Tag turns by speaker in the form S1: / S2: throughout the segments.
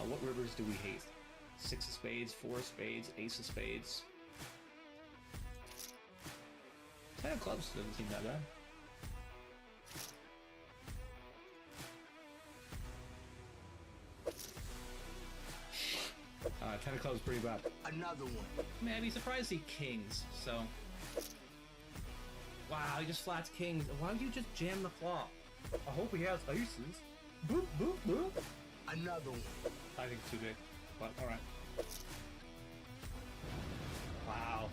S1: What rivers do we hate? 6 of spades, 4 of spades, ace of spades. 10 of clubs doesn't seem that bad. Ten of clubs is pretty bad.
S2: Another one.
S1: I mean, I'd be surprised to see kings, so... Wow, he just flats kings. Why don't you just jam the flop? I hope he has aces. Boop, boop, boop.
S2: Another one.
S1: I think it's too big, but alright. Wow.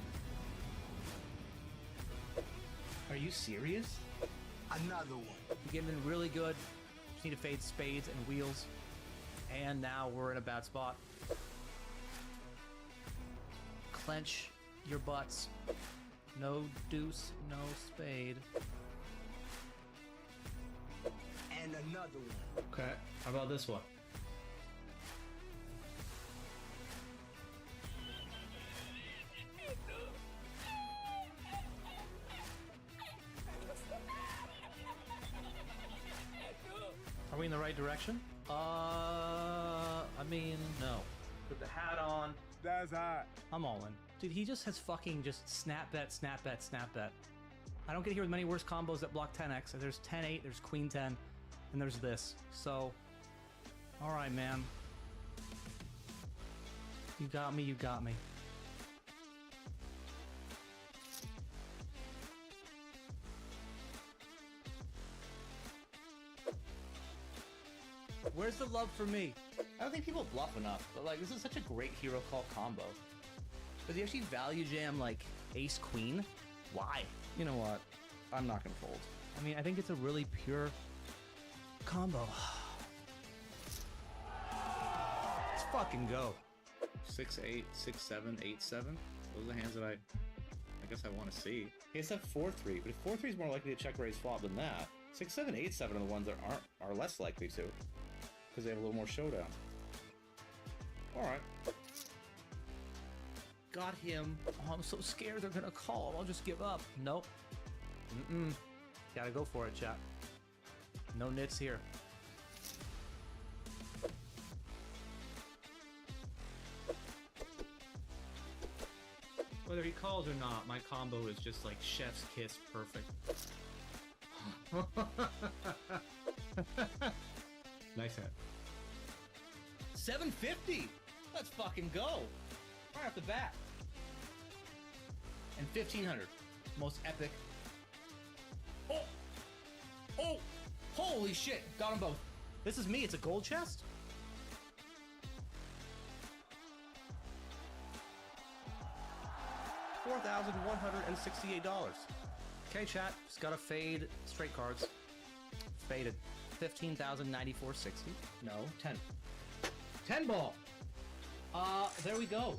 S1: Are you serious?
S2: Another one.
S3: We're getting in really good. Just need to fade spades and wheels. And now we're in a bad spot. Clench your butts. No deuce, no spade.
S2: And another one.
S1: Okay, how about this one?
S3: Are we in the right direction? I mean, no. Put the hat on.
S2: That's hot.
S3: I'm all in. Dude, he just has fucking just snap bet, snap bet, snap bet. I don't get here with many worse combos that block 10x. There's 10-8, there's queen 10, and there's this. So, all right, man. You got me, you got me. Where's the love for me?
S1: I don't think people bluff enough, but like, this is such a great hero call combo.
S3: Does he actually value jam like ace queen? Why?
S1: You know what? I'm not gonna fold.
S3: I mean, I think it's a really pure combo. Let's fucking go.
S1: 6-8, 6-7, 8-7. Those are the hands that I guess I want to see. He has that 4-3, but if 4-3 is more likely to check raise flop than that, 6-7, 8-7 are the ones that are less likely to, because they have a little more showdown. All right.
S3: Got him. Oh, I'm so scared they're gonna call. I'll just give up. Nope. Gotta go for it, chat. No nits here.
S1: Whether he calls or not, my combo is just like chef's kiss perfect. Nice hit. 750! Let's fucking go! Right off the bat. And 1500. Most epic. Oh! Oh! Holy shit! Got them both.
S3: This is me. It's a gold chest? $4,168. Okay, chat. Just gotta fade straight cards. Faded. 15,094.60.
S1: No, 10. 10 ball! There we go.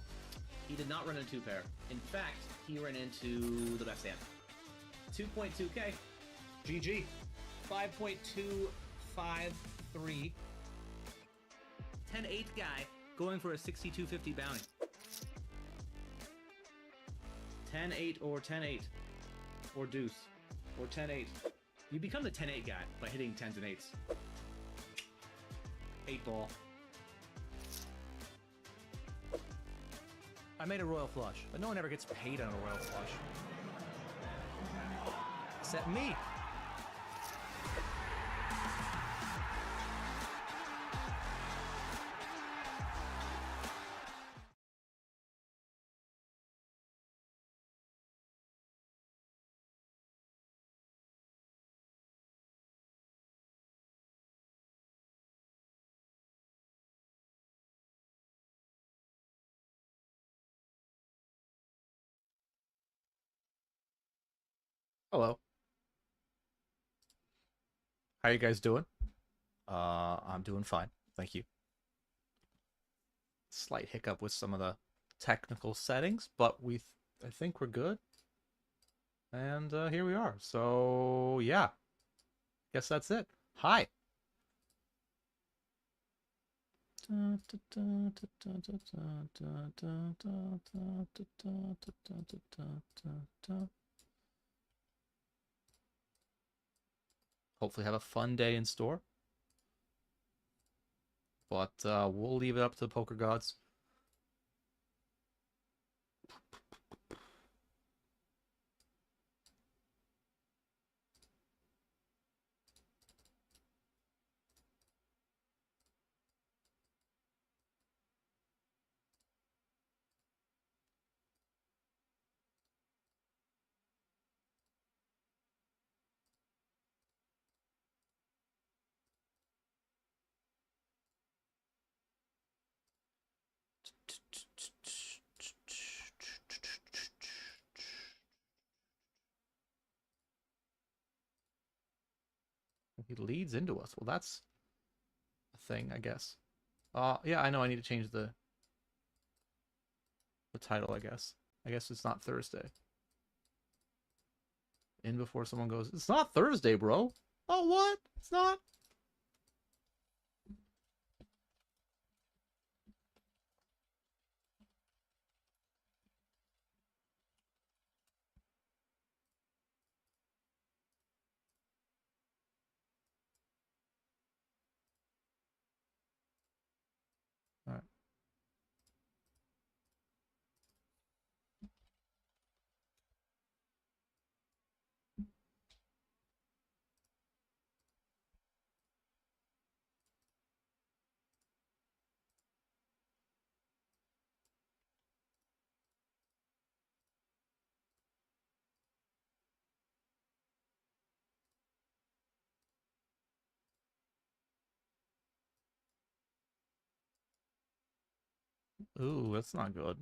S1: He did not run into 2-pair. In fact, he ran into the best hand. 2.2k. GG. 5.253.
S3: 10-8 guy going for a 6250 bounty.
S1: 10-8 or 10-8. Or deuce. Or 10-8. You become the 10-8 guy by hitting 10s and 8s. 8 ball.
S3: I made a royal flush, but no one ever gets paid on a royal flush. Except me. Hello. How you guys doing? I'm doing fine. Thank you. Slight hiccup with some of the technical settings, but I think we're good. And here we are. So, yeah. Guess that's it. Hi. Hopefully have a fun day in store. But we'll leave it up to the poker gods. He leads into us. Well, that's a thing, I guess. Yeah, I know I need to change the title, I guess. I guess it's not Thursday. In before someone goes, it's not Thursday, bro. Oh, what? It's not? All right. Ooh, that's not good.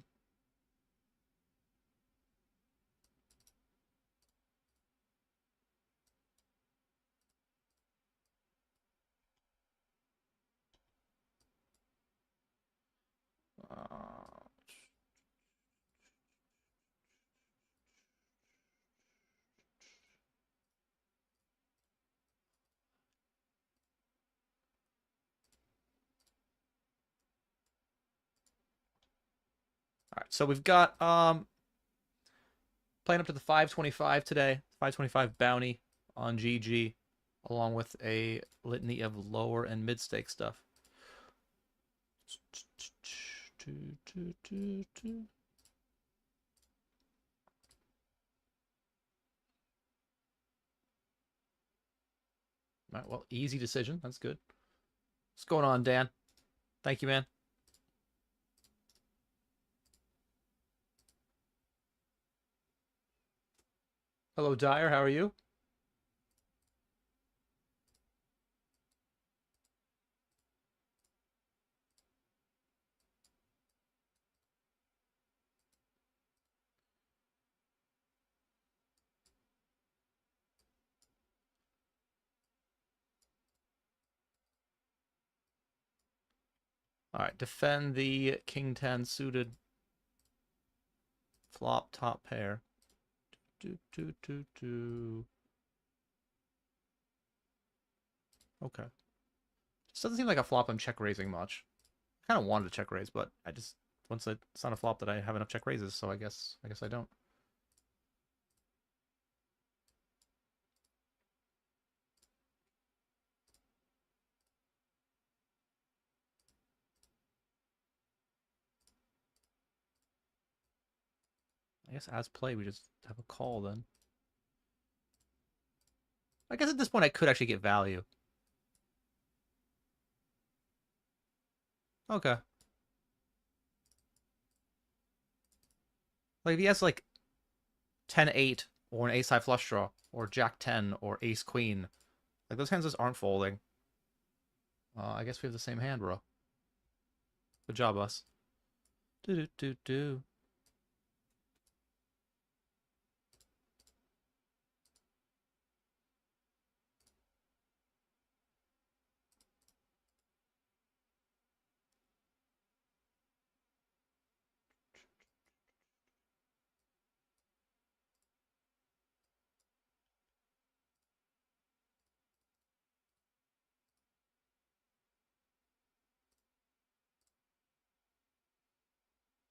S3: All right, so we've got playing up to the 525 today, 525 bounty on GG, along with a litany of lower and mid stake stuff. All right, well, easy decision. That's good. What's going on, Dan? Thank you, man. Hello, Dyer. How are you? All right, defend the King 10 suited flop top pair. Okay. This doesn't seem like a flop I'm check raising much. I kind of wanted to check raise, but I just once it's not a flop that I have enough check raises, so I guess I don't. I guess as play we just have a call then. I guess at this point I could actually get value. Okay. Like if he has like 10-8 or an ace-high flush draw or Jack-10 or ace-queen, like those hands just aren't folding. I guess we have the same hand, bro. Good job, us. Do.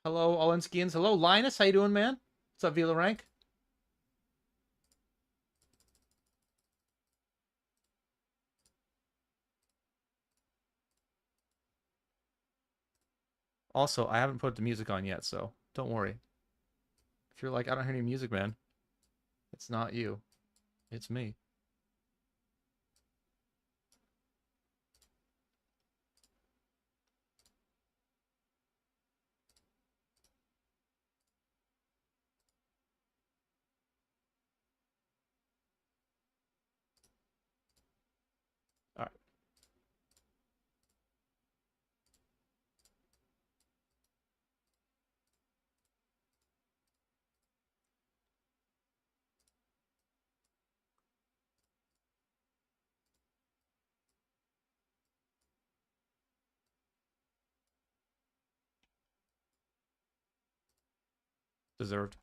S3: Hello, Olenskians. Hello, Linus. How you doing, man? What's up, Vila Rank? Also, I haven't put the music on yet, so don't worry. If you're like, I don't hear any music, man, it's not you. It's me. All right. Deserved.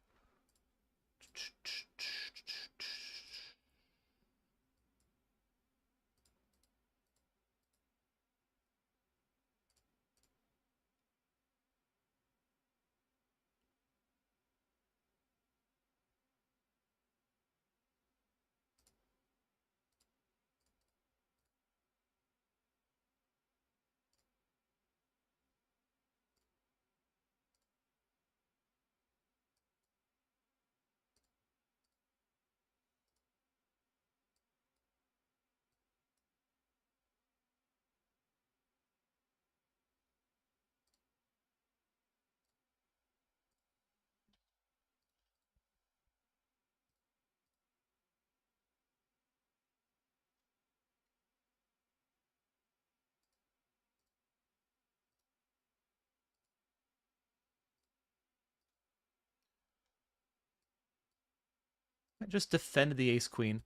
S3: I just defended the ace queen.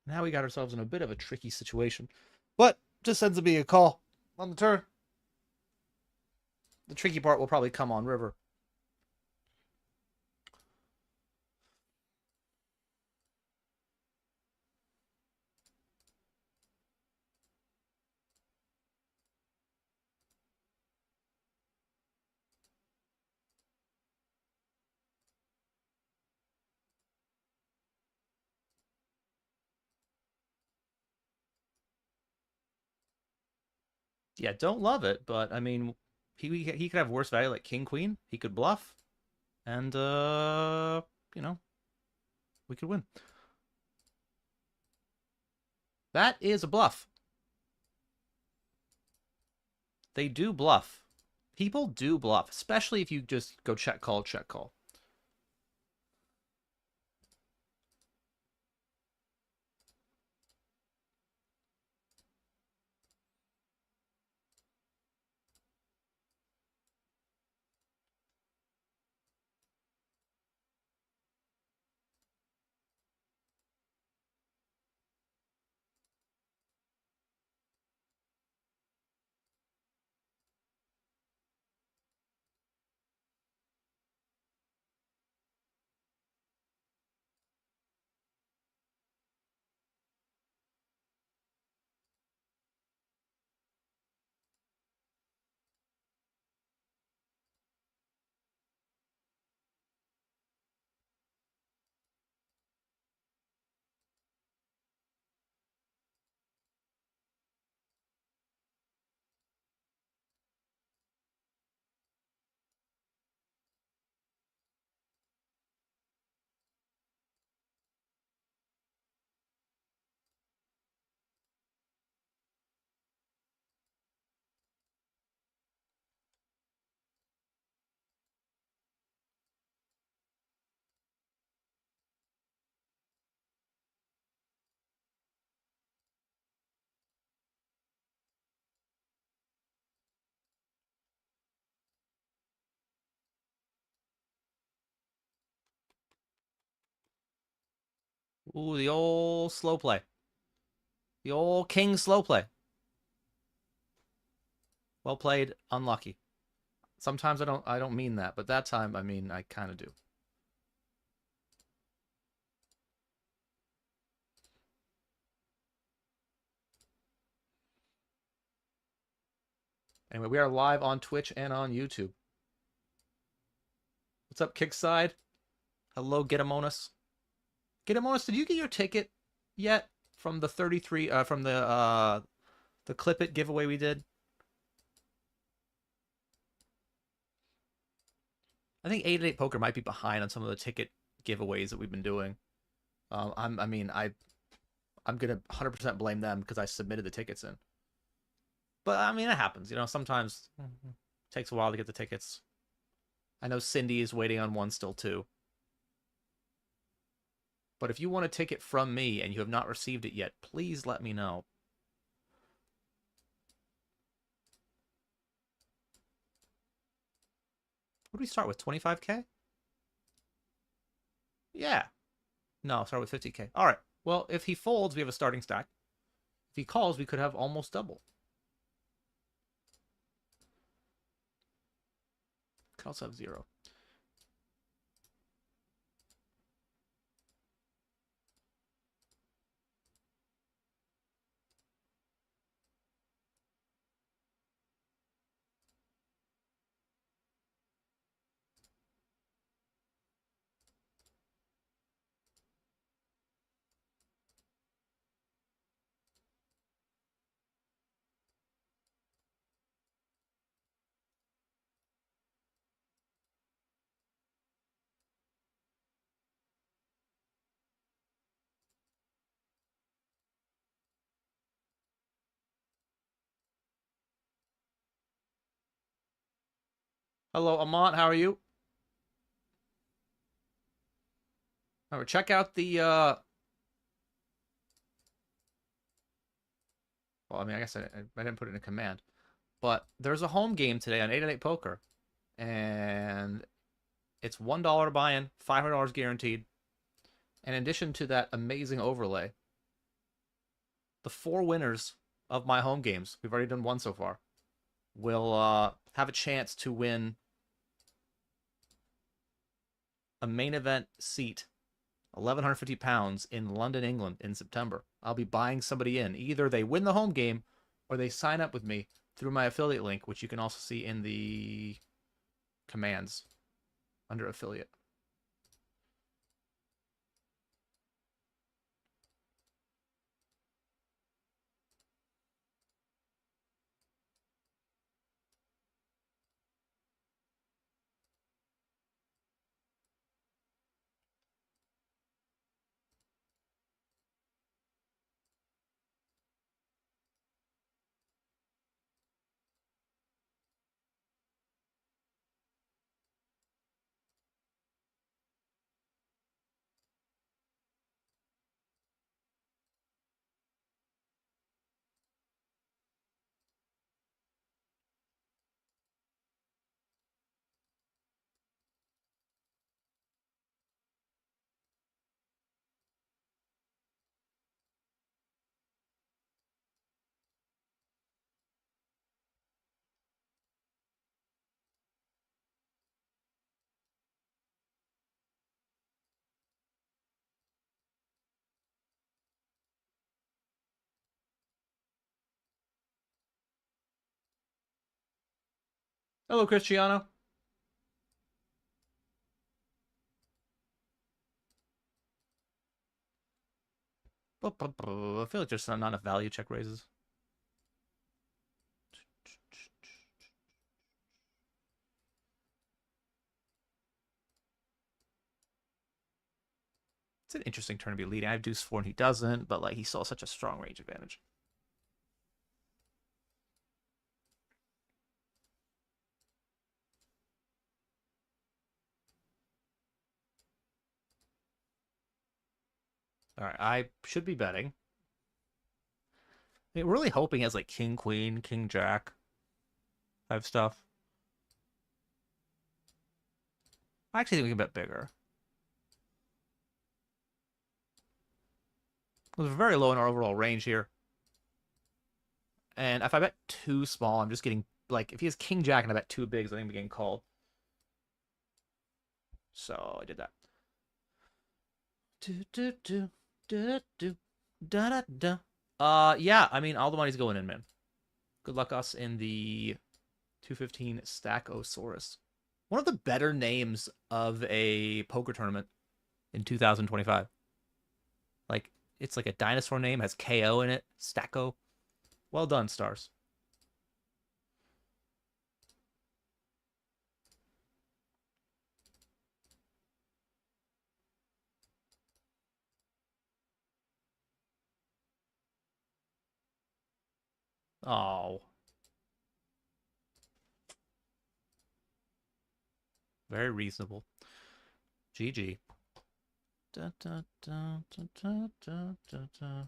S3: Now we got ourselves in a bit of a tricky situation. But just ends up being a call on the turn. The tricky part will probably come on river. Yeah, don't love it, but I mean, he could have worse value like king queen. He could bluff, and you know, we could win. That is a bluff. They do bluff. People do bluff, especially if you just go check call, check call. Ooh, the old slow play. The old king slow play. Well played, unlucky. Sometimes I don't mean that, but that time I mean I kind of do. Anyway, we are live on Twitch and on YouTube. What's up, Kickside? Hello, Getamonus. Getamonus, did you get your ticket yet from the 33 from the Clip It giveaway we did? I think 888 Poker might be behind on some of the ticket giveaways that we've been doing. I'm gonna 100% blame them because I submitted the tickets in. But I mean, it happens, you know. Sometimes it takes a while to get the tickets. I know Cindy is waiting on one still too. But if you want a ticket from me and you have not received it yet, please let me know. What do we start with? 25K? Yeah. No, start with 50K. All right. Well, if he folds, we have a starting stack. If he calls, we could have almost double. Could also have 0. Hello, Amant. How are you? All right, check out the well, I mean, I guess I didn't put it in a command. But there's a home game today on 888 Poker. And it's $1 to buy in, $500 guaranteed. And in addition to that amazing overlay, the 4 winners of my home games, we've already done one so far, will have a chance to win a main event seat, 1,150 pounds, in London, England in September. I'll be buying somebody in. Either they win the home game or they sign up with me through my affiliate link, which you can also see in the commands under affiliate. Hello, Cristiano. I feel like there's not enough value check raises. It's an interesting turn to be leading. I have deuce 4 and he doesn't, but like he saw such a strong range advantage. All right, I should be betting. I mean, we're really hoping he has like king, queen, king, jack type stuff. I actually think we can bet bigger. We're very low in our overall range here. And if I bet too small, I'm just getting, like, if he has king, jack, and I bet too big, so I think I'm getting called. So I did that. Yeah, I mean, all the money's going in, man. Good luck us in the 215 Stack-osaurus. One of the better names of a poker tournament in 2025. Like, it's like a dinosaur name, has KO in it, Stacko. Well done, Stars. Oh. Very reasonable. GG. Da, da, da, da, da, da, da, da.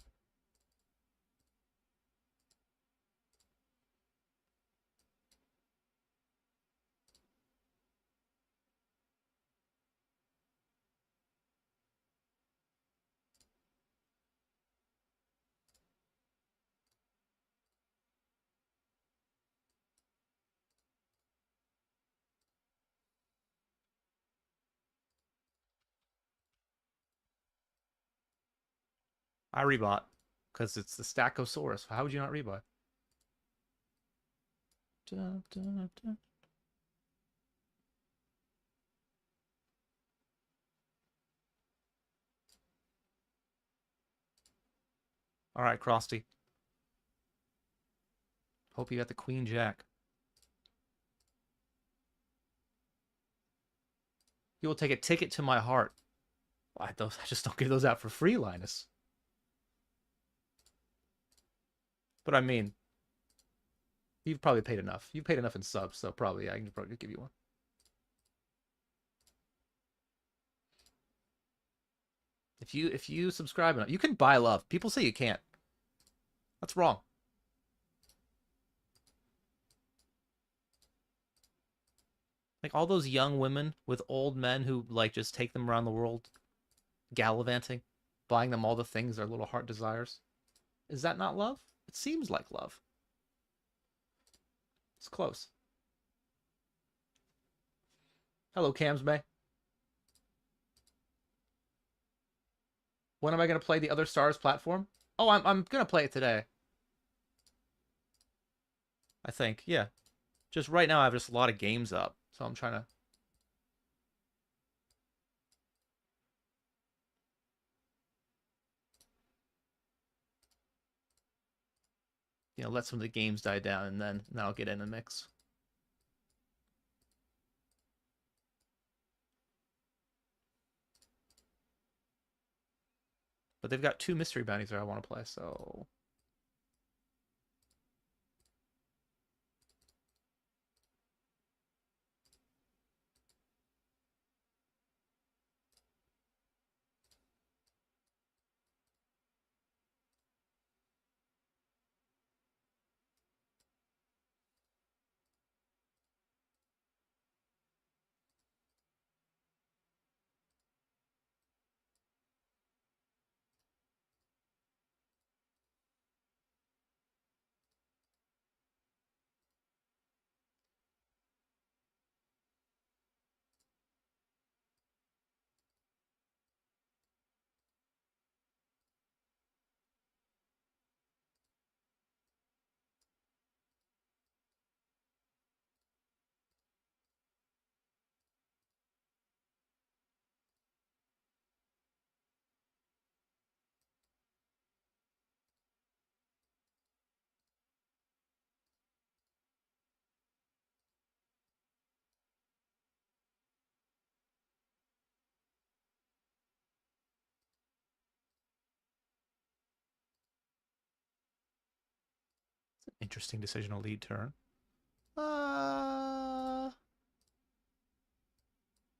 S3: I rebought because it's the Stackosaurus. How would you not rebuy? Da, da, da. All right, Krusty. Hope you got the Queen Jack. You will take a ticket to my heart. I just don't give those out for free, Linus. But I mean, you've probably paid enough. You've paid enough in subs, so probably I can probably give you one. If you subscribe enough, you can buy love. People say you can't. That's wrong. Like all those young women with old men who like just take them around the world gallivanting, buying them all the things their little heart desires. Is that not love? It seems like love. It's close. Hello, Cams May. When am I going to play the other Stars platform? Oh, I'm going to play it today. I think, yeah. Just right now I have just a lot of games up, so I'm trying to... let some of the games die down, and then I'll get in the mix. But they've got 2 mystery bounties that I want to play, so... Interesting decision to lead turn.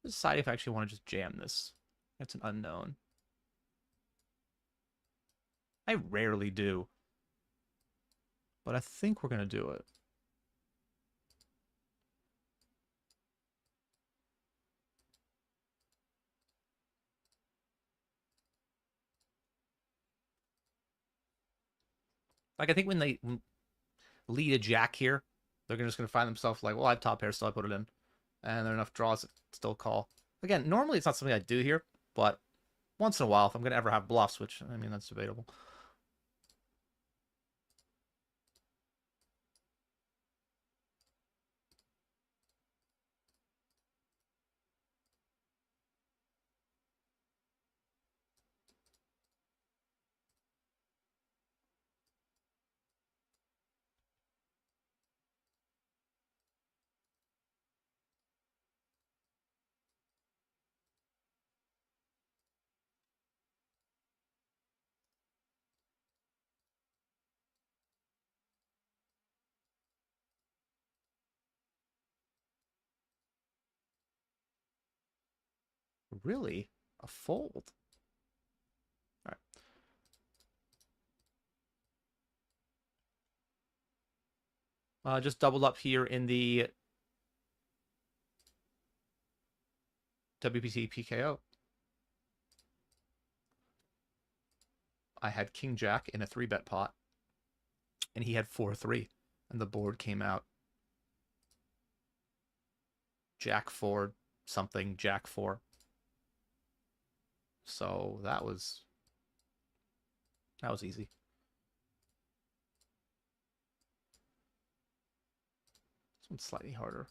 S3: Decide if I actually want to just jam this. That's an unknown. I rarely do. But I think we're going to do it. Like, I think when they lead a jack here, they're just going to find themselves like, well, I have top pair, so I put it in. And there are enough draws to still call. Again, normally it's not something I do here, but once in a while, if I'm going to ever have bluffs, which, I mean, that's debatable. really? A fold? All right. Just doubled up here in the WPT PKO. I had King Jack in a 3-bet pot, and he had 4-3, and the board came out Jack 4 something, Jack 4. So that was easy. This one's slightly harder.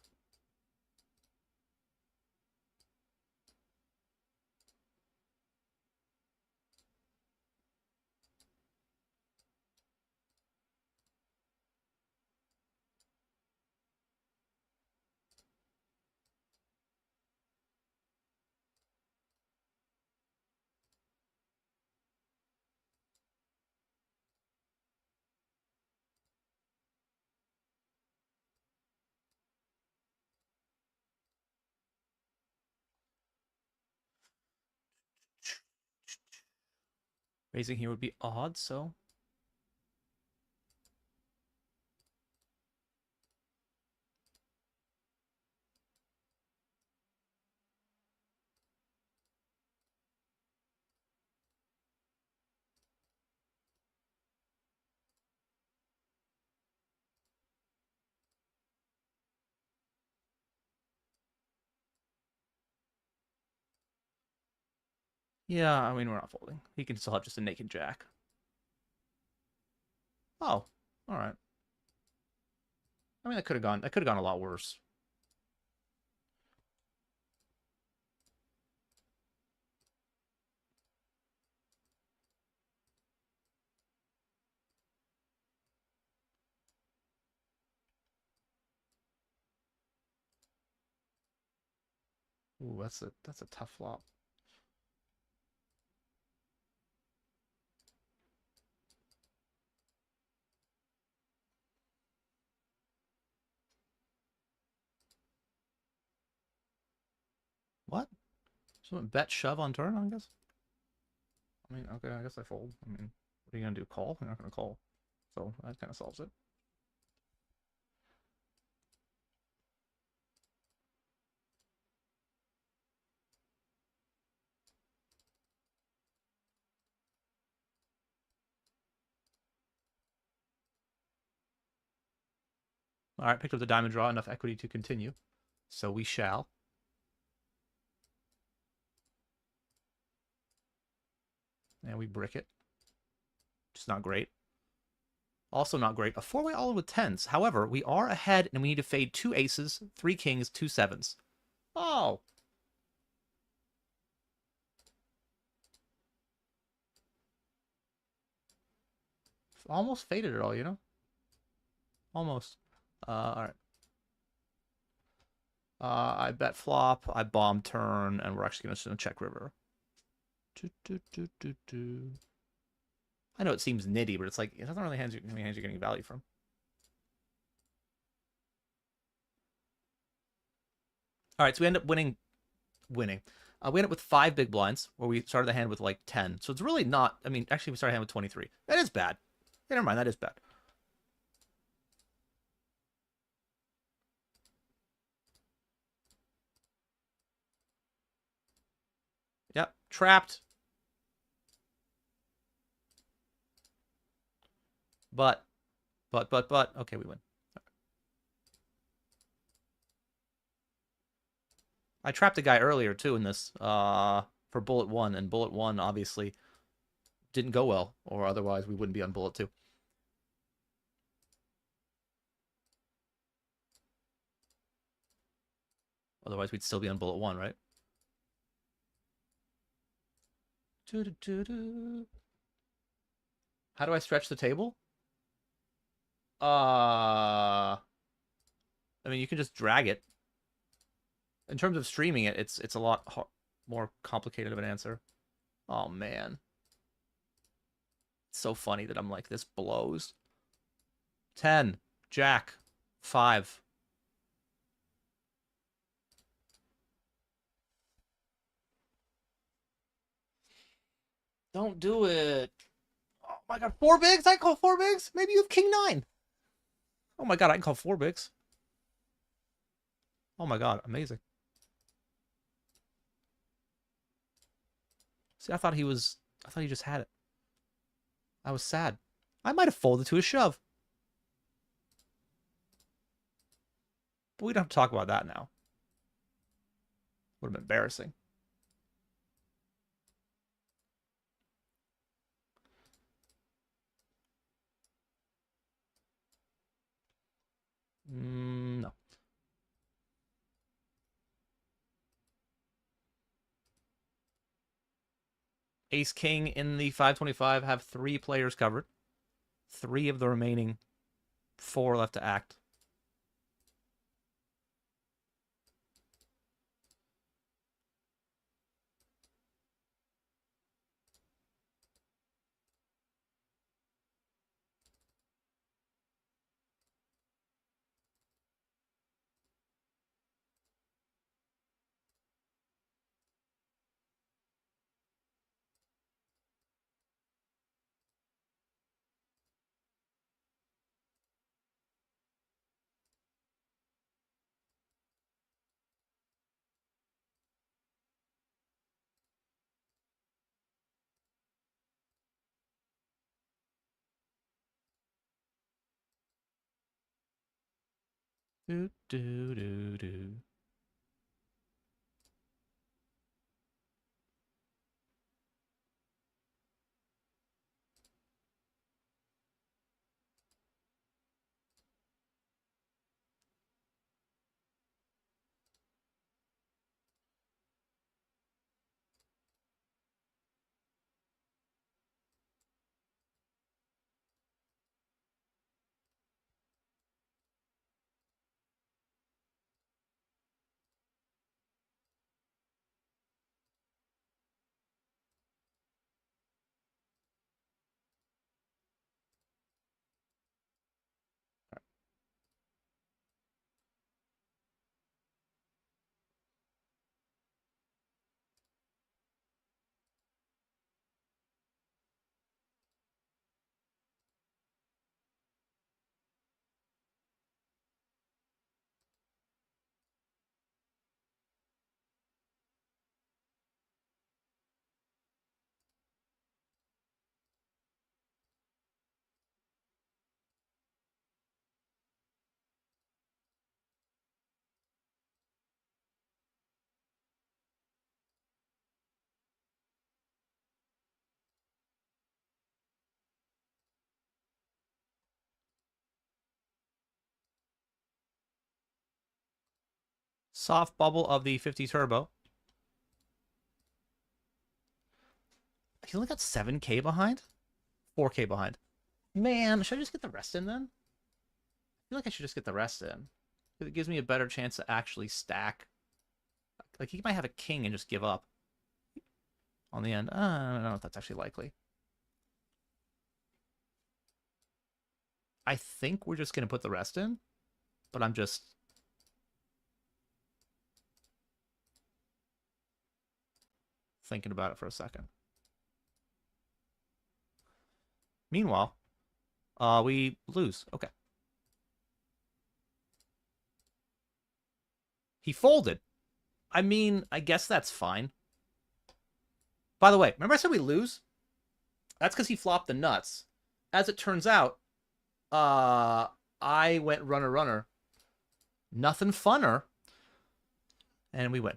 S3: Raising here would be odd, so yeah, I mean, we're not folding. He can still have just a naked Jack. Oh, all right. I mean, that could have gone a lot worse. Ooh, that's a tough flop. What? So bet shove on turn, I guess? I mean, okay, I guess I fold. I mean, what are you gonna do? Call? You're not gonna call. So that kind of solves it. All right, picked up the diamond draw, enough equity to continue. So we shall. And we brick it. Just not great. Also not great. A 4-way all-in with 10s. However, we are ahead, and we need to fade 2 aces, 3 kings, 2 sevens. Oh! Almost faded it all, you know? Almost. All right. I bet flop, I bomb turn, and we're actually going to check river. I know it seems nitty, but it's like, it doesn't really how many hands you're getting value from. All right, so we end up winning. We end up with 5 big blinds, where we started the hand with like 10. So it's really not, I mean, actually we started the hand with 23. That is bad. Yeah, never mind, that is bad. Yep, trapped. But, okay, we win. I trapped a guy earlier, too, in this, for bullet 1, and bullet 1, obviously, didn't go well, or otherwise we wouldn't be on bullet 2. Otherwise, we'd still be on bullet 1, right? How do I stretch the table? I mean, you can just drag it. In terms of streaming it, it's a lot more complicated of an answer. Oh, man. It's so funny that I'm like, this blows. 10. Jack. 5. Don't do it. Oh my god, 4 bigs? I call 4 bigs? Maybe you have king 9. Oh my god, I can call 4 bigs. Oh my god, amazing. See, I thought he just had it. I was sad. I might have folded to a shove. But we don't have to talk about that now. Would have been embarrassing. No. Ace King in the 525 have 3 players covered. 3 of the remaining 4 left to act. Do, do, do, do. Soft bubble of the 50 turbo. He only got 7K behind? 4K behind. Man, should I just get the rest in then? I feel like I should just get the rest in. It gives me a better chance to actually stack. Like, he might have a king and just give up on the end. I don't know if that's actually likely. I think we're just going to put the rest in, but I'm just thinking about it for a second. Meanwhile, we lose. Okay. He folded. I mean, I guess that's fine. By the way, remember I said we lose? That's because he flopped the nuts. As it turns out, I went runner. Nothing funner. And we win.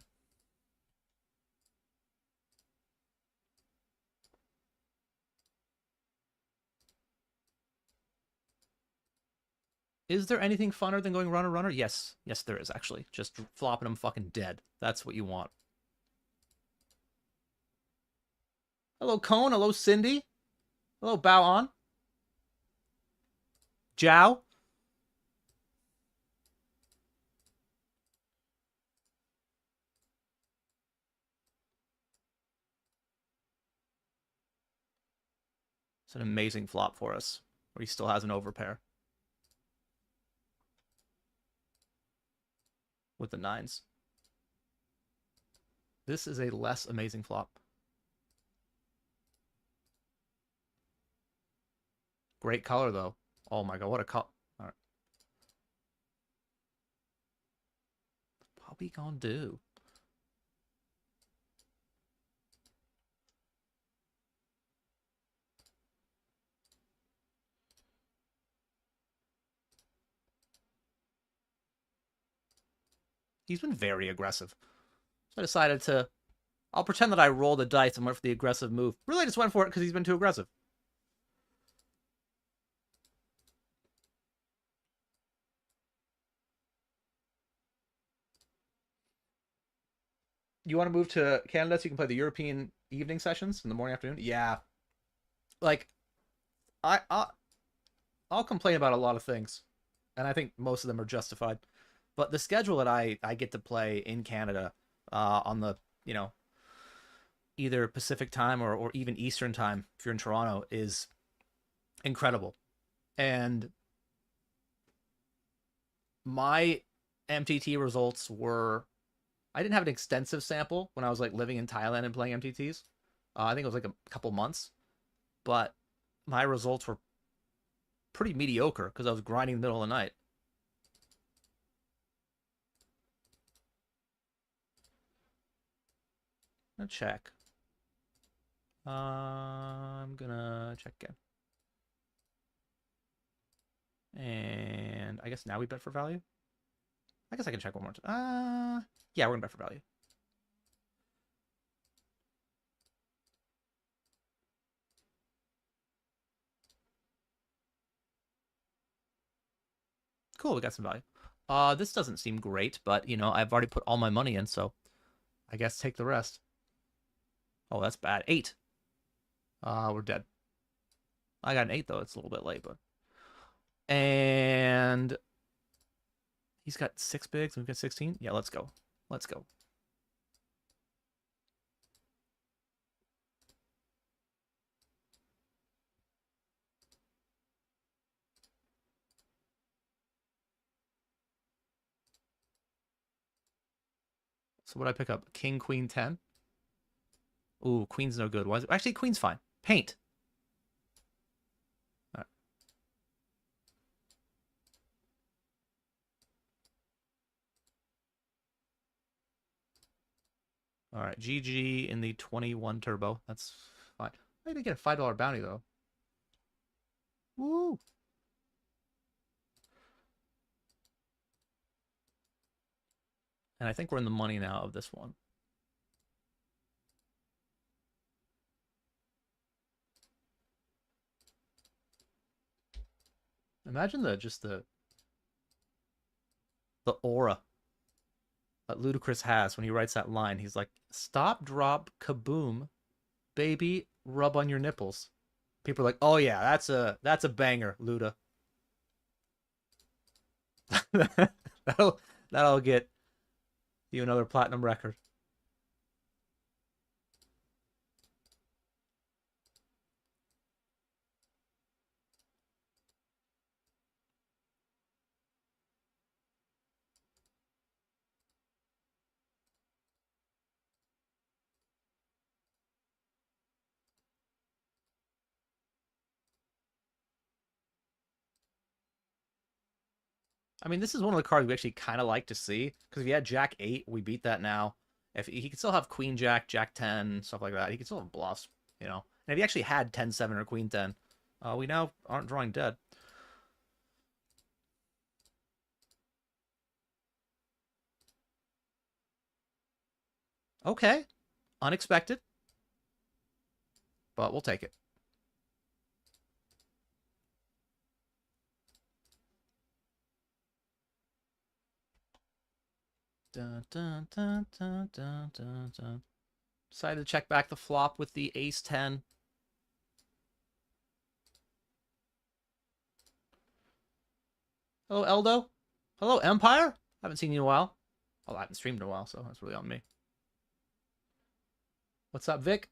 S3: Is there anything funner than going runner? Yes. Yes, there is, actually. Just flopping him fucking dead. That's what you want. Hello, Cone. Hello, Cindy. Hello, Bow On. Jow. It's an amazing flop for us, where he still has an overpair with the 9s. This is a less amazing flop. Great color, though. Oh my god, what a color. All right. What we gonna do? He's been very aggressive. So I decided to... I'll pretend that I rolled the dice and went for the aggressive move. Really just went for it because he's been too aggressive. You want to move to Canada so you can play the European evening sessions in the morning, afternoon? Yeah. Like, I'll complain about a lot of things, and I think most of them are justified. But the schedule that I get to play in Canada on the, either Pacific time or even Eastern time, if you're in Toronto, is incredible. And my MTT results were... I didn't have an extensive sample when I was like living in Thailand and playing MTTs. I think it was like a couple months. But my results were pretty mediocre because I was grinding in the middle of the night. I'm gonna check. I'm gonna check again. And I guess now we bet for value. I guess I can check one more time. Yeah, we're gonna bet for value. Cool, we got some value. This doesn't seem great, but I've already put all my money in, so I guess take the rest. Oh, that's bad. 8. We're dead. I got an 8 though. It's a little bit late, but... And he's got 6 bigs and we've got 16. Yeah, let's go. Let's go. So what did I pick up? King, queen, 10. Ooh, queen's no good. Why is it? Actually, queen's fine. Paint. All right. All right, GG in the 21 turbo. That's fine. I didn't get a $5 bounty though. Woo! And I think we're in the money now of this one. Imagine the aura that Ludacris has when he writes that line. He's like, "Stop, drop, kaboom, baby, rub on your nipples." People are like, "Oh yeah, that's a banger, Luda." that'll get you another platinum record. I mean, this is one of the cards we actually kind of like to see, because if he had Jack 8, we beat that now. If he could still have Queen Jack, Jack 10, stuff like that, he could still have bluffs, And if he actually had 10-7 or Queen 10, we now aren't drawing dead. Okay. Unexpected. But we'll take it. Dun, dun, dun, dun, dun, dun, dun. Decided to check back the flop with the ace 10. Hello, Eldo. Hello, Empire. Haven't seen you in a while. Well, I haven't streamed in a while, so that's really on me. What's up, Vic?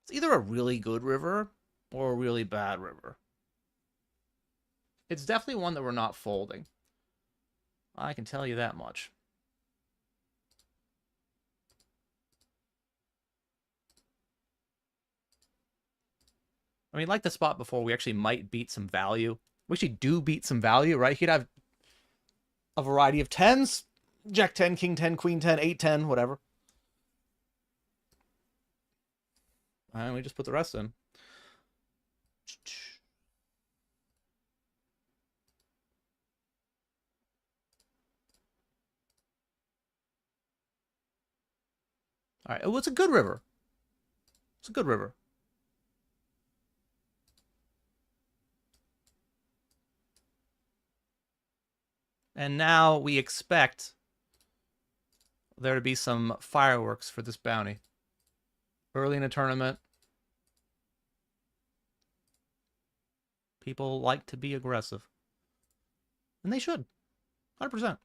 S3: It's either a really good river or a really bad river. It's definitely one that we're not folding. I can tell you that much. I mean, like the spot before, we actually might beat some value. We actually do beat some value, right? He could have a variety of 10s. Jack 10, King 10, Queen 10, 8 10, whatever. And we just put the rest in. All right. Oh, it's a good river. It's a good river. And now we expect there to be some fireworks for this bounty. Early in a tournament, people like to be aggressive. And they should. 100%.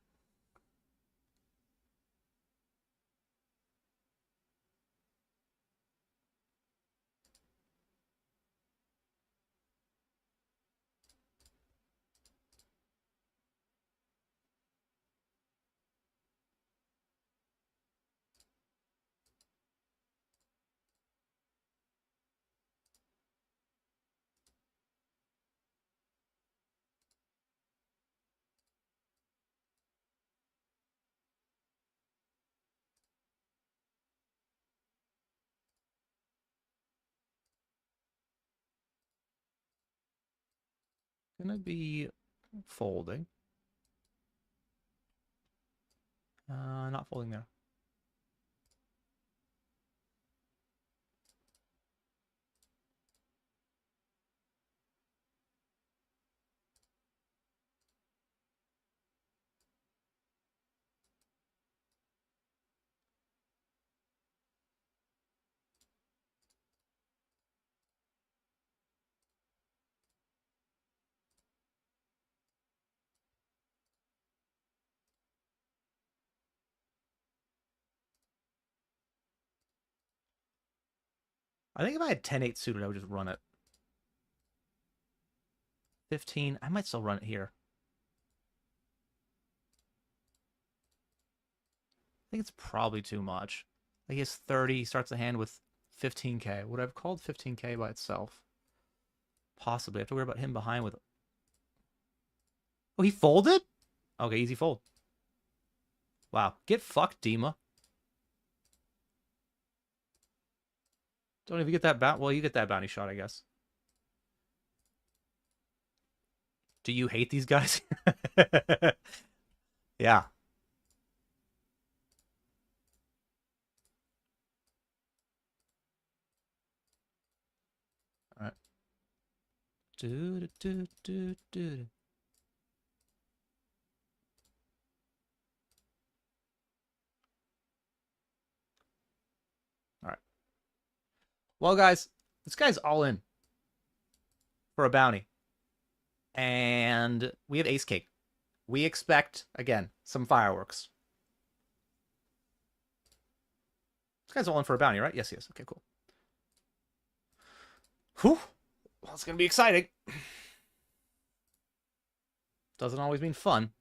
S3: Gonna be folding. Not folding there. I think if I had 10-8 suited, I would just run it. 15. I might still run it here. I think it's probably too much. Like he has 30, he starts the hand with 15k. Would I have called 15k by itself? Possibly. I have to worry about him behind with... Oh, he folded? Okay, easy fold. Wow. Get fucked, Dima. Don't even get that bounty. Well, you get that bounty shot, I guess. Do you hate these guys? Yeah. All right. Do, do, do, do. All right. Well, guys, this guy's all in for a bounty. And we have ace cake. We expect, again, some fireworks. This guy's all in for a bounty, right? Yes, yes. Okay, cool. Whew. Well, it's going to be exciting. Doesn't always mean fun.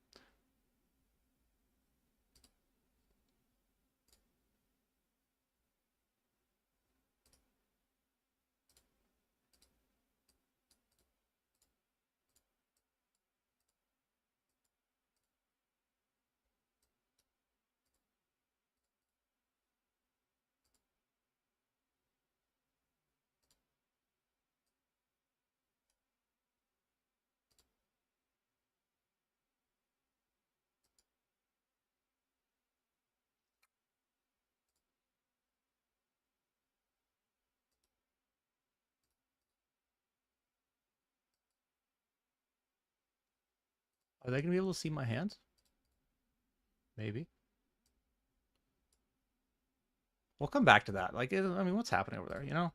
S3: Are they going to be able to see my hands? Maybe. We'll come back to that. Like, I mean, what's happening over there, you know?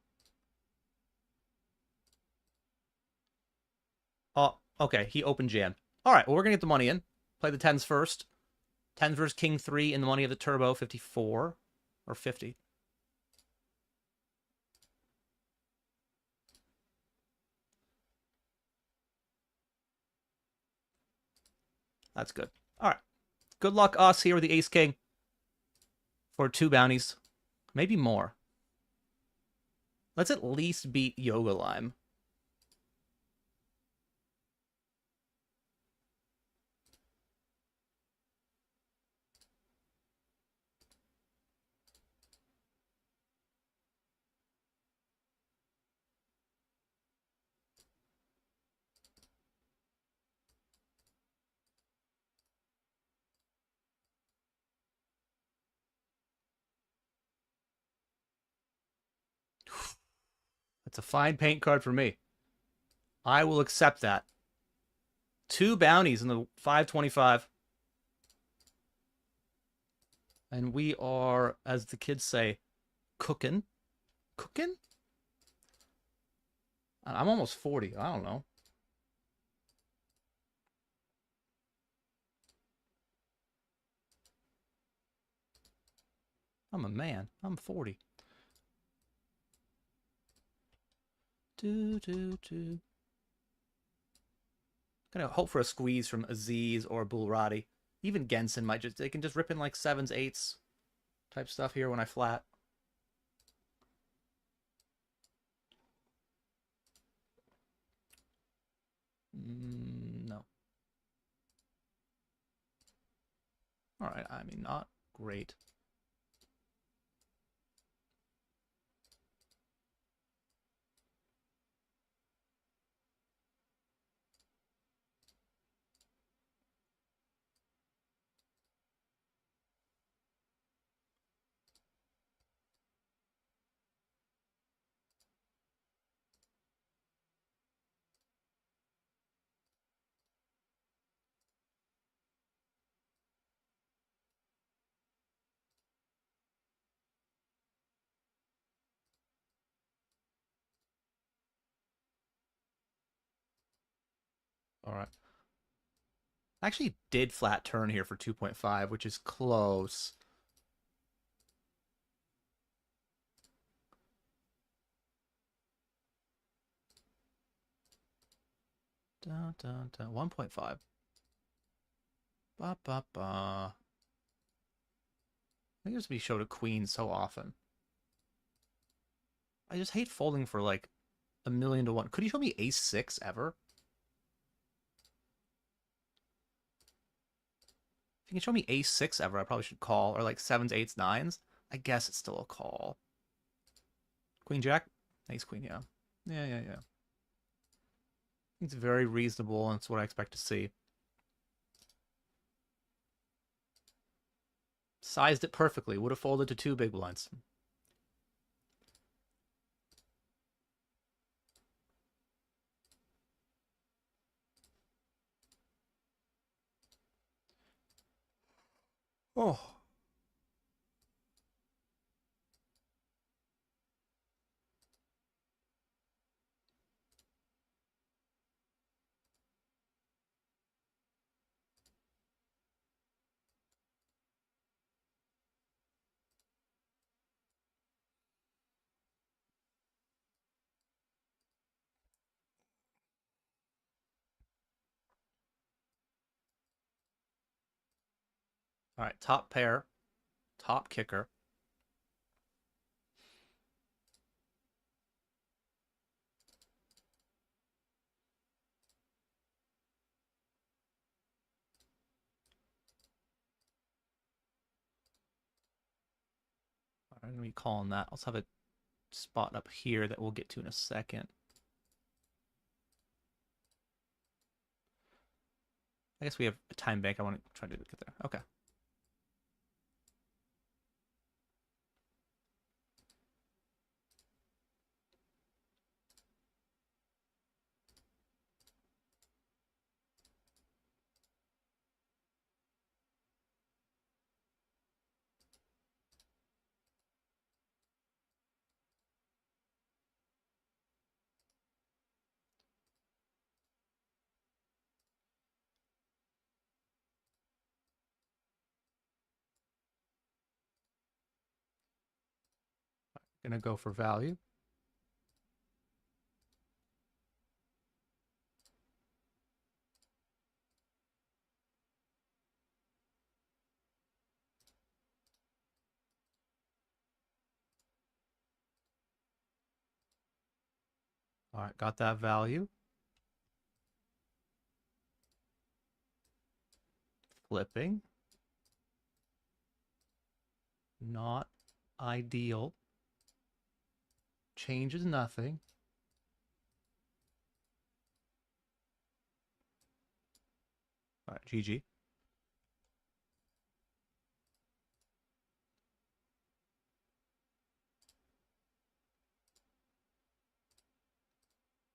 S3: Oh, okay. He opened jam. All right, well, we're going to get the money in. Play the 10s first. 10s versus King 3 in the money of the turbo, 54 or 50. That's good. All right. Good luck us here with the ace-king for 2 bounties. Maybe more. Let's at least beat Yoga Lime. That's a fine paint card for me. I will accept that. 2 bounties in the 525. And we are, as the kids say, cooking. Cooking? I'm almost 40. I don't know. I'm a man. I'm 40. Gonna hope for a squeeze from Aziz or Bulrati. Even Gensen might just, they can just rip in like 7s, 8s type stuff here when I flat. No. Alright, I mean, not great. Alright. I actually did flat turn here for 2.5, which is close. Dun, dun, dun. 1.5. Ba, ba, ba. I think it's be showed a queen so often. I just hate folding for like 1,000,000 to 1. Could you show me ace 6 ever? If you can show me ace 6 ever, I probably should call. Or like 7s, 8s, 9s. I guess it's still a call. Queen jack? Ace queen, yeah. Yeah. It's very reasonable, and it's what I expect to see. Sized it perfectly. Would have folded to 2 big blinds. Oh. All right, top pair, top kicker. I'm going to be calling that. Let's have a spot up here that we'll get to in a second. I guess we have a time bank. I want to try to get there. Okay. Gonna go for value. All right, got that value. Flipping. Not ideal. Changes nothing. All right, GG.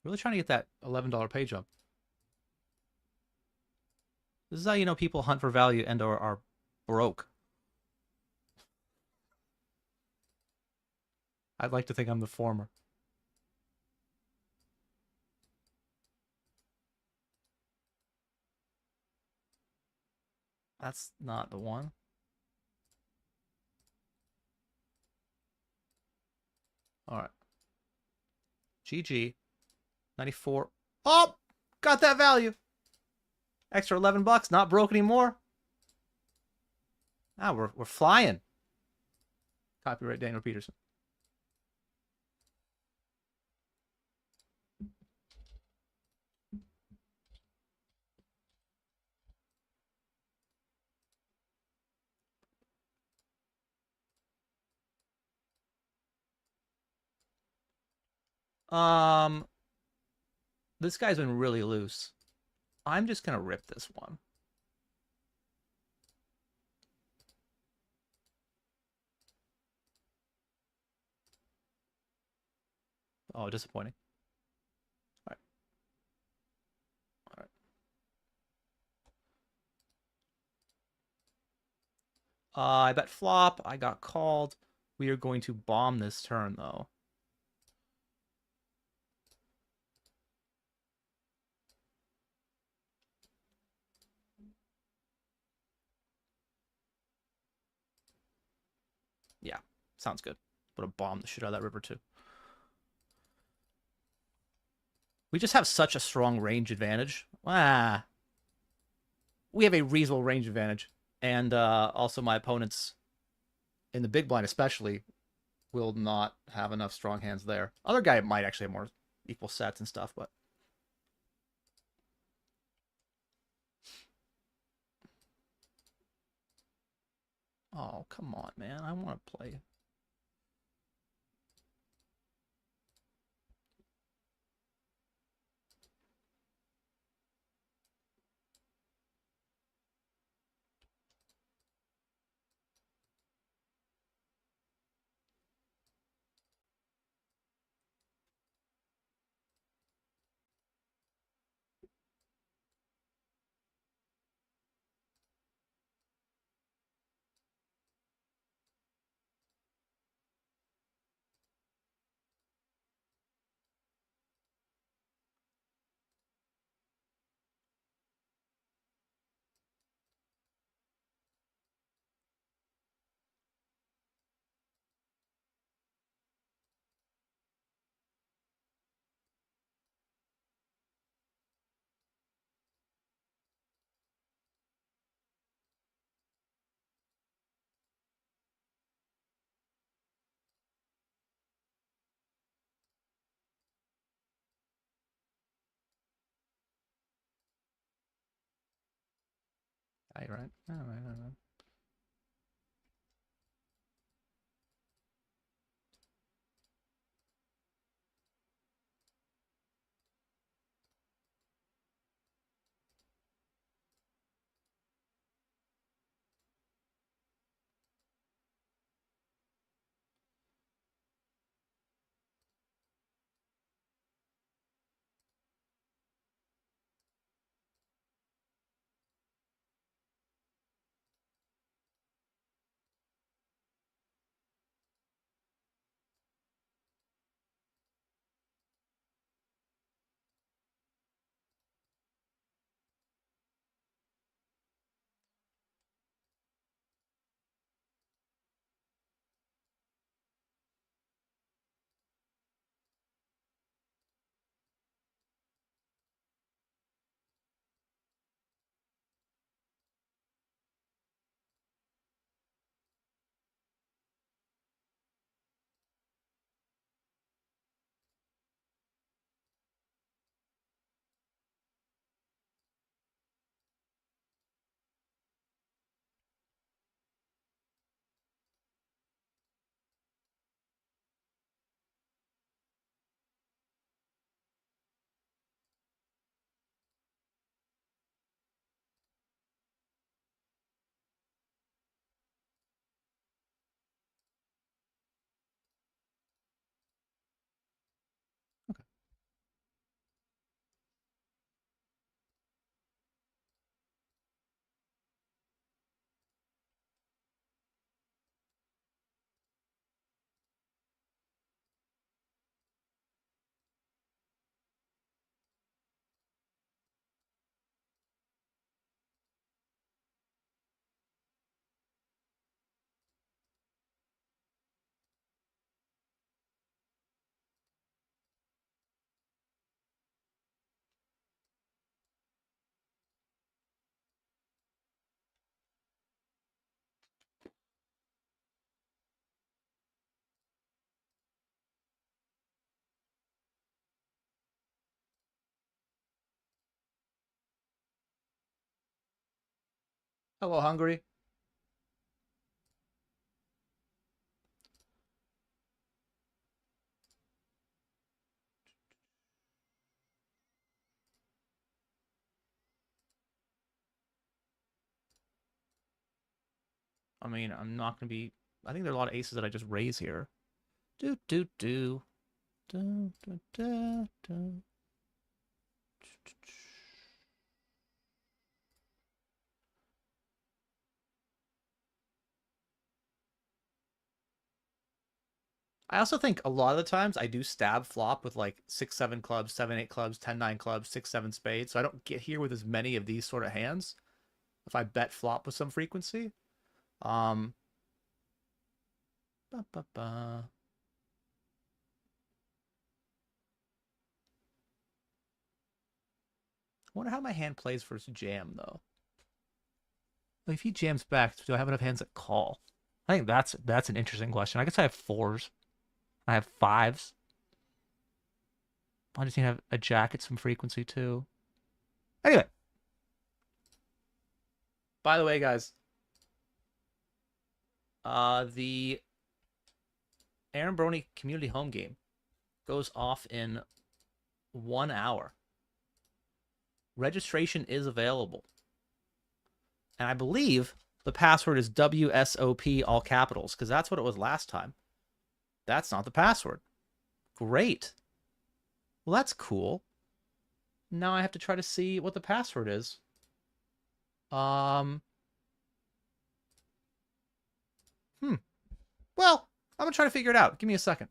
S3: Really trying to get that $11 pay jump. This is how you know people hunt for value and or are broke. I'd like to think I'm the former. That's not the one. All right. GG. 94. Oh! Got that value. Extra $11. Not broke anymore. Ah, we're flying. Copyright Daniel Peterson. This guy's been really loose. I'm just gonna rip this one. Oh, disappointing. All right. All right. I bet flop. I got called. We are going to bomb this turn, though. Yeah, sounds good. Would have bombed the shit out of that river, too. We just have such a strong range advantage. Ah. We have a reasonable range advantage. And also my opponents, in the big blind especially, will not have enough strong hands there. Other guy might actually have more equal sets and stuff, but... Oh, come on, man. I want to play. All right. All right. All right. Hello, Hungary. I mean, I'm not going to be... I think there are a lot of aces that I just raise here. Do, do, do. Do, do, do, do. I also think a lot of the times I do stab flop with like 6-7 clubs, 7-8 clubs, 10-9 clubs, 6-7 spades. So I don't get here with as many of these sort of hands if I bet flop with some frequency. Ba, ba, ba. I wonder how my hand plays versus jam, though. Like if he jams back, do I have enough hands that call? I think that's an interesting question. I guess I have 4s. I have 5s. I just need to have a jack at some frequency, too. Anyway. By the way, guys, the Aaron Brony community home game goes off in 1 hour. Registration is available. And I believe the password is WSOP, all capitals, because that's what it was last time. That's not the password. Great. Well, that's cool. Now I have to try to see what the password is. Well, I'm going to try to figure it out. Give me a second.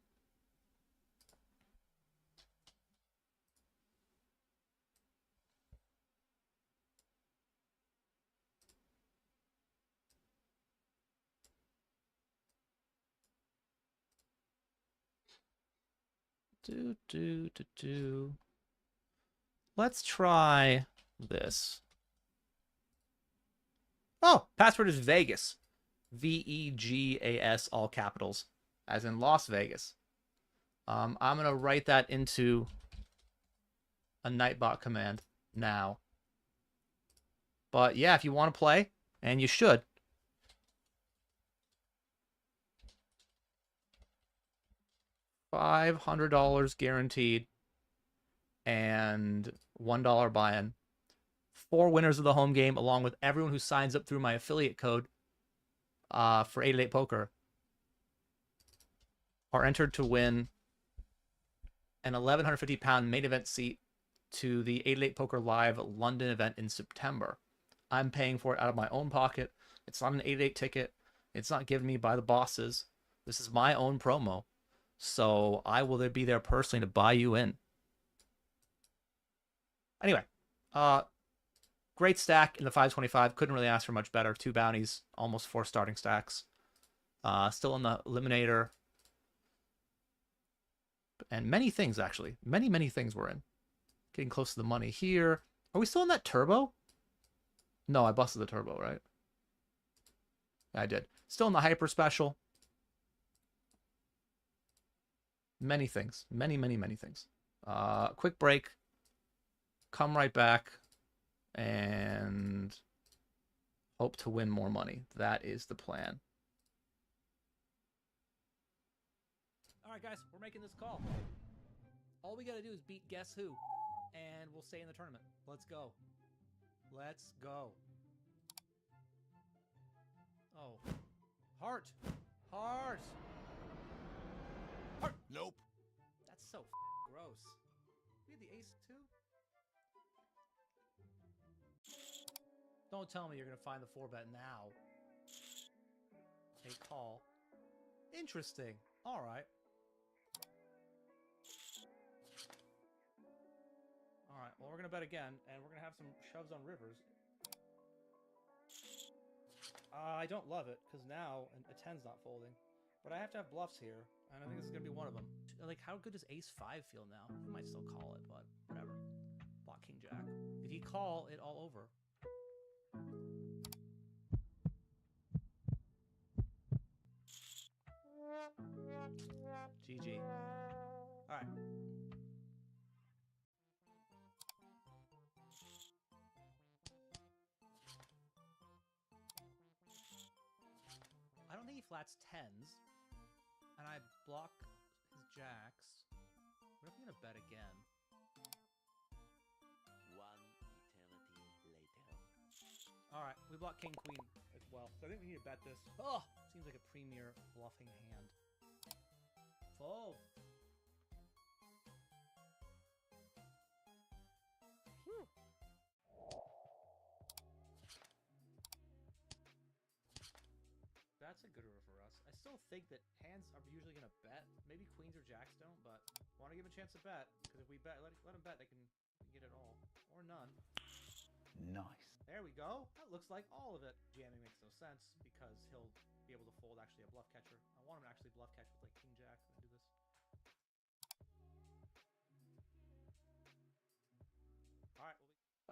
S3: Let's try this. Oh, password is Vegas. VEGAS, all capitals, as in Las Vegas. I'm going to write that into a Nightbot command now. But yeah, if you want to play, and you should, $500 guaranteed and $1 buy-in. 4 winners of the home game, along with everyone who signs up through my affiliate code for 888 Poker, are entered to win an £1,150 main event seat to the 888 Poker Live London event in September. I'm paying for it out of my own pocket. It's not an 888 ticket. It's not given me by the bosses. This is my own promo. So I will be there personally to buy you in. Anyway, great stack in the 525. Couldn't really ask for much better. 2 bounties, almost 4 starting stacks. Still in the eliminator. And many things, actually. Many things we're in. Getting close to the money here. Are we still in that turbo? No, I busted the turbo, right? I did. Still in the hyper special. Many things. Many things. Quick break. Come right back. And hope to win more money. That is the plan. All right, guys. We're making this call. All we got to do is beat Guess Who. And we'll stay in the tournament. Let's go. Let's go. Oh. Heart. Heart. Heart.
S2: Nope.
S3: That's so gross. We had the ace too? Don't tell me you're going to find the 4-bet now. A call. Interesting. All right. All right. Well, we're going to bet again, and we're going to have some shoves on rivers. I don't love it, because now a 10's not folding. But I have to have bluffs here, and I think this is going to be one of them. Like, how good does ace 5 feel now? He might still call it, but whatever. Block king jack. If you call it all over. GG. All right. flats tens, and I block his jacks. What if I'm gonna bet again?
S4: One eternity later.
S3: All right, we block king queen as well. So I think we need to bet this. Oh, seems like a premier bluffing hand. Fold. Whew. That's a good river for us. I still think that hands are usually going to bet. Maybe queens or jacks don't, but want to give a chance to bet. Because if we bet, let them bet, they can get it all. Or none.
S5: Nice.
S3: There we go. That looks like all of it. Jamming makes no sense because he'll be able to fold actually a bluff catcher. I want him to actually bluff catch with like king jack and do this.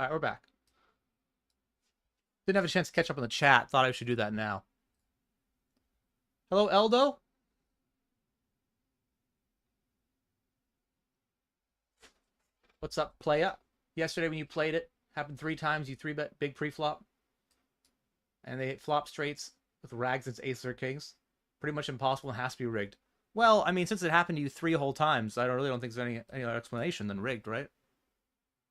S3: All right, we're back. Didn't have a chance to catch up on the chat. Thought I should do that now. Hello, Eldo? What's up, playa? Yesterday when you played it, happened 3 times. You 3-bet big pre-flop. And they flop straights with rags and aces or kings. Pretty much impossible and has to be rigged. Well, I mean, since it happened to you 3 whole times, I really don't think there's any other explanation than rigged, right?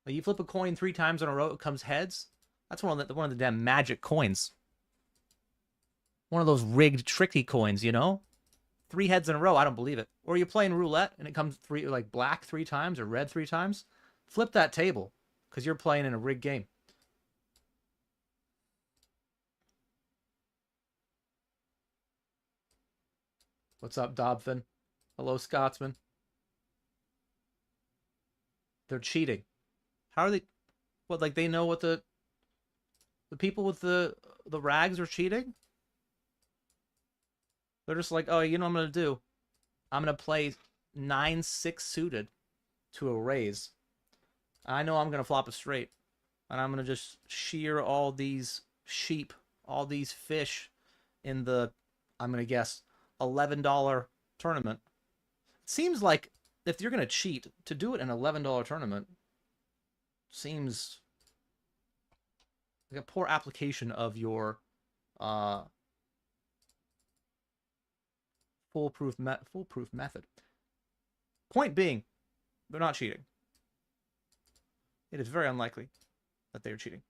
S3: Like you flip a coin 3 times in a row, it comes heads. That's one of the damn magic coins. One of those rigged, tricky coins, you know? 3 heads in a row, I don't believe it. Or you're playing roulette and it comes black 3 times or red 3 times. Flip that table, because you're playing in a rigged game. What's up, Dobfin? Hello, Scotsman. They're cheating. How are they? What, like they know what the people with the rags are cheating? They're just like, oh, you know what I'm going to do? I'm going to play 9-6 suited to a raise. I know I'm going to flop a straight. And I'm going to just shear all these sheep, all these fish in the, I'm going to guess, $11 tournament. It seems like if you're going to cheat, to do it in an $11 tournament seems like a poor application of your foolproof method. Point being, they're not cheating. It is very unlikely that they are cheating.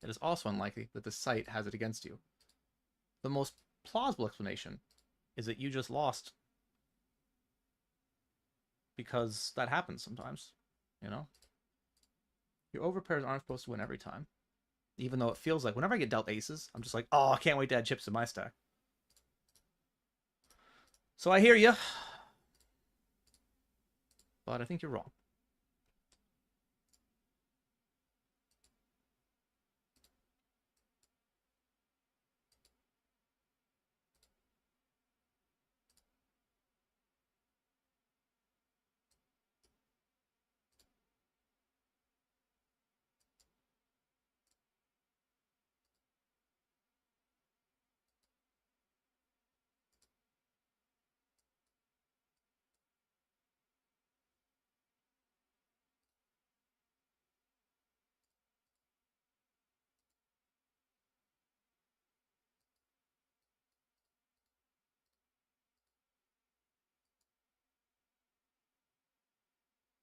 S3: It is also unlikely that the site has it against you. The most plausible explanation is that you just lost. Because that happens sometimes, you know? Your overpairs aren't supposed to win every time. Even though it feels like whenever I get dealt aces, I'm just like, oh, I can't wait to add chips in my stack. So I hear you. But I think you're wrong.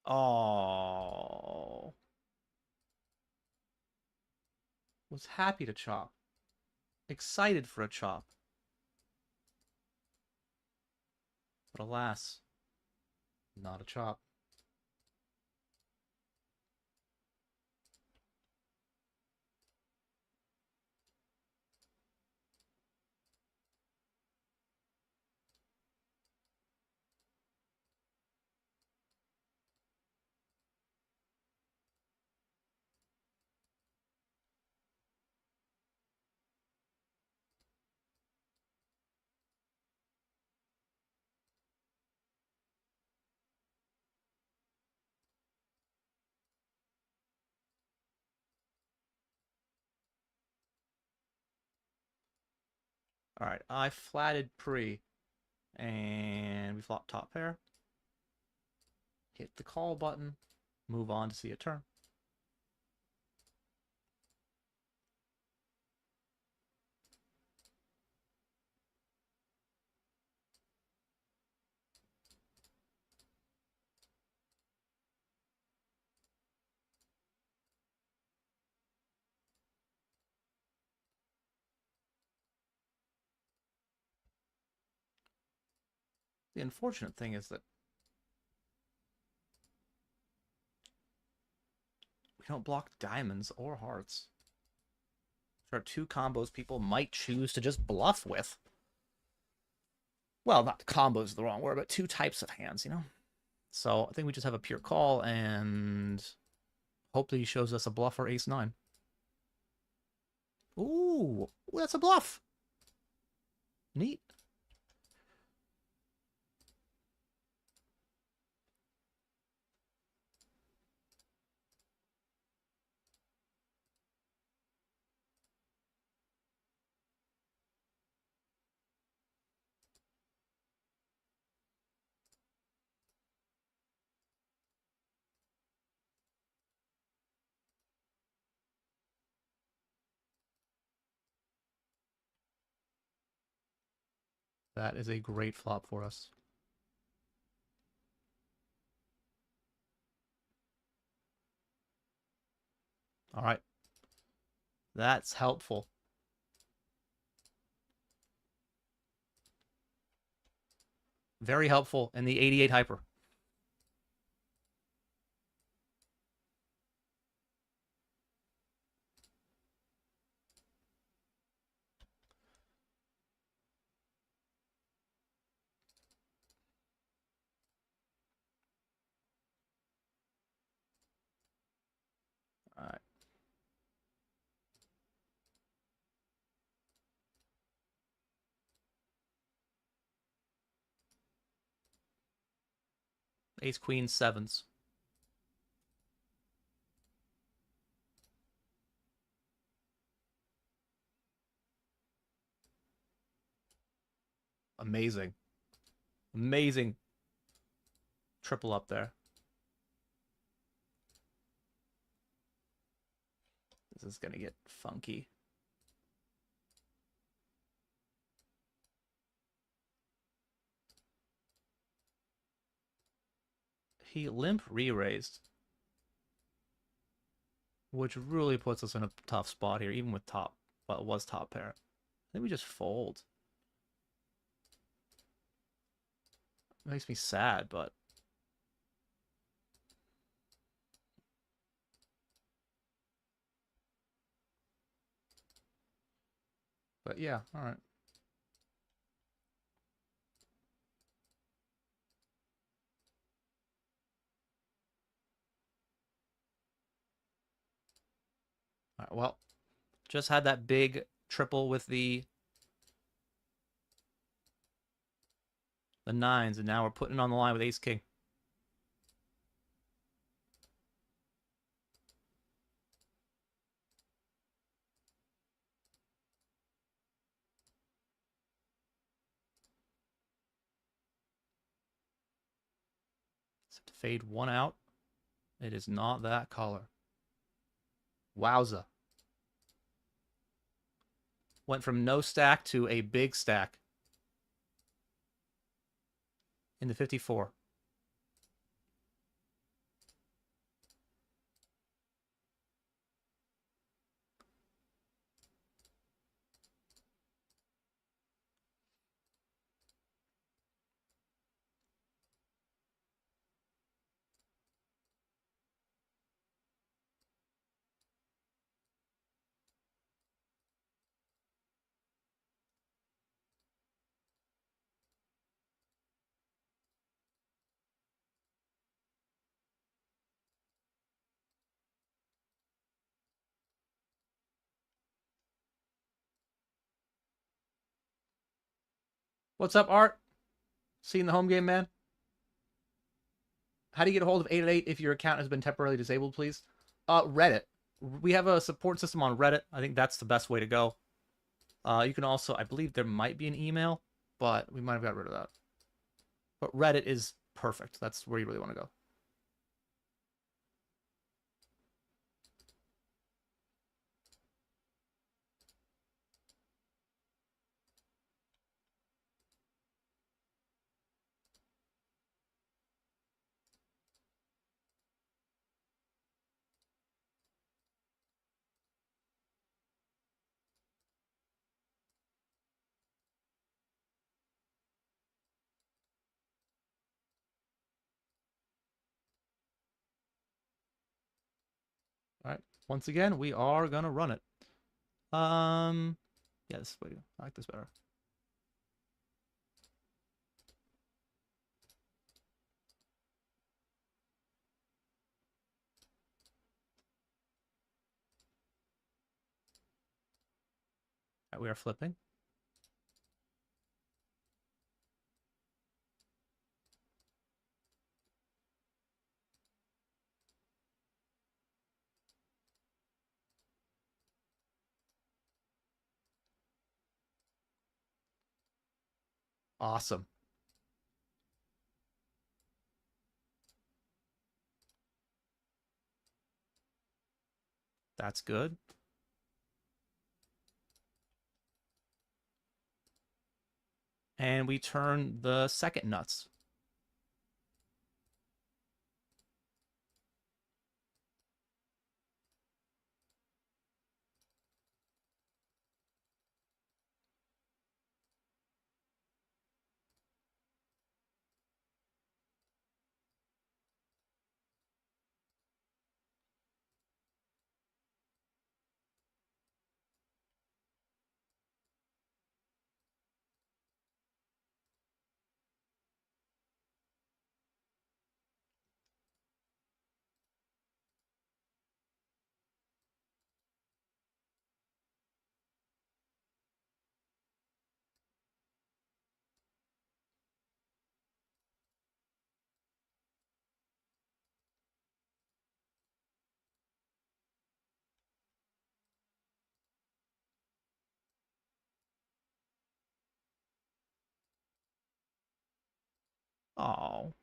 S3: Oh. Was happy to chop. Excited for a chop. But alas, not a chop. Alright, I flatted pre. And we flop top pair. Hit the call button. Move on to see a turn. The unfortunate thing is that we don't block diamonds or hearts. There are two combos people might choose to just bluff with. Well, not combos is the wrong word, but two types of hands, you know? So I think we just have a pure call and hope that he shows us a bluff or ace-9. Ooh, that's a bluff. Neat. That is a great flop for us. All right. That's helpful. Very helpful in the 88 hyper. All right. Ace, queen, sevens. Amazing. Amazing triple up there. This is going to get funky. He limp re-raised, which really puts us in a tough spot here, even with top, well, it was top pair. I think we just fold. Makes me sad, but yeah, all right. All right, well, just had that big triple with the nines, and now we're putting it on the line with ace king. Just have to fade one out. It is not that color. Wowza. Went from no stack to a big stack in the 54. What's up, Art? Seeing the home game, man? How do you get a hold of 888 if your account has been temporarily disabled, please? Reddit. We have a support system on Reddit. I think that's the best way to go. You can also, I believe there might be an email, but we might have got rid of that. But Reddit is perfect. That's where you really want to go. All right. Once again, we are gonna run it. Yeah, this is way. I like this better. All right, we are flipping. Awesome. That's good. And we turn the second nuts. Oh.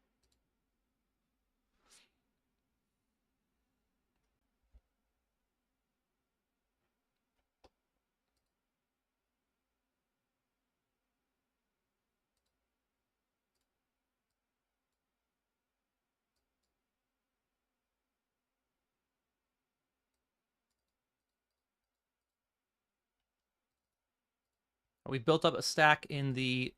S3: We built up a stack in the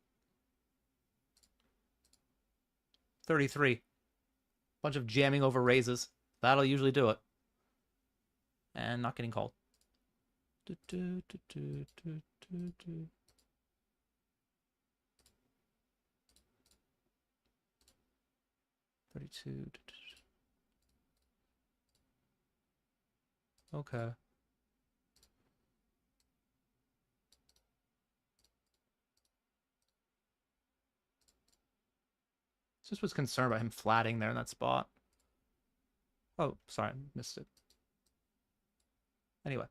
S3: 33. Bunch of jamming over raises. That'll usually do it. And not getting called. 32. Okay. Just was concerned about him flatting there in that spot. Oh, sorry, missed it. Anyway.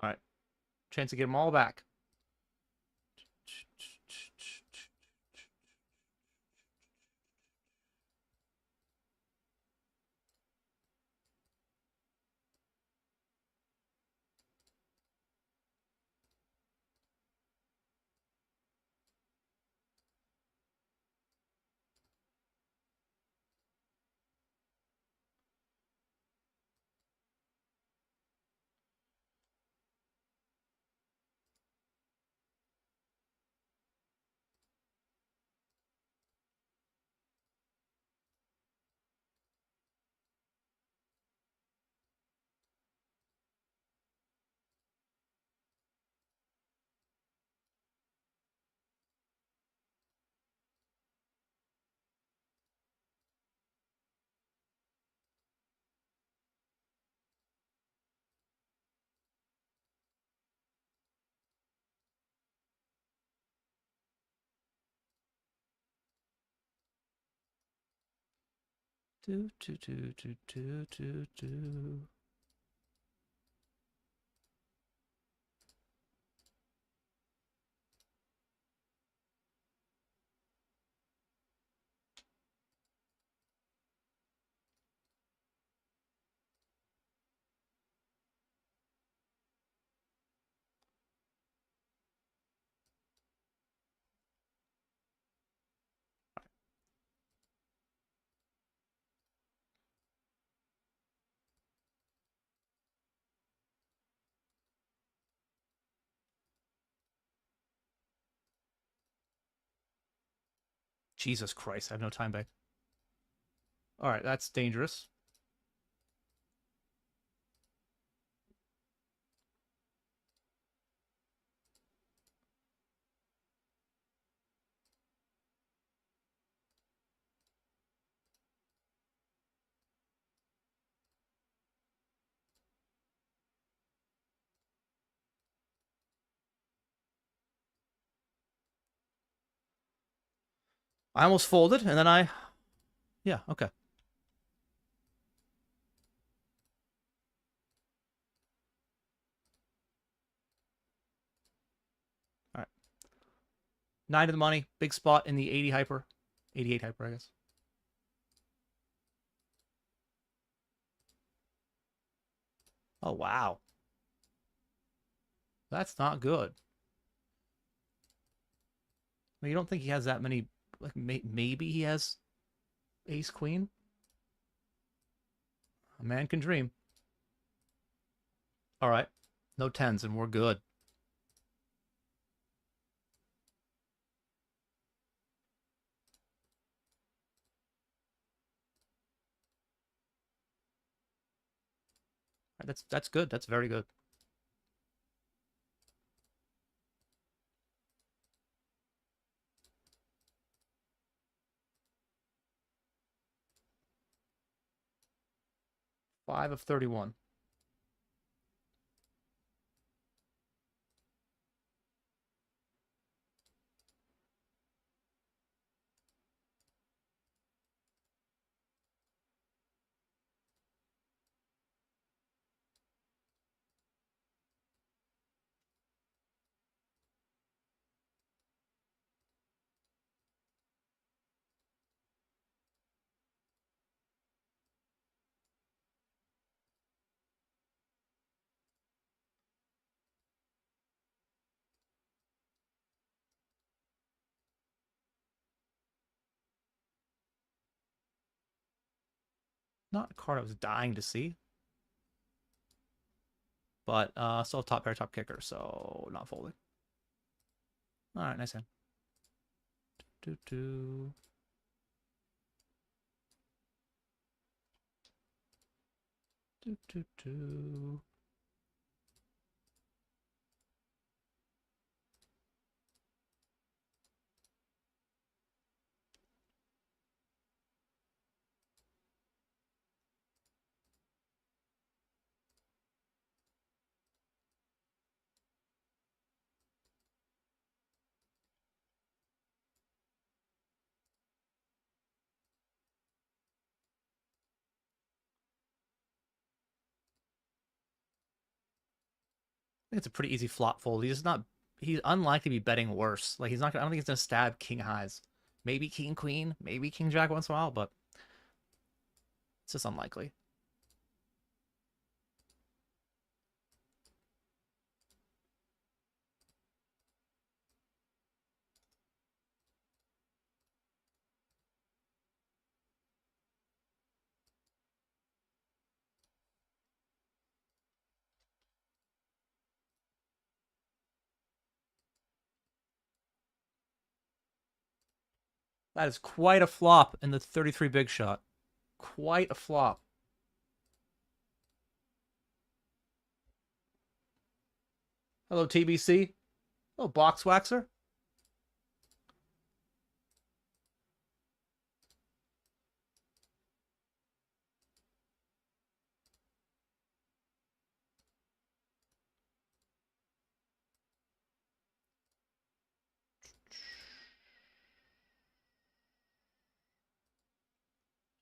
S3: All right. Chance to get them all back. Do, do, do, do, do, do, do. Jesus Christ, I have no time back. All right, that's dangerous. I almost folded, and then yeah, okay. All right. 9 to the money. Big spot in the 80 hyper. 88 hyper, I guess. Oh, wow. That's not good. Well, you don't think he has that many... Like, maybe he has ace queen? A man can dream. All right. No tens, and we're good. All right, that's good. That's very good. Five of 31. Not a card I was dying to see. But still top pair, top kicker, so not folding. All right, nice hand. Do do. Do do do. I think it's a pretty easy flop fold. He's not. He's unlikely to be betting worse. Like he's not. I don't think he's gonna stab king highs. Maybe king queen. Maybe king jack once in a while, but it's just unlikely. That is quite a flop in the 33 big shot. Quite a flop. Hello, TBC. Oh, box waxer.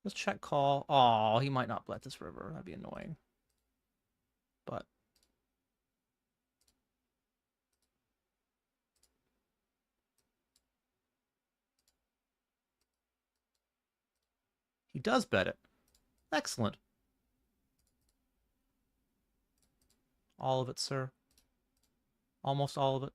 S3: Let's check call. Oh, he might not bet this river. That'd be annoying. But he does bet it. Excellent. All of it, sir. Almost all of it.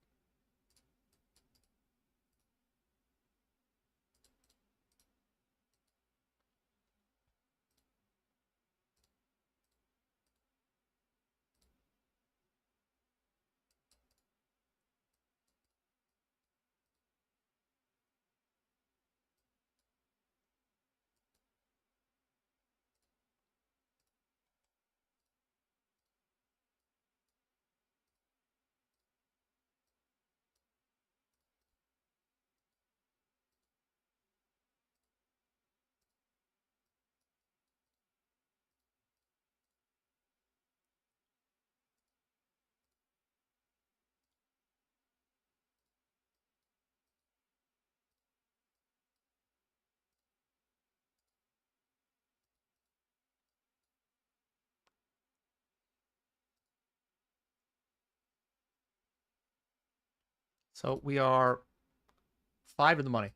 S3: So we are 5 to the money.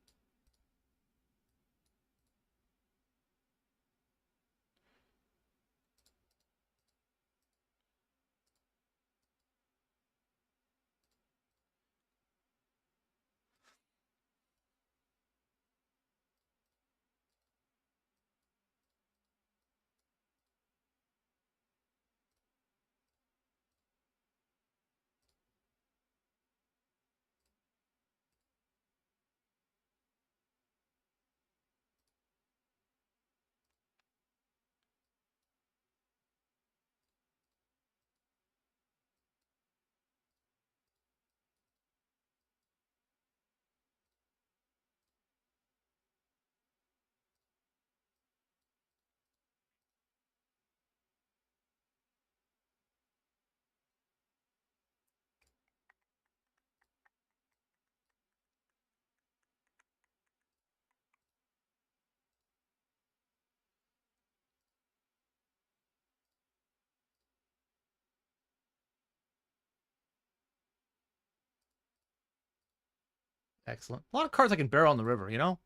S3: Excellent. A lot of cards I can barrel on the river, you know?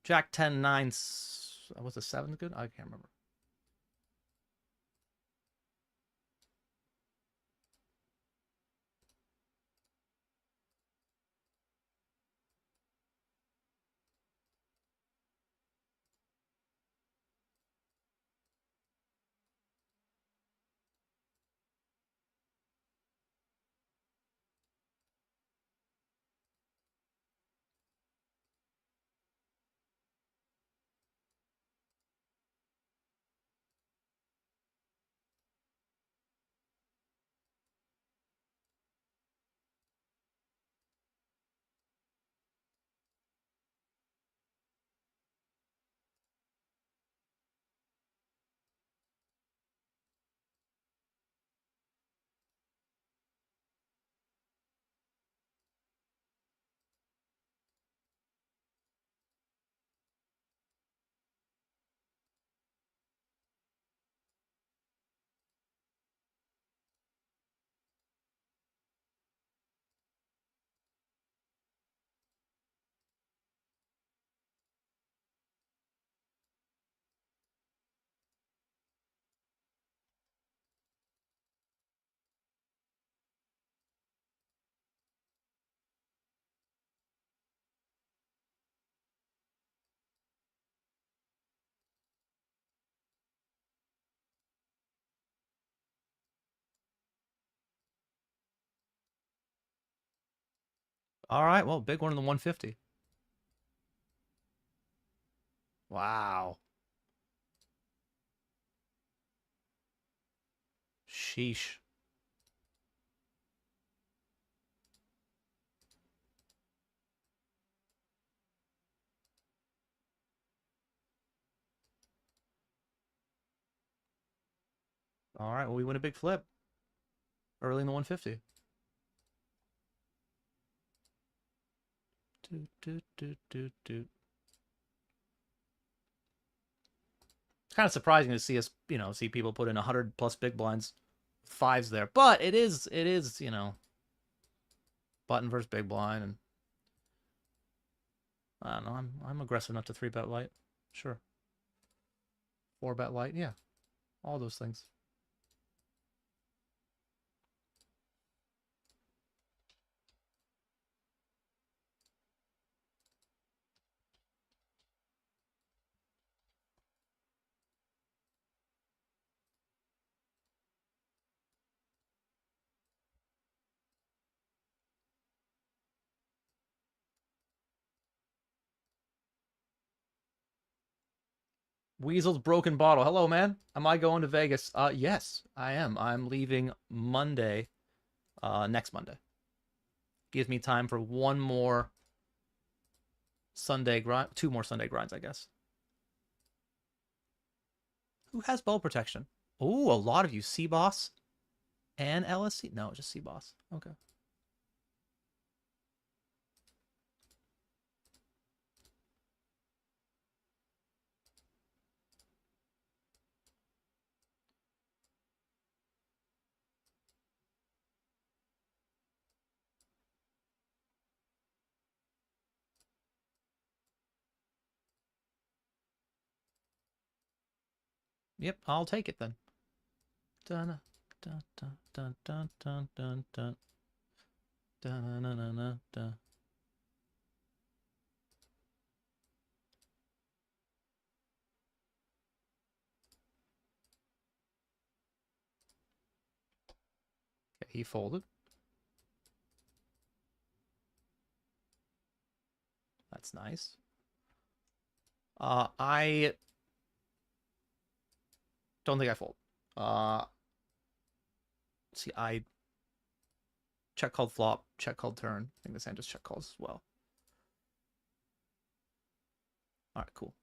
S3: Jack 10, 9. Was the 7 good? I can't remember. All right, well, big one in the 150. Wow. Sheesh. All right, well, we win a big flip early in the 150. Doot, doot, doot, doot, doot. It's kind of surprising to see us, you know, see people put in 100 plus big blinds, fives there. But it is, you know, button versus big blind, and I don't know. I'm aggressive enough to 3-bet light, sure. 4-bet light, yeah, all those things. Weasel's broken bottle. Hello, man. Am I going to Vegas? Yes, I am. I'm leaving Monday. Next Monday. Gives me time for one more Sunday grind, 2 more Sunday grinds, I guess. Who has ball protection? Oh, a lot of you. C-Boss and LSC? No, just C-Boss. Okay. Yep, I'll take it then. Dun dun dun dun dun dun dun dun dun dun dun dun dun. Okay, he folded. That's nice. I don't think I fold. See, I check called flop, check called turn. I think this hand just check calls as well. All right, cool.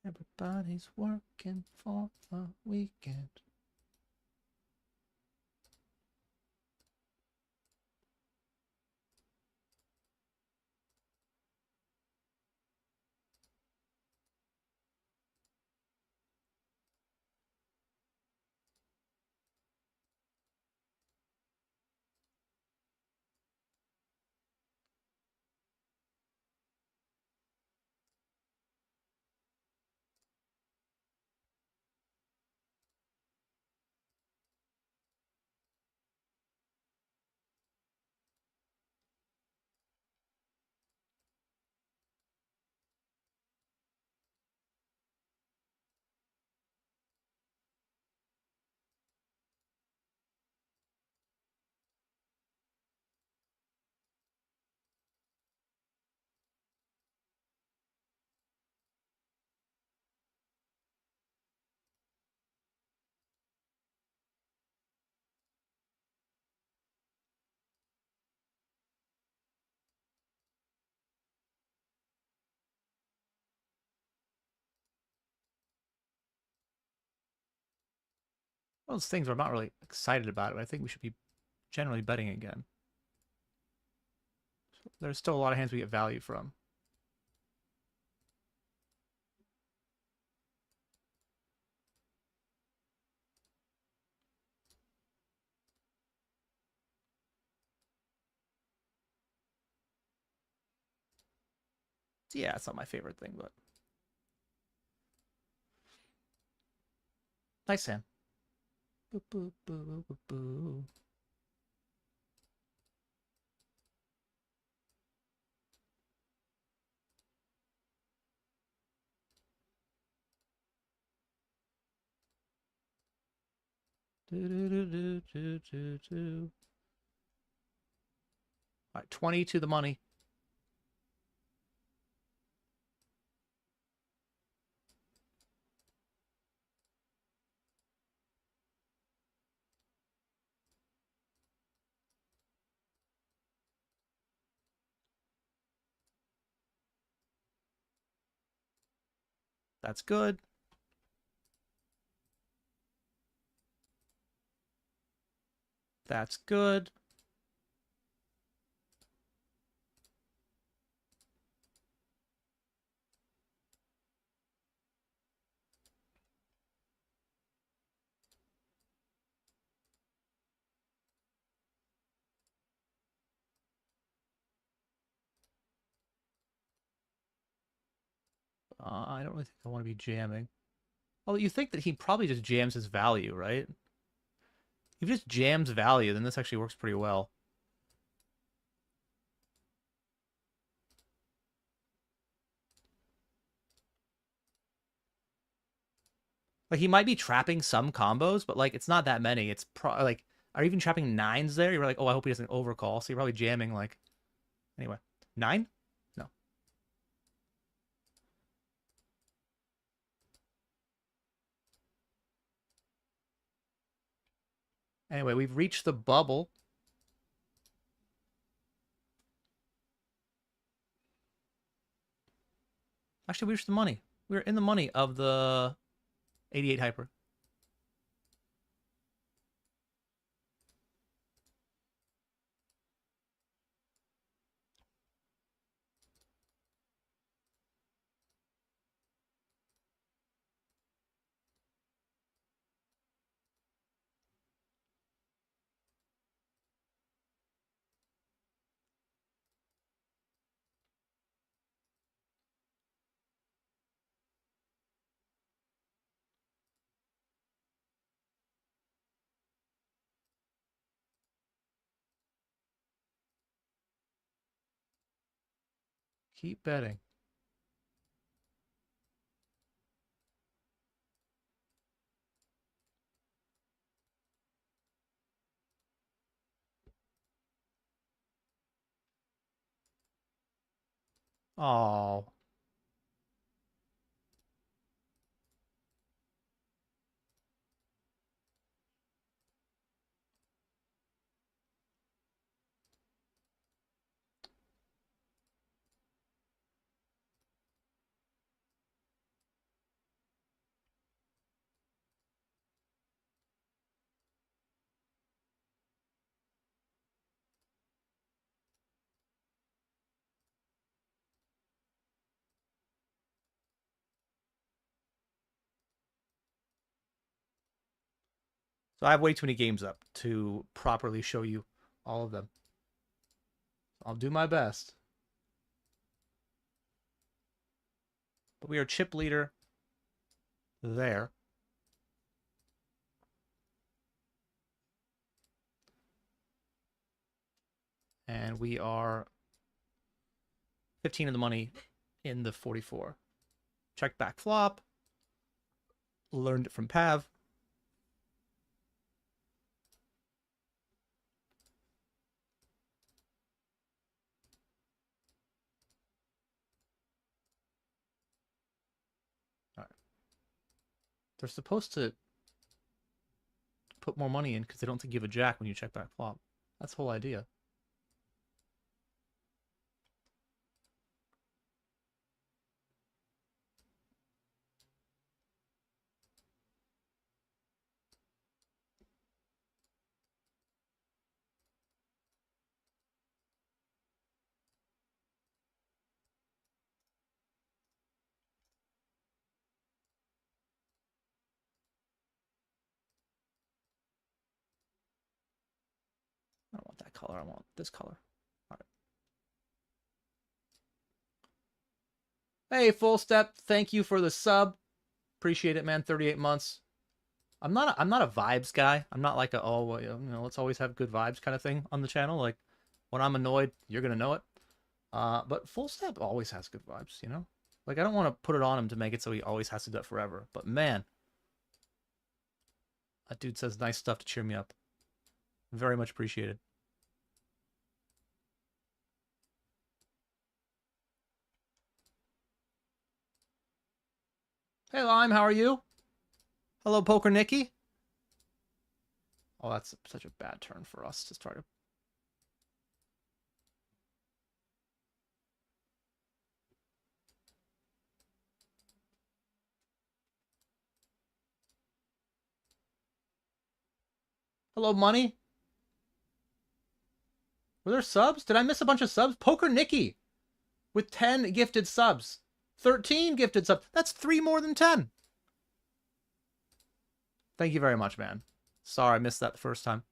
S3: Everybody's working for the weekend. One of those things where I'm not really excited about it, but I think we should be generally betting again. So there's still a lot of hands we get value from. Yeah, it's not my favorite thing, but nice hand. Boo, boo, boo, boo, boo. Do, do, do, do, do, do, do. All right, 20 to the money. That's good. That's good. I don't really think I want to be jamming. Well, you think that he probably just jams his value, right? If he just jams value, then this actually works pretty well. Like, he might be trapping some combos, but, like, it's not that many. It's like, are you even trapping nines there? You're like, oh, I hope he doesn't overcall. So you're probably jamming, like, anyway. 9? No. Anyway, we've reached the bubble. Actually, we reached the money. We were in the money of the 88 hyper. Keep betting. Oh. So I have way too many games up to properly show you all of them. I'll do my best. But we are chip leader there. And we are 15 of the money in the 44. Check back flop. Learned it from Pav. All right. They're supposed to put more money in because they don't think you have a jack when you check back flop. That's the whole idea. I don't want that color. I want this color. All right. Hey, Full Step. Thank you for the sub. Appreciate it, man. 38 months. I'm not a vibes guy. I'm not like a well, let's always have good vibes kind of thing on the channel. Like when I'm annoyed, you're gonna know it. But Full Step always has good vibes, you know? Like I don't want to put it on him to make it so he always has to do it forever. But man, that dude says nice stuff to cheer me up. Very much appreciated. Hey Lime, how are you? Hello, Poker Nicky. Oh, that's such a bad turn for us to try to. Hello, Money. Were there subs? Did I miss a bunch of subs? Poker Nicky with 10 gifted subs. 13 gifted subs. That's 3 more than 10. Thank you very much, man. Sorry I missed that the first time.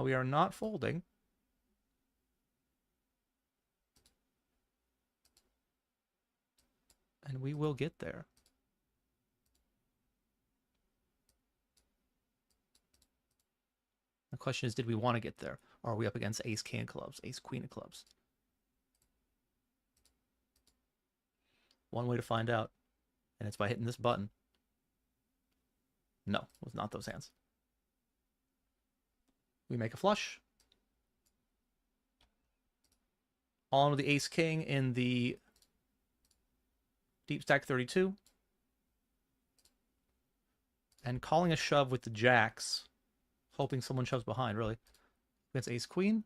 S3: We are not folding. And we will get there. The question is, did we want to get there? Or are we up against ace king of clubs, ace queen of clubs? One way to find out, and it's by hitting this button. No, it was not those hands. We make a flush. All into the ace king in the deep stack 32. And calling a shove with the jacks, hoping someone shoves behind, really. Against ace queen.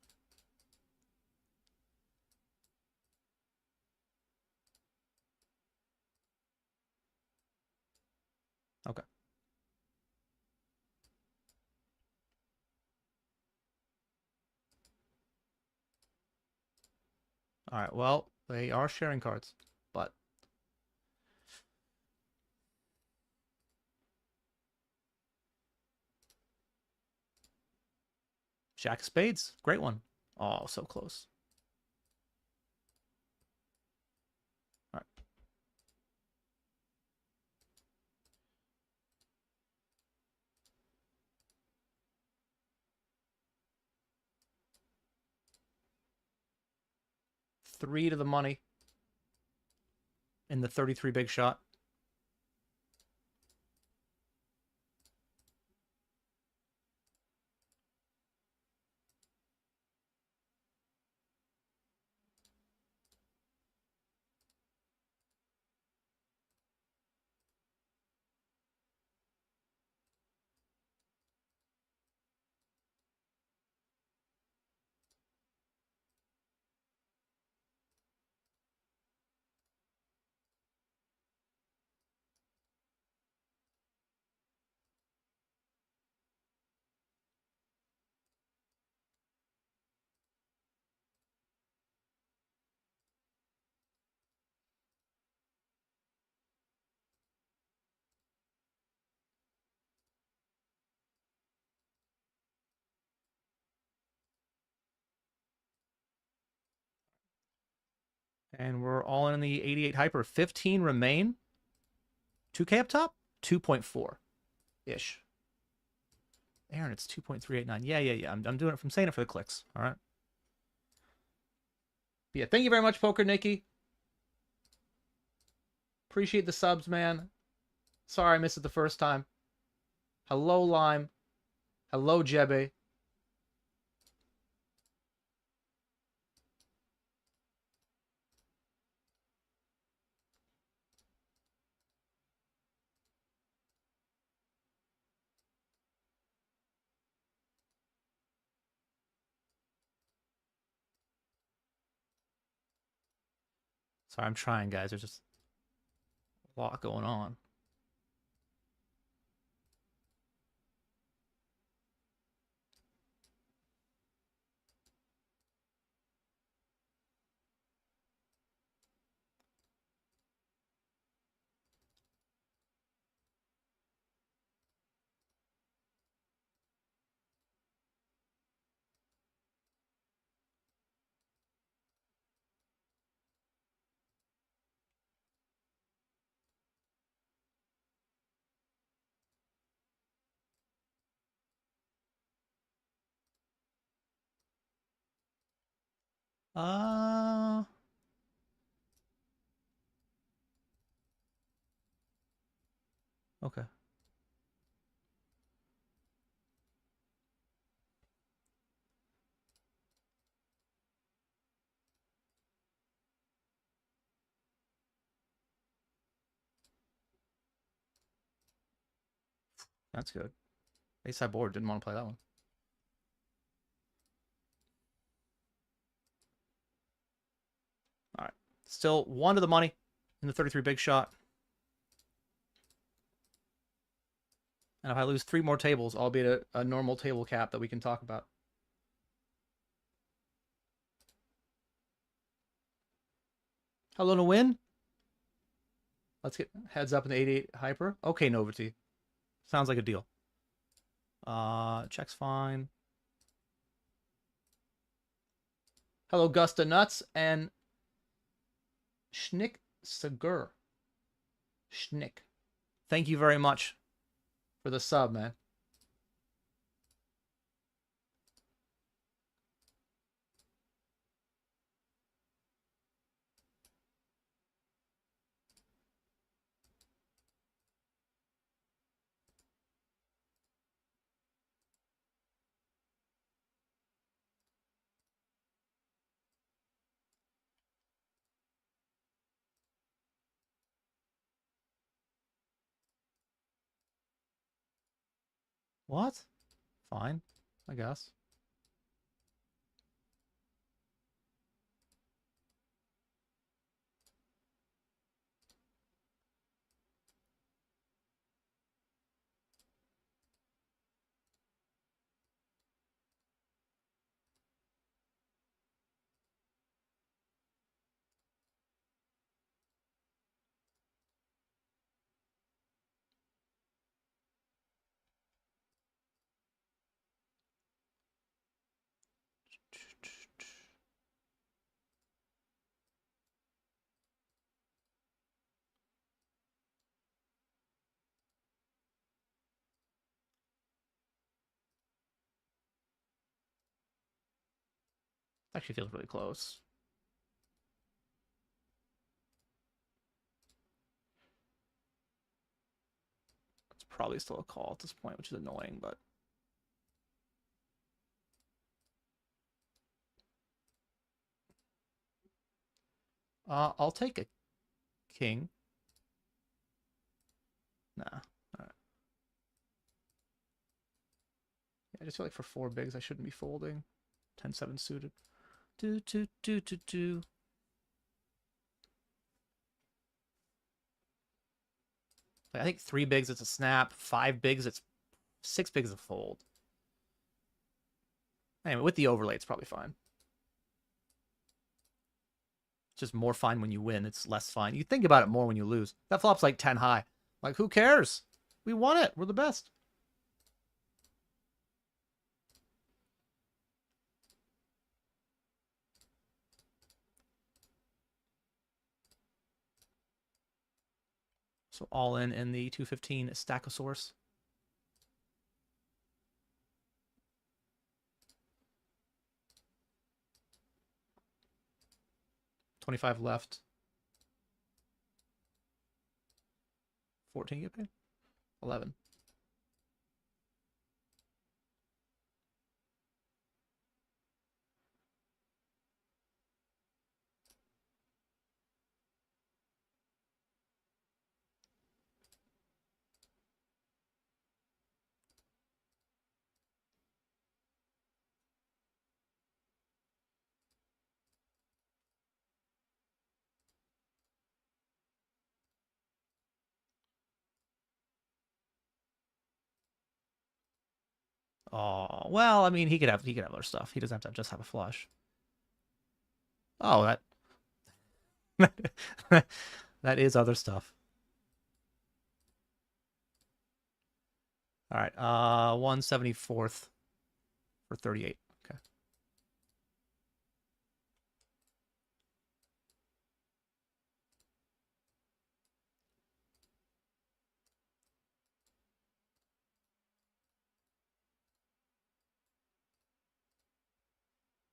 S3: Okay. All right, well, they are sharing cards, but Jack of spades, great one. Oh, so close. All right. 3 to the money in the 33 big shot. And we're all in the 88 hyper. 15 remain. 2K up top? 2.4-ish. Aaron, it's 2.389. Yeah. I'm doing it from saying it for the clicks. All right. But yeah, thank you very much, Poker Nikki. Appreciate the subs, man. Sorry I missed it the first time. Hello, Lime. Hello, Jebe. Sorry, I'm trying, guys. There's just a lot going on. Okay. That's good. Ace high board. Didn't want to play that one. All right. Still 1 to the money in the 33 big shot. And if I lose 3 more tables, I'll be at a normal table cap that we can talk about. Hello to win. Let's get heads up in the 88 hyper. Okay, Novity. Sounds like a deal. Check's fine. Hello, Gusta Nuts and Schnick Sagur. Schnick. Thank you very much for the sub, man. What? Fine, I guess. Actually feels really close. probably still a call at this point, which is annoying, but I'll take a king. Nah. All right. Yeah, I just feel like for 4 bigs, I shouldn't be folding. 10-7 suited. Do. Like, I think 3 bigs, it's a snap. 5 bigs, it's 6 bigs, a fold. Anyway, with the overlay, it's probably fine. It's just more fine when you win. It's less fine. You think about it more when you lose. That flop's like 10 high. Like, who cares? We won it. We're the best. So all in the 215 Stackosaurus. 25 left. 14 get paid? 11. Oh, well, I mean, he could have other stuff. He doesn't have to just have a flush. Oh, that that is other stuff. All right, 174th for 38. Okay.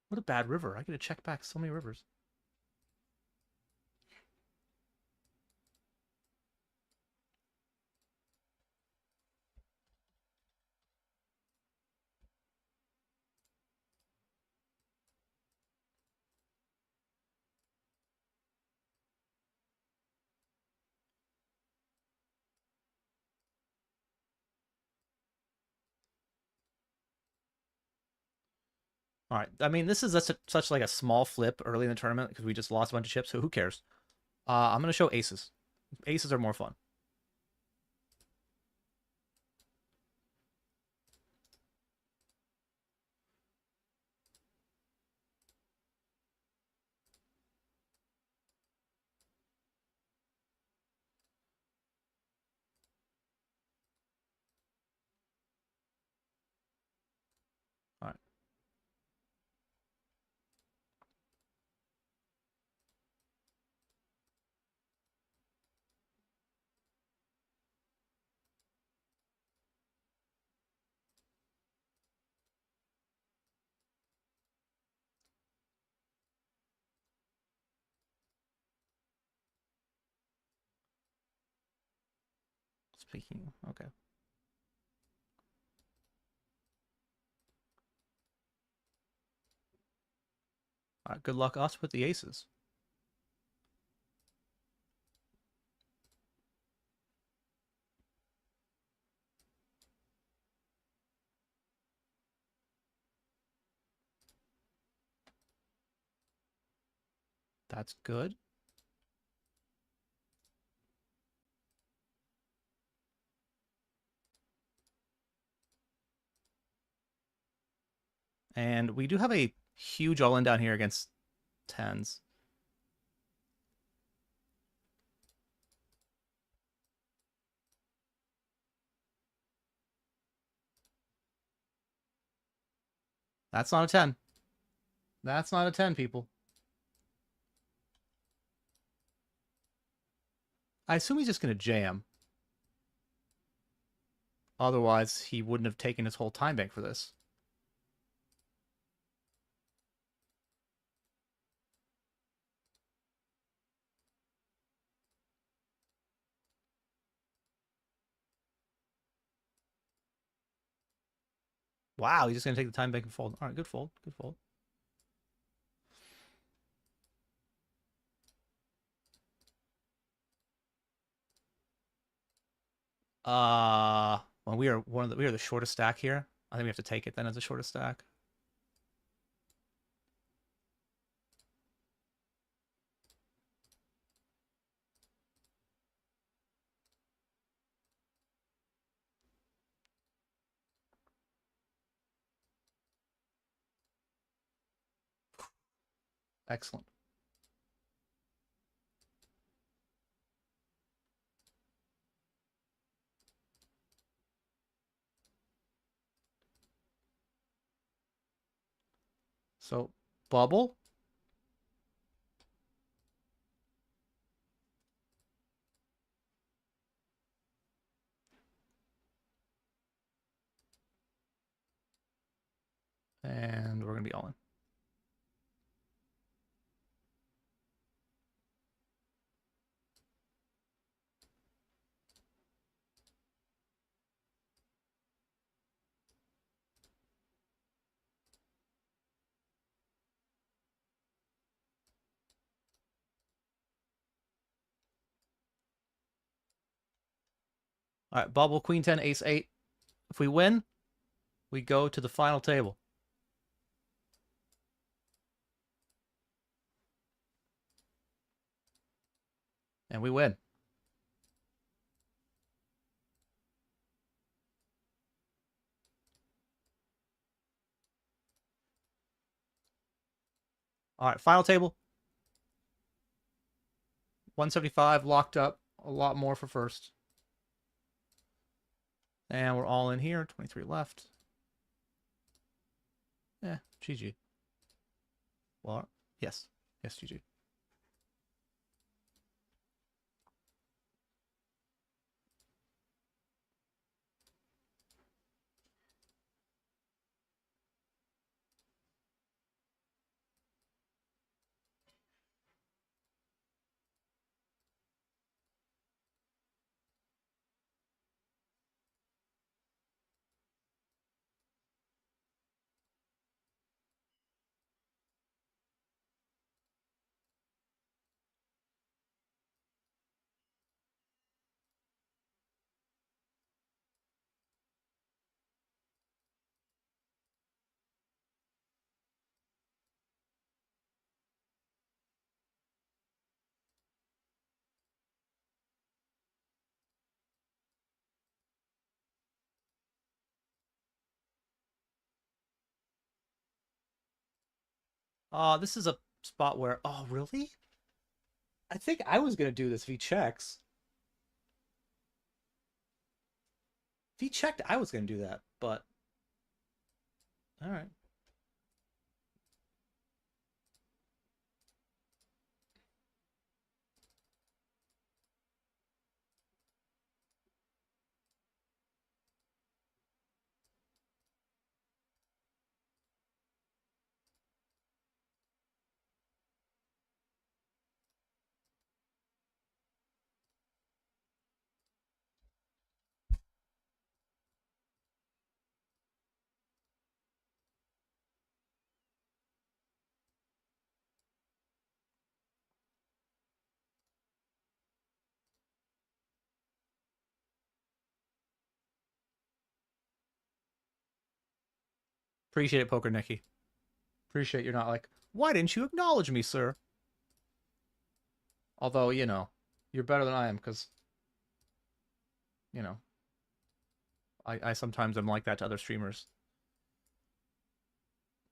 S3: What a bad river. I get to check back so many rivers. All right. I mean, this is such like a small flip early in the tournament because we just lost a bunch of chips, so who cares? I'm going to show aces. Aces are more fun. All right. Speaking. Okay. All right. Good luck us with the aces. That's good. And we do have a huge all-in down here against tens. That's not a 10. That's not a 10, people. I assume he's just going to jam. Otherwise, he wouldn't have taken his whole time bank for this. Wow, he's just gonna take the time bank and fold. All right, good fold. Good fold. Well, we are the shortest stack here. I think we have to take it then as the shortest stack. Excellent. So, bubble. And we're going to be all in. All right, bubble, queen 10, ace 8. If we win, we go to the final table. And we win. All right, final table. 175 locked up. A lot more for first. And we're all in here. 23 left. GG. Well, yes. Yes, GG. This is a spot where... Oh, really? I think I was going to do this if he checks. If he checked, I was going to do that, but... All right. Appreciate it, Poker Nicky. Appreciate you're not like, why didn't you acknowledge me, sir? Although, you know, you're better than I am because, you know, I sometimes am like that to other streamers.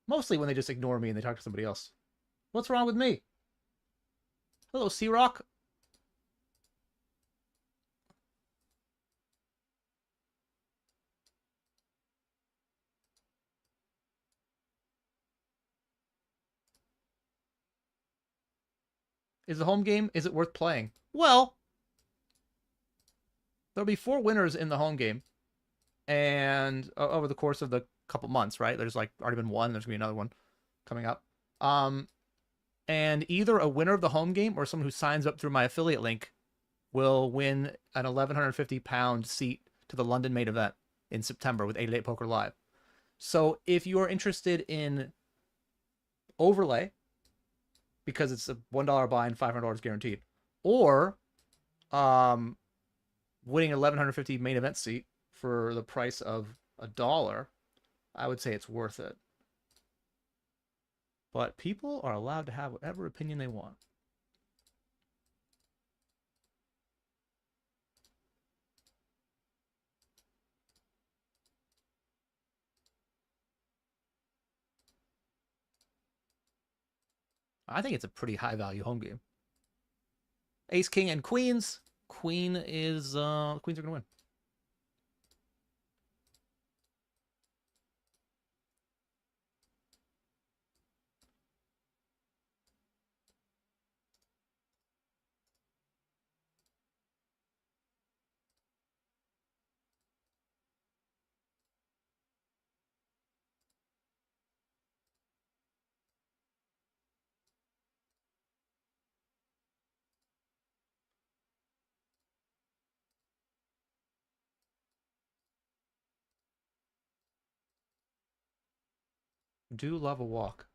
S3: Mostly when they just ignore me and they talk to somebody else. What's wrong with me? Hello, C-Rock. Is the home game, is it worth playing? Well, there'll be 4 winners in the home game. And over the course of the couple months, right? There's like already been one. There's going to be another one coming up. And either a winner of the home game or someone who signs up through my affiliate link will win an £1,150 seat to the London main event in September with 888 Poker Live. So if you are interested in overlay, because it's a $1 buy and $500 guaranteed, or winning an 1150 main event seat for the price of $1, I would say it's worth it. But people are allowed to have whatever opinion they want. I think it's a pretty high value home game. Ace, king, and queens. Queens are gonna win. Do love a walk.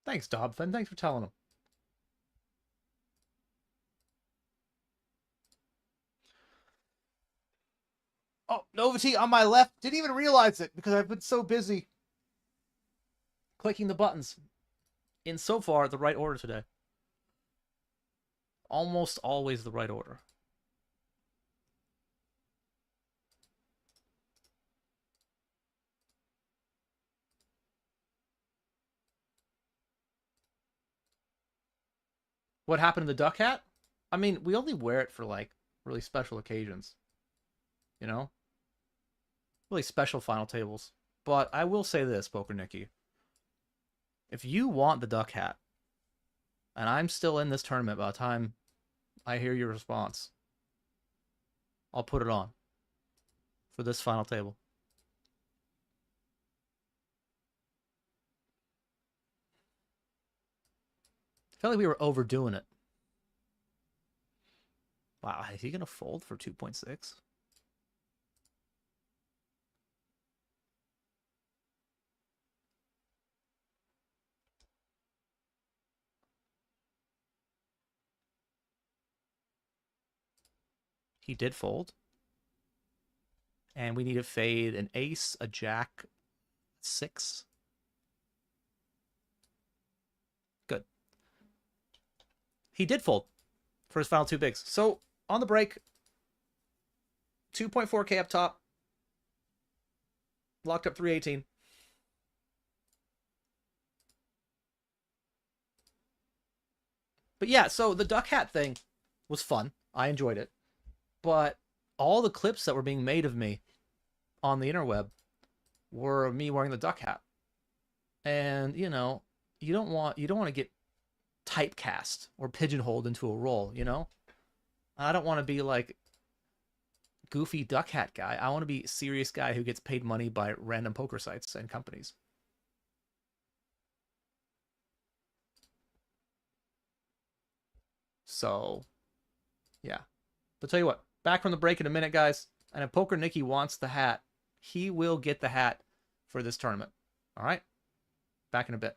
S3: Thanks, Dobfin. Thanks for telling him. Oh, Novity on my left. Didn't even realize it because I've been so busy clicking the buttons. In so far, the right order today. Almost always the right order. What happened to the duck hat? I mean, we only wear it for like really special occasions. You know? Really special final tables. But I will say this, Poker Nicky. If you want the duck hat, and I'm still in this tournament by the time I hear your response, I'll put it on for this final table. I felt like we were overdoing it. Wow, is he going to fold for 2.6? He did fold. And we need to fade an ace, a jack, 6. Good. He did fold for his final 2 bigs. So on the break, 2.4K up top. Locked up 318. But yeah, so the duck hat thing was fun. I enjoyed it. But all the clips that were being made of me on the interweb were me wearing the duck hat. And, you know, you don't want to get typecast or pigeonholed into a role, you know? I don't want to be like goofy duck hat guy. I want to be a serious guy who gets paid money by random poker sites and companies. So, yeah. But tell you what, back from the break in a minute, guys. And if Poker Nicky wants the hat, he will get the hat for this tournament. All right? Back in a bit.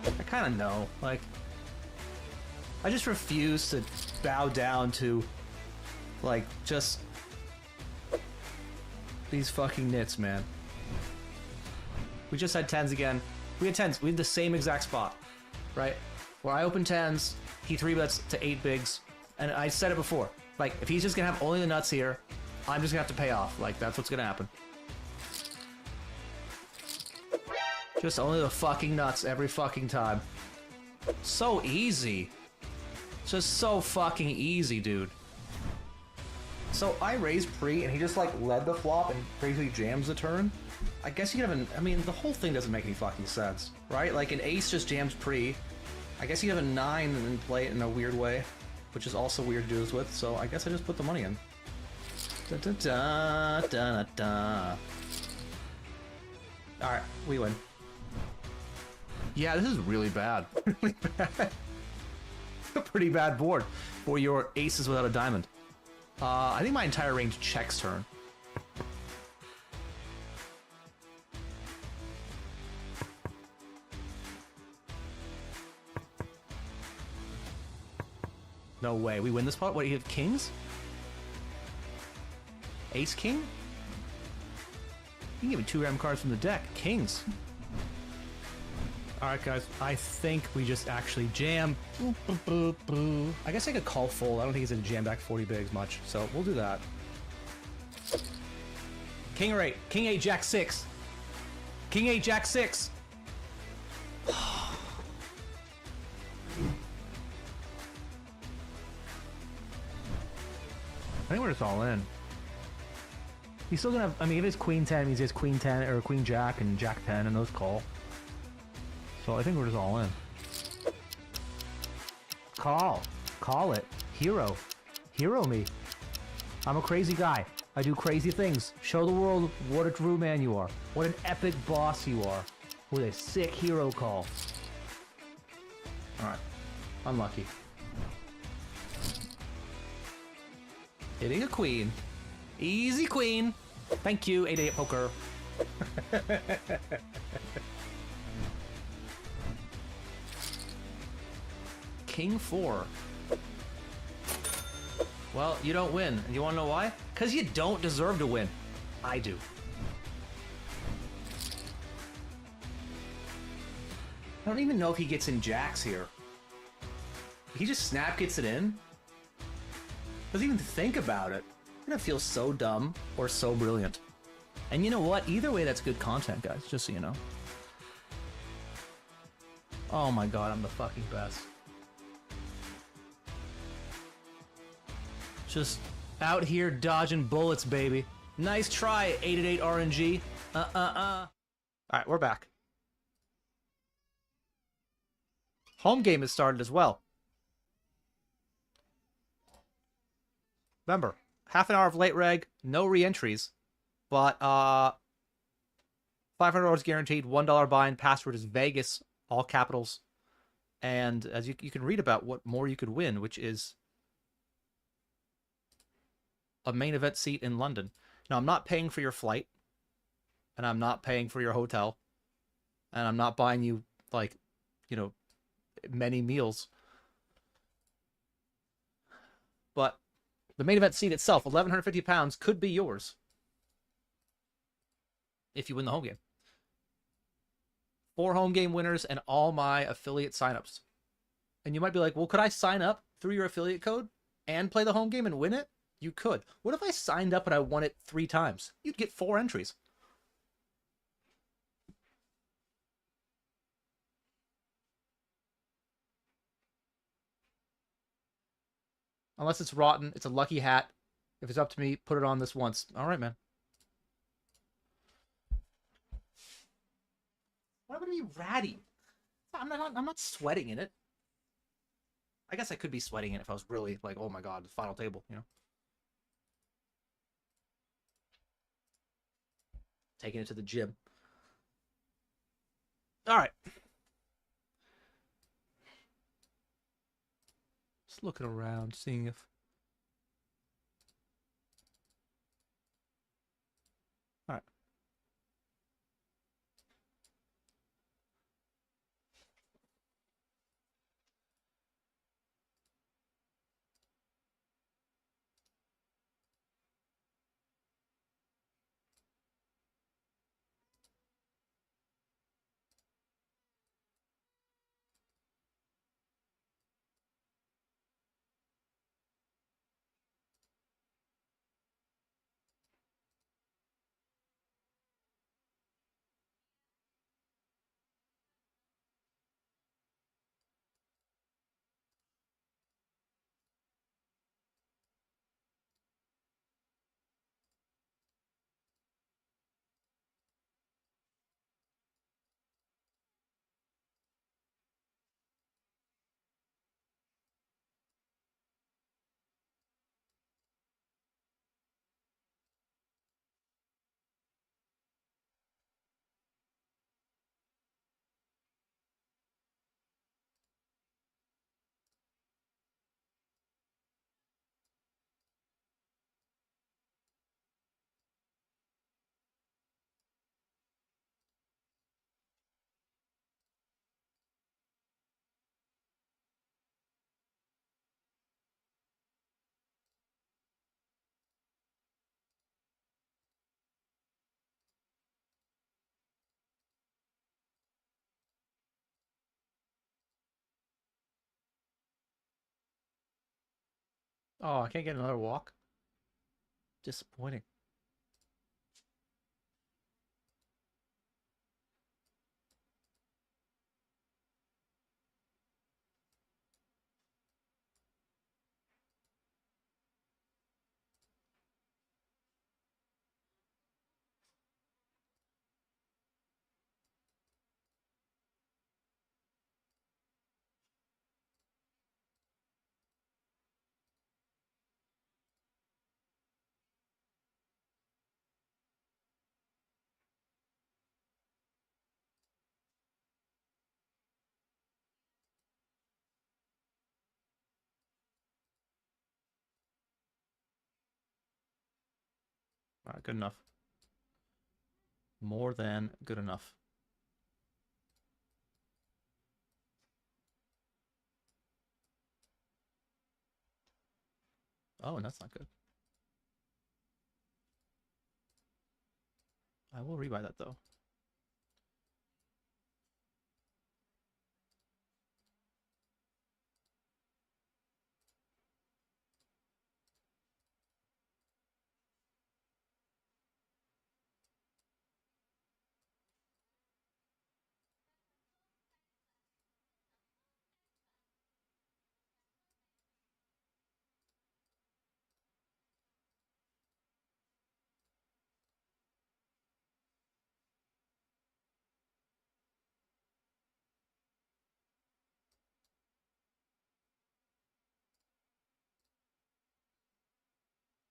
S3: I kind of know. Like, I just refuse to bow down to, like, just these fucking nits, man. We just had 10s again. We had 10s. We had the same exact spot, right? Where I opened 10s, he 3-bets to 8 bigs. And I said it before. Like, if he's just gonna have only the nuts here, I'm just gonna have to pay off. Like, that's what's gonna happen. Just only the fucking nuts every fucking time. So easy. Just so fucking easy, dude. So I raised pre, and he just, like, led the flop and basically jams the turn. I guess you could have an... I mean, the whole thing doesn't make any fucking sense, right? Like, an ace just jams pre. I guess you have a 9 and then play it in a weird way, which is also weird to do this with, so I guess I just put the money in. Da-da-da-da-da-da. Alright, we win. Yeah, this is really bad. Really bad. A pretty bad board for your aces without a diamond. I think my entire range checks turn. No way. We win this pot? What, you have kings? Ace king? You can give me 2 random cards from the deck. Kings. Alright, guys. I think we just actually jam. I guess I could call full. I don't think he's going to jam back 40 bigs much, so we'll do that. King or 8. King 8, Jack 6. King 8, Jack 6. I think we're just all in. He's still gonna have, I mean, if it's Queen 10, he has Queen 10 or Queen Jack and Jack 10 and those call. So I think we're just all in. Call. Call it. Hero. Hero me. I'm a crazy guy. I do crazy things. Show the world what a true man you are. What an epic boss you are. With a sick hero call. Alright. Unlucky. Hitting a queen. Easy queen. Thank you, 8-8 poker. King 4. Well, you don't win. And you want to know why? Because you don't deserve to win. I do. I don't even know if he gets in jacks here. He just snap gets it in. Doesn't even think about it. I'm gonna feel so dumb or so brilliant. And you know what? Either way, that's good content, guys. Just so you know. Oh my god, I'm the fucking best. Just out here dodging bullets, baby. Nice try, 8-8 RNG. Alright, we're back. Home game has started as well. Remember, half an hour of late reg, no re-entries, but $500 guaranteed, $1 buy-in, password is Vegas, all capitals, and as you can read about what more you could win, which is a main event seat in London. Now, I'm not paying for your flight, and I'm not paying for your hotel, and I'm not buying you, like, you know, many meals, but the main event seat itself, 1,150 pounds, could be yours if you win the home game. 4 home game winners and all my affiliate signups. And you might be like, well, could I sign up through your affiliate code and play the home game and win it? You could. What if I signed up and I won it 3 times? You'd get 4 entries. Unless it's rotten, it's a lucky hat. If it's up to me, put it on this once. All right, man. Why would I be ratty? I'm not sweating in it. I guess I could be sweating in it if I was really like, oh my god, the final table, you know? Taking it to the gym. All right. Just looking around, seeing if... All right. Oh, I can't get another walk? Disappointing. All right, good enough. More than good enough. Oh, and that's not good. I will rebuy that, though.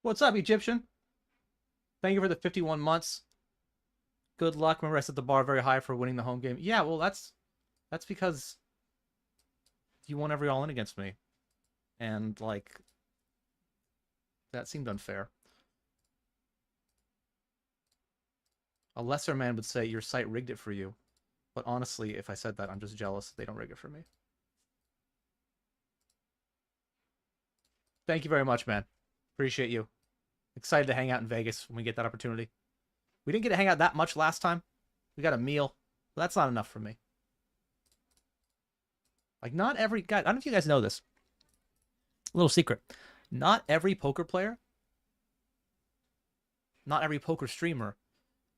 S3: What's up, Egyptian? Thank you for the 51 months. Good luck. Remember, I set the bar very high for winning the home game. Yeah, well, that's because you won every all-in against me. And, like, that seemed unfair. A lesser man would say your site rigged it for you. But honestly, if I said that, I'm just jealous they don't rig it for me. Thank you very much, man. Appreciate you. Excited to hang out in Vegas when we get that opportunity. We didn't get to hang out that much last time. We got a meal. But that's not enough for me. Like, not every guy... I don't know if you guys know this. A little secret. Not every poker player, not every poker streamer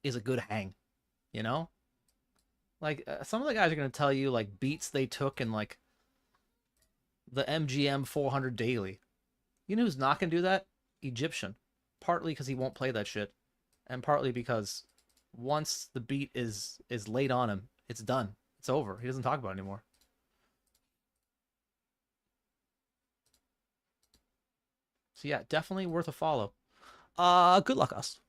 S3: is a good hang. You know? Like, some of the guys are going to tell you, like, beats they took in, like, the MGM 400 daily. You know who's not going to do that? Egyptian. Partly because he won't play that shit. And partly because once the beat is laid on him, it's done. It's over. He doesn't talk about it anymore. So yeah, definitely worth a follow. Good luck, us.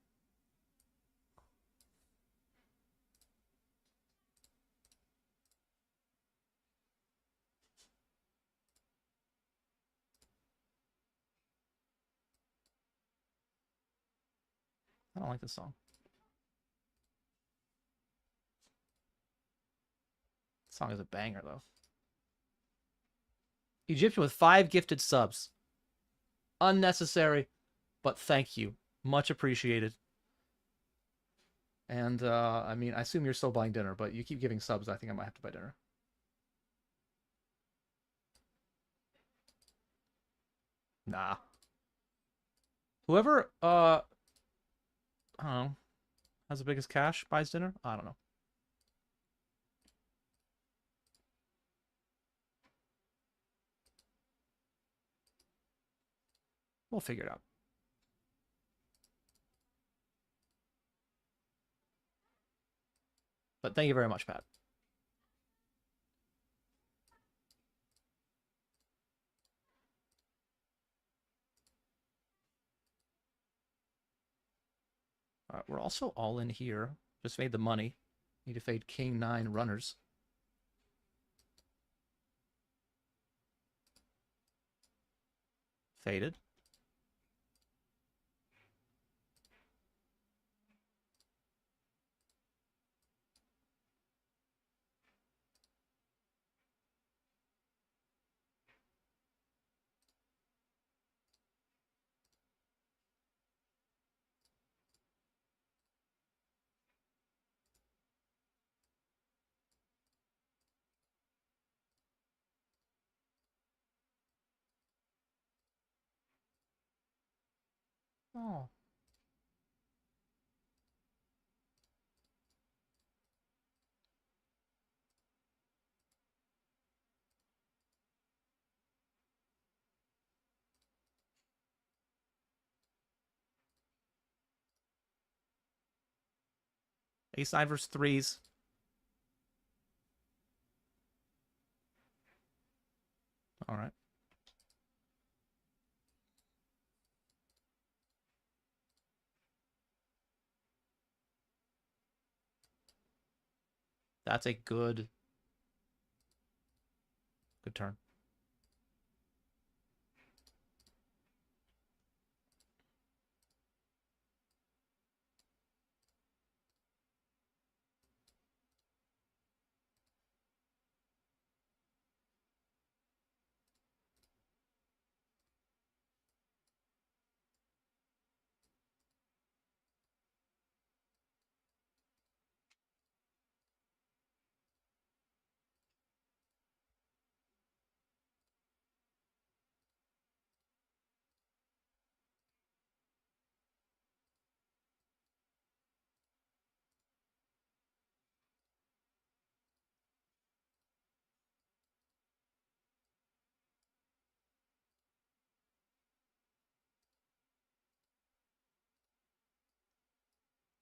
S3: I don't like this song. This song is a banger, though. Egyptian with 5 gifted subs. Unnecessary, but thank you. Much appreciated. And, I mean, I assume you're still buying dinner, but you keep giving subs, I think I might have to buy dinner. Nah. Whoever, I don't know, has the biggest cash buys dinner? I don't know. We'll figure it out. But thank you very much, Pat. All right, we're also all in here. Just made the money. Need to fade King 9 runners. Faded. Oh. Ace nine versus threes. All right. That's a good turn.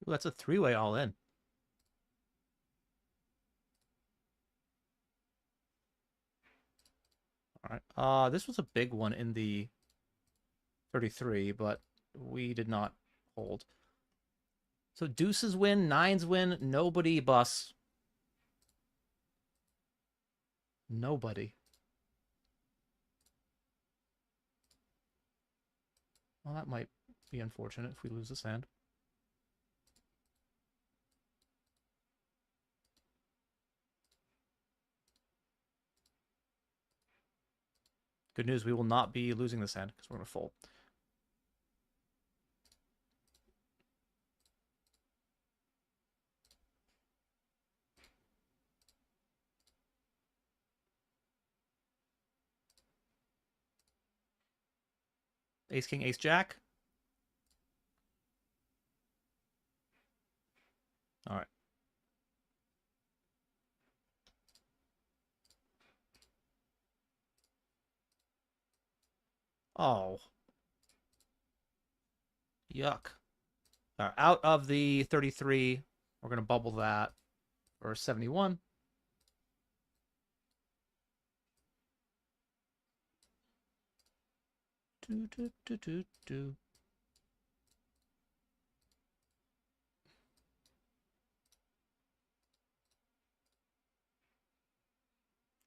S3: Ooh, that's a three-way all in. All right. This was a big one in the 33, but we did not hold. So deuces win, nines win, nobody busts. Nobody. Well, that might be unfortunate if we lose this hand. Good news, we will not be losing this hand because we're going to fold. Ace, king, ace, jack. All right. Oh. Yuck. All right, out of the 33, we're going to bubble that for 71. Do, do, do, do, do.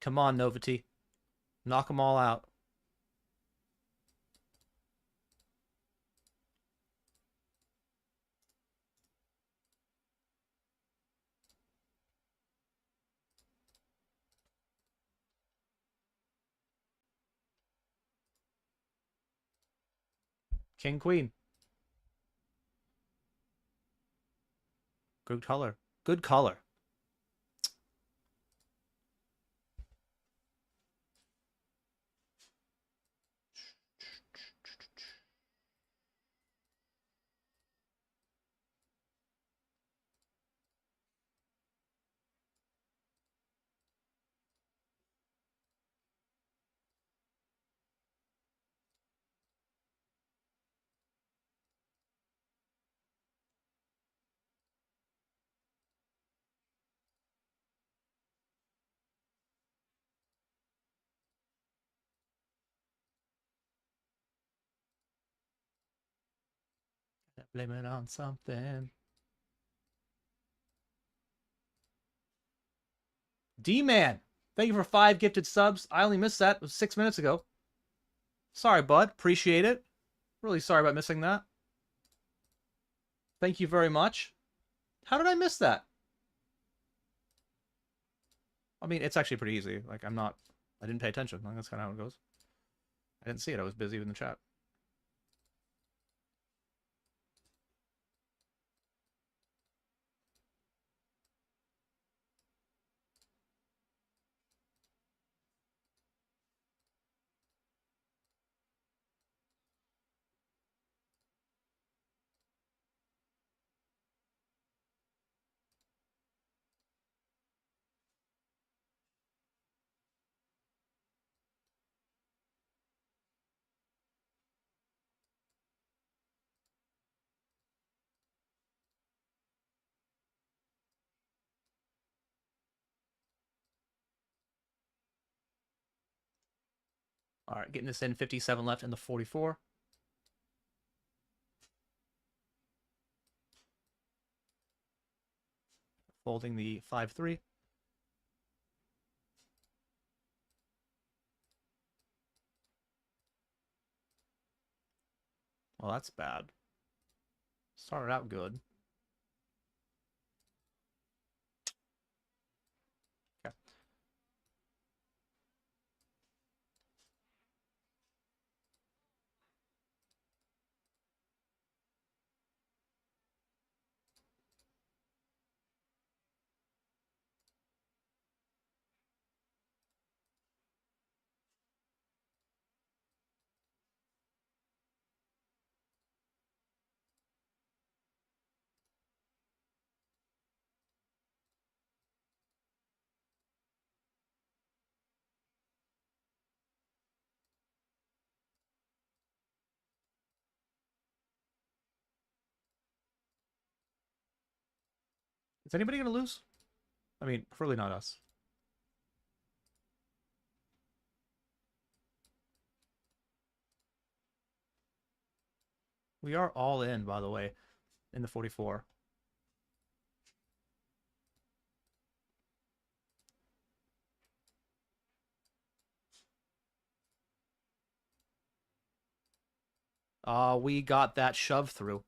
S3: Come on, Novity. Knock them all out. King, queen. Good color. Good color. Blame it on something. D-Man, thank you for 5 gifted subs. I only missed that. It was 6 minutes ago. Sorry, bud. Appreciate it. Really sorry about missing that. Thank you very much. How did I miss that? I mean, it's actually pretty easy. Like, I didn't pay attention. Like, that's kind of how it goes. I didn't see it. I was busy in the chat. All right, getting this in. 57 left in the 44. Folding the 5-3. Well, that's bad. Started out good. Okay. Is anybody going to lose? I mean, preferably not us. We are all in, by the way, in the 44. We got that shove through.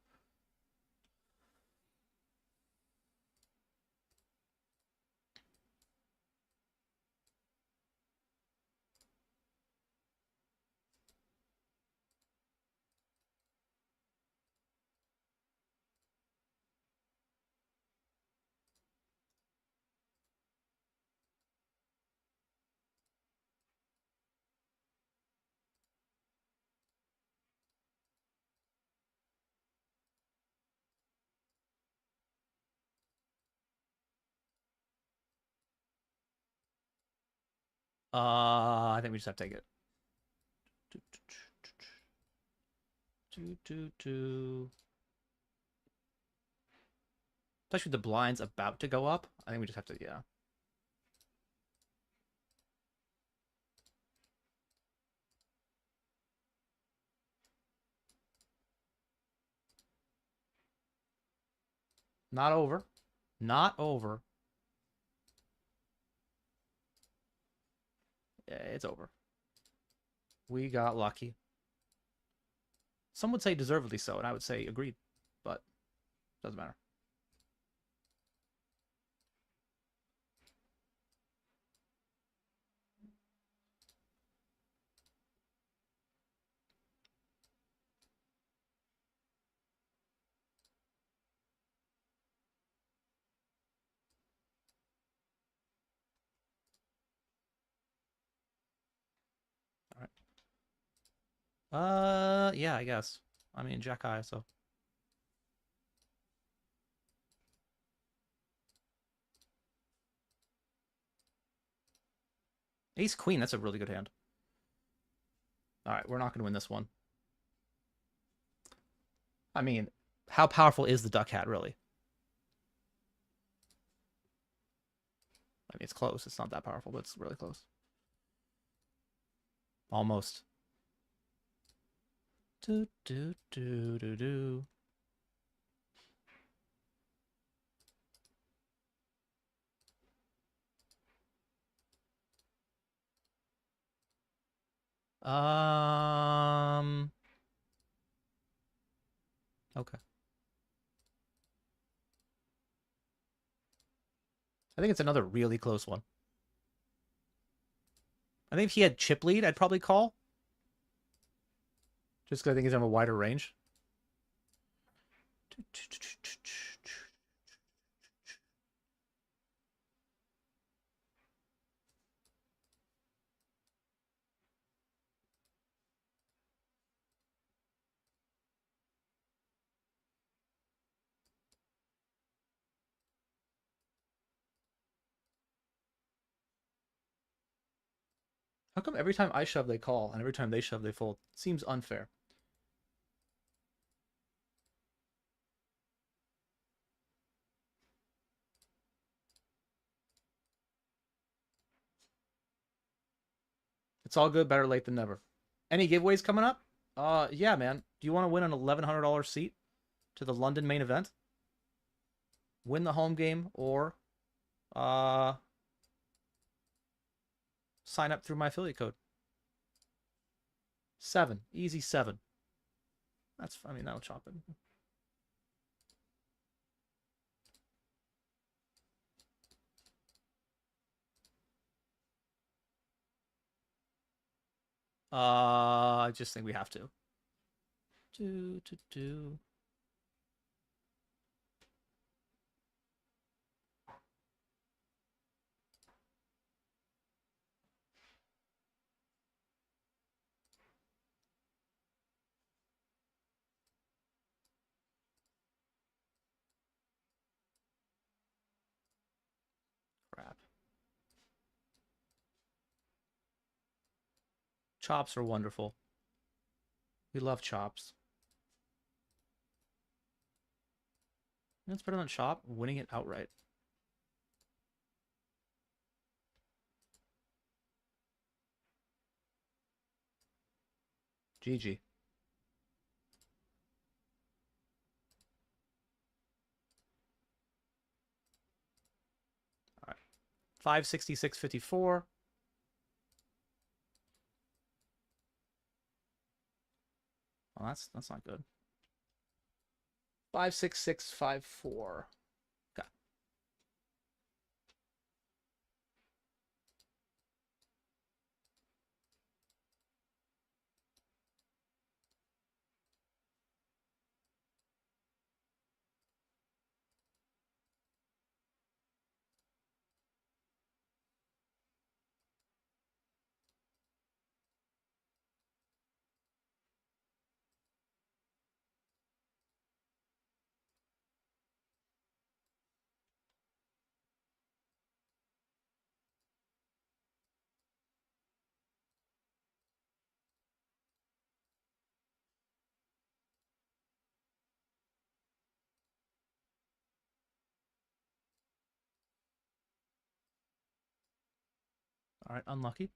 S3: I think we just have to take it. Especially with the blinds about to go up. I think we just have to, yeah. Not over. Not over. Yeah, it's over. We got lucky. Some would say deservedly so, and I would say agreed, but doesn't matter. All right. Yeah, I guess. I mean, Jack high, so. Ace Queen, that's a really good hand. All right, we're not going to win this one. I mean, how powerful is the Duck Hat, really? I mean, it's close. It's not that powerful, but it's really close. Almost. Do, do, do, do, do. Okay. I think it's another really close one. I think if he had chip lead, I'd probably call. Just because I think he's on a wider range. How come every time I shove, they call, and every time they shove, they fold? Seems unfair. It's all good, better late than never. Any giveaways coming up? Yeah, man. Do you want to win an $1,100 seat to the London main event? Win the home game or sign up through my affiliate code. 7. Easy 7. I mean, that'll chop it. I just think we have to. Do. Crap. Chops are wonderful. We love chops. You know what's better than chop? Winning it outright. GG. All right. 566.54. Well, that's not good. 56654. Okay. All right, unlucky.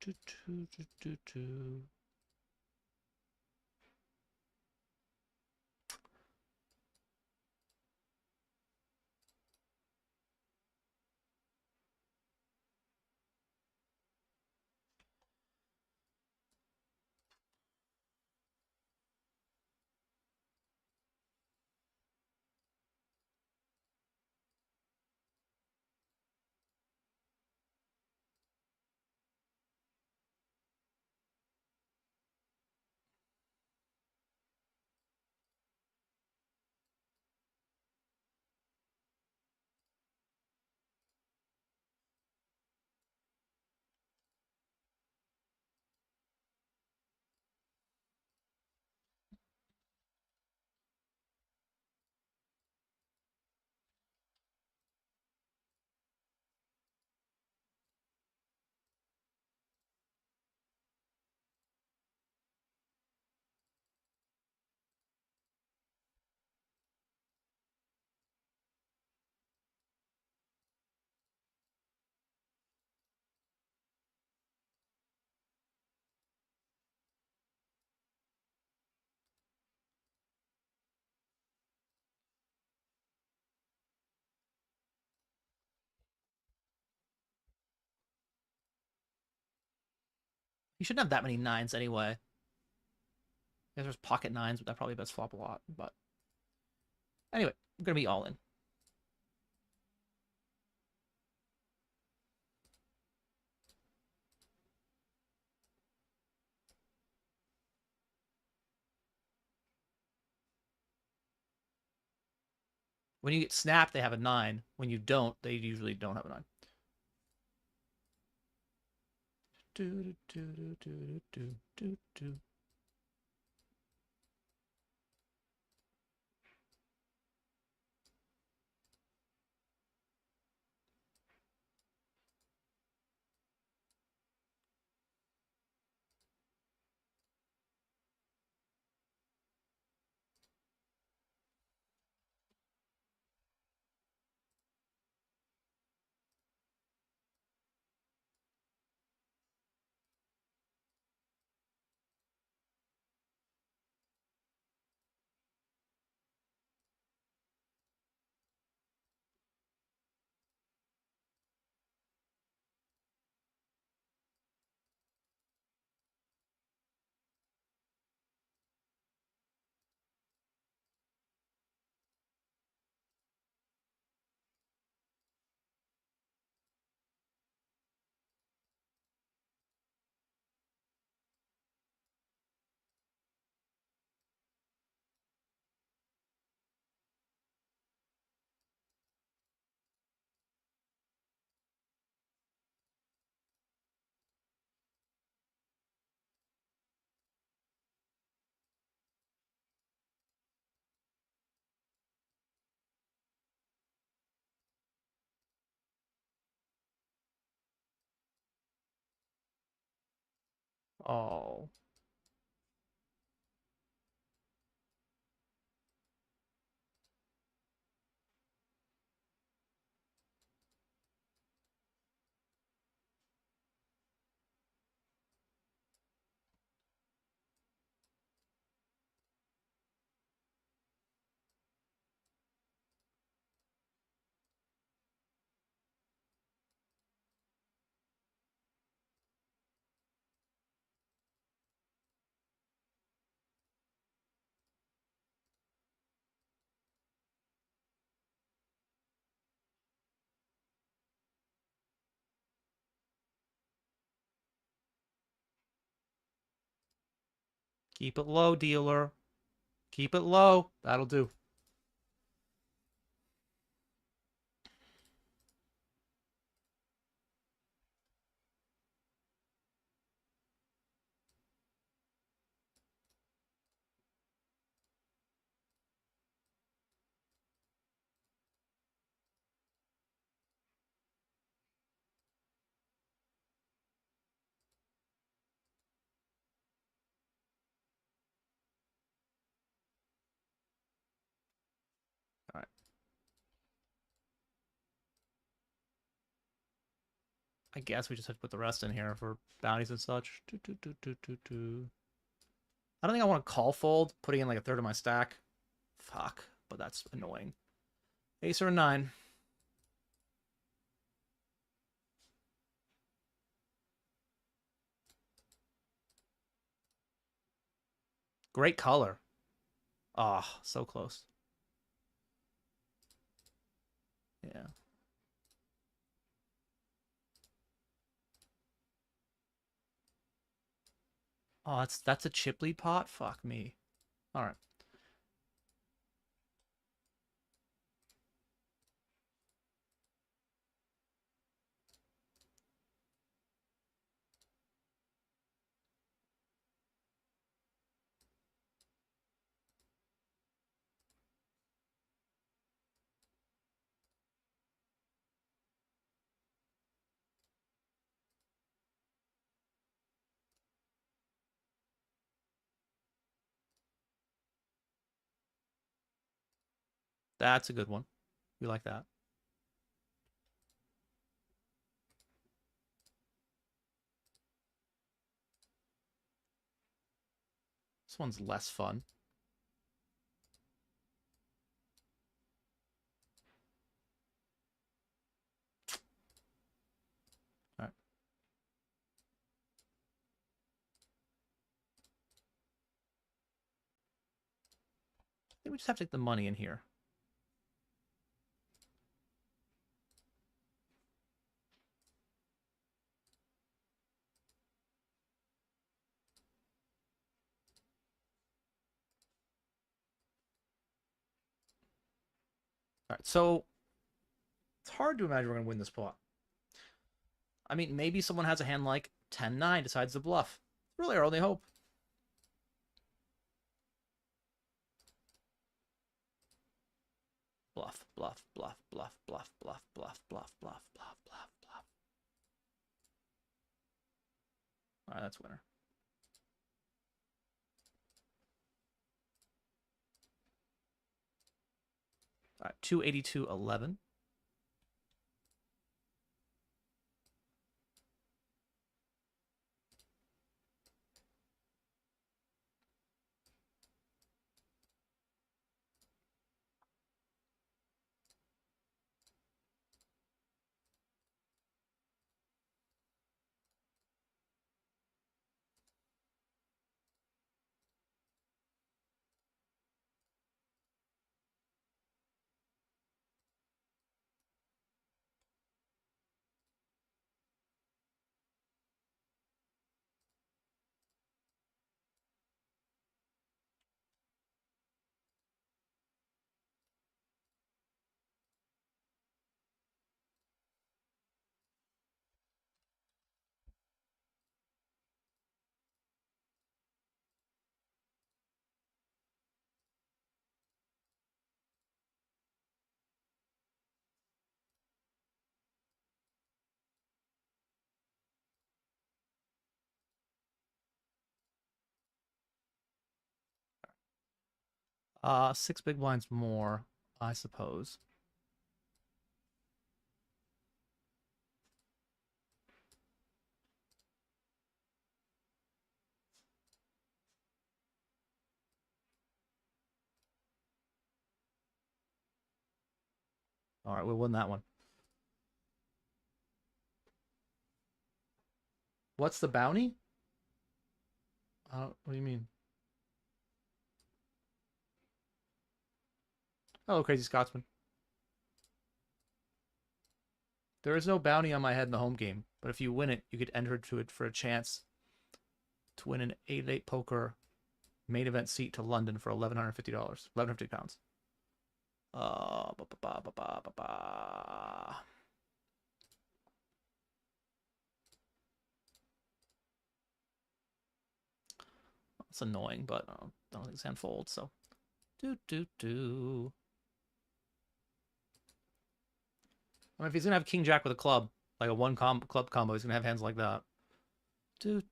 S3: Do. You shouldn't have that many 9s anyway. Because there's pocket 9s, but that probably bets flop a lot. But anyway, I'm going to be all in. When you get snapped, they have a 9. When you don't, they usually don't have a 9. Do. Oh. Keep it low, dealer. Keep it low. That'll do. All right. I guess we just have to put the rest in here for bounties and such. I don't think I want to call fold, putting in like a third of my stack. Fuck, but that's annoying. Ace or a 9. Great color. Ah, oh, so close. Yeah. Oh, that's a chip lead pot? Fuck me. All right. That's a good one. We like that. This one's less fun. All right. I think we just have to take the money in here. All right, so it's hard to imagine we're going to win this pot. I mean, maybe someone has a hand like 10-9, decides to bluff. It's really our only hope. Bluff, bluff, bluff, bluff, bluff, bluff, bluff, bluff, bluff, bluff, bluff, bluff. All right, that's winner. All right, 282.11. 6 big blinds more, I suppose. All right, we'll win that one. What's the bounty? What do you mean? Oh, Crazy Scotsman. There is no bounty on my head in the home game, but if you win it, you could enter to it for a chance to win an 8-8 poker main event seat to London for $1,150, 1,150 pounds. Ba, ba, ba, ba, ba, ba, ba. It's annoying, but I don't think this hand folds, so. Do. I mean, if he's gonna have King Jack with a club, like a club combo, he's gonna have hands like that. Do.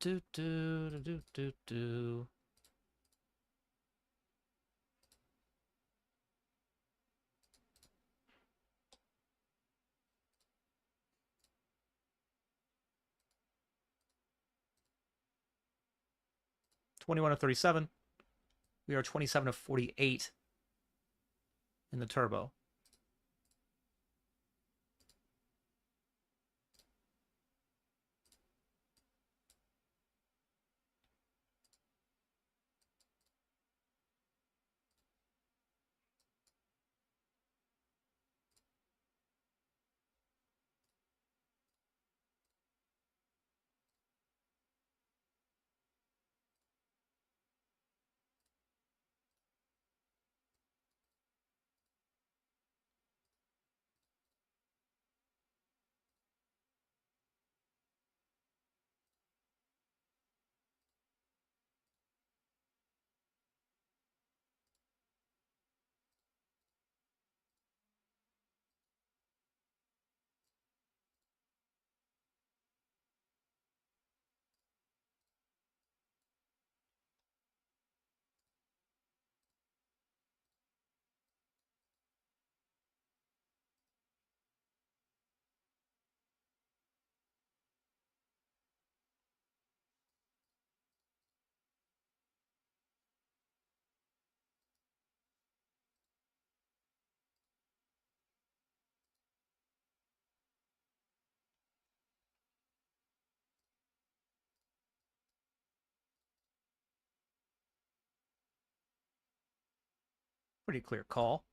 S3: 21 of 37. We are 27 of 48 in the turbo. Pretty clear call.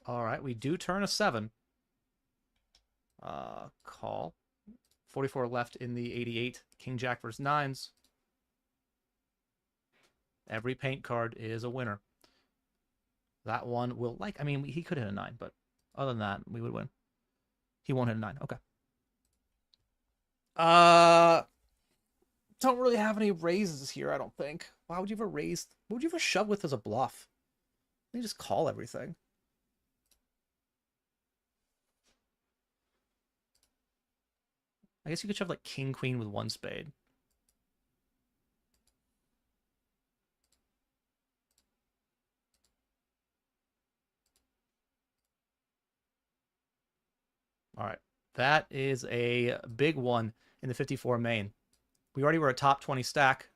S3: All right, we do turn a 7. Call. 44 left in the 88. King Jack versus 9s. Every paint card is a winner. That one will I mean, he could hit a 9, but other than that, we would win. He won't hit a 9. Okay. Don't really have any raises here, I don't think. Why would you ever raise? What would you ever shove with as a bluff? You just call everything. I guess you could shove like king, queen with 1 spade. All right. That is a big one in the 54 main. We already were a top 20 stack.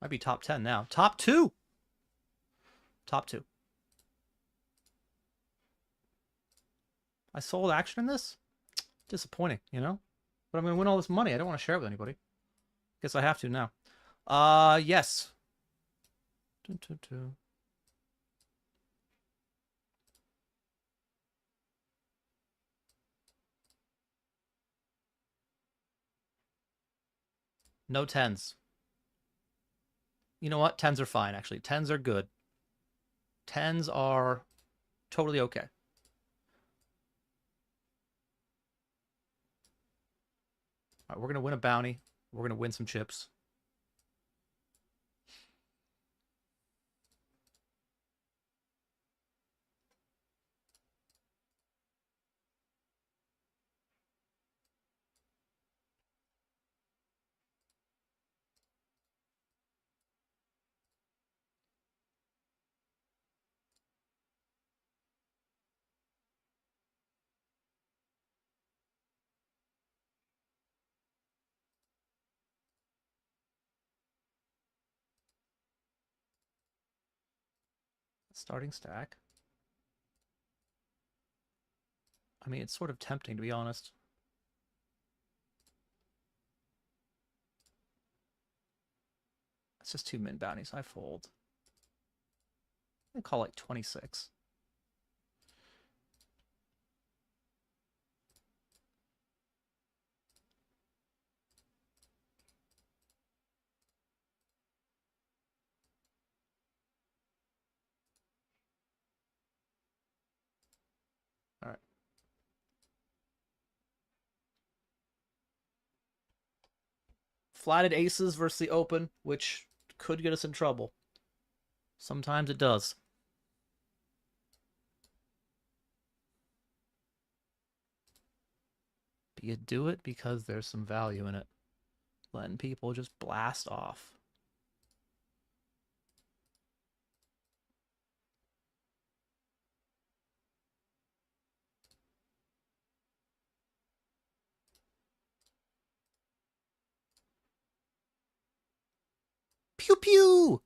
S3: Might be top 10 now. Top 2. Top 2. I sold action in this? Disappointing, you know? But I'm going to win all this money. I don't want to share it with anybody. Guess I have to now. Yes. Dun, dun, dun. No 10s. You know what? 10s are fine, actually. 10s are good. Tens are totally okay. All right, we're going to win a bounty. We're going to win some chips. Starting stack. I mean, it's sort of tempting, to be honest. It's just 2 min bounties. I fold. I call like 26. All right. Flatted aces versus the open, which could get us in trouble. Sometimes it does. But you do it because there's some value in it. Letting people just blast off. Pew pew!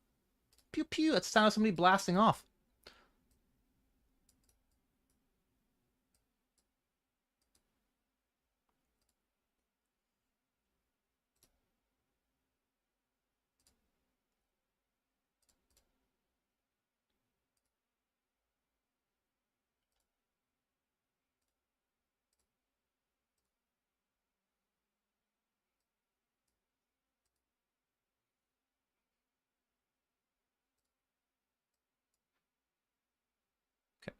S3: Pew pew! That's the sound of somebody blasting off. Okay.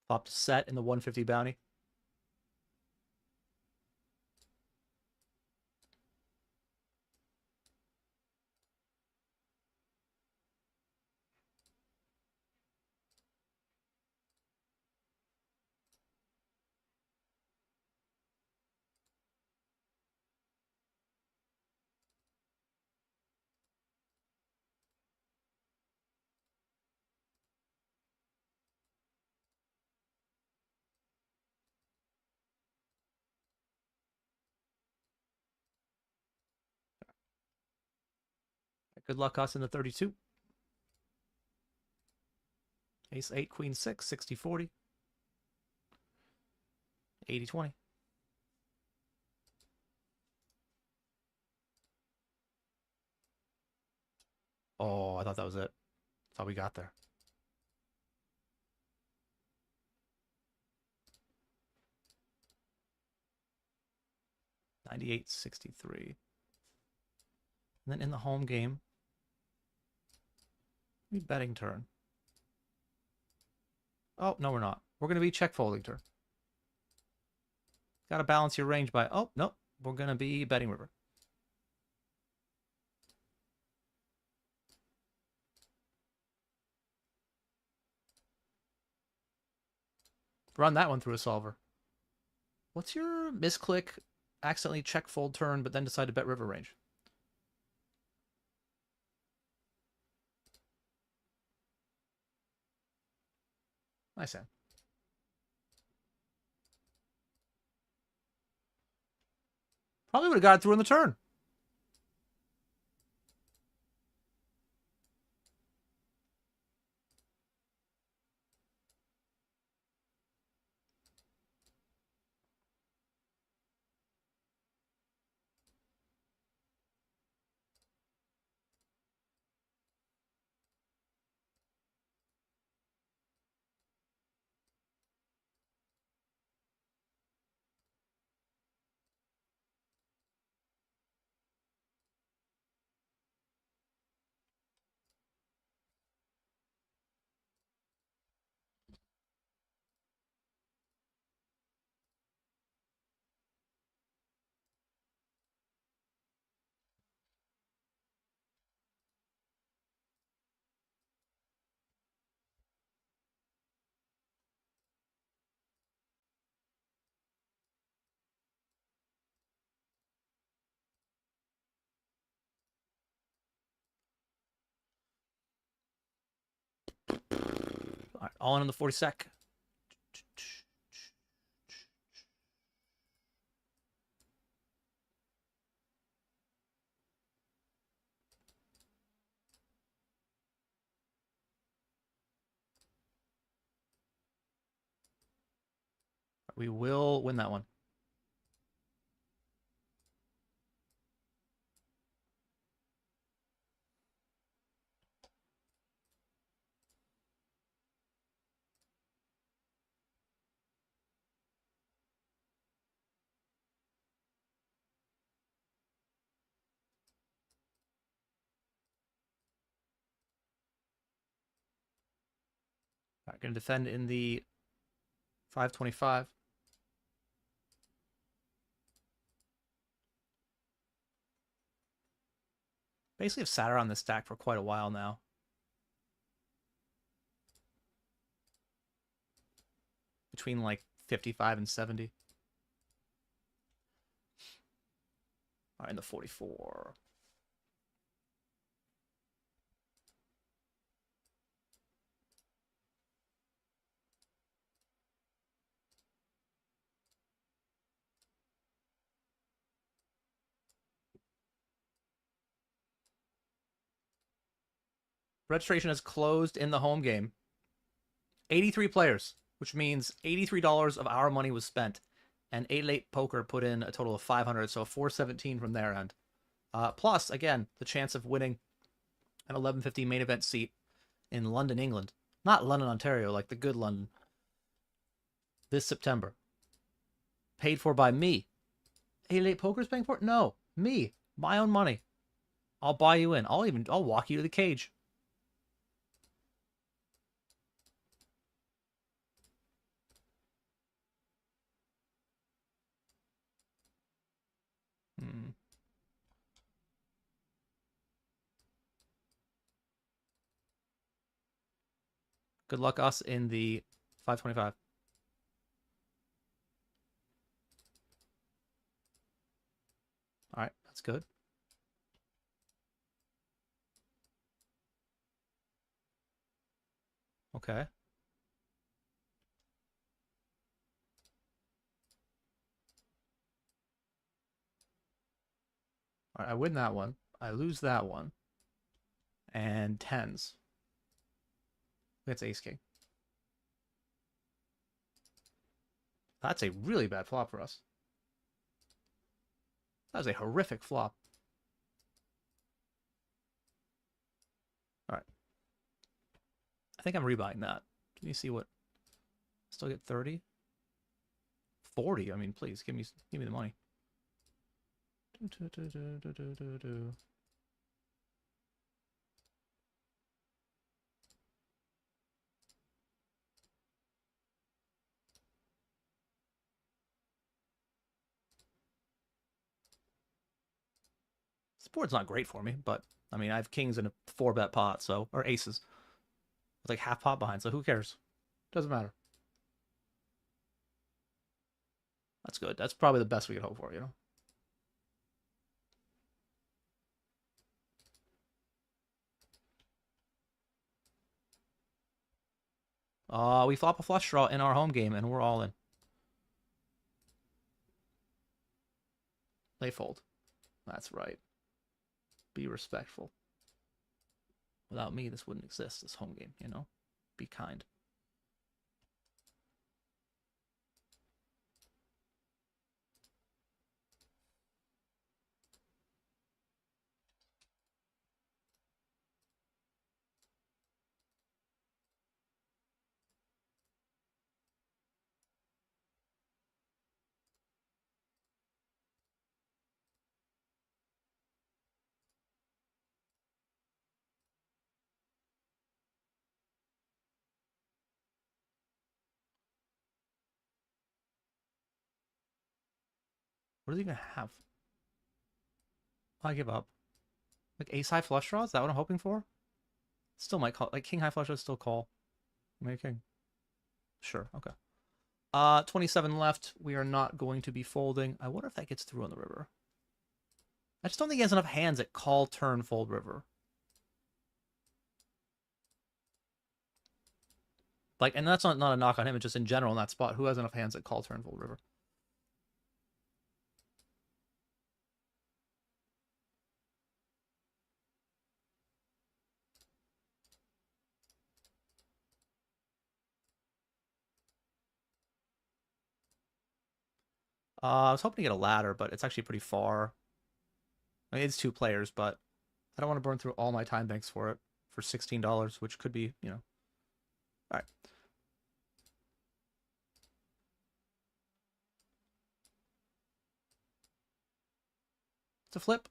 S3: Flop to set in the 150 bounty. Good luck us in the 32. Ace 8, Queen 6, 60 40. 80 20. Oh, I thought that was it. That's all we got there. $98.63. And then in the home game, we betting turn. Oh, no, we're not. We're going to be check folding turn. Got to balance your range by... Oh, no. We're going to be betting river. Run that one through a solver. What's your misclick, accidentally check fold turn, but then decide to bet river range? Nice hand. Probably would have got it through in the turn. All right, all in on the 40 sec. We will win that one. All right, going to defend in the 525. Basically have sat around this stack for quite a while now. Between like 55 and 70. All right, in the 44. Registration has closed in the home game. 83 players, which means $83 of our money was spent. And 8-8 Poker put in a total of 500, so 417 from their end. Plus, again, the chance of winning an 1150 main event seat in London, England. Not London, Ontario, like the good London. This September. Paid for by me. 8-8 Poker's paying for it? No, me. My own money. I'll buy you in. I'll walk you to the cage. Good luck us in the 525. All right, that's good. Okay. All right, I win that one. I lose that one. And tens. That's ace king. That's a really bad flop for us. That was a horrific flop. All right. I think I'm rebuying that. Let me see what. Still get 30? 40? I mean, please, give me the money. This board's not great for me, but I mean, I have kings in a 4-bet pot, so, or aces. It's like half pot behind, so who cares? Doesn't matter. That's good. That's probably the best we could hope for, you know? We flop a flush draw in our home game, and we're all in. They fold. That's right. Be respectful. Without me, this wouldn't exist, this home game, you know? Be kind. What is he gonna have? I give up. Like ace high flush draw? Is that what I'm hoping for? Still might call. Like king high flush would still call. Maybe king. Sure. Okay. 27 left. We are not going to be folding. I wonder if that gets through on the river. I just don't think he has enough hands at call, turn, fold, river. Like, and that's not a knock on him. It's just in general in that spot. Who has enough hands at call, turn, fold, river? I was hoping to get a ladder, but it's actually pretty far. I mean, it's 2 players, but I don't want to burn through all my time banks for it for $16, which could be, you know. All right. It's a flip.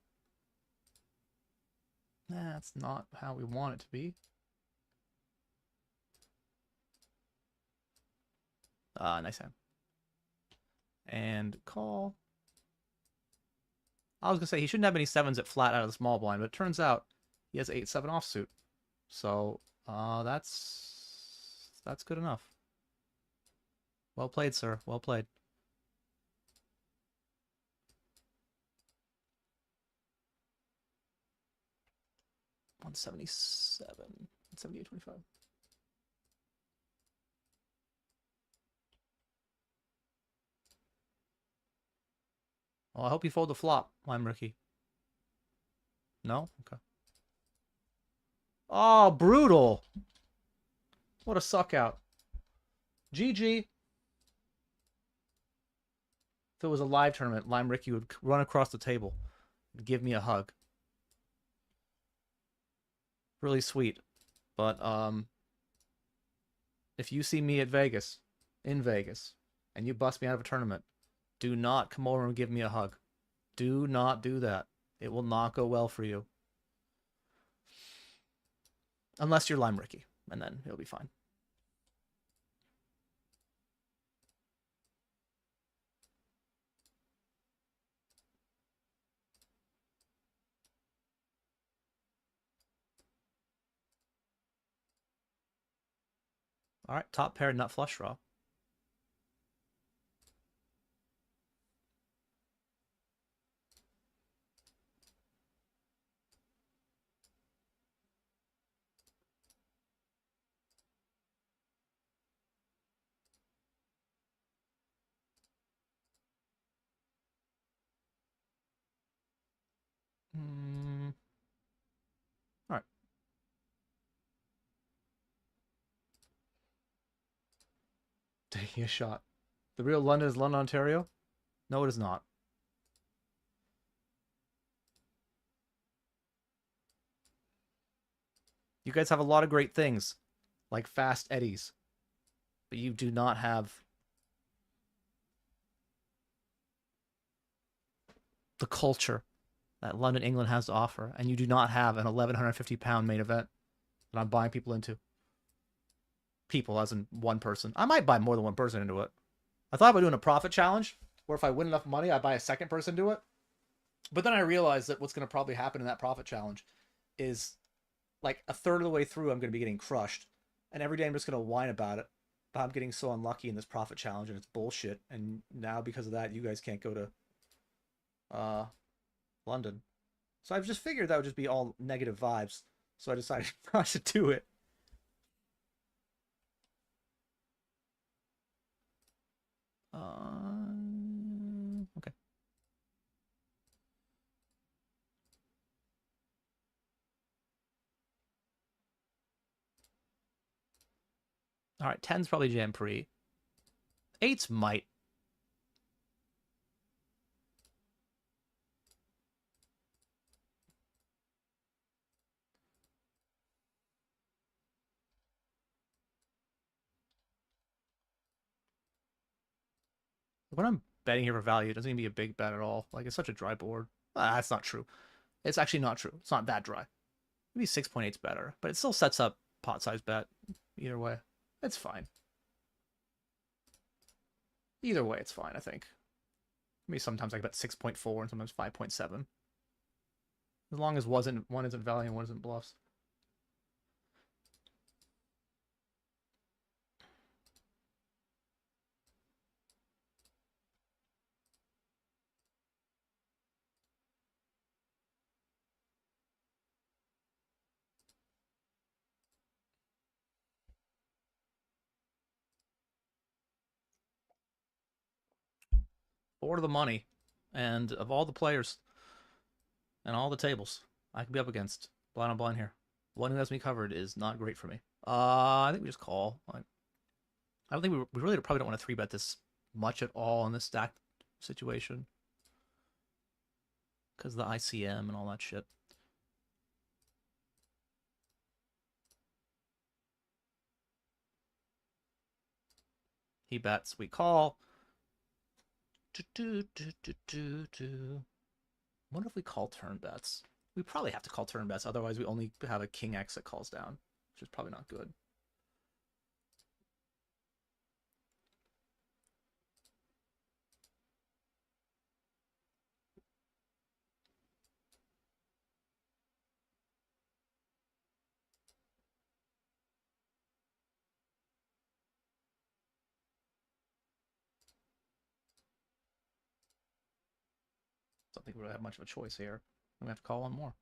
S3: That's not how we want it to be. Nice hand. And call. I was going to say, he shouldn't have any 7s at flat out of the small blind, but it turns out he has 8-7 offsuit. So, that's good enough. Well played, sir. Well played. $177. $178.25. Well, I hope you fold the flop, Lime Rookie. No? Okay. Oh, brutal. What a suck out. GG. If it was a live tournament, Lime Ricky would run across the table and give me a hug. Really sweet. But if you see me at Vegas, in Vegas, and you bust me out of a tournament, do not come over and give me a hug. Do not do that. It will not go well for you. Unless you're Lime Ricky, and then it'll be fine. All right, top pair, nut flush draw. All right. Taking a shot. The real London is London, Ontario? No, it is not. You guys have a lot of great things, like fast eddies, but you do not have the culture that London, England has to offer, and you do not have an 1,150-pound main event that I'm buying people into. People, as in one person. I might buy more than one person into it. I thought about doing a profit challenge, where if I win enough money, I buy a second person to it. But then I realized that what's going to probably happen in that profit challenge is like a third of the way through, I'm going to be getting crushed. And every day I'm just going to whine about it. But I'm getting so unlucky in this profit challenge, and it's bullshit. And now because of that, you guys can't go to London. So I've just figured that would just be all negative vibes. So I decided not to do it. Okay. All right, 10's probably jam pre. 8's might. When I'm betting here for value, it doesn't even be a big bet at all. Like, it's such a dry board. That's not true. It's actually not true. It's not that dry. Maybe 6.8's better, but it still sets up pot size bet either way. It's fine. Either way, it's fine, I think. Maybe sometimes I bet 6.4 and sometimes 5.7. As long as one isn't value and one isn't bluffs. For the money, and of all the players and all the tables I could be up against, blind on blind here, one who has me covered is not great for me. I think we just call. I don't think we really probably don't want to 3-bet this much at all in this stack situation because of the ICM and all that shit. He bets, we call. What if we call turn bets? We probably have to call turn bets, otherwise we only have a king X that calls down, which is probably not good. Don't think we really have much of a choice here. We have to call one more.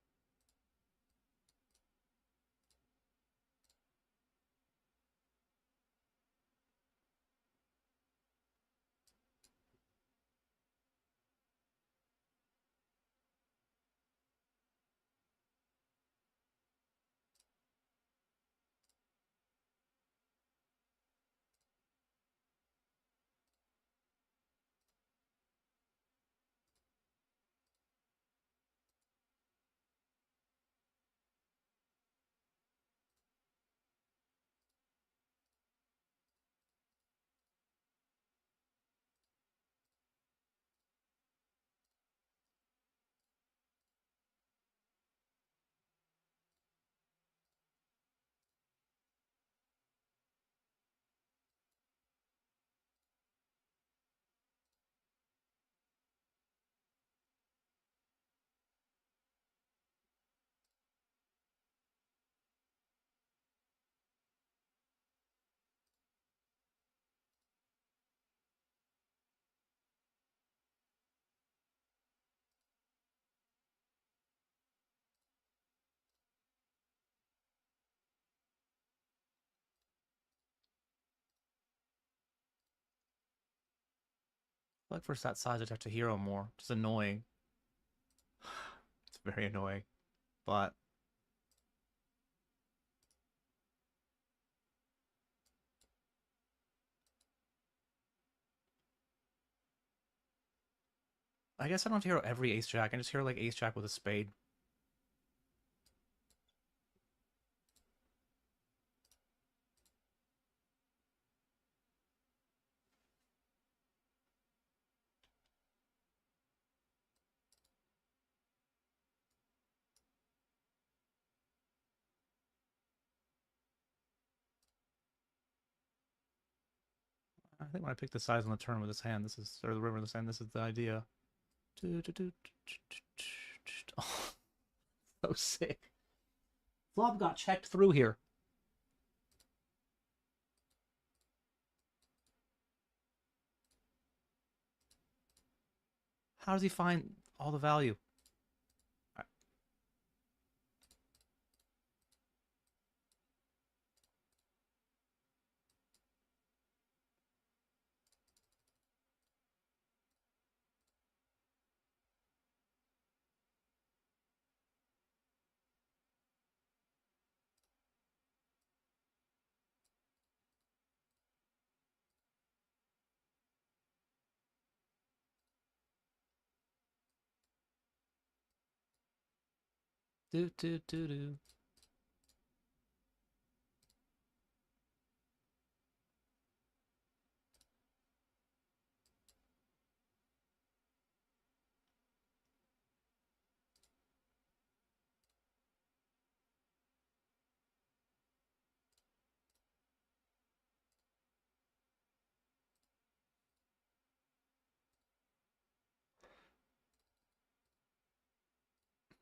S3: Like versus that size, I'd have to hero more. It's annoying. It's very annoying. But I guess I don't have to hero every ace jack. I can just hero like ace jack with a spade. I think when I pick the size on the turn with this hand, this is, or the river in this hand, this is the idea. Oh, so sick. Flop got checked through here. How does he find all the value? Do do do do.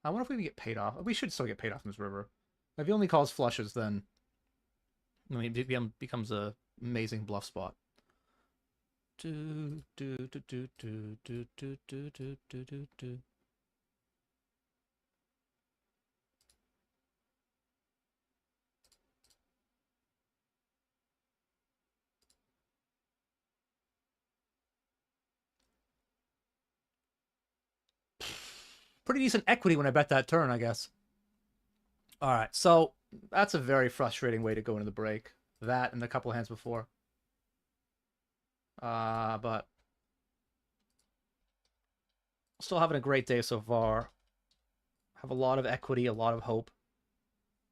S3: I wonder if we can get paid off. We should still get paid off in this river. If he only calls flushes, then I mean, it becomes a amazing bluff spot. Do do do do do do do do do do do do. Pretty decent equity when I bet that turn, I guess. All right, so that's a very frustrating way to go into the break. That and a couple hands before. But still having a great day so far. Have a lot of equity, a lot of hope,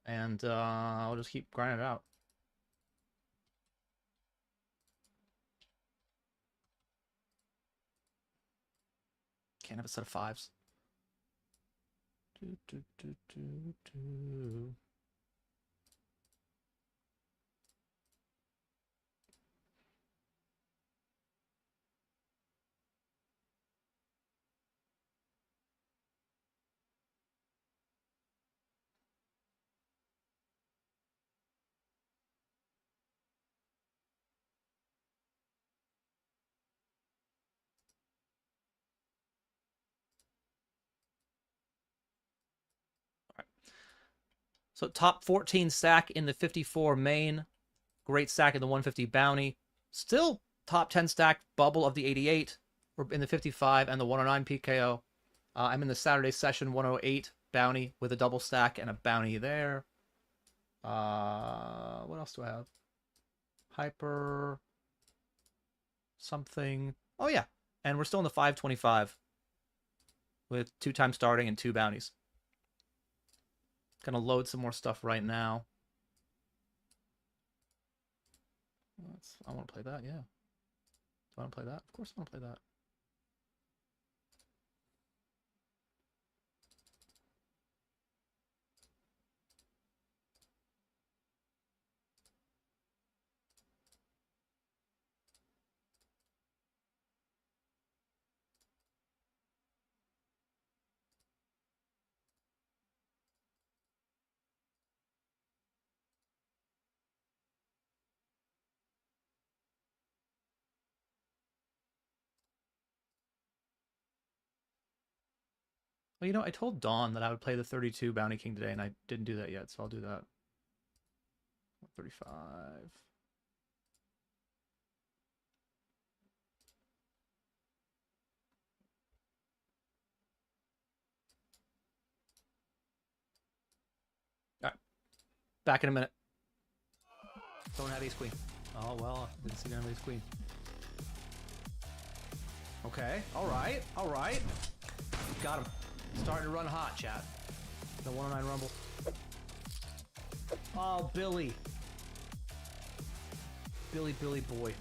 S3: and I'll just keep grinding it out. Can't have a set of fives. Do, do, do, do, do. So top 14 stack in the 54 main. Great stack in the 150 bounty. Still top 10 stack bubble of the 88 or in the 55 and the 109 PKO. I'm in the Saturday session 108 bounty with a double stack and a bounty there. What else do I have? Hyper something. Oh yeah. And we're still in the 525 with 2 times starting and 2 bounties. Gonna load some more stuff right now. I want to play that, yeah. Do I want to play that? Of course I want to play that. Well, you know, I told Dawn that I would play the 32 Bounty King today, and I didn't do that yet, so I'll do that. 35. All right. Back in a minute. Don't have ace queen. Oh, well, didn't see none of ace queen. Okay, all right, all right. Got him. Starting to run hot, chat. The 109 Rumble. Oh, Billy. Billy boy.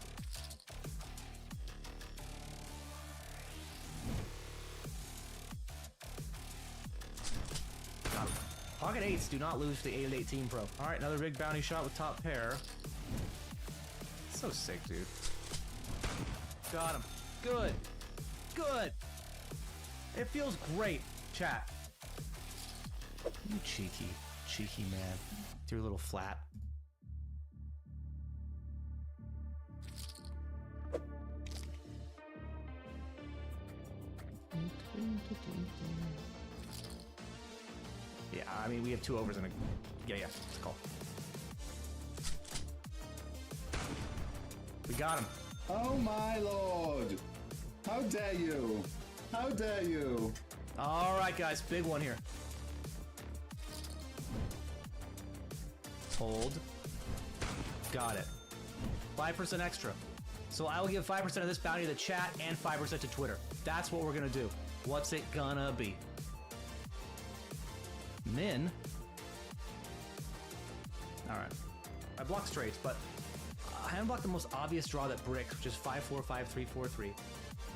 S3: Got him. Pocket eights do not lose to the 8-18 pro. All right, another big bounty shot with top pair. So sick, dude. Got him. Good. Good. It feels great, chat. You cheeky man. With your little flat. Yeah, I mean, we have 2 overs and a... Yeah, it's a call. We got him.
S6: Oh my lord! How dare you! How dare you!
S3: All right, guys, big one here. Hold. Got it. 5% extra. So I will give 5% of this bounty to the chat and 5% to Twitter. That's what we're gonna do. What's it gonna be? Min. Alright. I block straights, but I haven't blocked the most obvious draw that bricks, which is 5-4, 5-3, 4-3.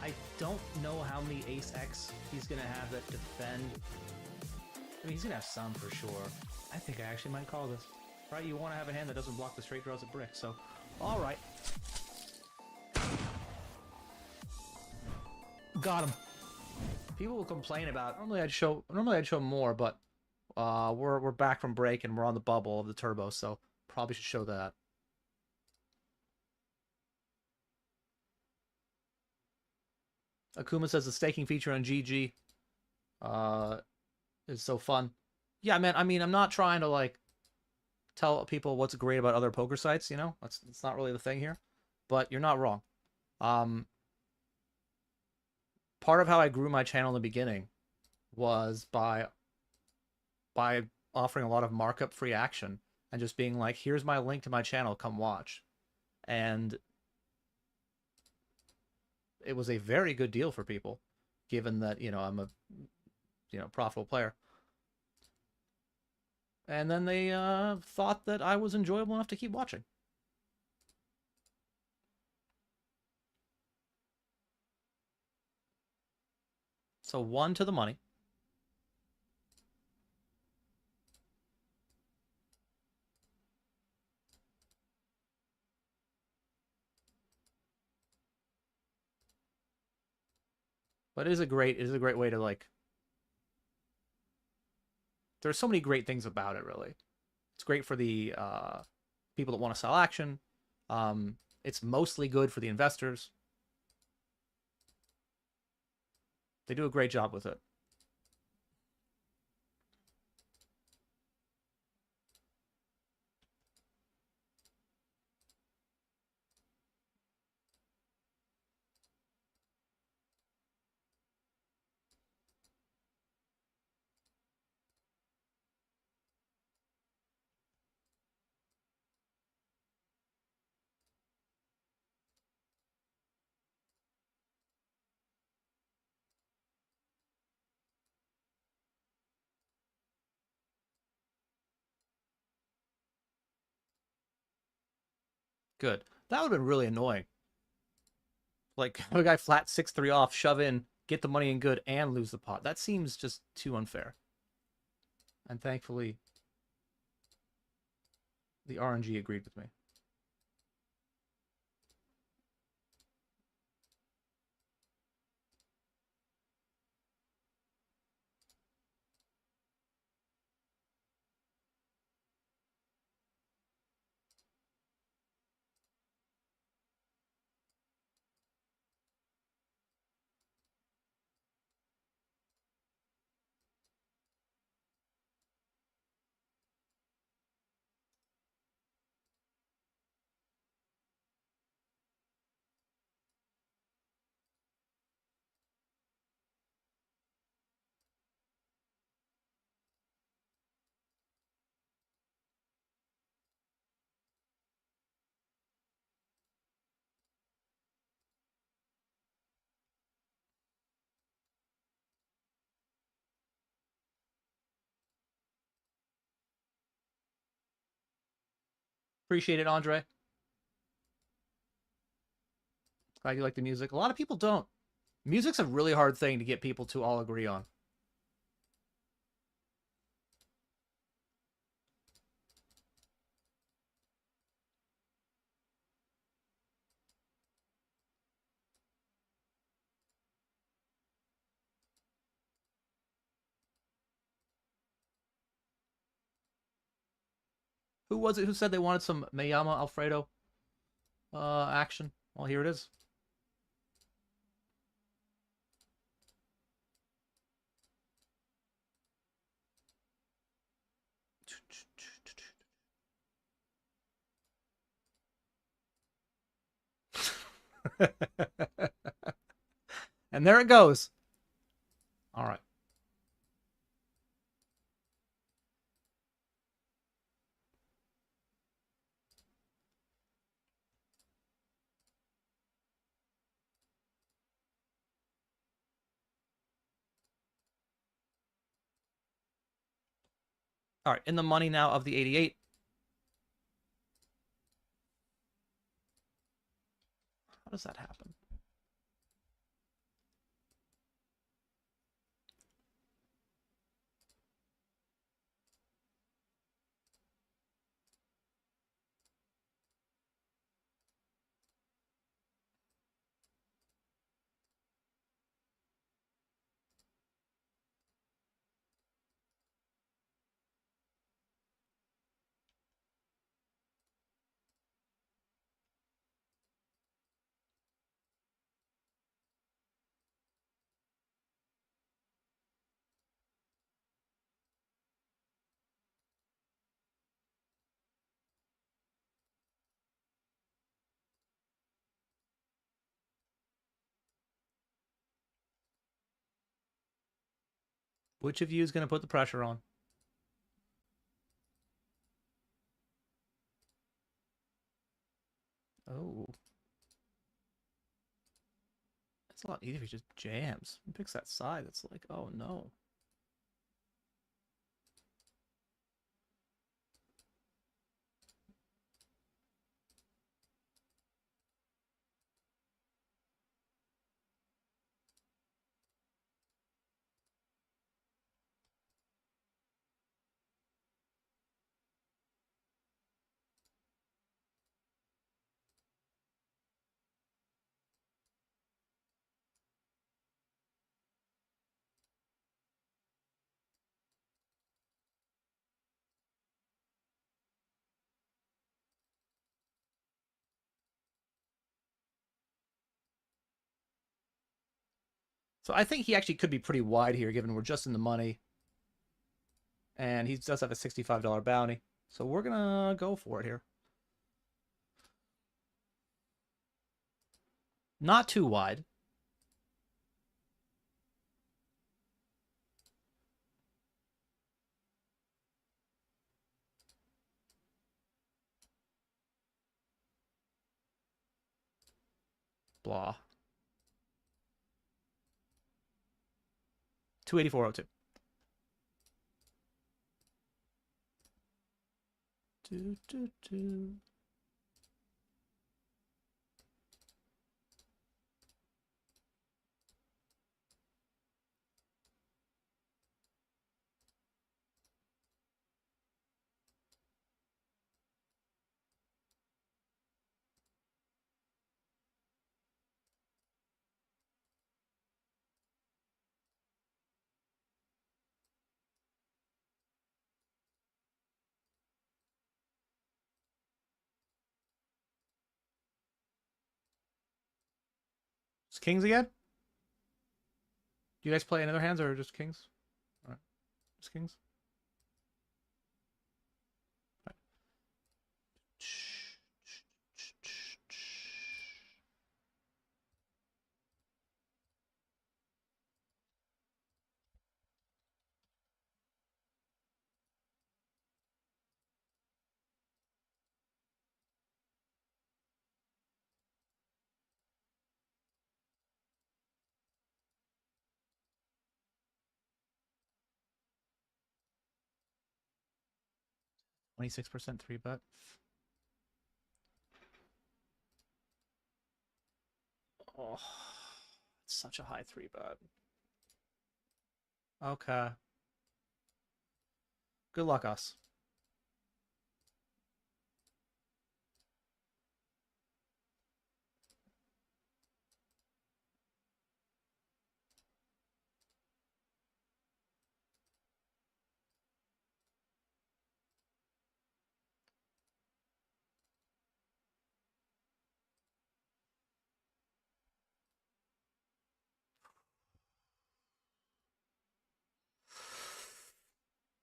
S3: I don't know how many ace X he's gonna have that defend. I mean, he's gonna have some for sure. I think I actually might call this. Right, you want to have a hand that doesn't block the straight draws at brick, so alright. Got him. People will complain about normally I'd show more, but we're back from break and we're on the bubble of the turbo, so probably should show that. Akuma says the staking feature on GG is so fun. Yeah, man, I mean, I'm not trying to like tell people what's great about other poker sites, you know? That's not really the thing here. But you're not wrong. Part of how I grew my channel in the beginning was by offering a lot of markup free action and just being like, here's my link to my channel, come watch. And it was a very good deal for people, given that, you know, I'm a, you know, profitable player. And then they thought that I was enjoyable enough to keep watching. So 1 to the money. But it is a great way to like. There's so many great things about it, really. It's great for the people that want to sell action. It's mostly good for the investors. They do a great job with it. Good. That would have been really annoying. Like, have a guy flat 6-3 off, shove in, get the money in good, and lose the pot. That seems just too unfair. And thankfully, the RNG agreed with me. Appreciate it, Andre. Glad you like the music. A lot of people don't. Music's a really hard thing to get people to all agree on. Who was it who said they wanted some Mayama Alfredo action? Well, here it is. And there it goes. All right. All right, in the money now of the 88. How does that happen? Which of you is going to put the pressure on? Oh. It's a lot easier if he just jams. He picks that side. It's like, oh no. So I think he actually could be pretty wide here, given we're just in the money. And he does have a $65 bounty. So we're going to go for it here. Not too wide. Blah. 284.02. Do, do, do. It's kings again? Do you guys play in other hands or just kings? All right. Just kings? 26% 3-bet. Oh, it's such a high 3-bet. Okay. Good luck, us.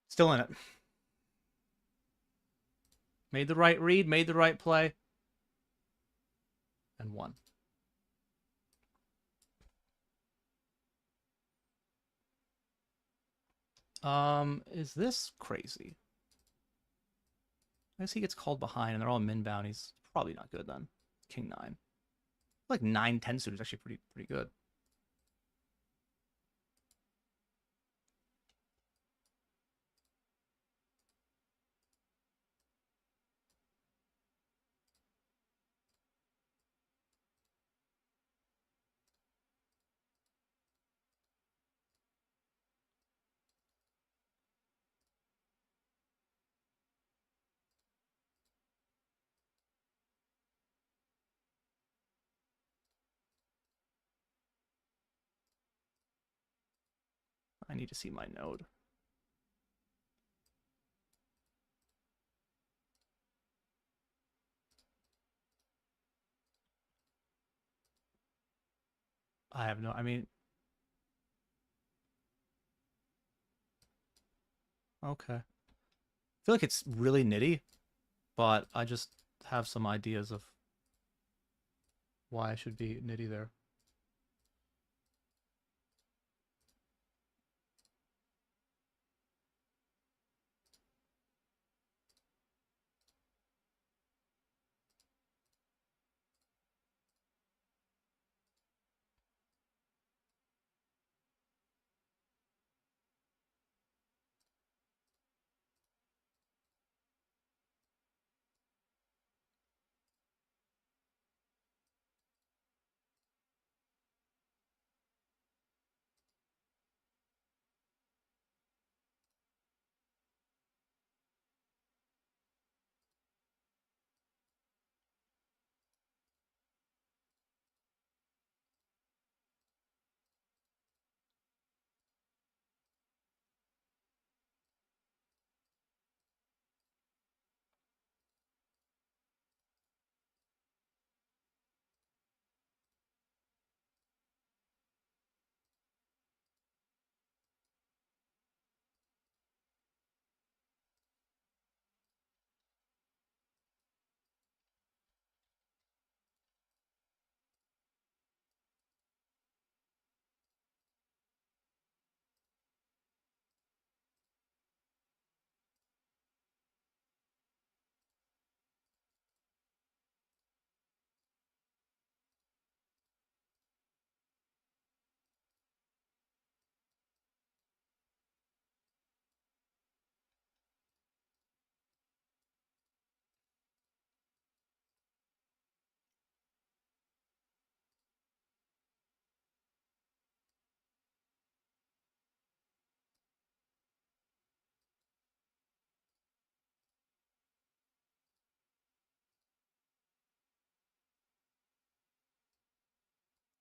S3: Still in it. Made the right read, made the right play, and won. Is this crazy? I guess he gets called behind and they're all min bounties. Probably not good then. King 9. Like 9-10 suited is actually pretty good. I need to see my node. I have no, I mean, okay. I feel like it's really nitty, but I just have some ideas of why I should be nitty there.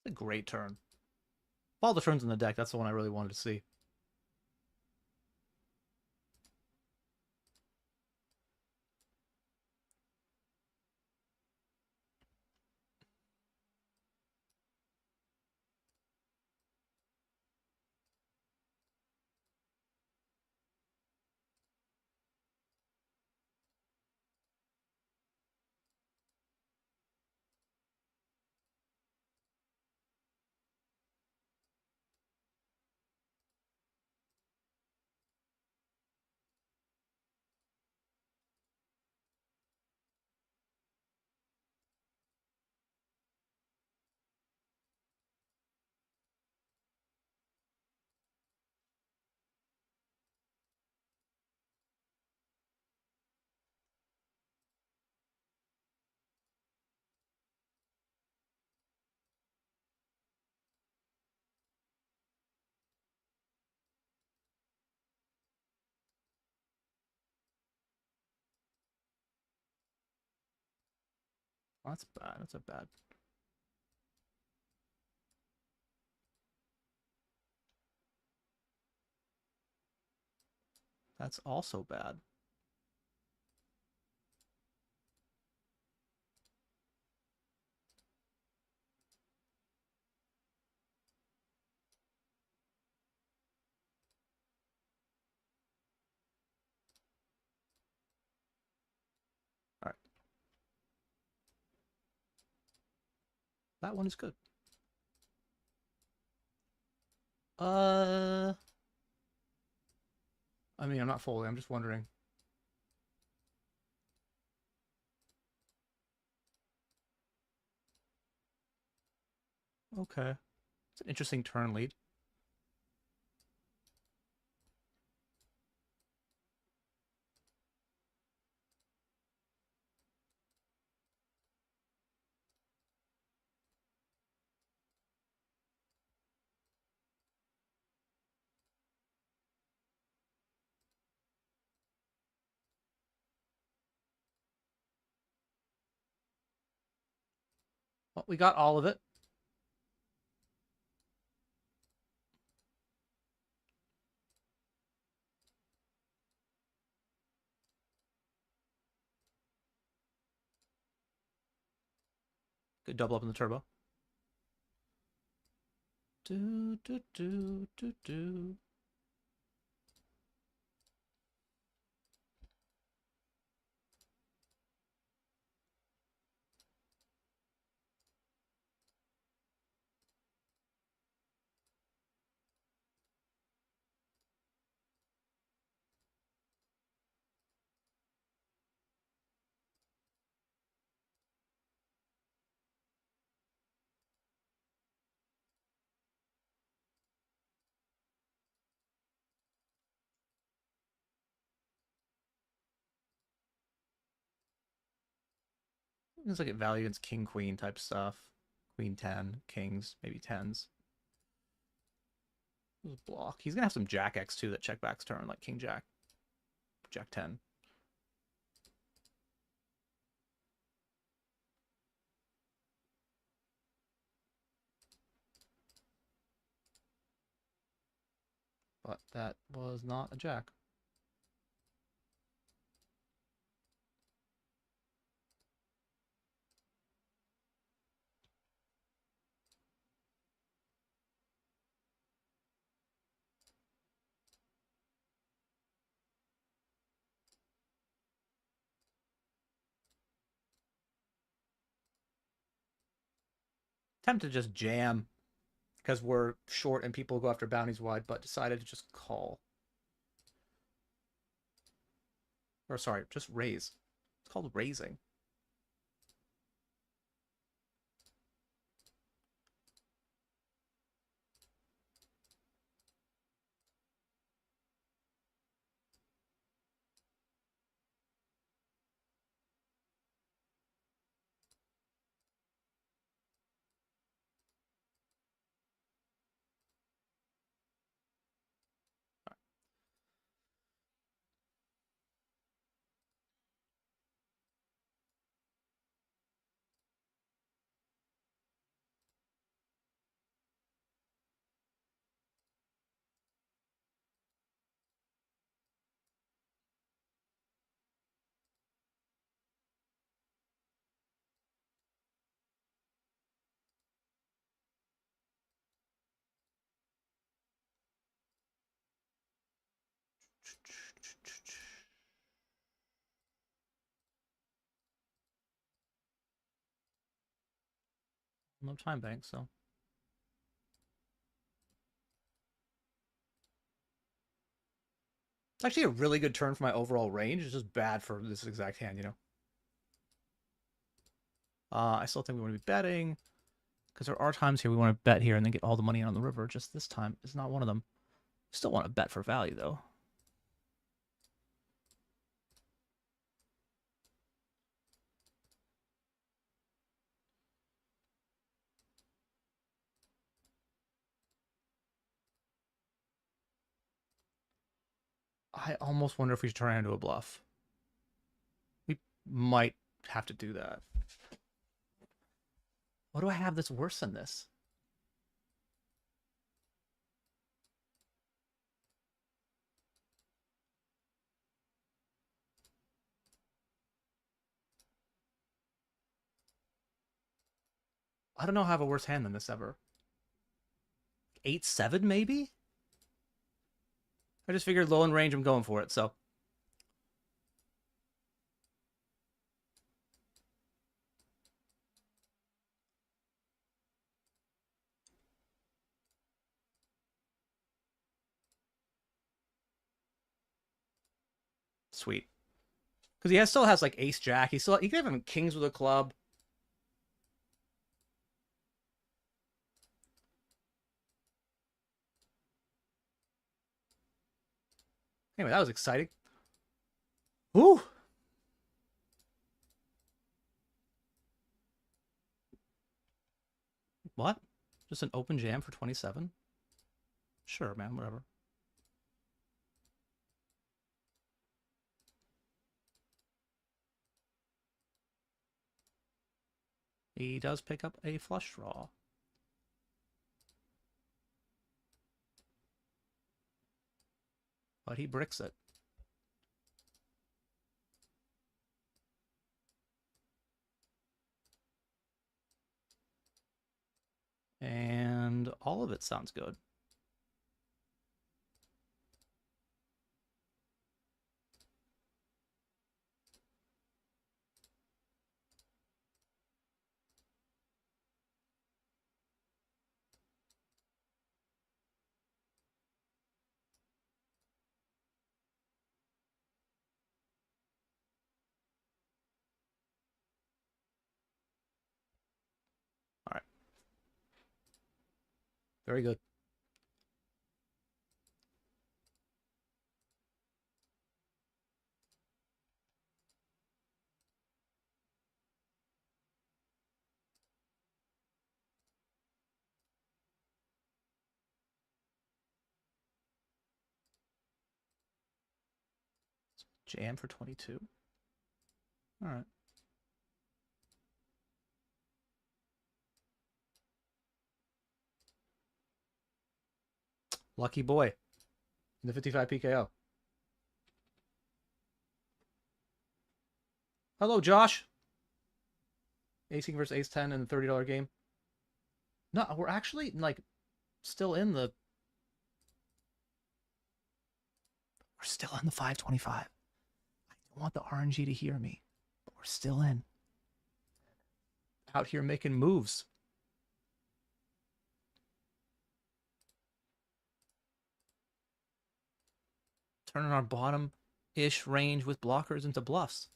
S3: It's a great turn. Of all the turns in the deck, that's the one I really wanted to see. That's bad. That's a bad. That's also bad. All right. That one is good. I mean, I'm not folding. I'm just wondering. Okay. It's an interesting turn lead. Well, we got all of it. Good double up in the turbo. Do, do, do, do, do. It's like it value against king queen type stuff. Queen 10, kings, maybe 10s. Block. He's gonna have some jack X too that check backs turn, like king jack. Jack 10. But that was not a jack. Tempted to just jam because we're short and people go after bounties wide, but decided to just call. Or sorry, just raise. It's called raising. No time bank, so. It's actually a really good turn for my overall range. It's just bad for this exact hand, you know. I still think we want to be betting because there are times here we want to bet here and then get all the money on the river. Just this time is not one of them. Still want to bet for value though. I almost wonder if we should turn it into a bluff. We might have to do that. What do I have that's worse than this? I don't know how I have a worse hand than this ever. 8-7 maybe? I just figured low in range, I'm going for it, so. Sweet. Because he still has like ace jack. He can have him kings with a club. Anyway, that was exciting. Ooh. What? Just an open jam for 27? Sure, man, whatever. He does pick up a flush draw. But he bricks it. All of it sounds good. All right. Very good. Jam for 22. All right. Lucky boy in the 55 PKO. Hello, Josh. Ace King versus Ace 10 in the $30 game. No, we're actually like still in the. We're still in the 525. I don't want the RNG to hear me, but we're still in. Out here making moves. Turning our bottom-ish range with blockers into bluffs.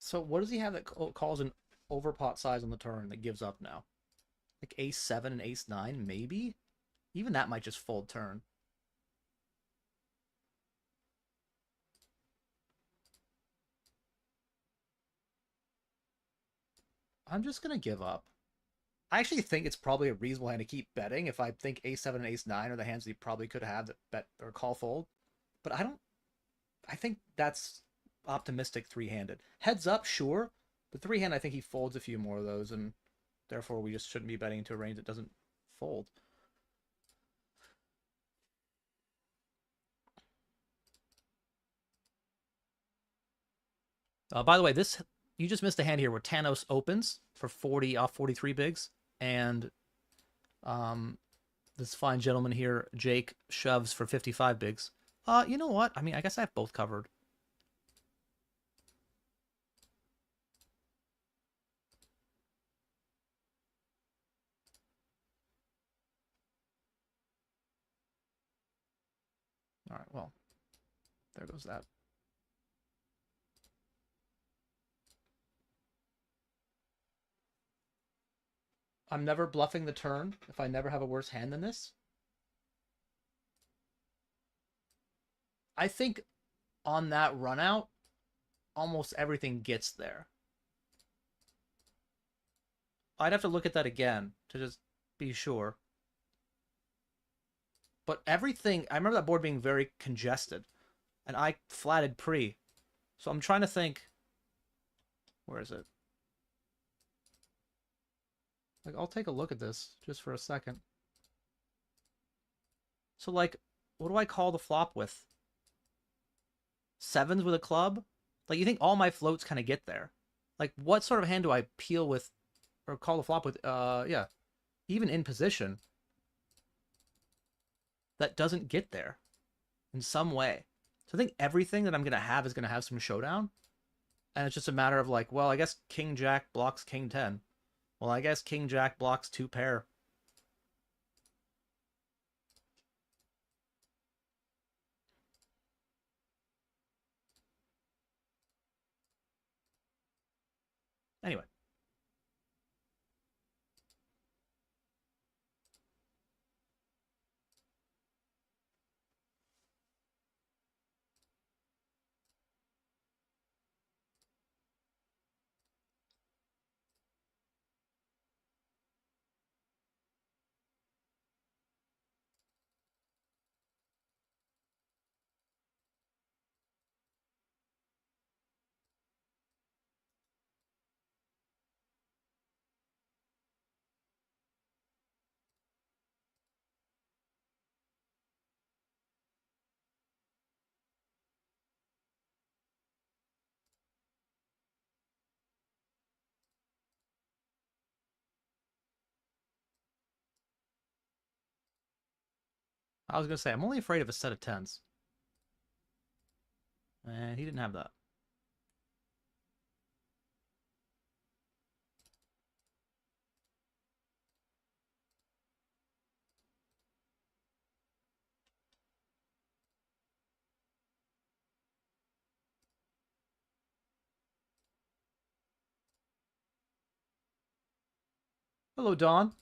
S3: So what does he have that calls an overpot size on the turn that gives up now? Like ace 7 and ace 9, maybe? Even that might just fold turn. I'm just going to give up. I actually think it's probably a reasonable hand to keep betting if I think ace 7 and ace 9 are the hands that he probably could have that bet or call fold. But I think that's optimistic three-handed. Heads up, sure. But three-hand, I think he folds a few more of those, and therefore we just shouldn't be betting into a range that doesn't fold. By the way, you just missed a hand here where Thanos opens for 40 off 43 bigs, and this fine gentleman here, Jake, shoves for 55 bigs. You know what? I mean, I guess I have both covered. All right, well, there goes that. I'm never bluffing the turn if I never have a worse hand than this. I think on that run out, almost everything gets there. I'd have to look at that again to just be sure. But everything, I remember that board being very congested. And I flatted pre. So I'm trying to think, where is it? Like, I'll take a look at this just for a second. So, like, what do I call the flop with? Sevens with a club? Like, you think all my floats kind of get there. Like, what sort of hand do I peel with, or call the flop with, yeah. Even in position, that doesn't get there in some way. So I think everything that I'm going to have is going to have some showdown. And it's just a matter of like, well, I guess King Jack blocks King 10. Well, I guess King Jack blocks 2 pair. Anyway. I was going to say, I'm only afraid of a set of 10s. And he didn't have that. Hello, Dawn.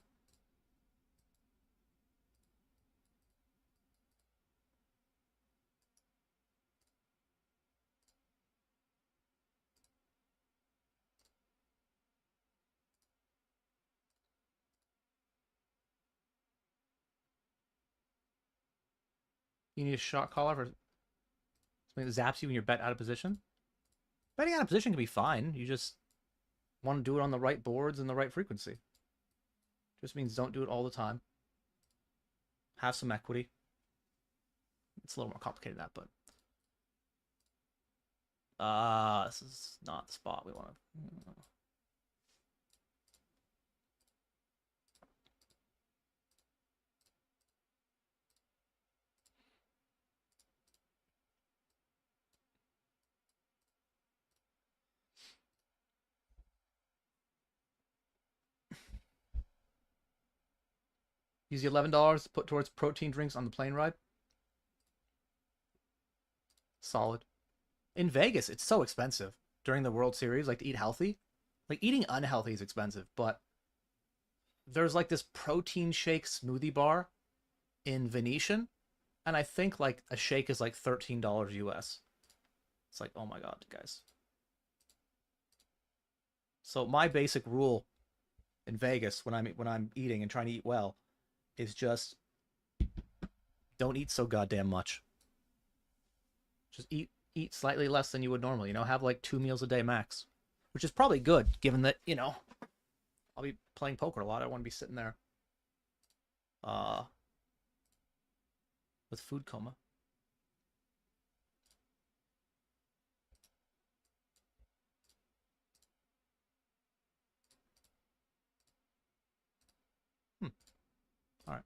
S3: You need a shot caller for something that zaps you when you're bet out of position? Betting out of position can be fine. You just want to do it on the right boards and the right frequency. Just means don't do it all the time. Have some equity. It's a little more complicated than that, but this is not the spot we want to. Use the $11 to put towards protein drinks on the plane ride. Solid. In Vegas, it's so expensive during the World Series, like to eat healthy. Like eating unhealthy is expensive, but there's like this protein shake smoothie bar in Venetian, and I think like a shake is like $13 US. It's like, oh my god, guys. So my basic rule in Vegas when I'm eating and trying to eat well is just don't eat so goddamn much. Just eat slightly less than you would normally, have like 2 meals a day max, which is probably good given that, I'll be playing poker a lot. I want to be sitting there with food coma. All right.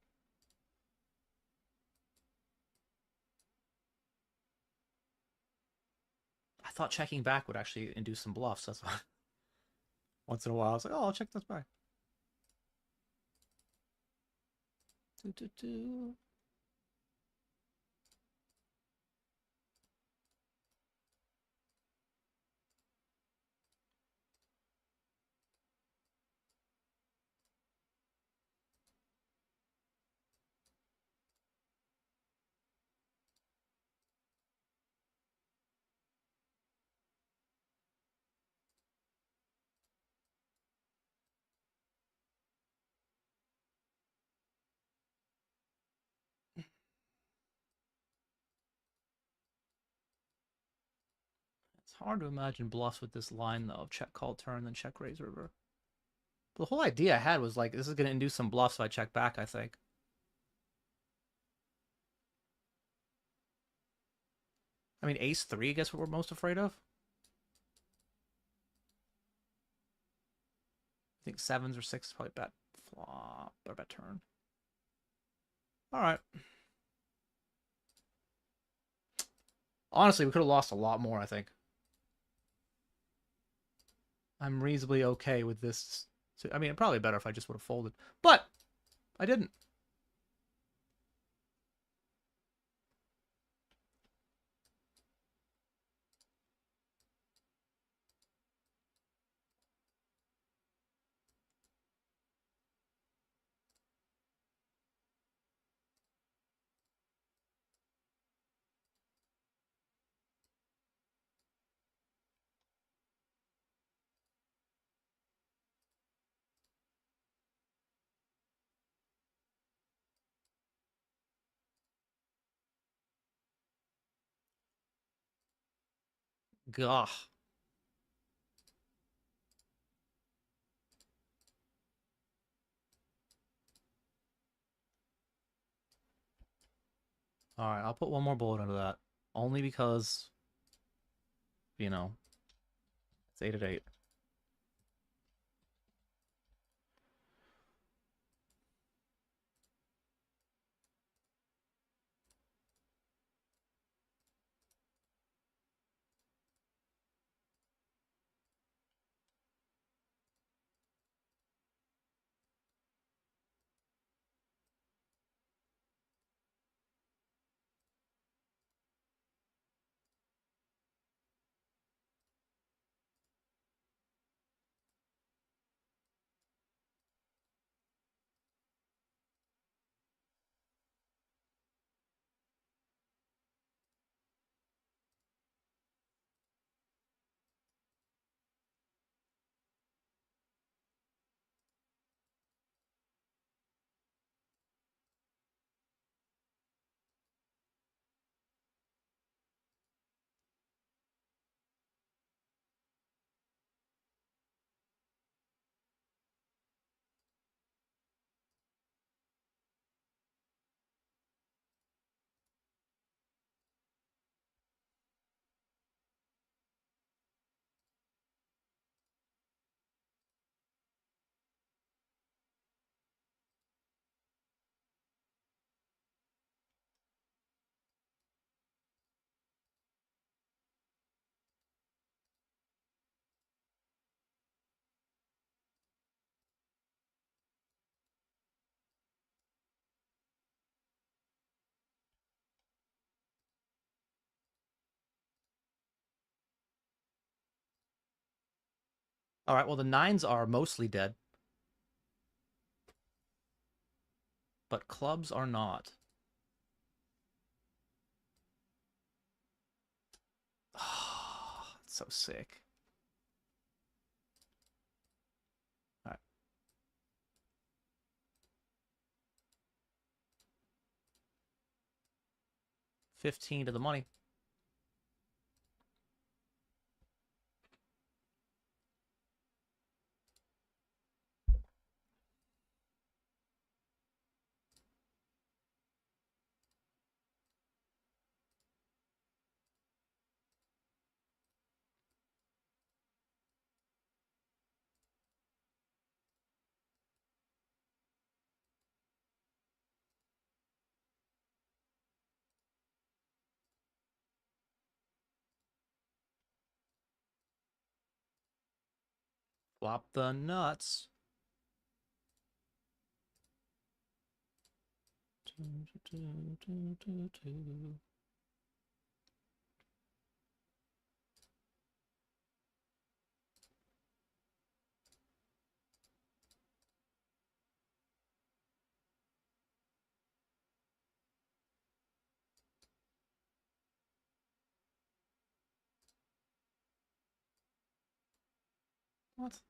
S3: I thought checking back would actually induce some bluffs. That's why. Once in a while, I was like, oh, I'll check this back. It's hard to imagine bluffs with this line, though, of check call turn, then check raise river. But the whole idea I had was like, this is going to induce some bluffs if I check back, I think. I mean, ace 3, I guess what we're most afraid of. I think 7s or 6s probably bet flop or bet turn. All right. Honestly, we could have lost a lot more, I think. I'm reasonably okay with this. I mean, probably better if I just would have folded. But I didn't. Gah. All right, I'll put one more bullet under that. Only because, you know, it's 8 at 8. All right, well, the 9s are mostly dead. But clubs are not. Oh, it's so sick. All right. 15 to the money. Flop the nuts. What?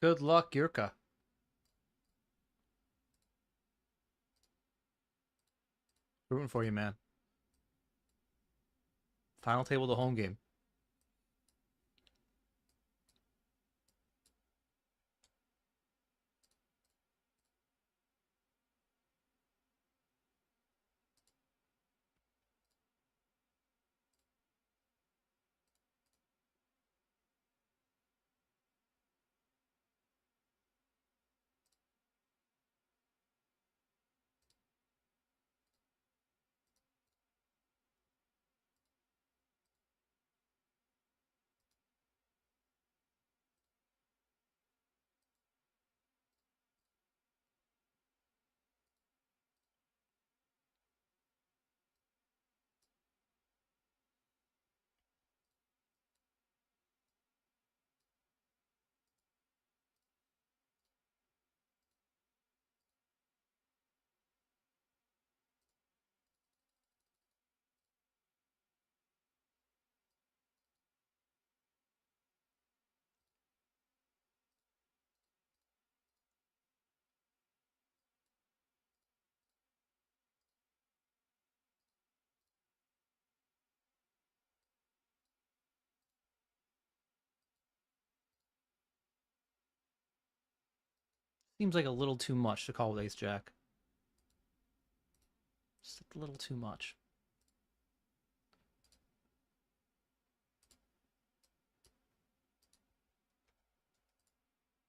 S3: Good luck, Yurka. Rooting for you, man. Final table, the home game. Seems like a little too much to call with ace-jack. Just a little too much.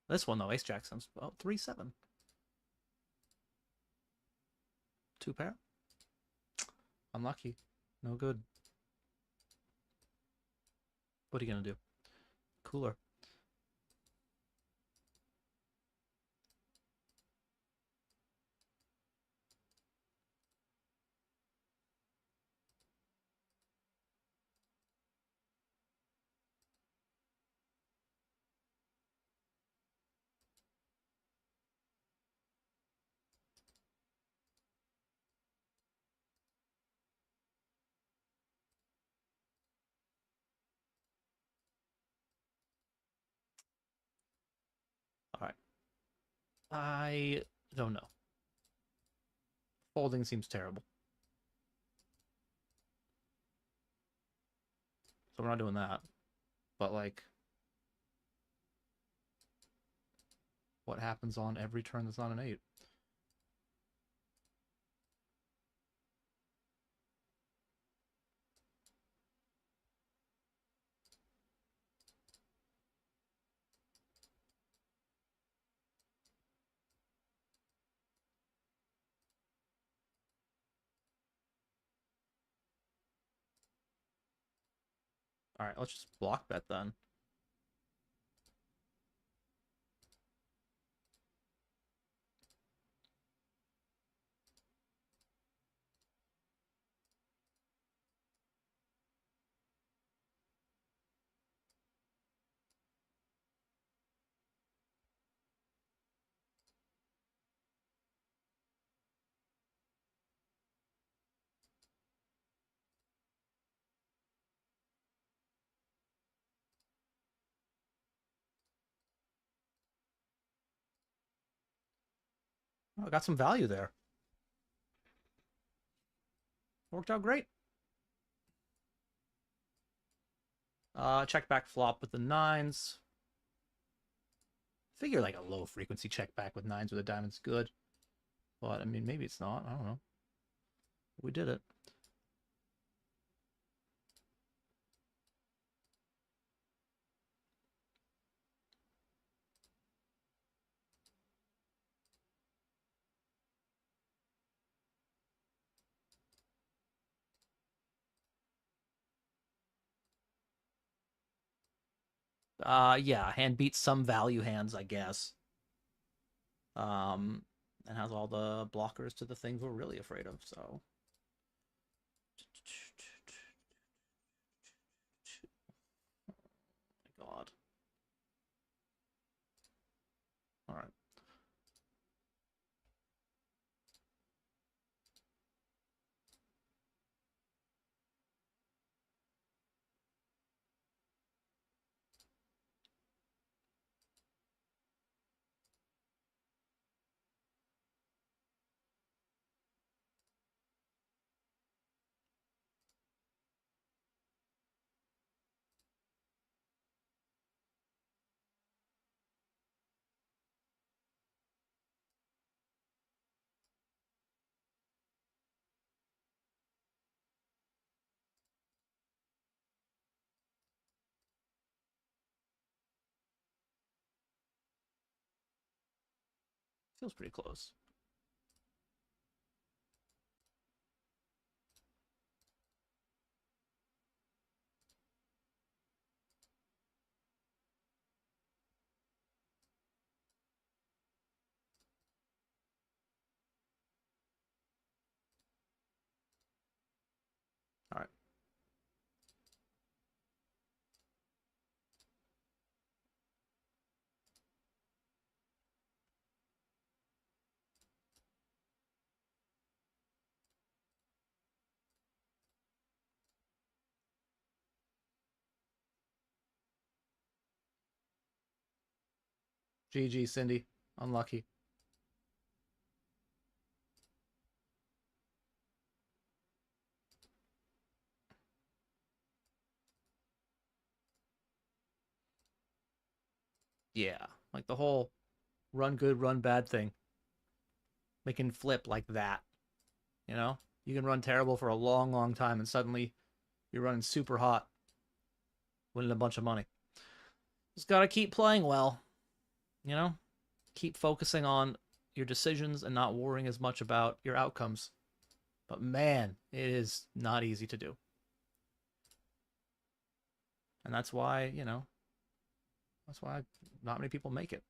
S3: This one, though, ace-jack sounds about 3-7. Two pair. Unlucky. No good. What are you going to do? Cooler. All right. I don't know. Folding seems terrible. So we're not doing that. But, like, what happens on every turn that's not an 8? All right, let's just block bet then. Oh, I got some value there. Worked out great. Check back flop with the 9s. Figure like a low frequency check back with 9s with a diamond's good. But, I mean, maybe it's not. I don't know. We did it. Yeah, hand beats some value hands, I guess. And has all the blockers to the things we're really afraid of, so. My God. All right. Feels pretty close. All right. GG, Cindy. Unlucky. Yeah, like the whole run good, run bad thing. They can flip like that. You know? You can run terrible for a long, long time, and suddenly you're running super hot, winning a bunch of money. Just gotta keep playing well. You know? Keep focusing on your decisions and not worrying as much about your outcomes. But man, it is not easy to do. And that's why, you know, that's why not many people make it.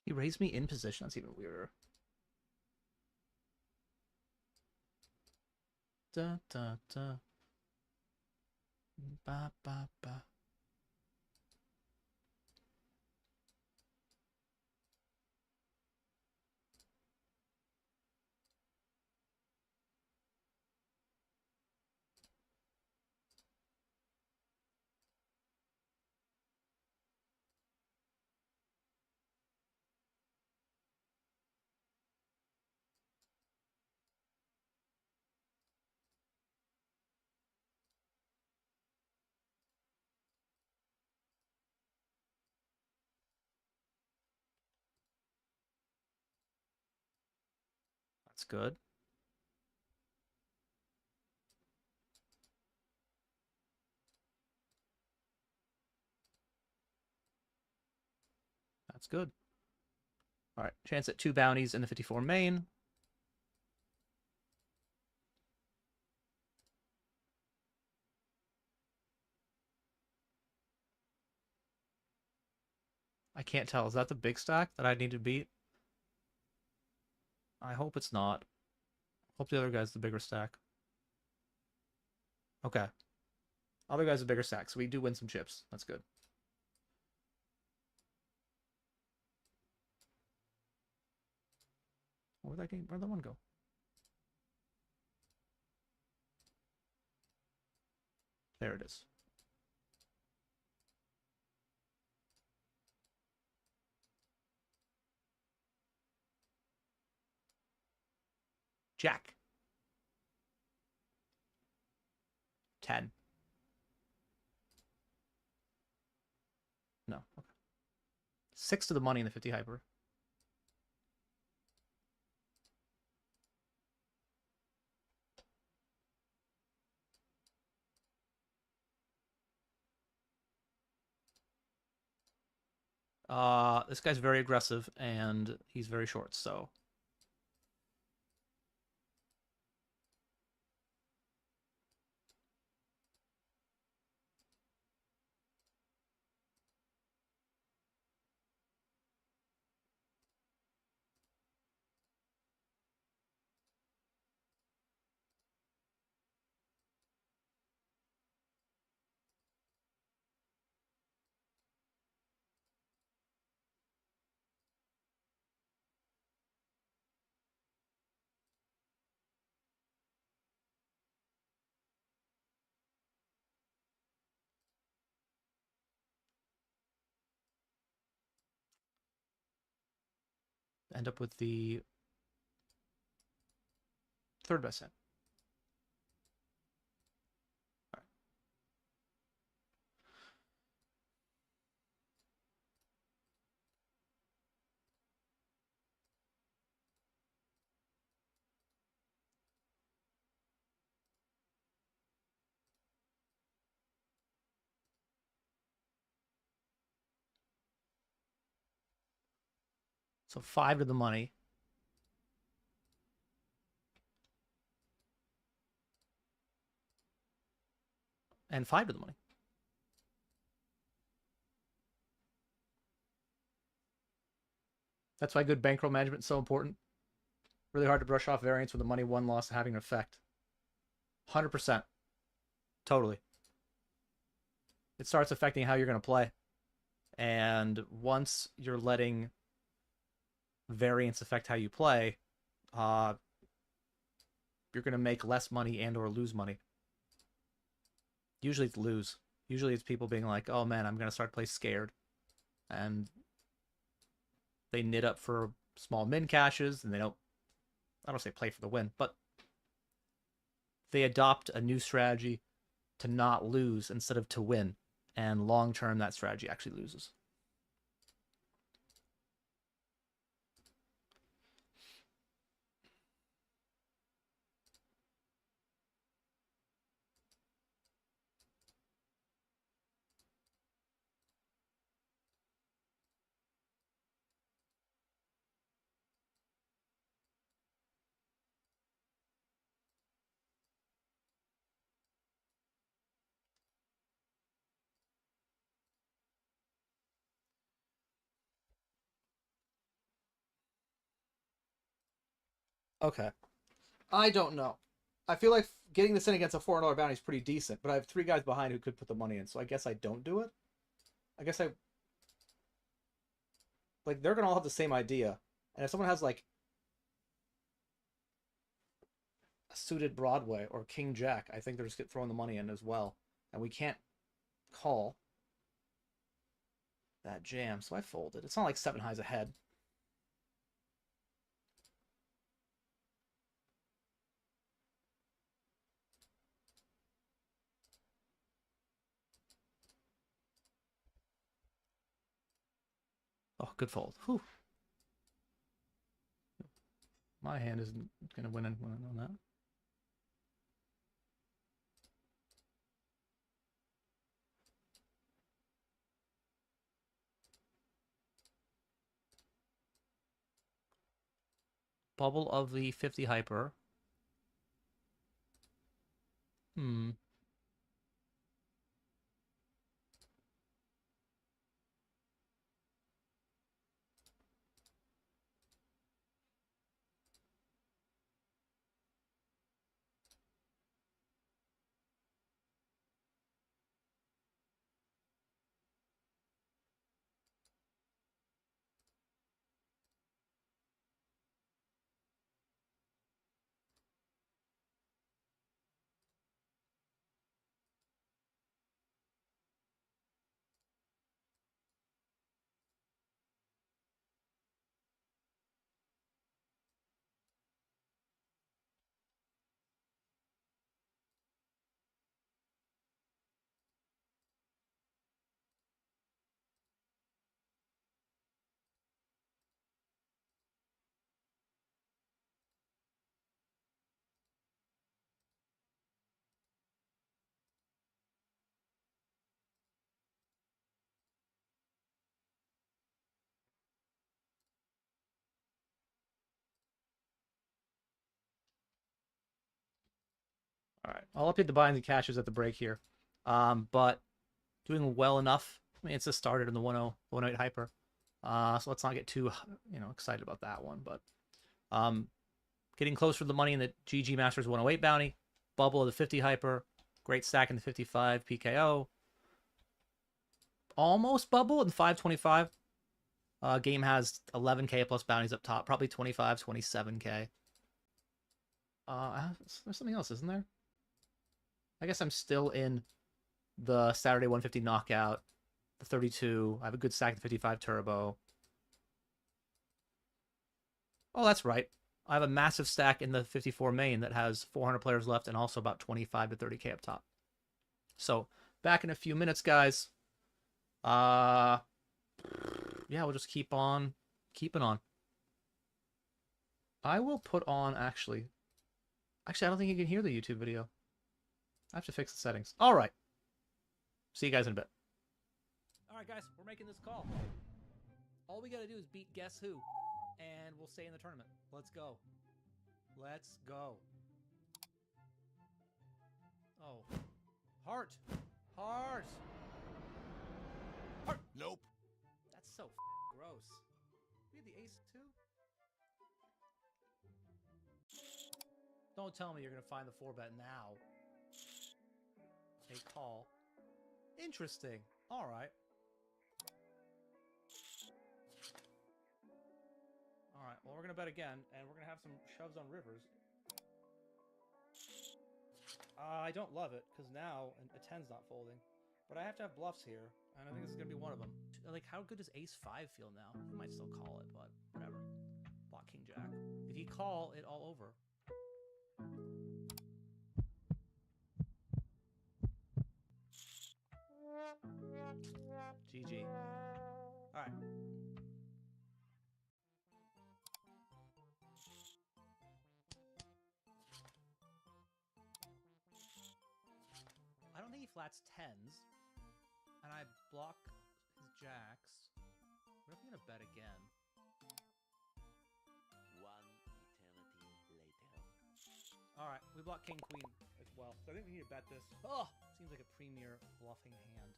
S3: He raised me in position. That's even weirder. Da da da. Ba ba ba. That's good. That's good. All right, chance at 2 bounties in the 54 main. I can't tell. Is that the big stack that I need to beat? I hope it's not. Hope the other guy's the bigger stack. Okay. Other guy's a bigger stack, so we do win some chips. That's good. Where'd that one go? There it is. Jack. 10. No. Okay. 6 to the money in the 50 hyper. This guy's very aggressive and he's very short, so end up with the third best hand. All right. So 5 to the money. And 5 to the money. That's why good bankroll management is so important. Really hard to brush off variance with the money one loss having an effect. 100%. Totally. It starts affecting how you're going to play. And once you're letting variance affect how you play, you're going to make less money and or lose money. Usually it's lose. Usually it's people being like, oh man, I'm going to start to play scared. And they knit up for small min caches and they don't, I don't say play for the win, but they adopt a new strategy to not lose instead of to win. And long term, that strategy actually loses. Okay. I don't know. I feel like getting this in against a $400 bounty is pretty decent, but I have 3 guys behind who could put the money in, so I guess I don't do it. I guess like, they're going to all have the same idea. And if someone has, like, a suited Broadway or King Jack, I think they're just throwing the money in as well. And we can't call that jam, so I folded. It's not like 7 highs ahead. Oh, good fold. Whew. My hand isn't going to win on that. Bubble of the 50 hyper. I'll update the buy-ins and cashes at the break here. But doing well enough. I mean, it's just started in the 1.0, 108 hyper. So let's not get too, excited about that one. But getting closer to the money in the GG Masters 108 bounty. Bubble of the 50 hyper. Great stack in the 55 PKO. Almost bubble in 525. Game has 11k plus bounties up top. Probably 25, 27k. There's something else, isn't there? I guess I'm still in the Saturday 150 knockout. The 32. I have a good stack in the 55 turbo. Oh, that's right. I have a massive stack in the 54 main that has 400 players left and also about 25 to 30k up top. So, back in a few minutes, guys. Yeah, we'll just keep on keeping on. I will put on, actually, I don't think you can hear the YouTube video. I have to fix the settings. All right. See you guys in a bit. All right, guys, we're making this call. All we got to do is beat Guess Who, and we'll stay in the tournament. Let's go. Let's go. Oh. Heart. Heart. Heart.
S2: Nope.
S3: That's so gross. We had the ace too? Don't tell me you're going to find the 4-bet now. A call. Interesting. All right. All right. Well, we're going to bet again, and we're going to have some shoves on rivers. I don't love it, because now a 10's not folding. But I have to have bluffs here, and I think this is going to be one of them. Like, how good does ace-5 feel now? He might still call it, but whatever. Block king-jack. If you call it all over. GG. All right. I don't think he flats 10s, and I block his jacks. What if I'm gonna bet again?
S4: 1 eternity later.
S3: All right, we block king queen as well. So I think we need to bet this. Oh, seems like a premier bluffing hand.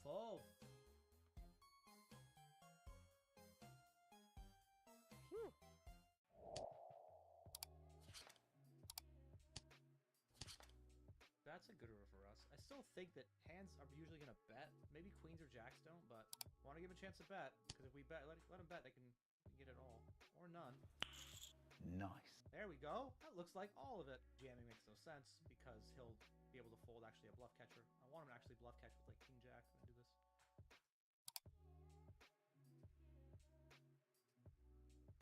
S3: Fold. Whew. That's a good river for us. I still think that hands are usually going to bet. Maybe queens or jacks don't, but want to give a chance to bet. Because if we bet, let them bet, they can get it all. Or none.
S5: Nice.
S3: There we go. That looks like all of it. Jamming makes no sense because he'll be able to fold actually a bluff catcher. I want him to actually bluff catch with like king jack when I do this.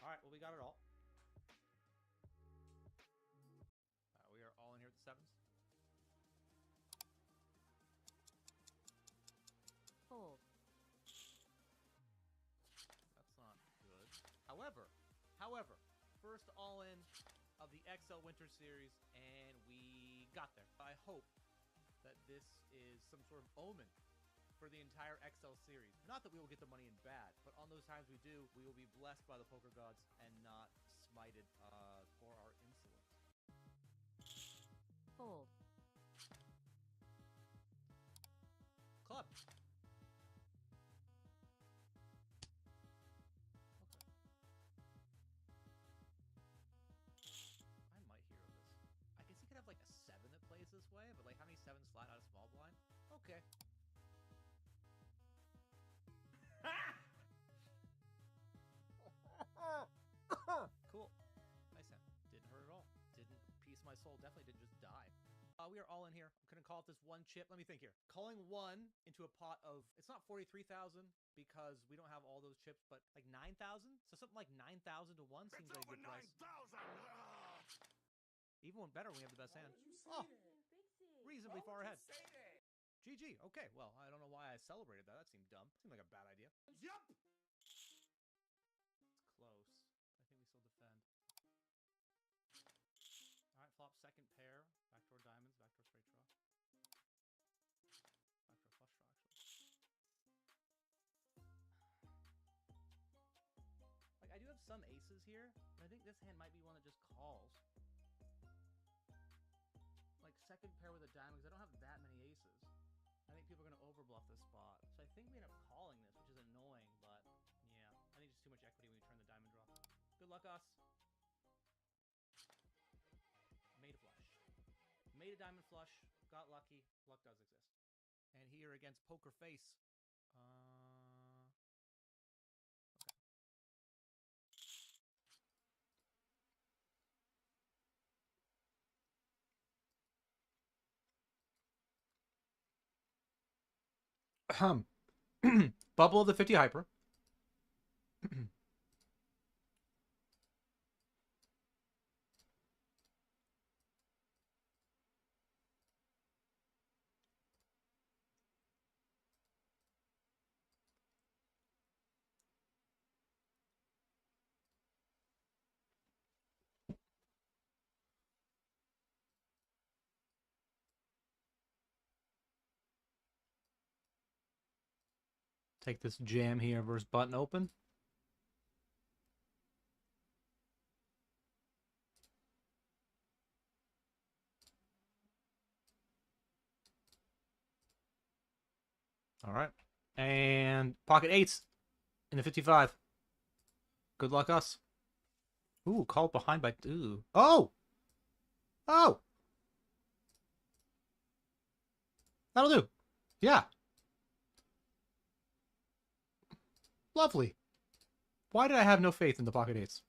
S3: All right, well, we got it all. We are all in here at the sevens.
S7: Fold.
S3: That's not good. However, first all in of the XL Winter Series, and we got there. I hope that this is some sort of omen for the entire XL series. Not that we will get the money in bad, but on those times we do, we will be blessed by the poker gods and not smited for our insolence.
S7: Fold.
S3: Club. I might hero this. I guess you could have like a 7 that plays this way, but like how many 7s flat out of small blind? Okay. Cool. Nice hand. Didn't hurt at all. Didn't piece my soul. Definitely didn't just die. We are all in here. I'm gonna call it this one chip. Let me think here. Calling one into a pot of, it's not 43,000 because we don't have all those chips, but like 9,000. So something like 9,000 to 1 seems like a good price. Even one better when we have the best hand. Oh, reasonably far ahead. GG. Okay, well, I don't know why I celebrated that. That seemed dumb. Seemed like a bad idea.
S2: Yup.
S3: It's close. I think we still defend. All right, flop second pair. Backdoor diamonds, backdoor straight draw. Backdoor flush draw, actually. Like, I do have some aces here, and I think this hand might be one that just calls. could pair with a diamond because I don't have that many aces. I think people are gonna overbluff this spot, so I think we end up calling this, which is annoying. But yeah, I think it's too much equity when we turn the diamond draw. Good luck, us. Made a flush. Made a diamond flush. Got lucky. Luck does exist. And here against Poker Face. Bubble of the 50 hyper. Take this jam here versus button open. All right. And pocket eights in the 55. Good luck, us. Ooh, called behind by... Ooh. Oh! Oh! That'll do. Yeah. Lovely. Why did I have no faith in the pocket eights?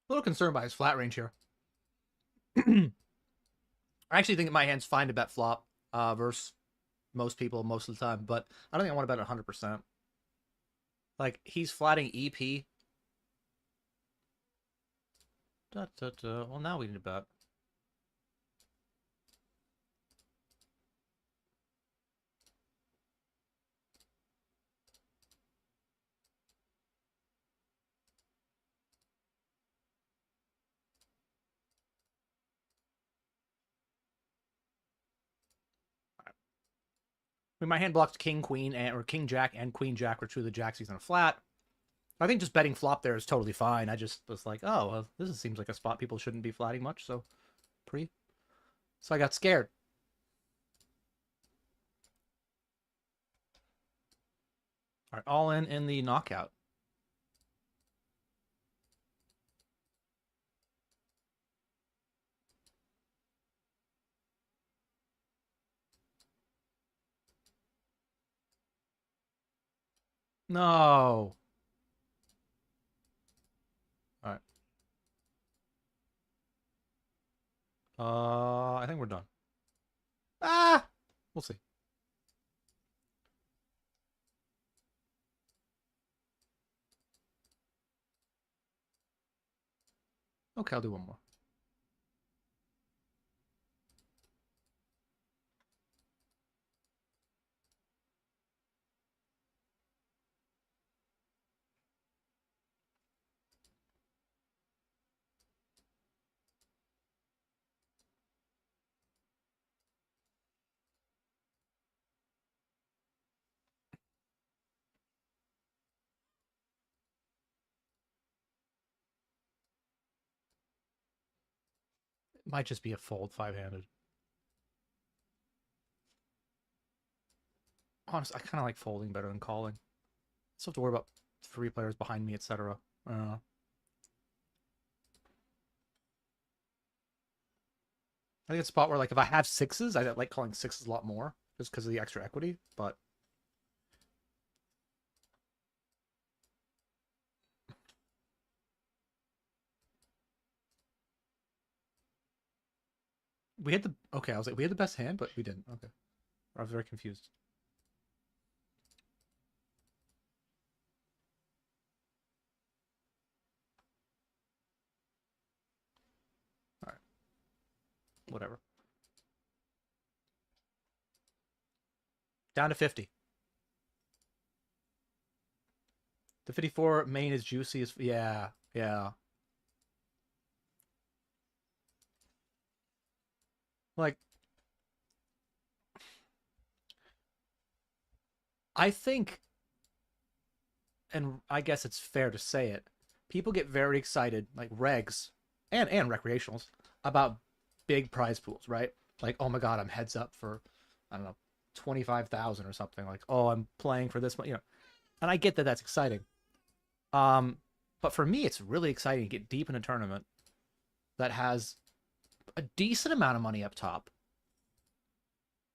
S3: A little concerned by his flat range here. I actually think my hand's fine to bet flop versus most people most of the time, but I don't think I want to bet 100%. Like, he's flatting EP. Well, now we need to bet. I mean, my hand blocked king, queen, or king, jack, and queen, jack were two of the jacks he's on a flat. I think just betting flop there is totally fine. I just was like, oh, well, this seems like a spot people shouldn't be flatting much, so So I got scared. All right, all in the knockout. No. All right. I think we're done. Ah, we'll see. Okay, I'll do one more. It might just be a fold five-handed. Honestly, I kind of like folding better than calling. Still have to worry about three players behind me, etc. I don't know. I think it's a spot where, like, if I have sixes, I like calling sixes a lot more just because of the extra equity, but we had the... Okay, I was like, we had the best hand, but we didn't. Okay. I was very confused. whatever. Down to 50. The 54 main is juicy as... Yeah, yeah. Like, I think, and I guess it's fair to say it, people get very excited, like regs and recreationals, about big prize pools, right? Like, oh my god, I'm heads up for, I don't know, 25,000 or something. Like, oh, I'm playing for this one, you know. And I get that that's exciting. But for me, it's really exciting to get deep in a tournament that has a decent amount of money up top.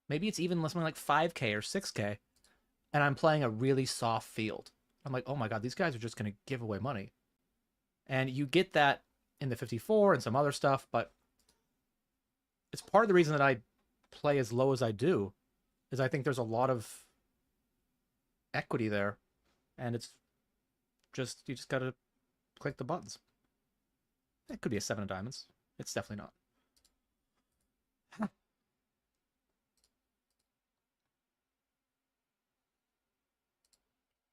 S3: Maybe it's even something like 5K or 6K, and I'm playing a really soft field. I'm like, oh my god, these guys are just going to give away money. And you get that in the 54 and some other stuff, but it's part of the reason that I play as low as I do, is I think there's a lot of equity there, and it's just, you just got to click the buttons. It could be a 7 of diamonds. It's definitely not.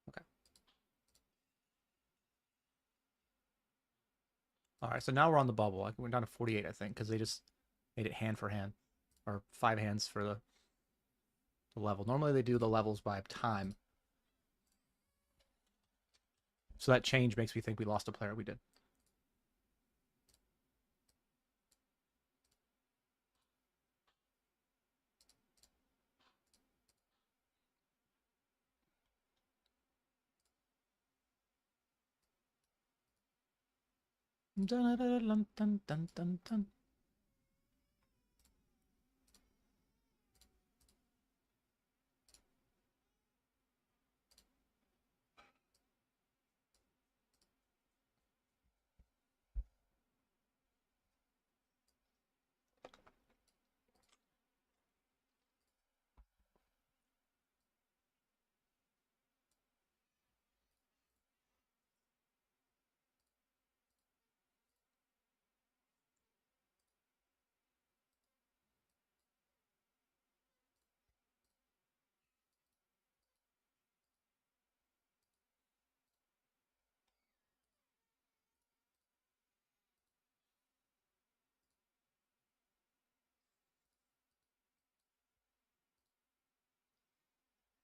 S3: Okay. All right, so now we're on the bubble. We're down to 48, I think, because they just made it hand for hand, or 5 hands for the level. Normally they do the levels by time. So that change makes me think we lost a player. We did. Dun, dun, dun, dun, dun, dun.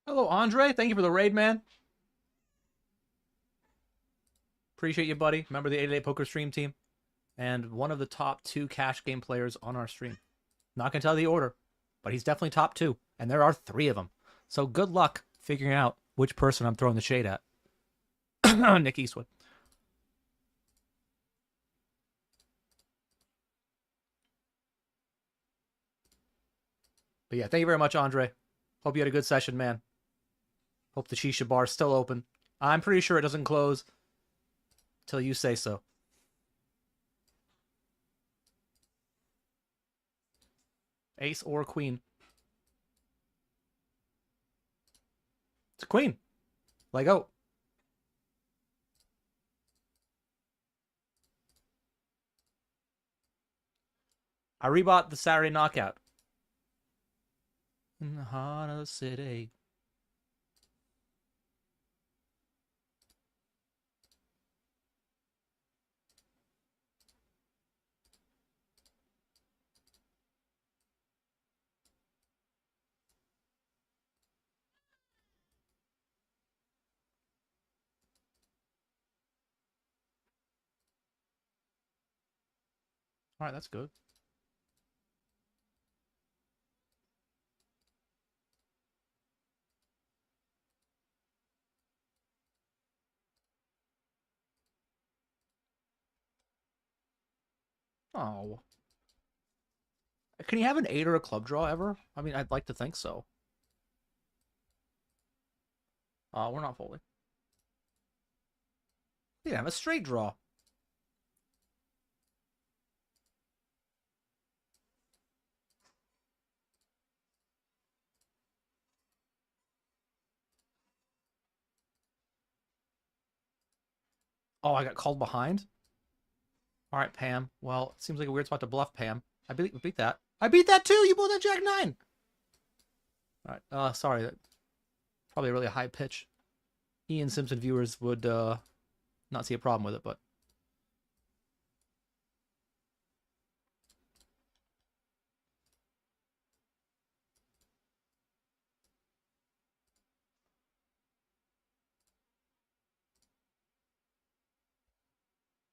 S3: Hello, Andre. Thank you for the raid, man. Appreciate you, buddy. Member of the 888 Poker Stream team. And one of the top 2 cash game players on our stream. Not going to tell the order, but he's definitely top 2. And there are 3 of them. So good luck figuring out which person I'm throwing the shade at. Nick Eastwood. But yeah, thank you very much, Andre. Hope you had a good session, man. Hope the Shisha bar is still open. I'm pretty sure it doesn't close till you say so. Ace or queen. It's a queen. Let go. I rebought the Saturday knockout. In the heart of the city. All right, that's good. Oh. Can you have an 8 or a club draw ever? I mean, I'd like to think so. We're not folding. Yeah, have a straight draw. Oh, I got called behind? All right, Pam. Well, it seems like a weird spot to bluff, Pam. I beat that. I beat that too. You both had Jack 9. All right. Sorry. That probably a really high pitch. Ian Simpson viewers would not see a problem with it, but.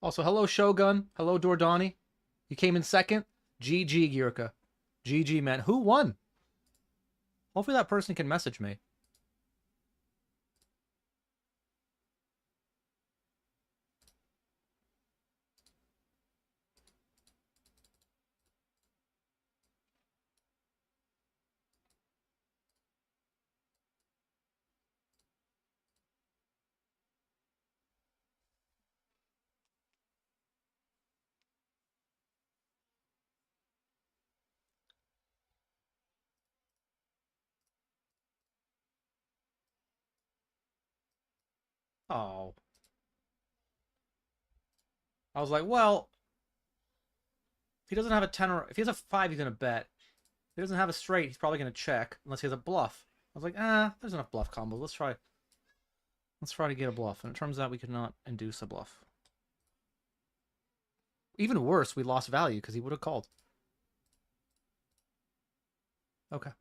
S3: Also, hello Shogun. Hello Dordani. You came in second. GG, Gyurka. GG, man. Who won? Hopefully that person can message me. Oh. I was like, well, if he doesn't have a 10 or if he has a 5, he's going to bet. If he doesn't have a straight, he's probably going to check unless he has a bluff. I was like, there's enough bluff combos. Let's try. Let's try to get a bluff. And it turns out we could not induce a bluff. Even worse, we lost value because he would have called. Okay.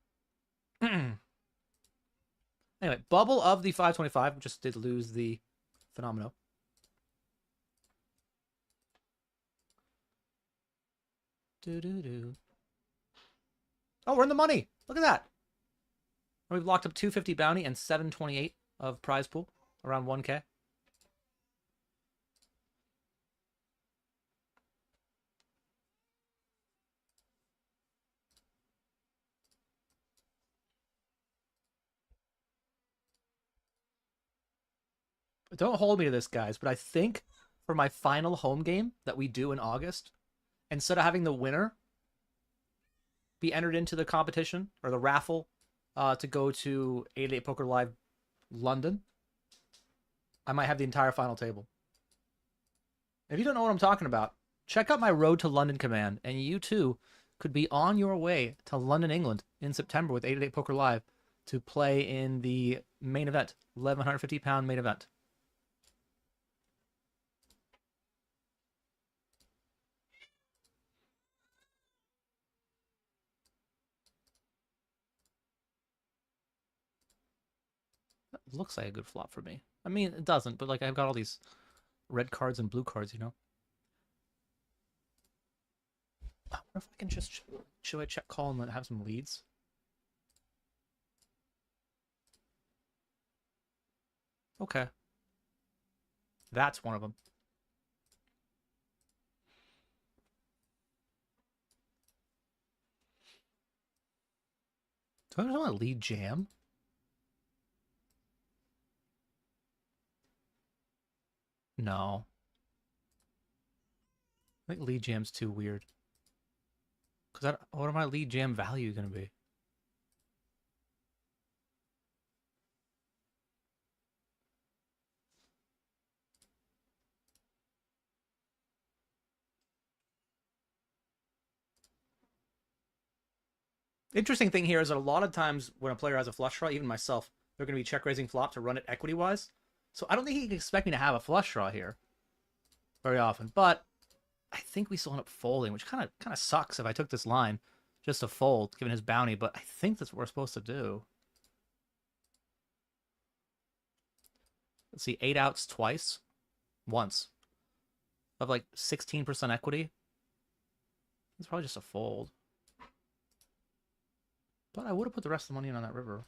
S3: Anyway, bubble of the 525. Just did lose the Phenomeno. Oh, we're in the money. Look at that. And we've locked up 250 bounty and 728 of prize pool. Around 1K. Don't hold me to this, guys, but I think for my final home game that we do in August, instead of having the winner be entered into the competition or the raffle to go to 88 Poker Live London, I might have the entire final table. If you don't know what I'm talking about, check out my Road to London command, and you too could be on your way to London, England in September with 88 Poker Live to play in the main event, £1,150 main event. That looks like a good flop for me. I mean, it doesn't, but like I've got all these red cards and blue cards, you know? I wonder if I can just... Should I check call and let have some leads? Okay. That's one of them. Do I want to lead jam? No. I think lead jam's too weird. Because what are my lead jam value going to be? Interesting thing here is that a lot of times when a player has a flush draw, even myself, they're going to be check raising flop to run it equity wise. So I don't think he can expect me to have a flush draw here very often. But I think we still end up folding, which kind of sucks if I took this line just to fold, given his bounty. But I think that's what we're supposed to do. Let's see, 8 outs twice, once, of like 16% equity. It's probably just a fold. But I would have put the rest of the money in on that river.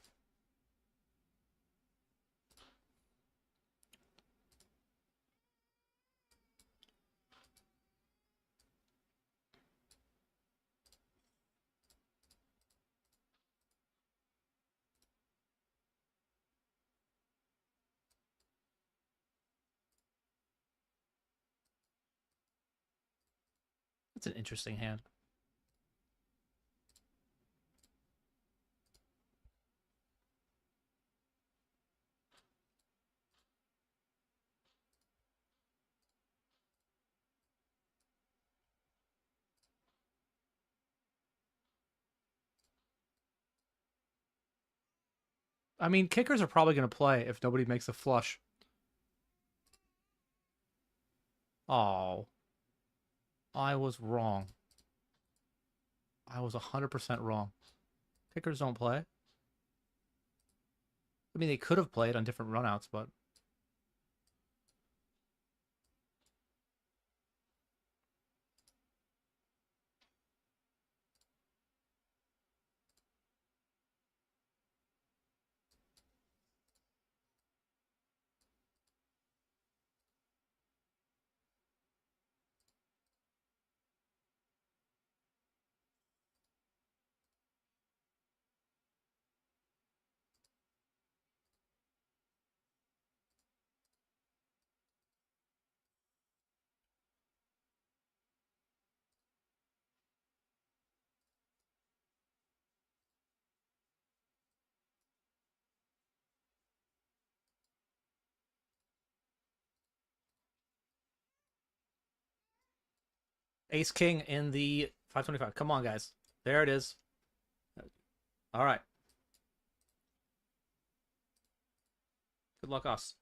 S3: That's an interesting hand. I mean, kickers are probably going to play if nobody makes a flush. Oh. I was wrong. I was 100% wrong. Kickers don't play. I mean, they could have played on different runouts, but... Ace King in the 525. Come on, guys. There it is. All right. Good luck, us.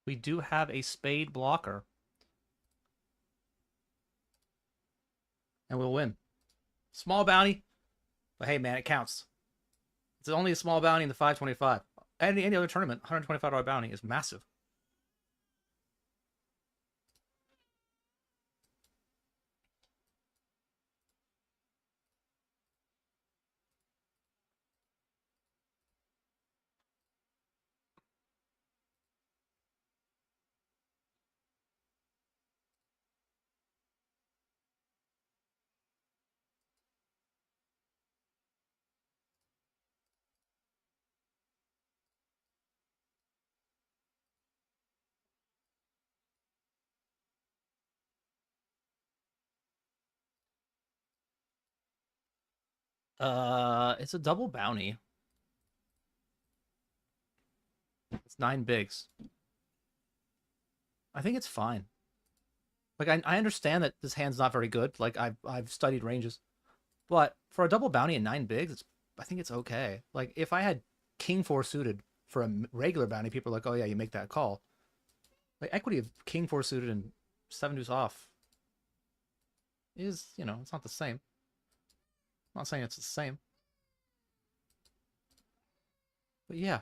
S3: We do have a spade blocker. And we'll win. Small bounty. But hey, man, it counts. It's only a small bounty in the 525. Any other tournament, $125 bounty is massive. It's a double bounty. It's 9 bigs. I think it's fine. Like, I understand that this hand's not very good. Like, I've studied ranges. But for a double bounty and 9 bigs, I think it's okay. Like, if I had King 4 suited for a regular bounty, people are like, oh yeah, you make that call. Like, equity of King 4 suited and 7 deuce off is, you know, it's not the same. I'm not saying it's the same. But yeah.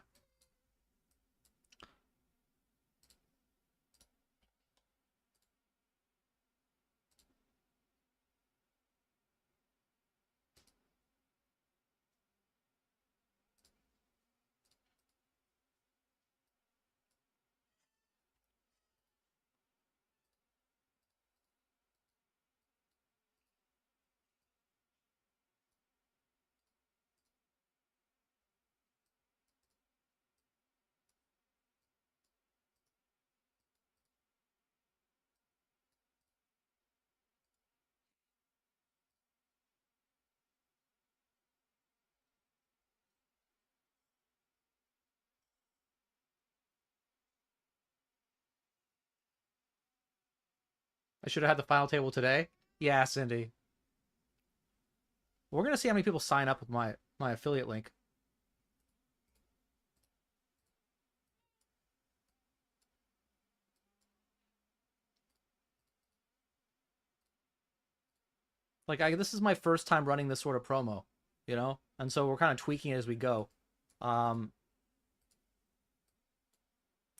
S3: I should have had the final table today. Yeah, Cindy. We're going to see how many people sign up with my affiliate link. Like, this is my first time running this sort of promo, you know? And so we're kind of tweaking it as we go.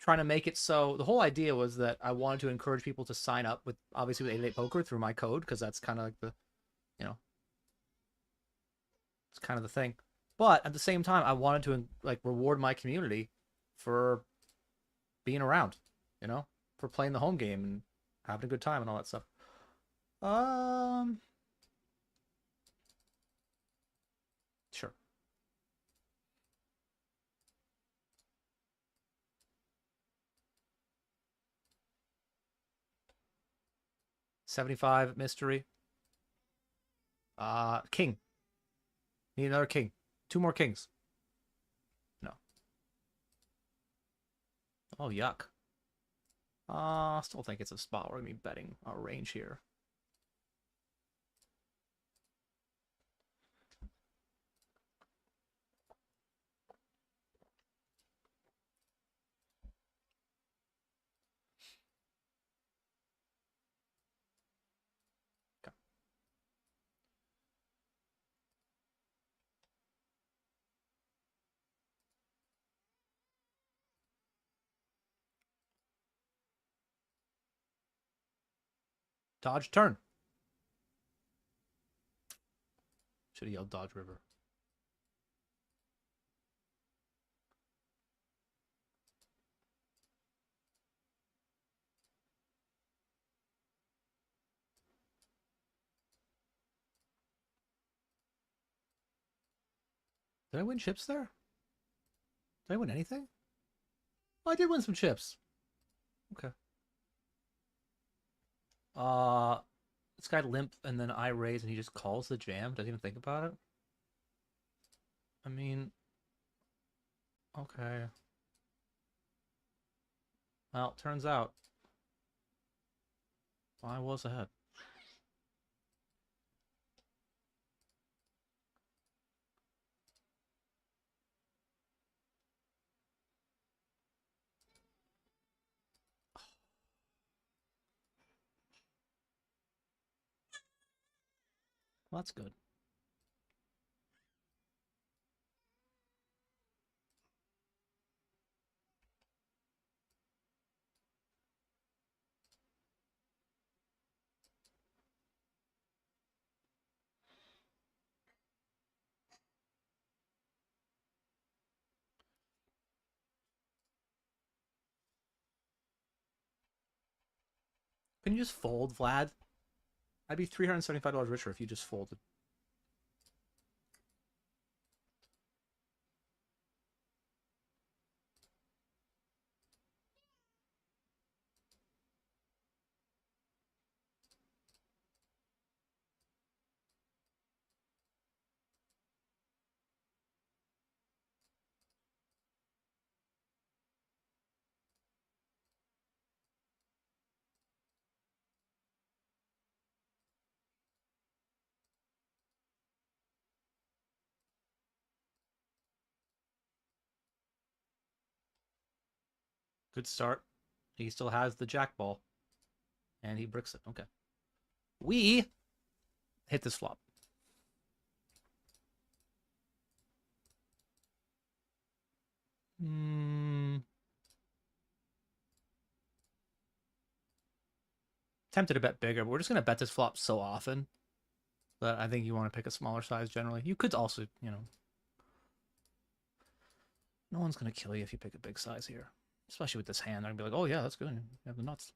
S3: Trying to make it so... The whole idea was that I wanted to encourage people to sign up with, obviously, with 888 Poker through my code, because that's kind of like the, you know... It's kind of the thing. But at the same time, I wanted to like reward my community for being around, you know, for playing the home game and having a good time and all that stuff. Sure. $75 mystery. King. Need another king. 2 more kings. No. Oh, yuck. Still think it's a spot where we're gonna be betting our range here. Okay. Dodge turn. Should have yelled Dodge River. Did I win chips there? Did I win anything? Oh, I did win some chips. Okay. This guy limp and then I raise and he just calls the jam. Doesn't even think about it. I mean, okay. Well, turns out I was ahead. Well, that's good. Can you just fold, Vlad? I'd be $375 richer if you just folded. Good start. He still has the jack ball. And he bricks it. Okay. We hit this flop. Tempted to bet bigger, but we're just going to bet this flop so often that I think you want to pick a smaller size generally. You could also, you know, no one's going to kill you if you pick a big size here. Especially with this hand. They're going to be like, oh yeah, that's good. You have the nuts.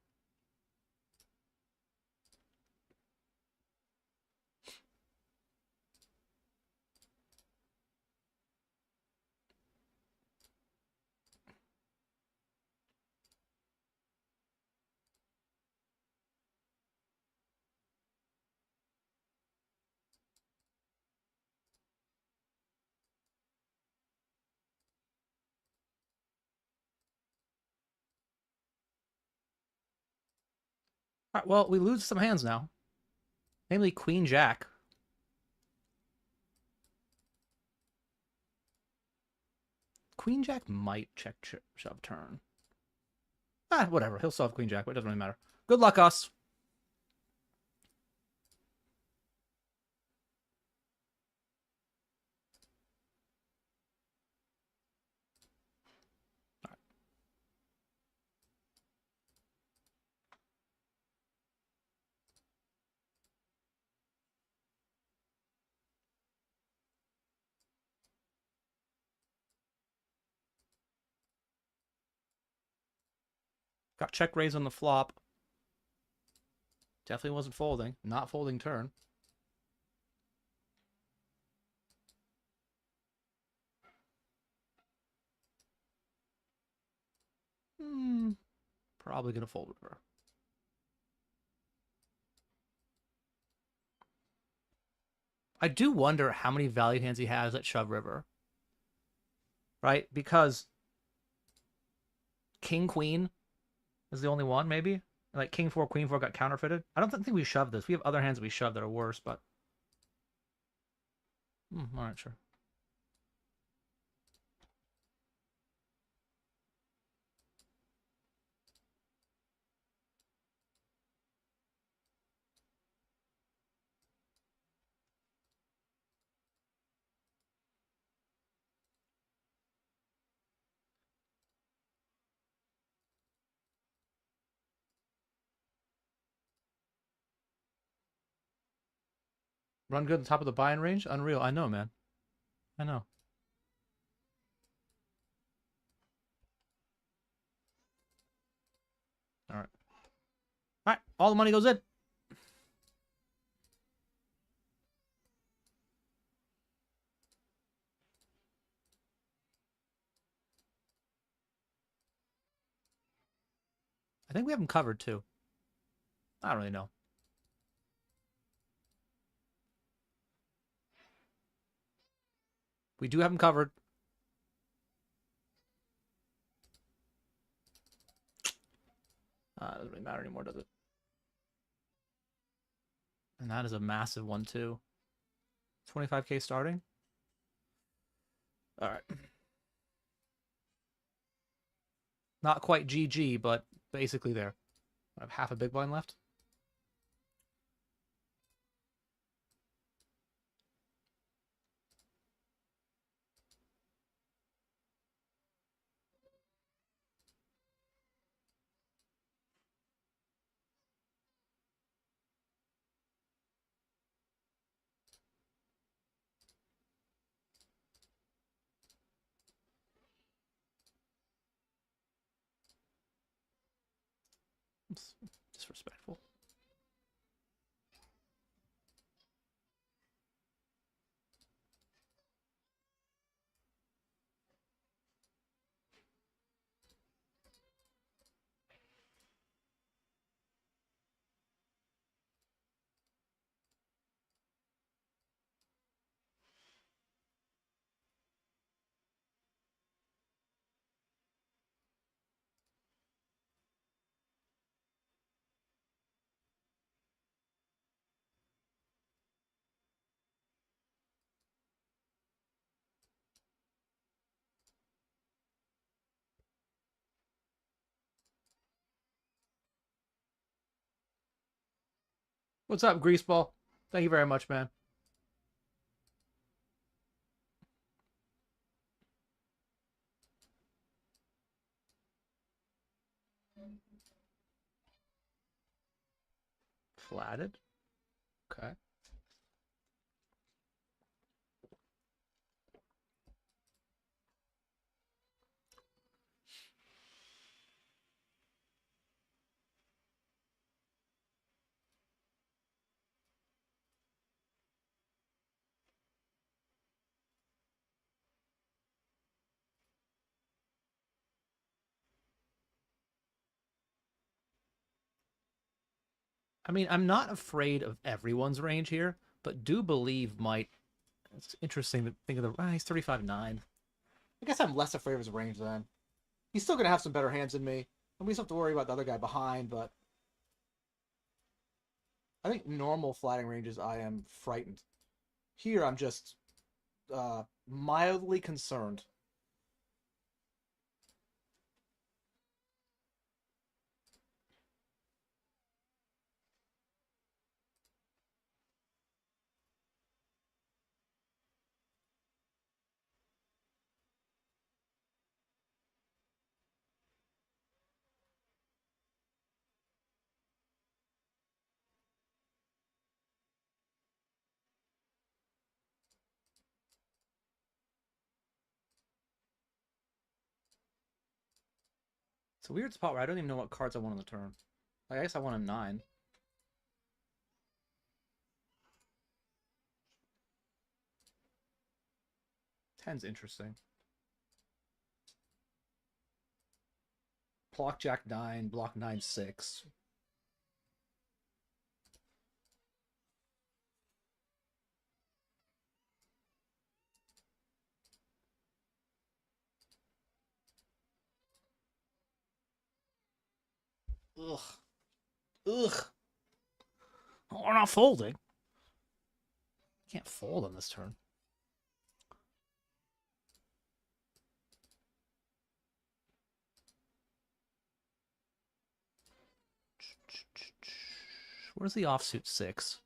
S3: All right, well, we lose some hands now. Namely Queen Jack. Queen Jack might check shove turn. Whatever. He'll still have Queen Jack, but it doesn't really matter. Good luck, us. Got check raise on the flop. Definitely wasn't folding. Not folding turn. Probably gonna fold river. I do wonder how many value hands he has at shove river. Right? Because king queen is the only one, maybe? Like king 4, queen 4 got counterfeited. I don't think we shoved this. We have other hands that we shoved that are worse, but all right, sure. Run good at the top of the buy-in range? Unreal. I know, man. I know. All right. All right. All the money goes in. I think we have them covered, too. I don't really know. We do have them covered. Doesn't really matter anymore, does it? And that is a massive one, too. 25K starting. All right. Not quite GG, but basically there. I have half a big blind left. It's disrespectful. What's up, Greaseball? Thank you very much, man. Flatted. Okay. I mean, I'm not afraid of everyone's range here, but do believe might. It's interesting to think of the. He's 35-9. I guess I'm less afraid of his range then. He's still going to have some better hands than me. And we just have to worry about the other guy behind, but I think normal flatting ranges, I am frightened. Here, I'm just mildly concerned. It's a weird spot where I don't even know what cards I want on the turn. I guess I want a 9. Ten's interesting. Block Jack 9, block 9, 6. Ugh. Ugh. Oh, we're not folding. Can't fold on this turn. Where's the offsuit 6?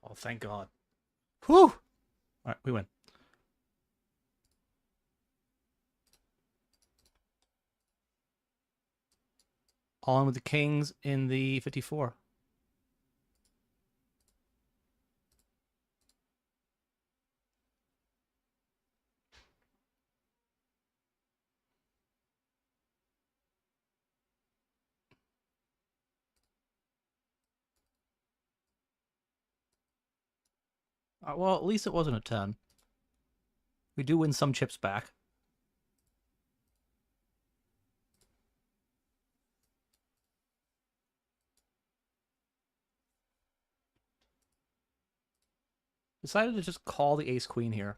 S3: Oh, thank God. Whew! All right, we win. All in with the kings in the 54. Well, at least it wasn't a 10. We do win some chips back. Decided to just call the ace-queen here.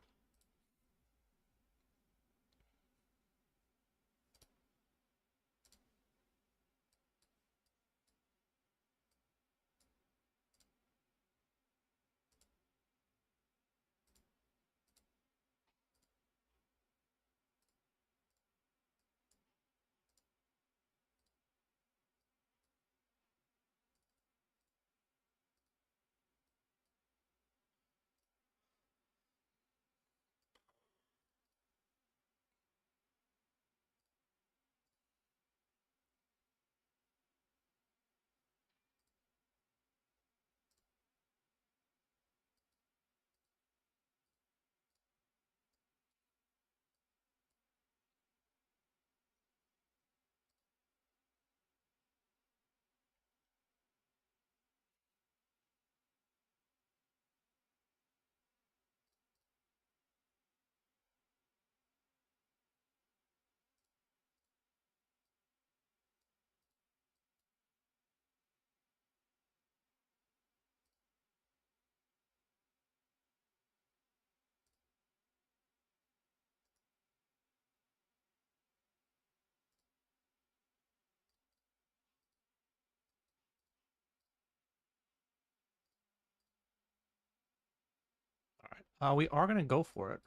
S3: All right. We are going to go for it.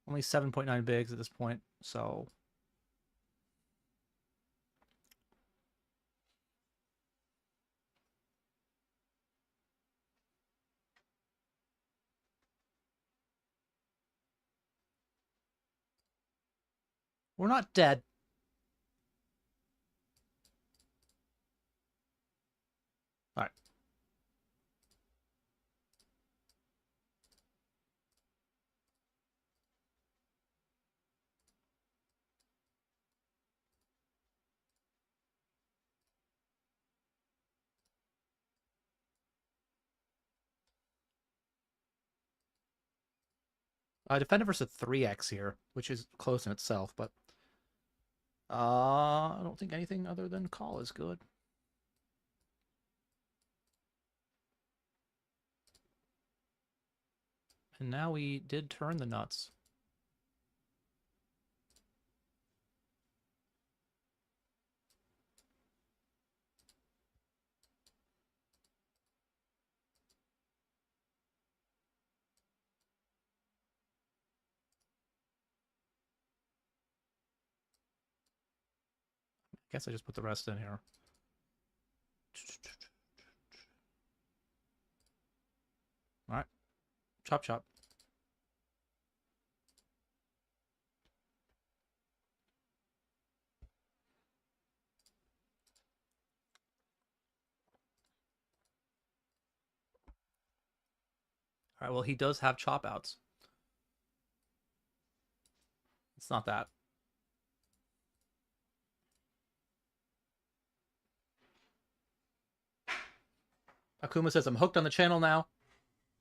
S3: Only 7.9 bigs at this point, so... We're not dead. All right. Defender versus 3x here, which is close in itself, but I don't think anything other than call is good. And now we did turn the nuts. Guess I just put the rest in here. All right. Chop, chop. All right, well, he does have chop outs. It's not that. Akuma says, I'm hooked on the channel now.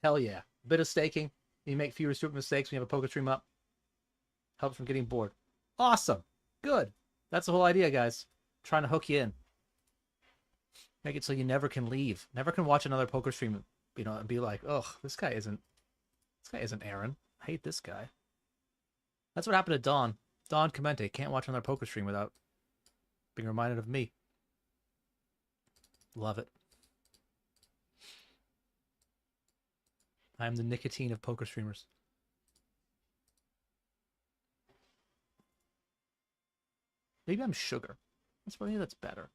S3: Hell yeah. A bit of staking. You make fewer stupid mistakes when you have a poker stream up. Helps from getting bored. Awesome. Good. That's the whole idea, guys. I'm trying to hook you in. Make it so you never can leave. Never can watch another poker stream, you know, and be like, ugh, this guy isn't Aaron. I hate this guy. That's what happened to Don. Don Clemente can't watch another poker stream without being reminded of me. Love it. I am the nicotine of poker streamers. Maybe I'm sugar. Maybe that's better.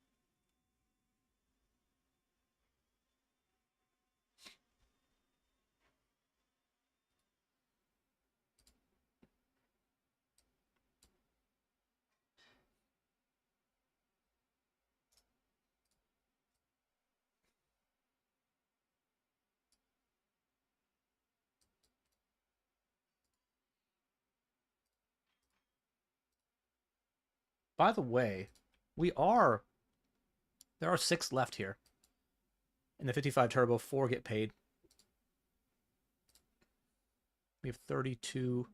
S3: By the way, there are 6 left here. In the 55 turbo, 4 get paid. We have 32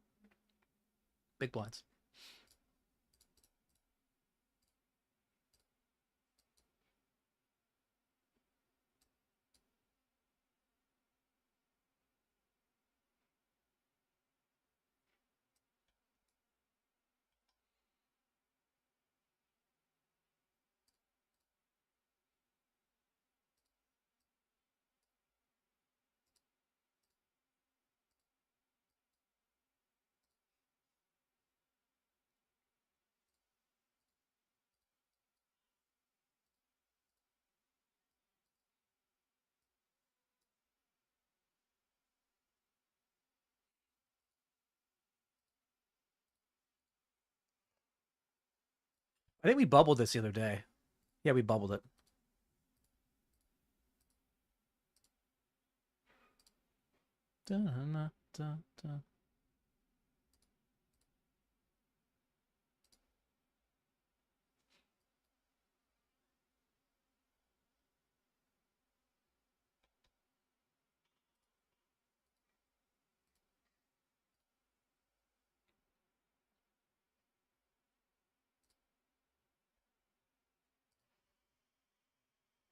S3: big blinds. I think we bubbled this the other day. Yeah, we bubbled it. Dun, dun, dun.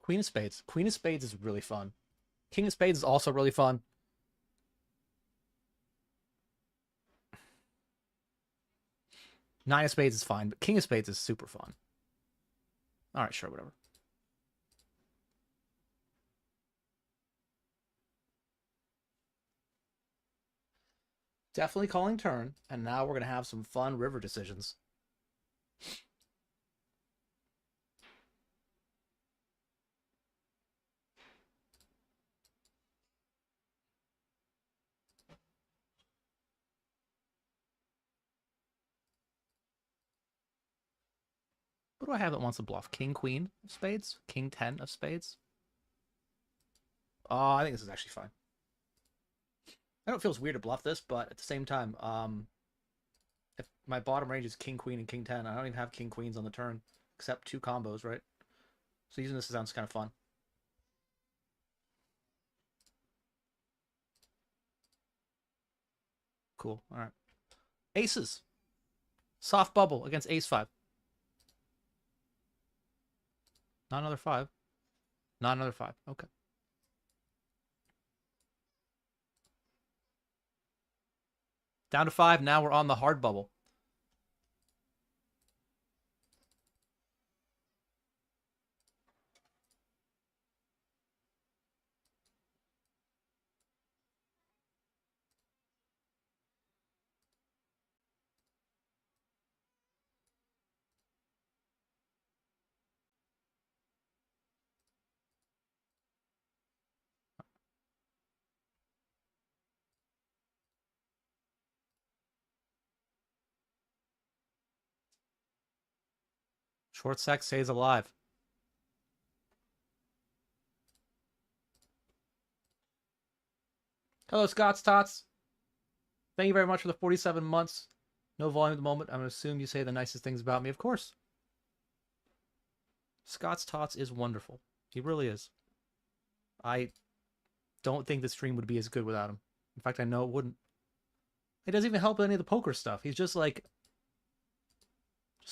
S3: Queen of Spades. Queen of Spades is really fun. King of Spades is also really fun. Nine of Spades is fine, but King of Spades is super fun. All right, sure, whatever. Definitely calling turn, and now we're going to have some fun river decisions. What do I have that wants to bluff? King, Queen of Spades? King, 10 of Spades? Oh, I think this is actually fine. I know it feels weird to bluff this, but at the same time, if my bottom range is King, Queen, and King 10, I don't even have King, Queens on the turn, except 2 combos, right? So using this sounds kind of fun. Cool, all right. Aces. Soft bubble against Ace 5. Not another 5. Not another 5. Okay. Down to 5. Now we're on the hard bubble. Short stack stays alive. Hello, Scott's Tots. Thank you very much for the 47 months. No volume at the moment. I'm going to assume you say the nicest things about me, of course. Scott's Tots is wonderful. He really is. I don't think the stream would be as good without him. In fact, I know it wouldn't. He doesn't even help with any of the poker stuff. He's just like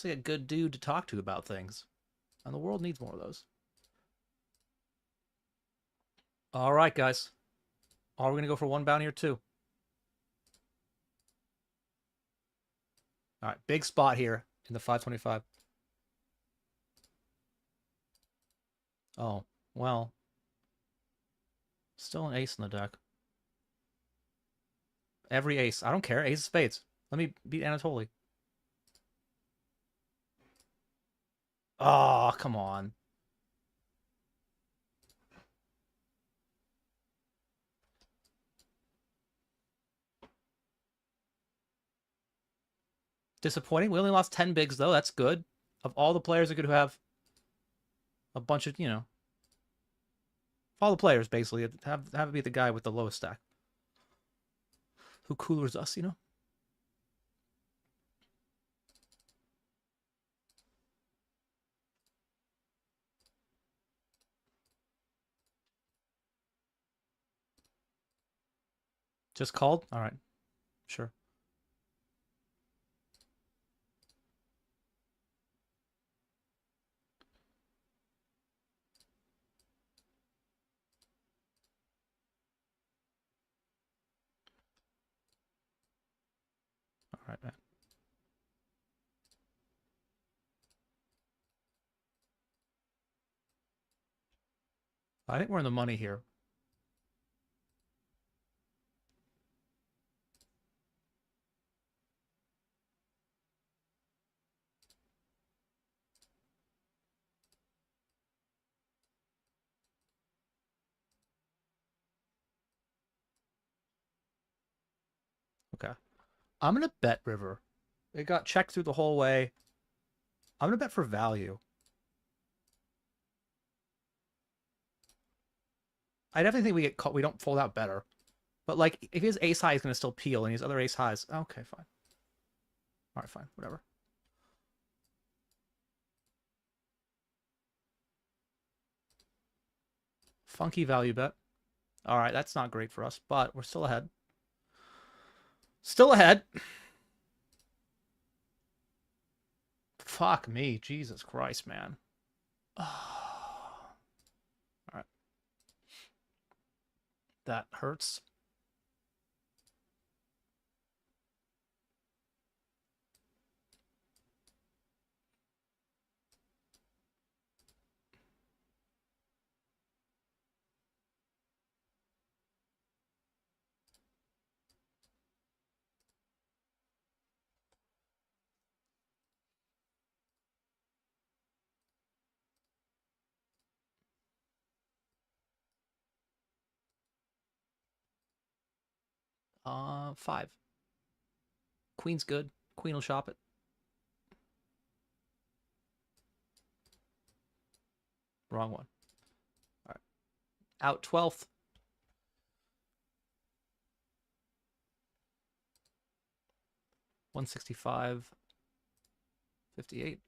S3: a good dude to talk to about things. And the world needs more of those. All right, guys. Are we going to go for one bounty or two? All right, big spot here in the 525. Oh, well. Still an ace in the deck. Every ace. I don't care. Ace of spades. Let me beat Anatoly. Oh, come on. Disappointing. We only lost 10 bigs, though. That's good. Of all the players, we could have a bunch of, you know, all the players, basically. Have it be the guy with the lowest stack. Who coolers us, you know? Just called? All right. Sure. All right, man. I think we're in the money here. Okay. I'm going to bet river. It got checked through the whole way. I'm going to bet for value. I definitely think we get caught. We don't fold out better. But, like, if his ace high is going to still peel and his other ace highs. Okay, fine. All right, fine. Whatever. Funky value bet. All right, that's not great for us, but we're still ahead. Still ahead. Fuck me. Jesus Christ, man. All right. That hurts. Five. Queen's good. Queen will shop it. Wrong one. All right. Out 12th. $165. 58.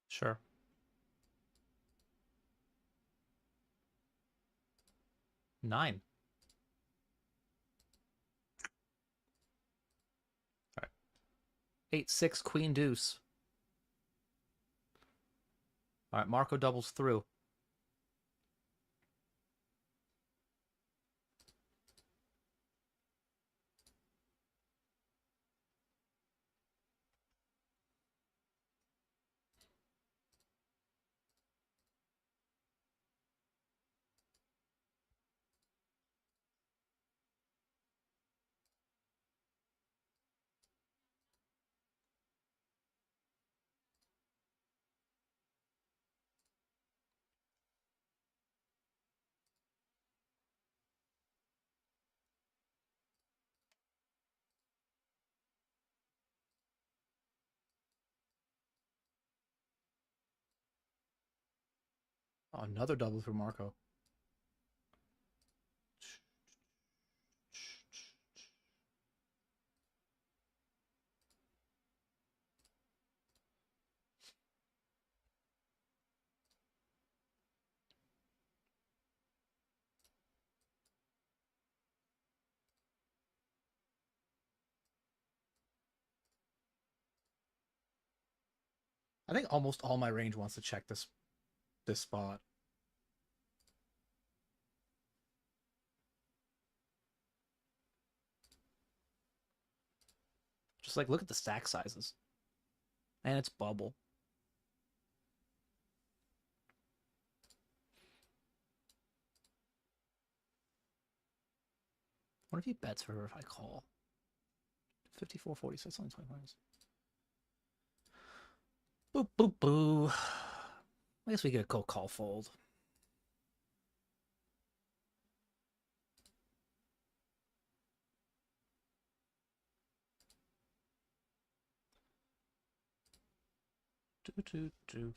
S3: Sure. Nine. All right. 8-6 queen deuce. All right, Marco doubles through. Oh, another double for Marco. I think almost all my range wants to check this spot. Just like look at the stack sizes. And it's bubble. What if he bets her if I call? 54, 46, only 20 points. Boop, boop, boo. I guess we get a call fold. Do.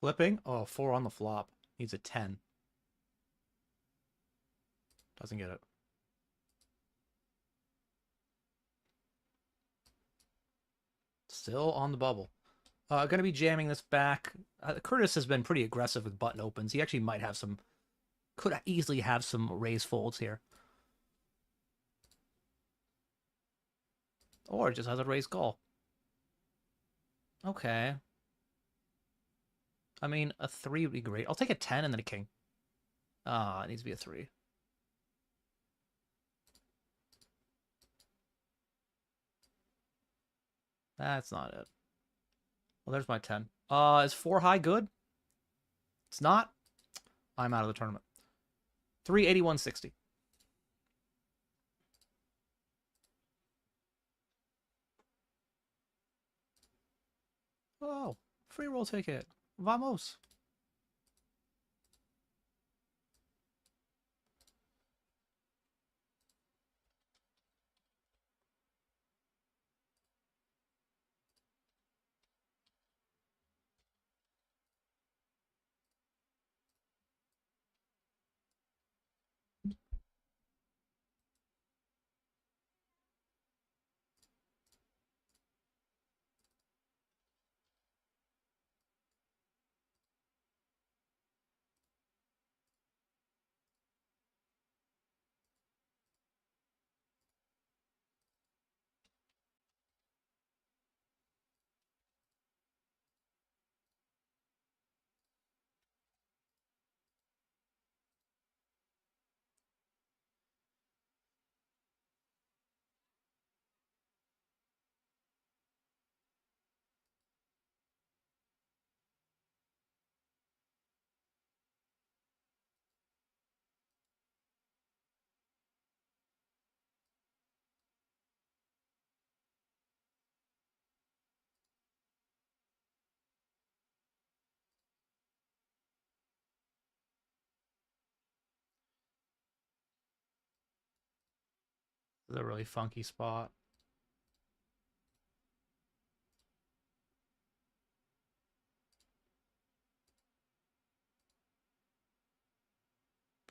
S3: Flipping? Oh, 4 on the flop. Needs a 10. Doesn't get it. Still on the bubble. Gonna be jamming this back. Curtis has been pretty aggressive with button opens. He actually might have some... Could easily have some raise folds here. Or just has a raise call. Okay. I mean, a 3 would be great. I'll take a 10 and then a king. Ah, it needs to be a 3. That's not it. Well, there's my 10. Is 4 high good? It's not. I'm out of the tournament. 381.60. Oh, free roll ticket. Vamos. This is a really funky spot.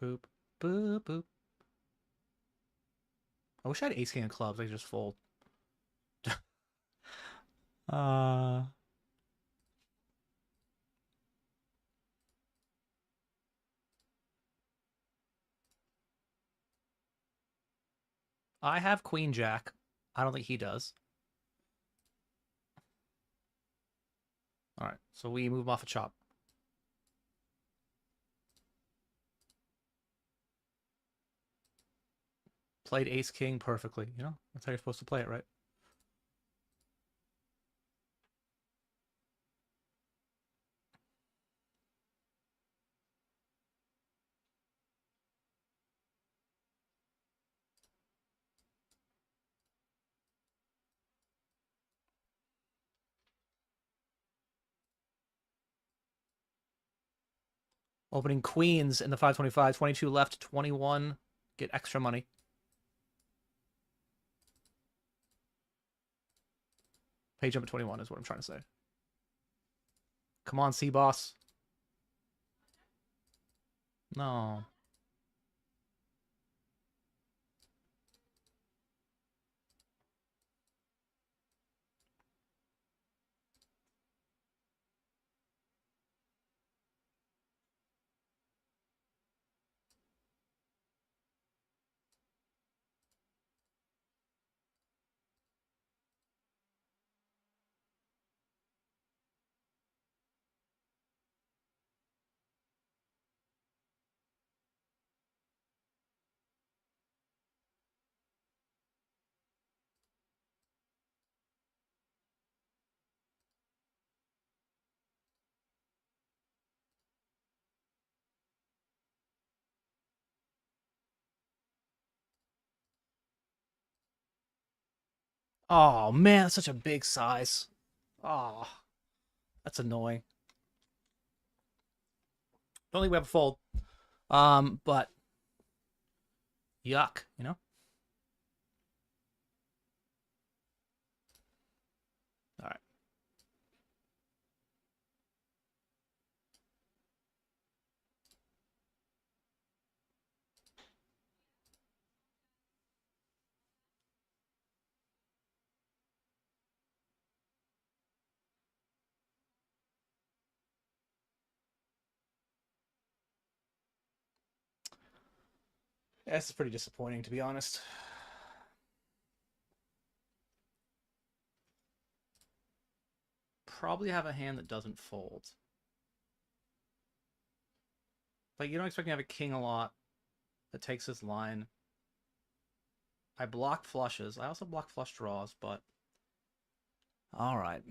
S3: Boop, boop, boop. I wish I had ace king of clubs. I could just fold. uh... I have queen jack. I don't think he does. All right, so we move off a chop. Played ace king perfectly. You know, that's how you're supposed to play it, right? Opening queens in the 525. 22 left, 21. Get extra money. Page up at 21 is what I'm trying to say. Come on, C-Boss. No. Oh, man, that's such a big size. Oh, that's annoying. Don't think we have a fold. But yuck, you know? All right. Yeah, this is pretty disappointing, to be honest. Probably have a hand that doesn't fold. Like, you don't expect me to have a king a lot that takes this line. I block flushes. I also block flush draws, but... All right.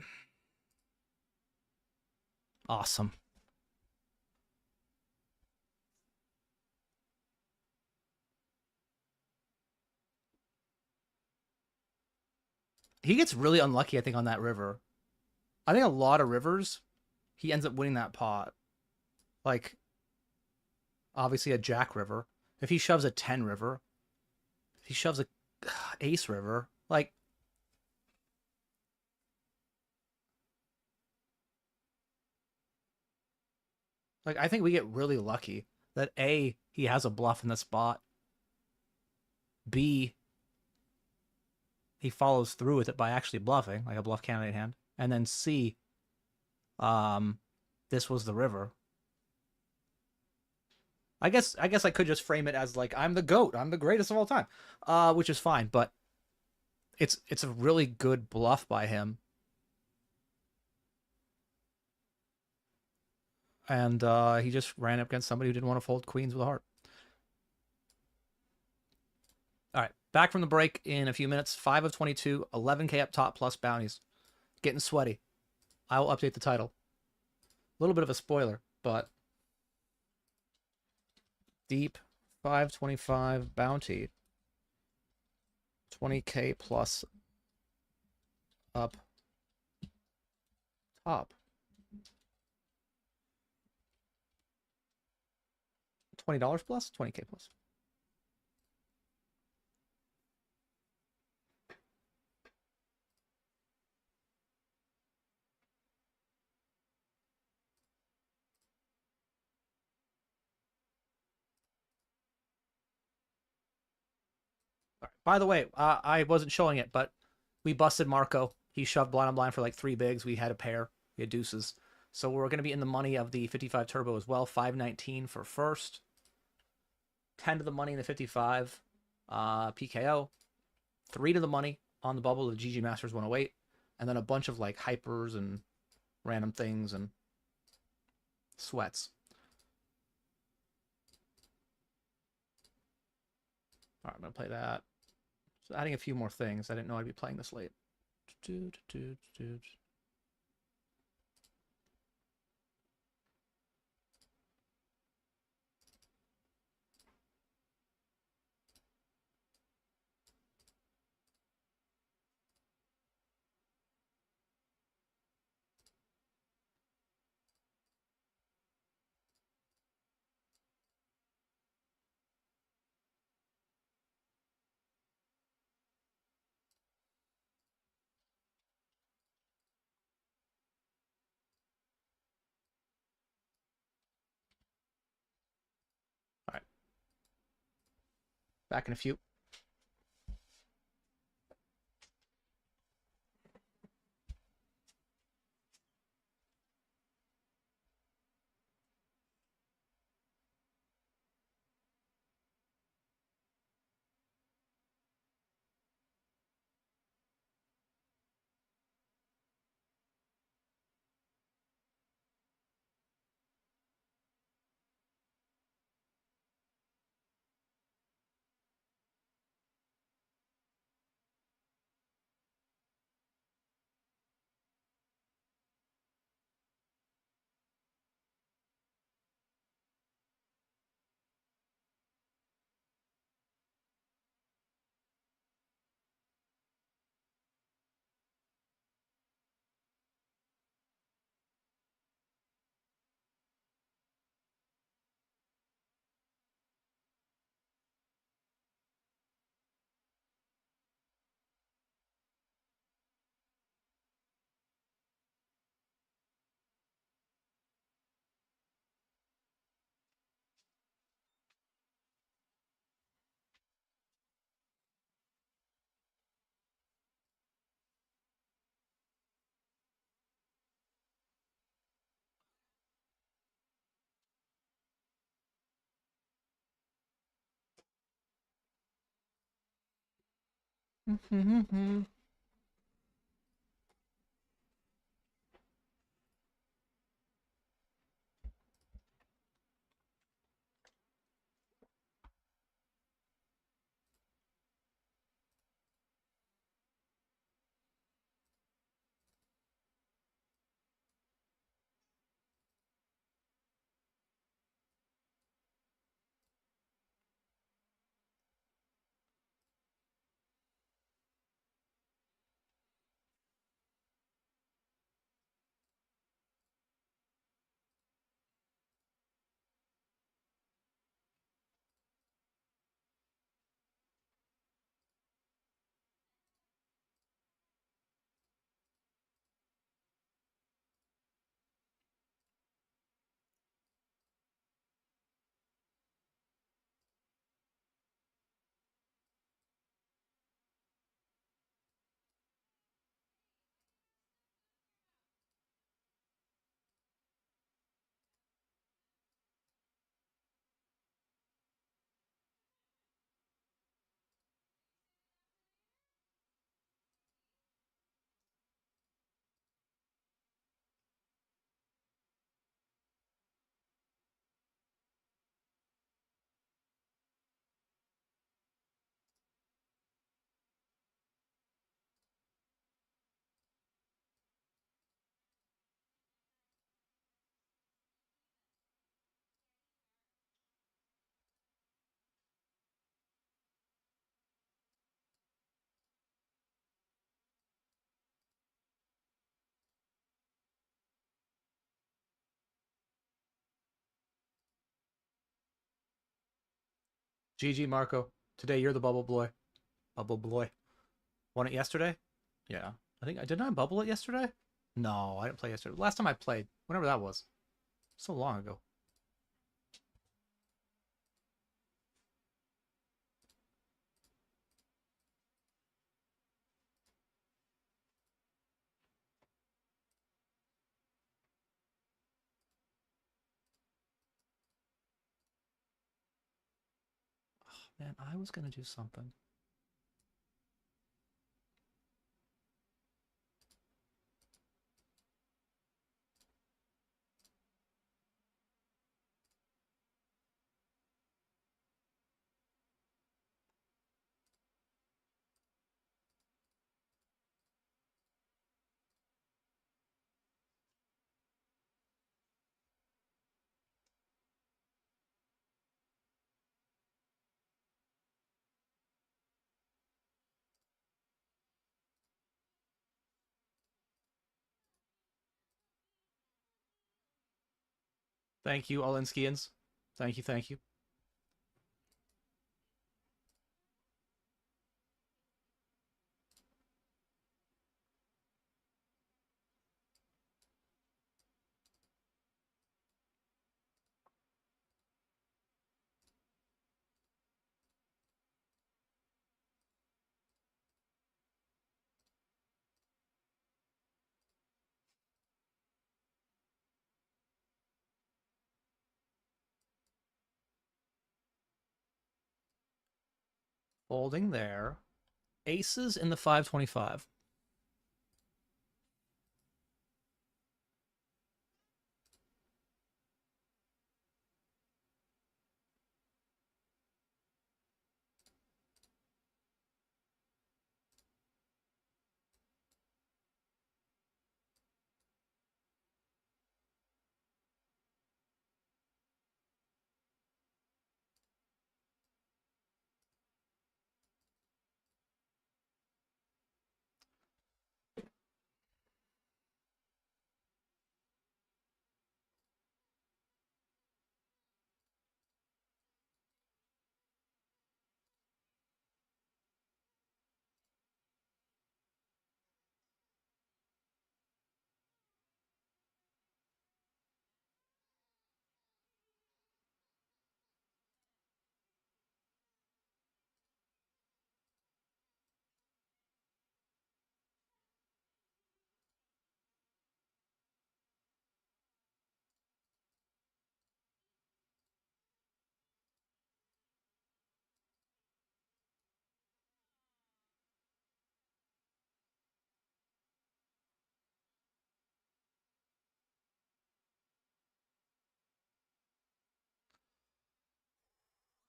S3: Awesome. He gets really unlucky, I think, on that river. I think a lot of rivers, he ends up winning that pot. Like, obviously a jack river. If he shoves a 10 river, if he shoves a ace river, like... Like, I think we get really lucky that A, he has a bluff in the spot. B, he follows through with it by actually bluffing, like a bluff candidate hand. And then C, this was the river. I guess I could just frame it as like, I'm the GOAT, I'm the greatest of all time, which is fine, but it's a really good bluff by him. And he just ran up against somebody who didn't want to fold queens with a heart. All right, back from the break in a few minutes. 5 of 22, 11K up top plus bounties. Getting sweaty. I will update the title. A little bit of a spoiler, but deep 525 bounty. 20K plus up top. $20 plus? 20K plus. By the way, I wasn't showing it, but we busted Marco. He shoved blind on blind for like 3 bigs. We had a pair. We had deuces. So we're going to be in the money of the 55 turbo as well. 519 for first. 10 to the money in the 55 PKO. 3 to the money on the bubble of GG Masters 108. And then a bunch of like hypers and random things and sweats. All right, I'm going to play that. So adding a few more things. I didn't know I'd be playing this late. All right. Back in a few. GG Marco. Today you're the bubble boy. Bubble boy. Won it yesterday? Yeah. I think I did not bubble it yesterday? No, I didn't play yesterday. Last time I played, whenever that was. So long ago. Man, I was gonna do something. Thank you, Olinskians. Thank you, thank you. Folding there. Aces in the 525.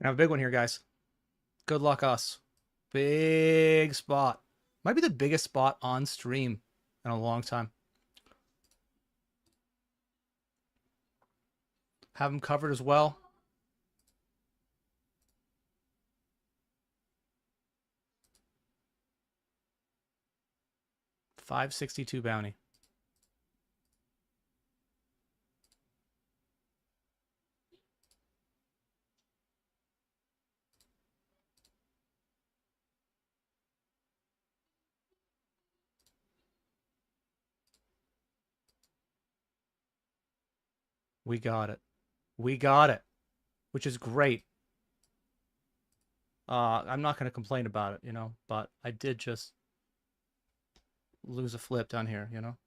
S3: I have a big one here, guys. Good luck, us. Big spot. Might be the biggest spot on stream in a long time. Have them covered as well. $562 bounty. We got it. We got it. Which is great. I'm not going to complain about it, you know, but I did just lose a flip down here, you know,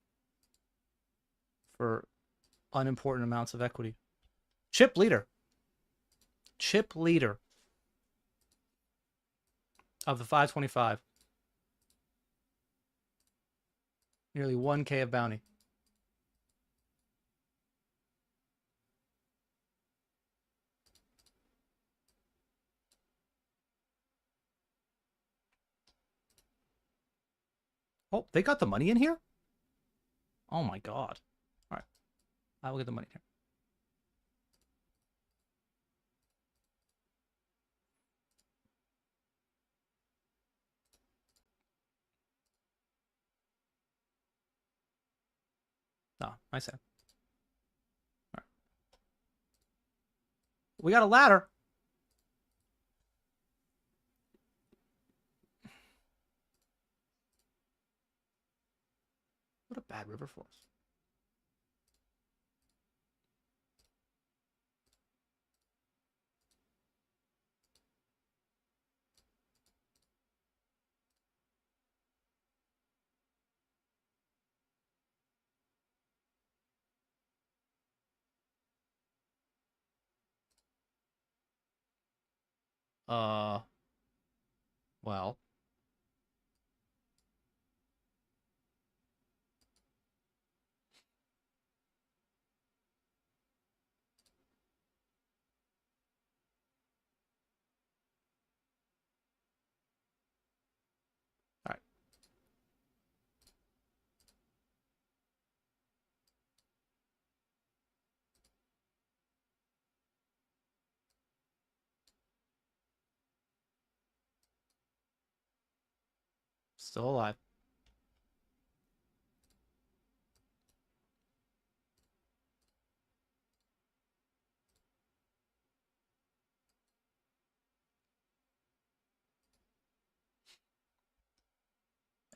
S3: for unimportant amounts of equity. Chip leader. Chip leader of the 525. Nearly 1K of bounty. Oh, they got the money in here? Oh my god. All right. I will get the money here. No, I said. All right. We got a ladder. What a bad river for us. Well. All right. Still alive.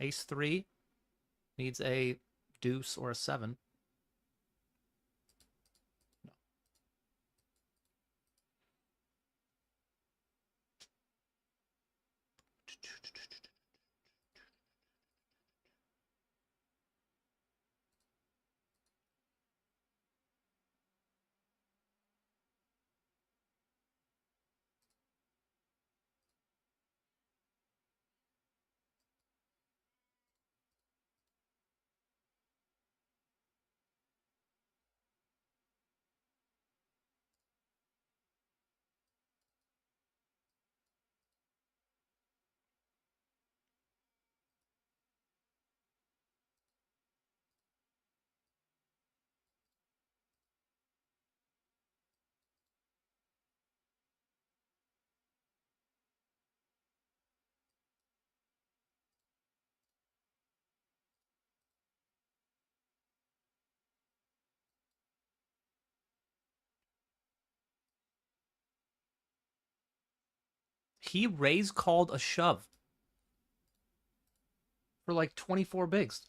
S3: Ace 3 needs a deuce or a 7. No. He raise called a shove for like 24 bigs.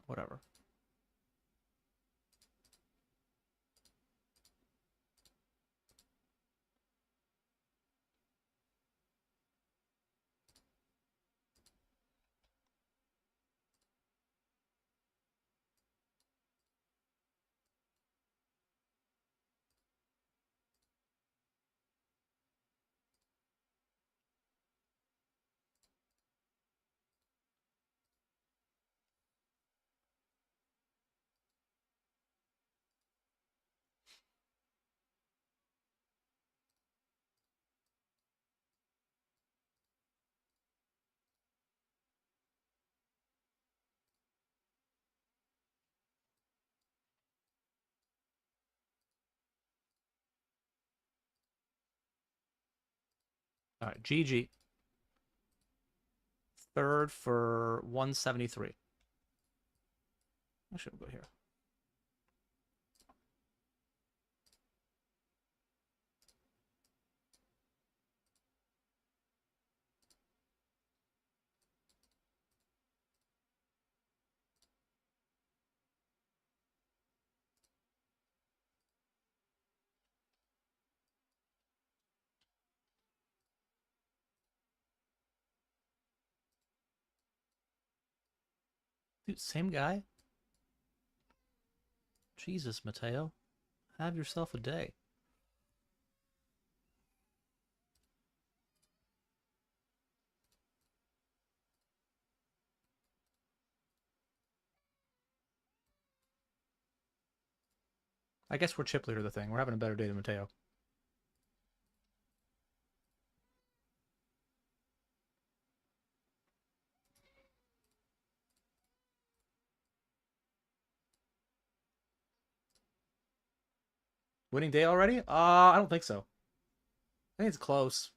S3: Whatever. All right, GG. Third for 173. I should go here. Dude, same guy? Jesus, Mateo. Have yourself a day. I guess we're chip leader the thing. We're having a better day than Mateo. Winning day already? I don't think so. I think it's close.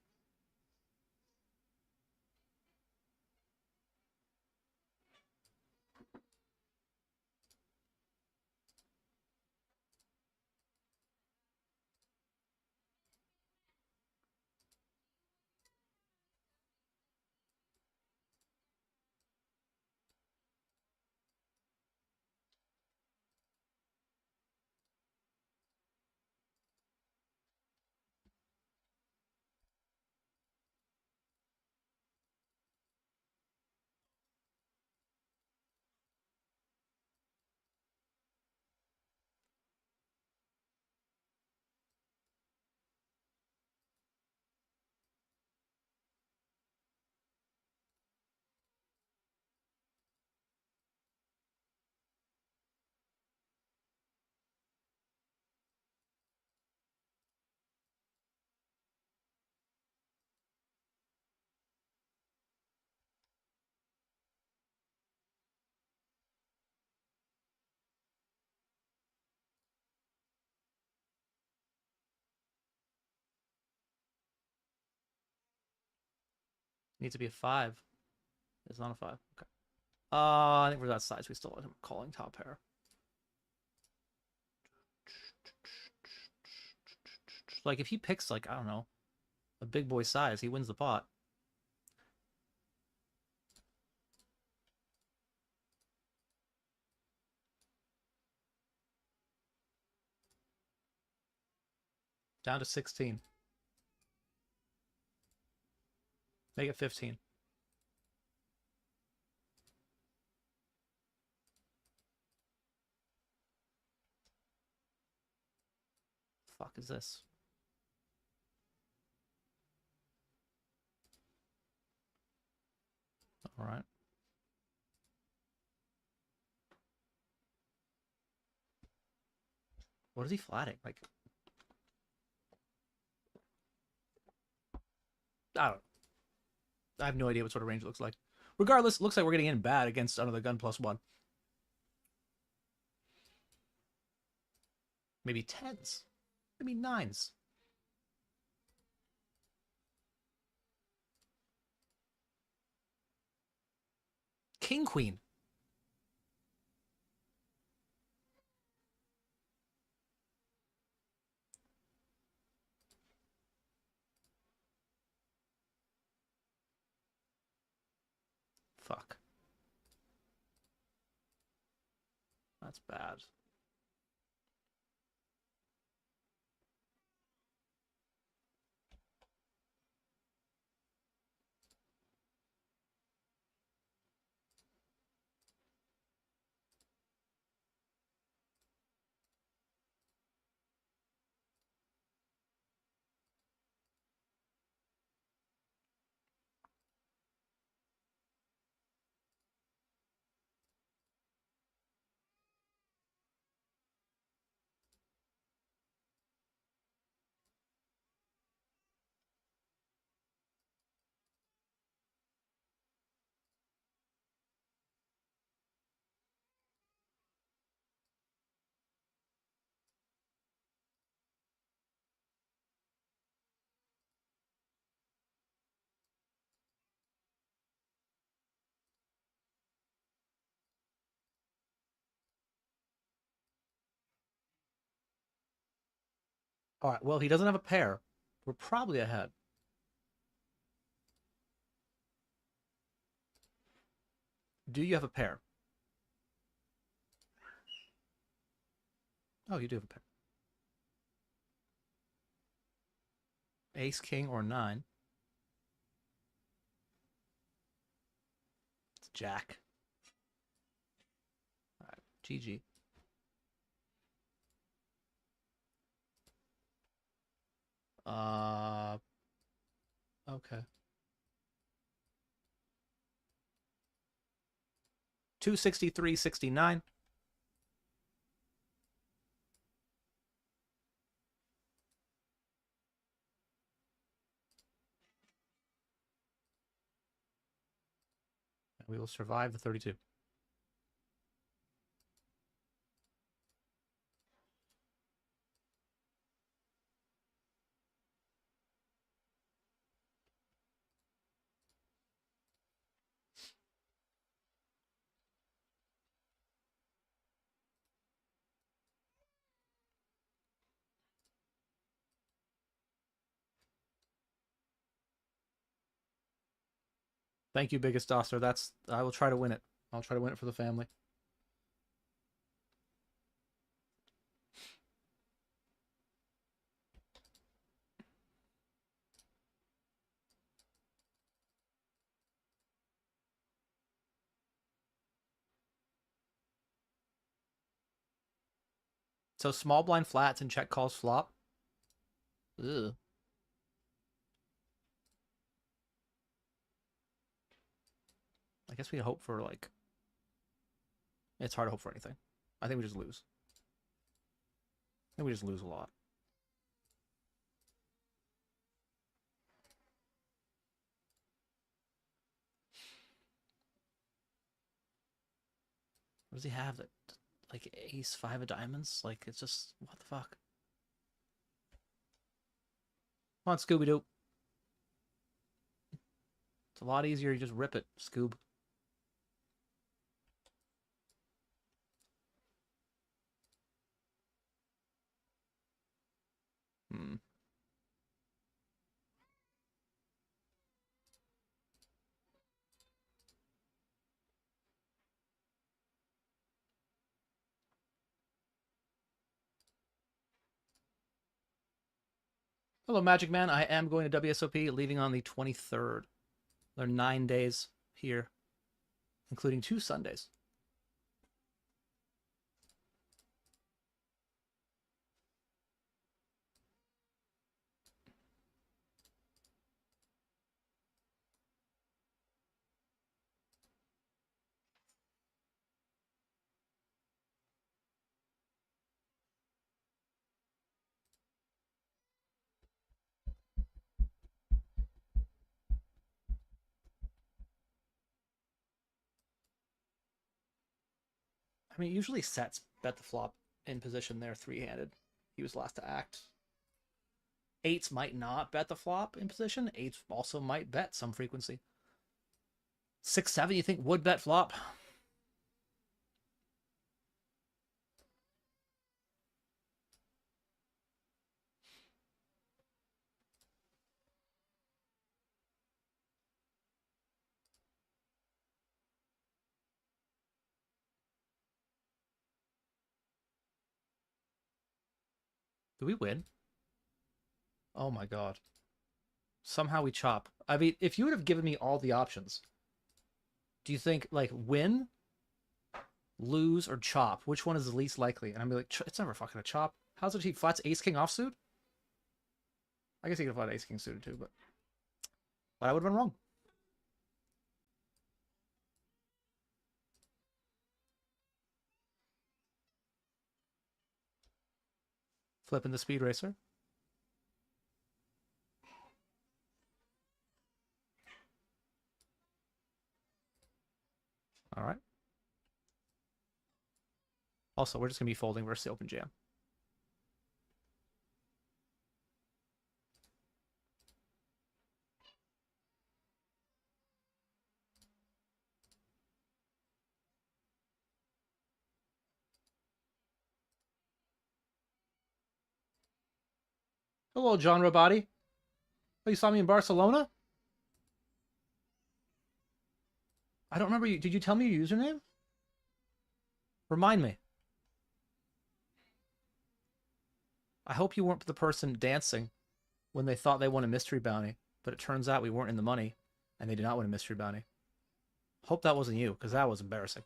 S3: Needs to be a 5. It's not a 5. Okay. I think we're that size. We still let him calling top pair. Like, if he picks, like, I don't know, a big boy size, he wins the pot. Down to 16. Make it 15. Fuck is this? All right. What is he flatting? Like, I don't know. I have no idea what sort of range it looks like. Regardless, it looks like we're getting in bad against another gun +1. Maybe 10s. Maybe 9s. King Queen. Fuck. That's bad. All right, well, he doesn't have a pair. We're probably ahead. Do you have a pair? Oh, you do have a pair. Ace, king, or 9. It's jack. All right, GG. Okay. 263.69. We will survive the 32. Thank you, biggest Doster. I will try to win it. I'll try to win it for the family. So small blind flats and check calls flop. Ugh. I guess we hope for, like... It's hard to hope for anything. I think we just lose. I think we just lose a lot. What does he have? That, like, ace 5 of diamonds? Like, it's just... What the fuck? Come on, Scooby-Doo. It's a lot easier. You just rip it, Scoob. Hmm. Hello, Magic Man. I am going to WSOP, leaving on the 23rd. There are 9 days here, including 2 Sundays. I mean, usually sets bet the flop in position there, 3-handed. He was last to act. 8s might not bet the flop in position. 8s also might bet some frequency. 6-7, you think would bet flop? Do we win? Oh my god. Somehow we chop. I mean, if you would have given me all the options, do you think, like, win, lose, or chop? Which one is the least likely? And I'd be like, it's never fucking a chop. How's it he flats ace-king offsuit? I guess he could have flat ace-king suited too, but I would have been wrong. Flipping the speed racer. All right. Also, we're just going to be folding versus the open jam. Hello, John Robati. Oh, you saw me in Barcelona? I don't remember you. Did you tell me your username? Remind me. I hope you weren't the person dancing when they thought they won a mystery bounty, but it turns out we weren't in the money, and they did not win a mystery bounty. Hope that wasn't you, because that was embarrassing.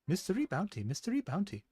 S3: Mystery bounty, mystery bounty.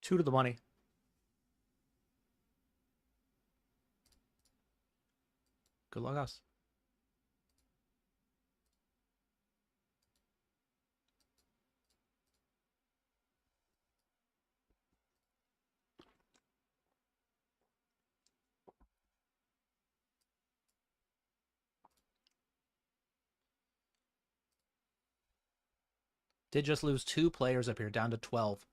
S3: Two to the money. Good luck, us. Did just lose 2 players up here, down to 12.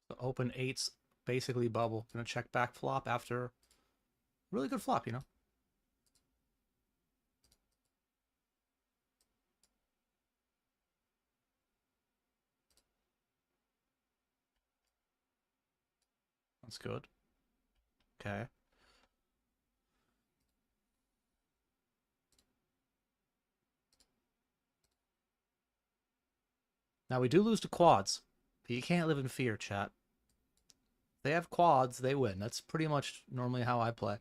S3: The open 8's basically bubble. Gonna check back flop after really good flop, you know. That's good. Okay. Now we do lose to quads, but you can't live in fear, chat. They have quads, they win. That's pretty much normally how I play.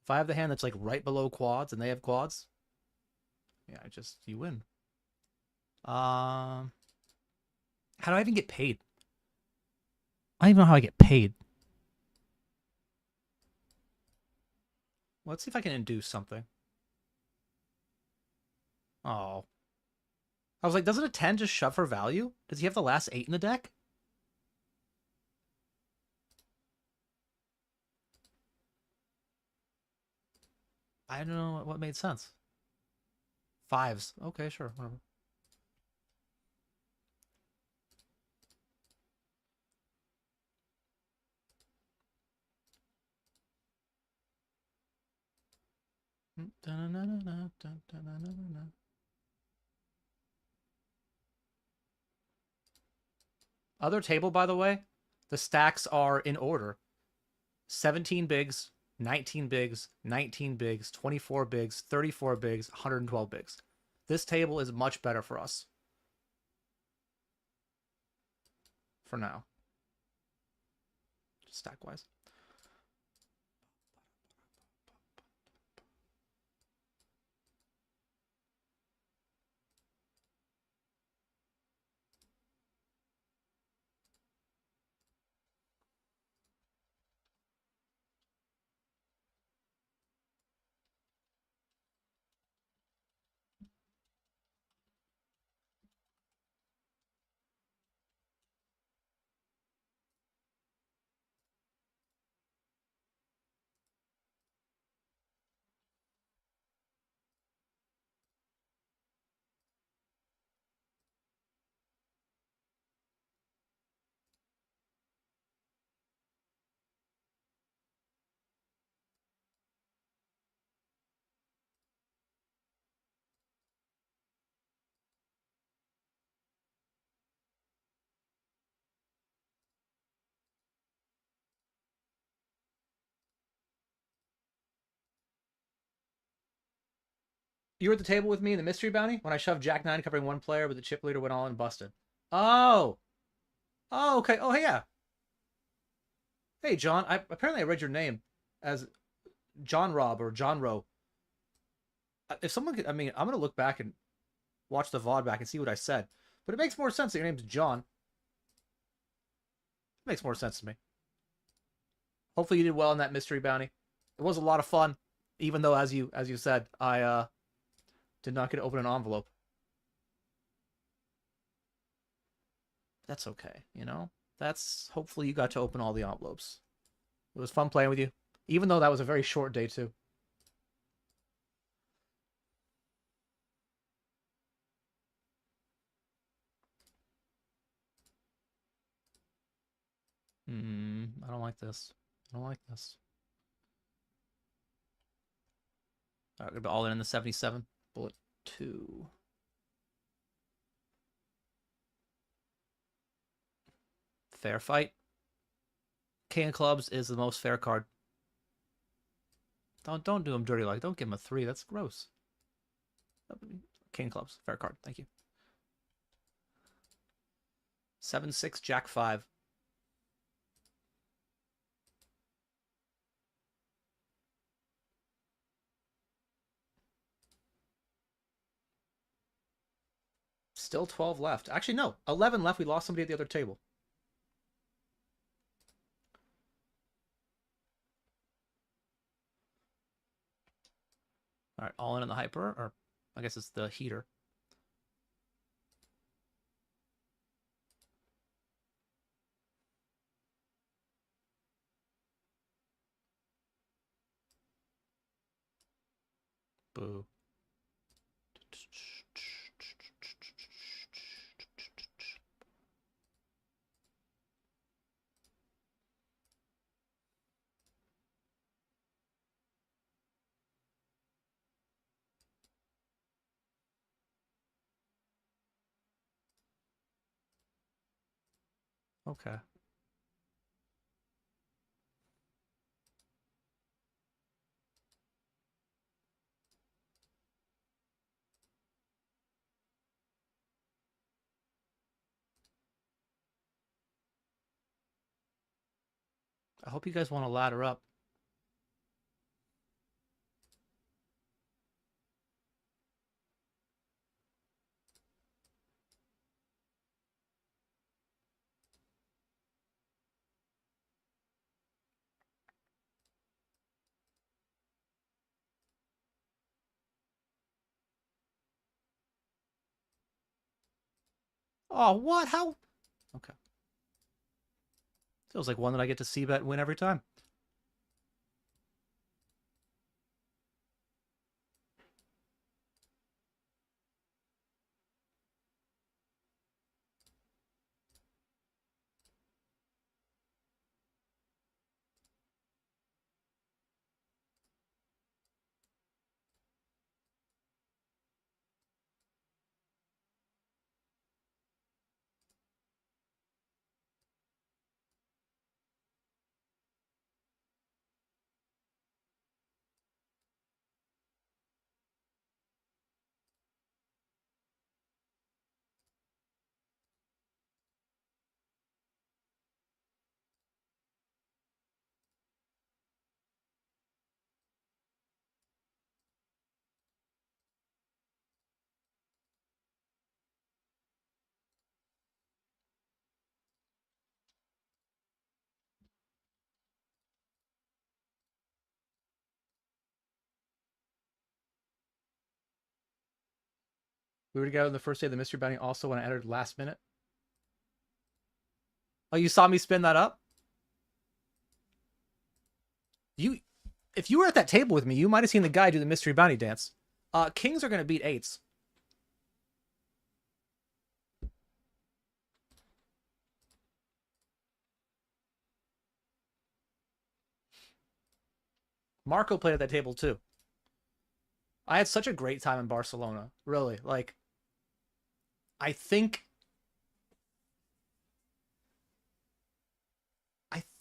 S3: If I have the hand that's like right below quads and they have quads, yeah, you win. How do I even get paid? I don't even know how I get paid. Let's see if I can induce something. Oh. I was like, doesn't a 10 just shove for value? Does he have the last 8 in the deck? I don't know what made sense. 5s. Okay, sure, whatever. Other table, by the way, the stacks are in order. 17 bigs, 19 bigs, 19 bigs, 24 bigs, 34 bigs, 112 bigs. This table is much better for us. For now. Just stack-wise. You were at the table with me in the mystery bounty when I shoved Jack 9 covering one player, but the chip leader went all in and busted. Oh. Oh, okay. Oh, hey, yeah. Hey, John. Apparently I read your name as John Rob or John Rowe. If someone could, I mean, I'm going to look back and watch the VOD back and see what I said. But it makes more sense that your name's John. It makes more sense to me. Hopefully you did well in that mystery bounty. It was a lot of fun, even though, as you said, I did not get to open an envelope. that's okay, you know? That's, hopefully you got to open all the envelopes. It was fun playing with you, even though that was a very short day too. I don't like this. I don't like this. All right, we're gonna be all in the 77. Bullet 2. Fair fight. King of clubs is the most fair card. Don't do him dirty like. Don't give him a 3. That's gross. King of clubs, fair card. Thank you. 7-6 Jack 5. Still 12 left. Actually, no. 11 left. We lost somebody at the other table. All right, all in on the hyper, or I guess it's the heater. Boo. Okay. I hope you guys want to ladder up. Oh, what? How? Okay. Feels like one that I get to see bet win every time. We were together on the first day of the mystery bounty also when I entered last minute. Oh, you saw me spin that up? If you were at that table with me, you might have seen the guy do the mystery bounty dance. Kings are going to beat 8s. Marco played at that table too. I had such a great time in Barcelona. Really. Like, I think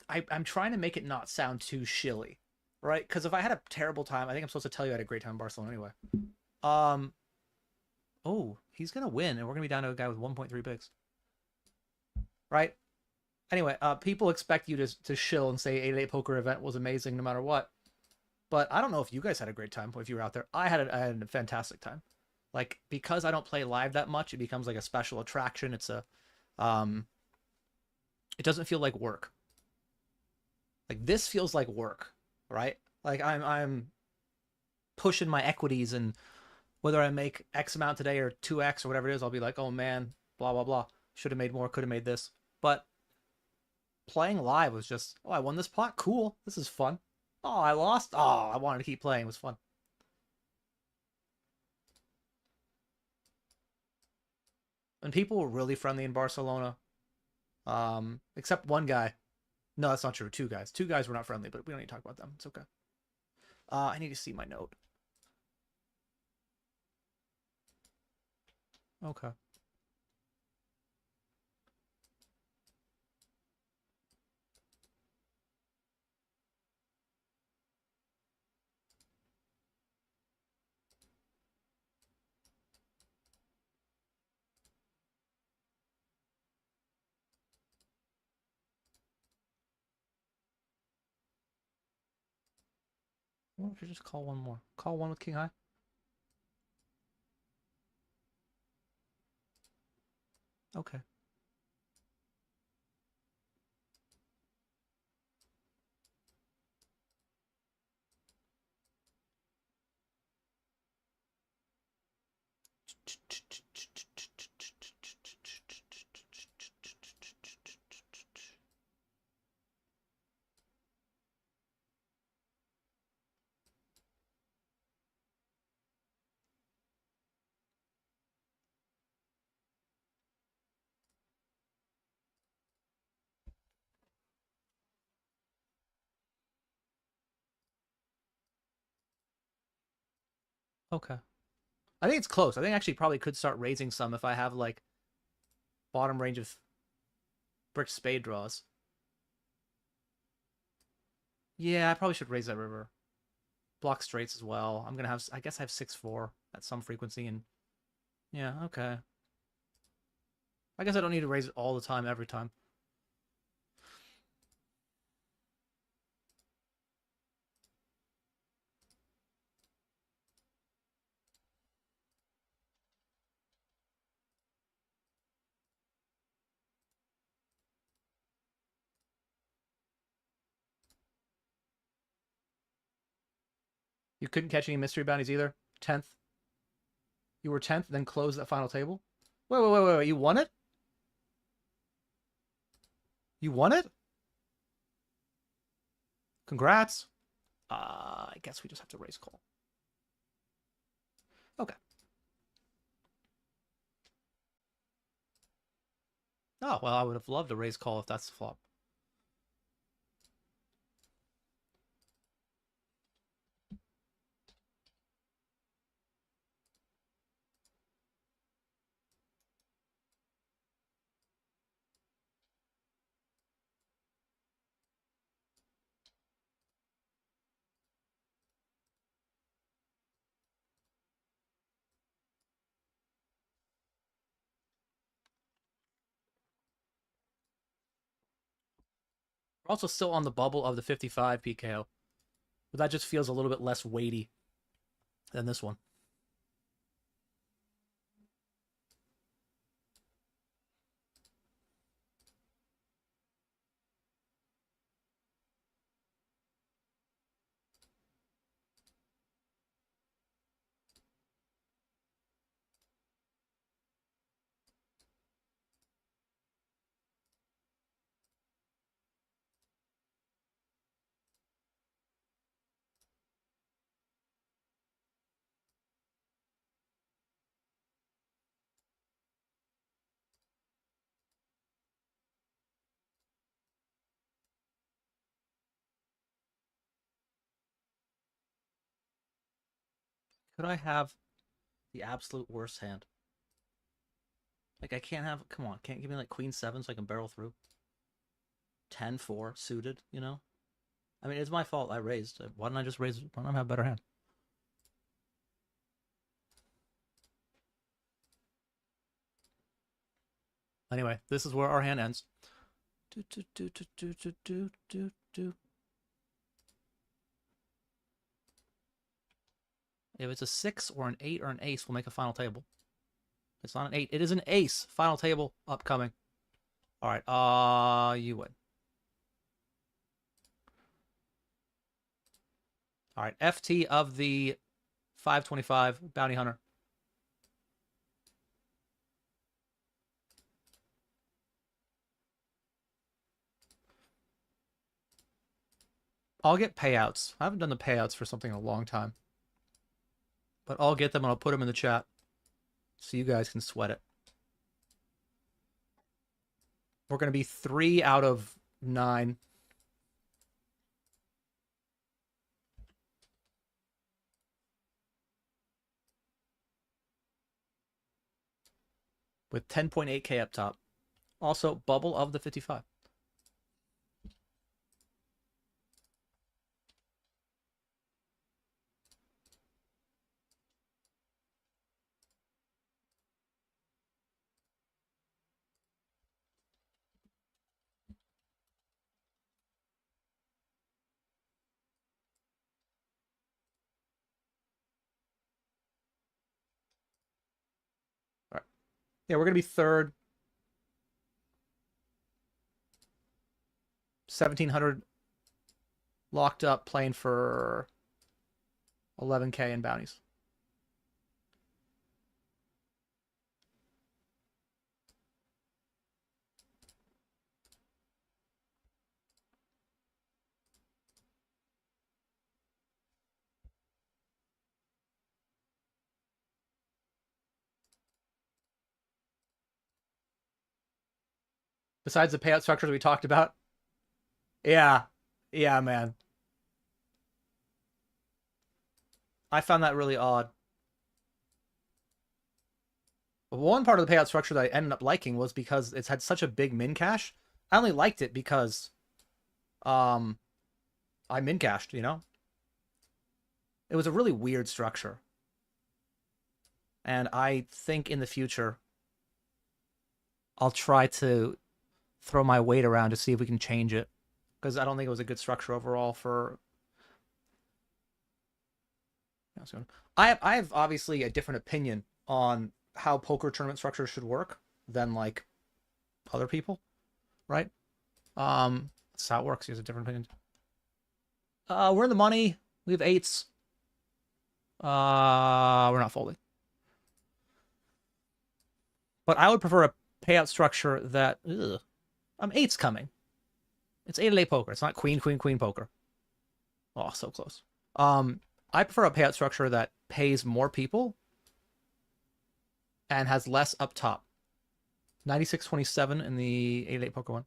S3: I'm trying to make it not sound too shilly, right? Because if I had a terrible time, I think I'm supposed to tell you I had a great time in Barcelona anyway. Oh, he's gonna win, and we're gonna be down to a guy with 1.3 bigs, right? Anyway, people expect you to shill and say 8-8 poker event was amazing no matter what. But I don't know if you guys had a great time if you were out there. I had a fantastic time. Like, because I don't play live that much, it becomes like a special attraction. It's a, it doesn't feel like work. Like, this feels like work, right? Like, I'm pushing my equities, and whether I make X amount today or 2X or whatever it is, I'll be like, oh man, blah, blah, blah. Should have made more, could have made this. But playing live was just, oh, I won this pot? Cool. This is fun. Oh, I lost? Oh, I wanted to keep playing. It was fun. And people were really friendly in Barcelona. Except one guy. No, that's not true. Two guys. Two guys were not friendly, but we don't need to talk about them. It's okay. I need to see my note. Okay. Why don't you just call one more? Call one with King High? Okay. Okay. I think it's close. I think I actually probably could start raising some if I have, like, bottom range of brick spade draws. Yeah, I probably should raise that river. Block straights as well. I'm gonna have, I guess I have 6-4 at some frequency, and yeah, okay. I guess I don't need to raise it all the time, every time. You couldn't catch any mystery bounties either? 10th? You were 10th, then closed that final table? Wait. You won it? You won it? Congrats. I guess we just have to raise call. Okay. Oh, well, I would have loved to raise call if that's the flop. We're also still on the bubble of the 55 PKO, but that just feels a little bit less weighty than this one. Could I have the absolute worst hand? Like, I can't have, come on, can't give me like queen 7 so I can barrel through? 10-4 suited, you know? I mean, it's my fault I raised. Why don't I just raise? Why don't I have a better hand? Anyway, this is where our hand ends. If it's a 6 or an 8 or an ace, we'll make a final table. It's not an 8. It is an ace. Final table upcoming. All right. You win. All right. FT of the 525 Bounty Hunter. I'll get payouts. I haven't done the payouts for something in a long time. But I'll get them and I'll put them in the chat so you guys can sweat it. We're going to be 3 out of 9. With 10.8k up top. Also, bubble of the 55. All right. Yeah, we're going to be third. 1,700 locked up playing for 11k in bounties. Besides the payout structures we talked about. Yeah. Yeah, man. I found that really odd. One part of the payout structure that I ended up liking was because it's had such a big min cash. I only liked it because I min cashed, you know? It was a really weird structure. And I think in the future I'll try to throw my weight around to see if we can change it. Because I don't think it was a good structure overall for... I have obviously a different opinion on how poker tournament structures should work than, like, other people, right? That's how it works. He has a different opinion. We're in the money. We have 8s. We're not folding. But I would prefer a payout structure that... 8's coming. It's 8-8 poker. It's not queen, queen, queen poker. Oh, so close. I prefer a payout structure that pays more people and has less up top. 96-27 in the 8-8 poker one.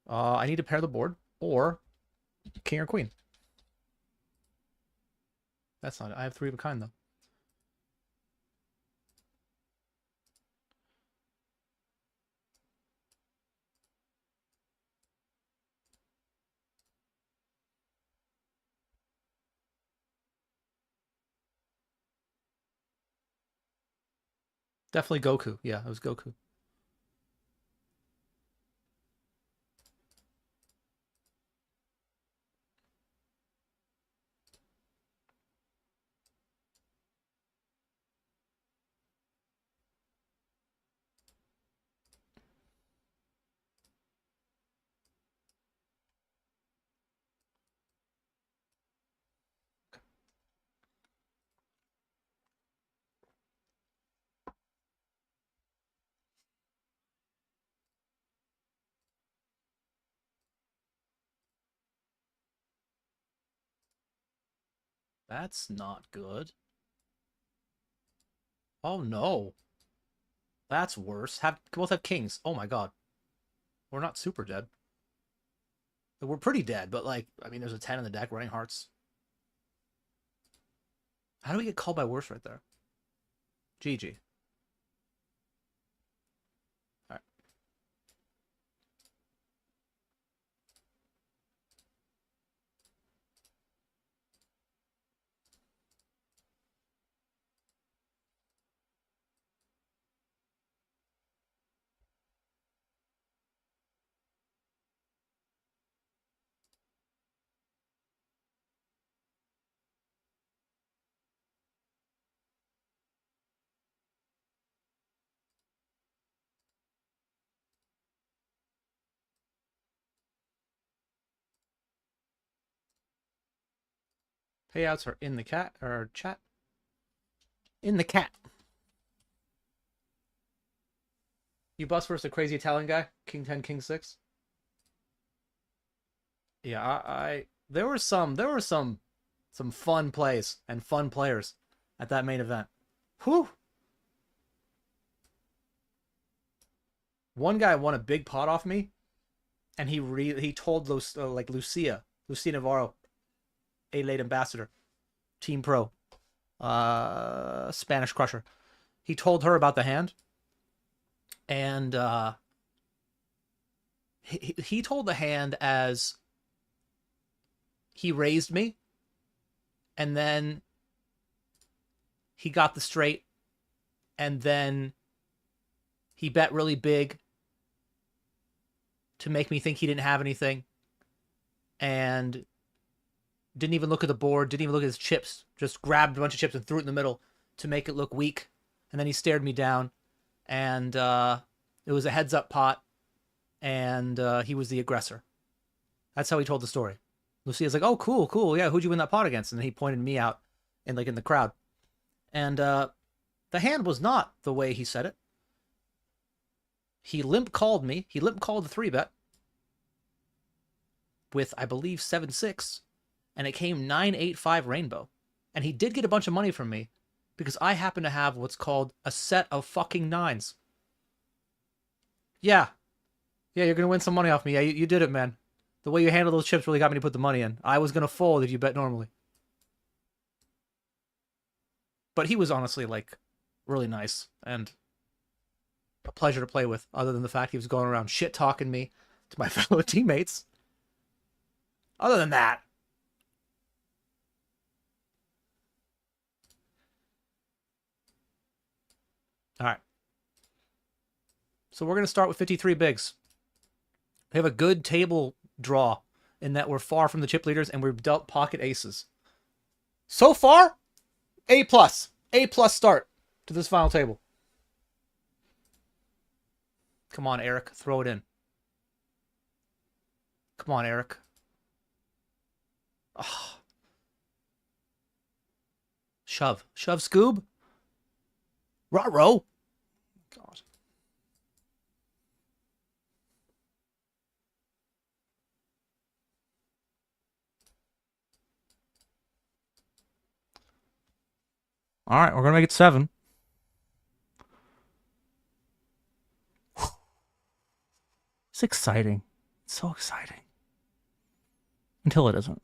S3: I need to pair the board or king or queen. That's not it. I have 3 of a kind, though. Definitely Goku. Yeah, it was Goku. That's not good. Oh, no. That's worse. Both have kings. Oh, my God. We're not super dead. We're pretty dead, but, like, I mean, there's a 10 in the deck, running hearts. How do we get called by worse right there? GG. All right. Payouts are in the cat or chat. In the cat. You bust versus a crazy Italian guy. King 10, King 6. Yeah, there were some fun plays and fun players at that main event. Whew. One guy won a big pot off me, and he told Lucia Navarro, a late ambassador, Team Pro, Spanish Crusher. He told her about the hand, and he told the hand as he raised me, and then he got the straight, and then he bet really big to make me think he didn't have anything, and didn't even look at the board, didn't even look at his chips, just grabbed a bunch of chips and threw it in the middle to make it look weak, and then he stared me down, and it was a heads-up pot, and he was the aggressor. That's how he told the story. Lucia's like, oh, cool, yeah, who'd you win that pot against? And he pointed me out in the crowd. And the hand was not the way he said it. He limp called me. He limp called the 3-bet with, I believe, 7-6, and it came 9-8-5 rainbow. And he did get a bunch of money from me because I happen to have what's called a set of fucking nines. Yeah, you're gonna win some money off me. Yeah, you did it, man. The way you handled those chips really got me to put the money in. I was gonna fold if you bet normally. But he was honestly, like, really nice and a pleasure to play with, other than the fact he was going around shit-talking me to my fellow teammates. Other than that. All right. So we're going to start with 53 bigs. We have a good table draw in that we're far from the chip leaders and we've dealt pocket aces. So far, A+. A+ start to this final table. Come on, Eric. Throw it in. Come on, Eric. Oh. Shove. Shove, Scoob. Ruh-roh. God. All right, we're going to make it 7. It's exciting. It's so exciting. Until it isn't.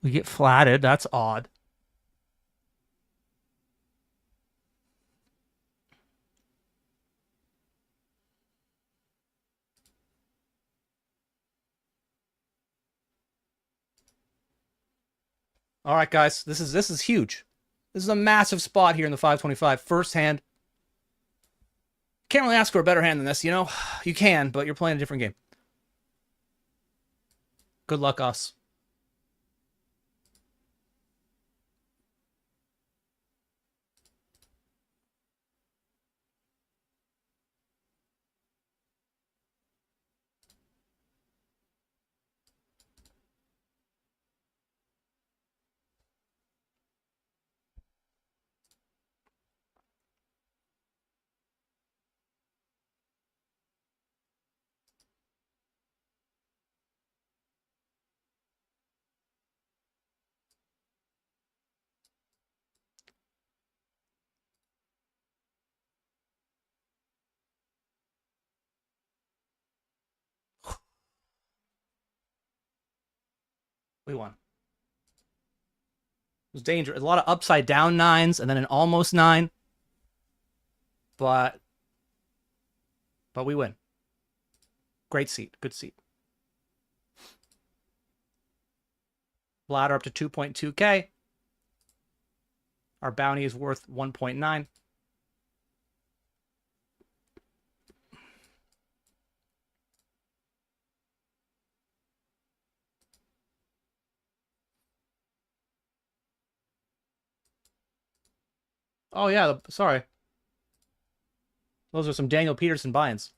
S3: We get flatted. That's odd. All right, guys. This is huge. This is a massive spot here in the 525. First hand. Can't really ask for a better hand than this, you know? You can, but you're playing a different game. Good luck, us. We won. It was dangerous. A lot of upside down 9s and then an almost 9. But we win. Great seat. Good seat. Bladder up to 2.2K. Our bounty is worth 1.9. Oh, yeah. Sorry. Those are some Daniel Peterson buy-ins.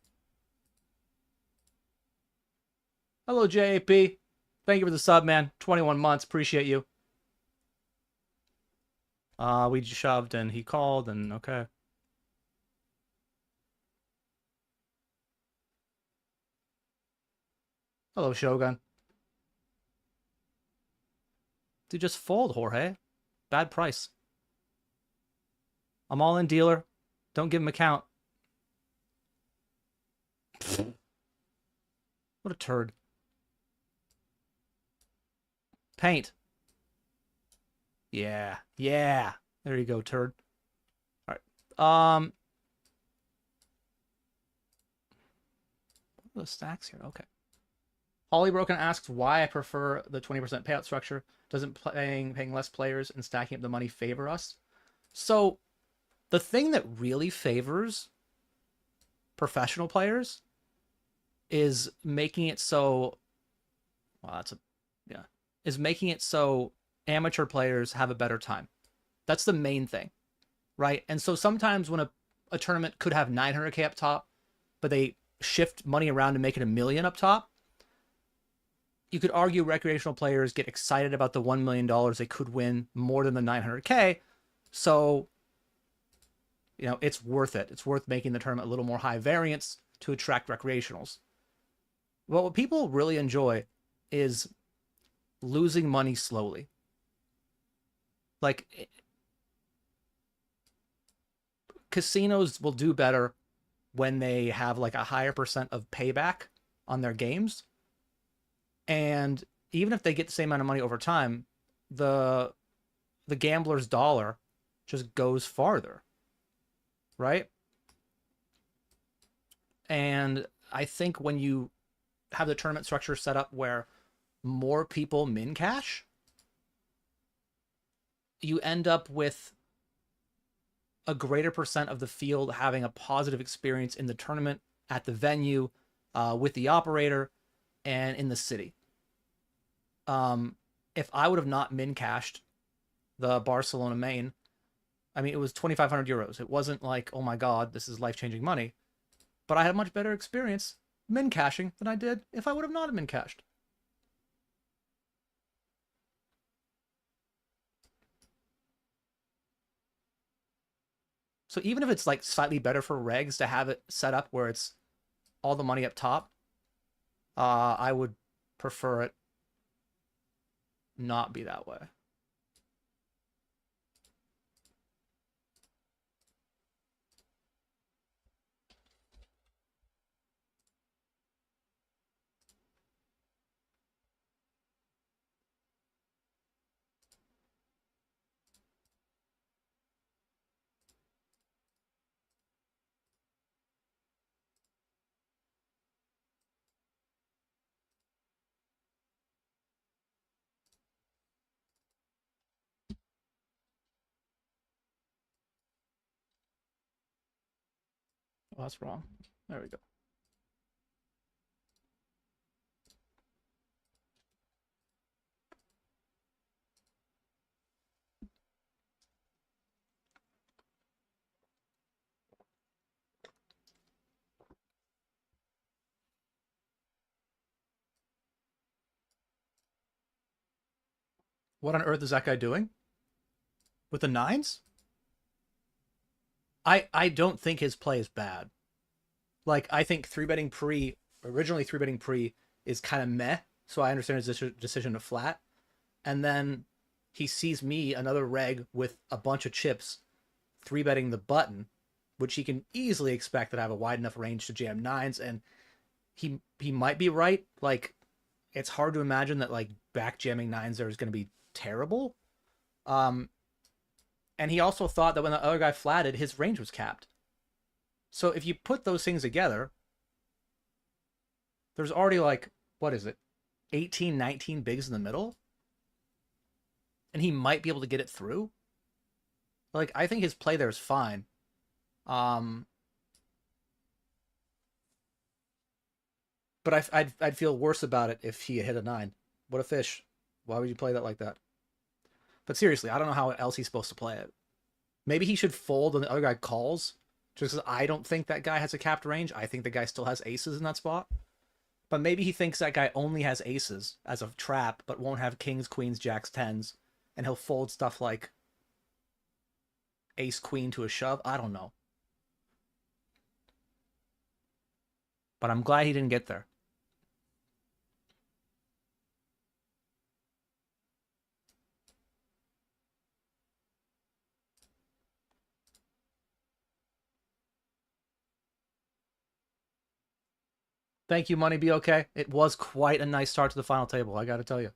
S3: Hello, JAP. Thank you for the sub, man. 21 months. Appreciate you. We shoved and he called and okay. Hello, Shogun. Dude, just fold, Jorge. Bad price. I'm all in dealer. Don't give him a count. What a turd. Paint. Yeah. Yeah. There you go, turd. All right. What are the stacks here? Okay. Holly Broken asks why I prefer the 20% payout structure. Doesn't paying less players and stacking up the money favor us? So, the thing that really favors professional players is making it so... Well, is making it so amateur players have a better time. That's the main thing, right? And so sometimes when a tournament could have 900k up top, but they shift money around to make it $1 million up top, you could argue recreational players get excited about the $1 million they could win more than the 900k. So, you know, it's worth it. It's worth making the tournament a little more high variance to attract recreationals. But what people really enjoy is losing money slowly. Like, casinos will do better when they have like a higher percent of payback on their games. And even if they get the same amount of money over time, the gambler's dollar just goes farther, right? And I think when you have the tournament structure set up where more people min cash, you end up with a greater percent of the field having a positive experience in the tournament, at the venue, with the operator, and in the city. If I would have not min cashed the Barcelona main, I mean, it was 2,500 euros. It wasn't like, oh my God, this is life-changing money. But I had a much better experience min cashing than I did if I would have not min cashed. So even if it's like slightly better for regs to have it set up where it's all the money up top, I would prefer it not be that way. Oh, that's wrong. There we go. What on earth is that guy doing? With the nines? I don't think his play is bad. Like, I think originally 3-betting pre is kind of meh, so I understand his decision to flat. And then he sees me, another reg, with a bunch of chips, 3-betting the button, which he can easily expect that I have a wide enough range to jam nines, and he might be right. Like, it's hard to imagine that, like, back jamming nines there is going to be terrible. And he also thought that when the other guy flatted, his range was capped. So if you put those things together, there's already like, what is it? 18, 19 bigs in the middle? And he might be able to get it through? Like, I think his play there is fine. But I'd feel worse about it if he hit a 9. What a fish. Why would you play that like that? But seriously, I don't know how else he's supposed to play it. Maybe he should fold when the other guy calls. Just because I don't think that guy has a capped range. I think the guy still has aces in that spot. But maybe he thinks that guy only has aces as a trap, but won't have kings, queens, jacks, tens, and he'll fold stuff like ace, queen to a shove. I don't know. But I'm glad he didn't get there. Thank you, Money Be Okay. It was quite a nice start to the final table, I gotta tell you.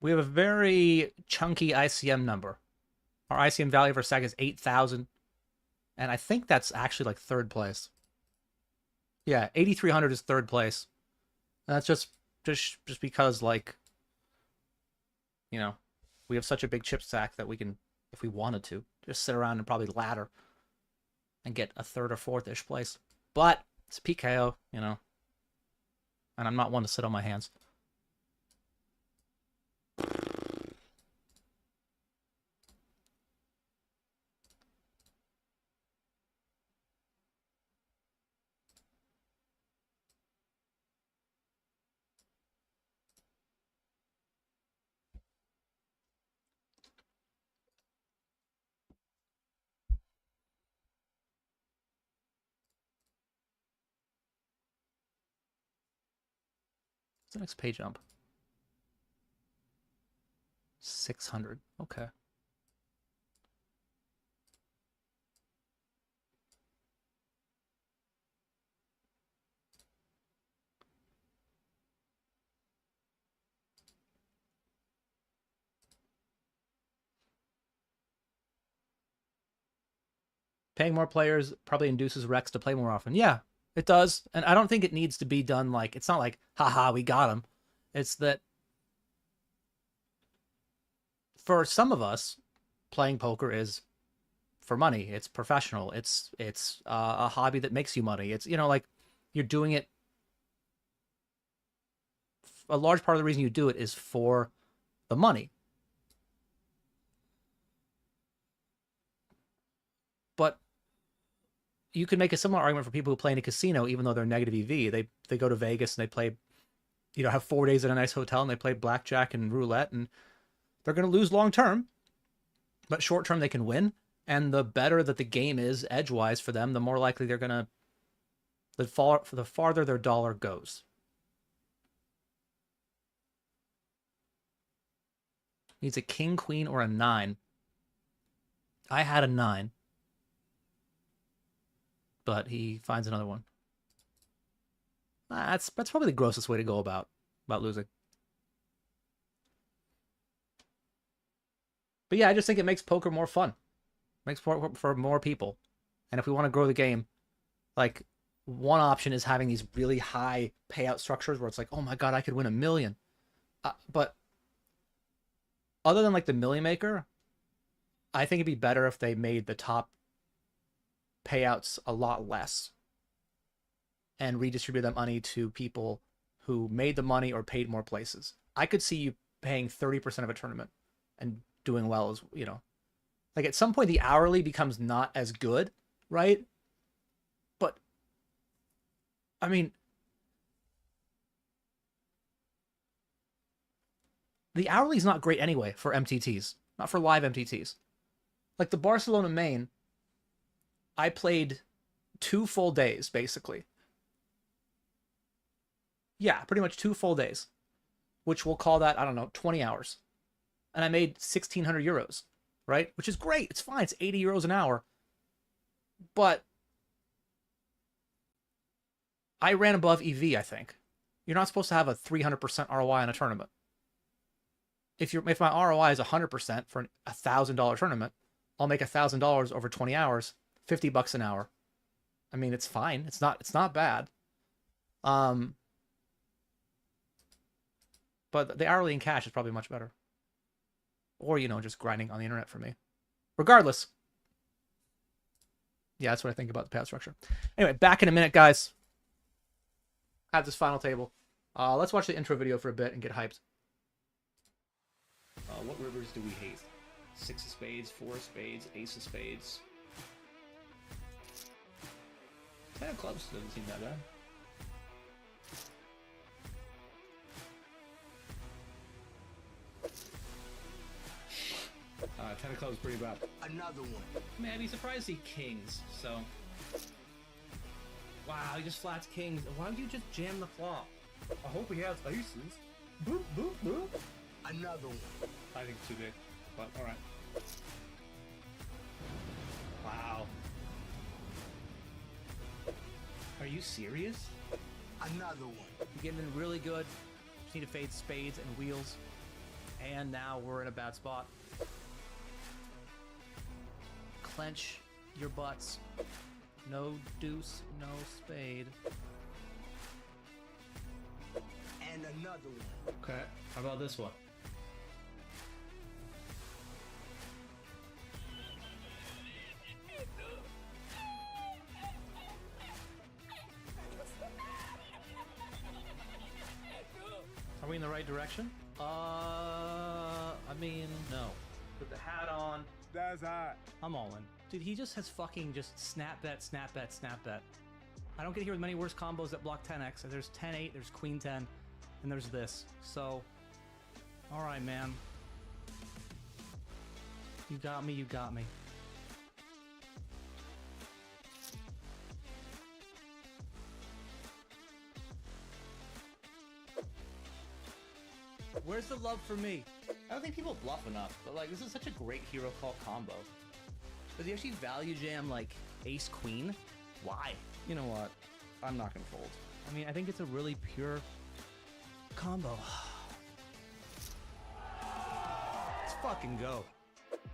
S3: We have a very chunky ICM number. Our ICM value for stack is 8,000. And I think that's actually like third place. Yeah, 8,300 is third place. And that's just because, like, you know, we have such a big chip stack that we can, if we wanted to, just sit around and probably ladder and get a third or fourth-ish place. But it's PKO, you know. And I'm not one to sit on my hands. What's the next pay jump? 600. Okay. Paying more players probably induces Rex to play more often. Yeah, it does. And I don't think it needs to be done like, it's not like, haha, we got him. It's that for some of us, playing poker is for money. It's professional. It's a hobby that makes you money. It's, you know, like you're doing it. A large part of the reason you do it is for the money. But you can make a similar argument for people who play in a casino, even though they're negative EV. They go to Vegas and they play, you know, have 4 days at a nice hotel and they play blackjack and roulette, and they're going to lose long term, but short term they can win. And the better that the game is edgewise for them, the more likely they're going to, the farther their dollar goes. Needs a king, queen, or a 9. I had a 9. But he finds another one. That's probably the grossest way to go about losing. But yeah, I just think it makes poker more fun. Makes for more people. And if we want to grow the game, like, one option is having these really high payout structures where it's like, oh my god, I could win $1 million. But other than like the Million Maker, I think it'd be better if they made the top payouts a lot less and redistribute that money to people who made the money or paid more places. I could see you paying 30% of a tournament and doing well, as you know. Like, at some point the hourly becomes not as good, right? But I mean, the hourly is not great anyway for MTTs, not for live MTTs. Like the Barcelona main, I played 2 full days, basically. Yeah, pretty much 2 full days, which we'll call that, I don't know, 20 hours. And I made 1,600 euros, right? Which is great. It's fine. It's 80 euros an hour. But I ran above EV, I think. You're not supposed to have a 300% ROI on a tournament. if my ROI is 100% for a $1,000 tournament, I'll make $1,000 over 20 hours, $50 an hour. I mean, it's fine. It's not bad. But the hourly in cash is probably much better. Or, you know, just grinding on the internet for me. Regardless. Yeah, that's what I think about the payout structure. Anyway, back in a minute, guys. At this final table. Let's watch the intro video for a bit and get hyped.
S1: What rivers do we hate? 6 of spades, 4 of spades, ace of spades. 10 of clubs doesn't seem that bad. Ten of clubs is pretty bad.
S2: Another one.
S1: I mean, I'd be surprised to see kings, so...
S3: Wow, he just flats kings. Why don't you just jam the flop? I hope he has aces. Boop, boop, boop.
S2: Another one.
S1: I think it's too big, but alright. Wow. Are you serious?
S2: Another one.
S3: You're getting in really good. Just need to fade spades and wheels. And now we're in a bad spot. Clench your butts. No deuce, no spade.
S2: And another one.
S1: Okay, how about this one?
S3: Are we in the right direction? I mean, no. Put the hat on.
S2: That's hot.
S3: I'm all in. Dude, he just has fucking just snap bet, snap bet, snap bet. I don't get here with many worse combos that block 10x. There's 10-8, there's queen 10, and there's this. So, all right, man. You got me, you got me. Where's the love for me?
S1: I don't think people bluff enough, but like, this is such a great hero call combo.
S3: Does he actually value jam like ace queen? Why?
S1: You know what? I'm not gonna fold.
S3: I mean, I think it's a really pure combo. Let's fucking go.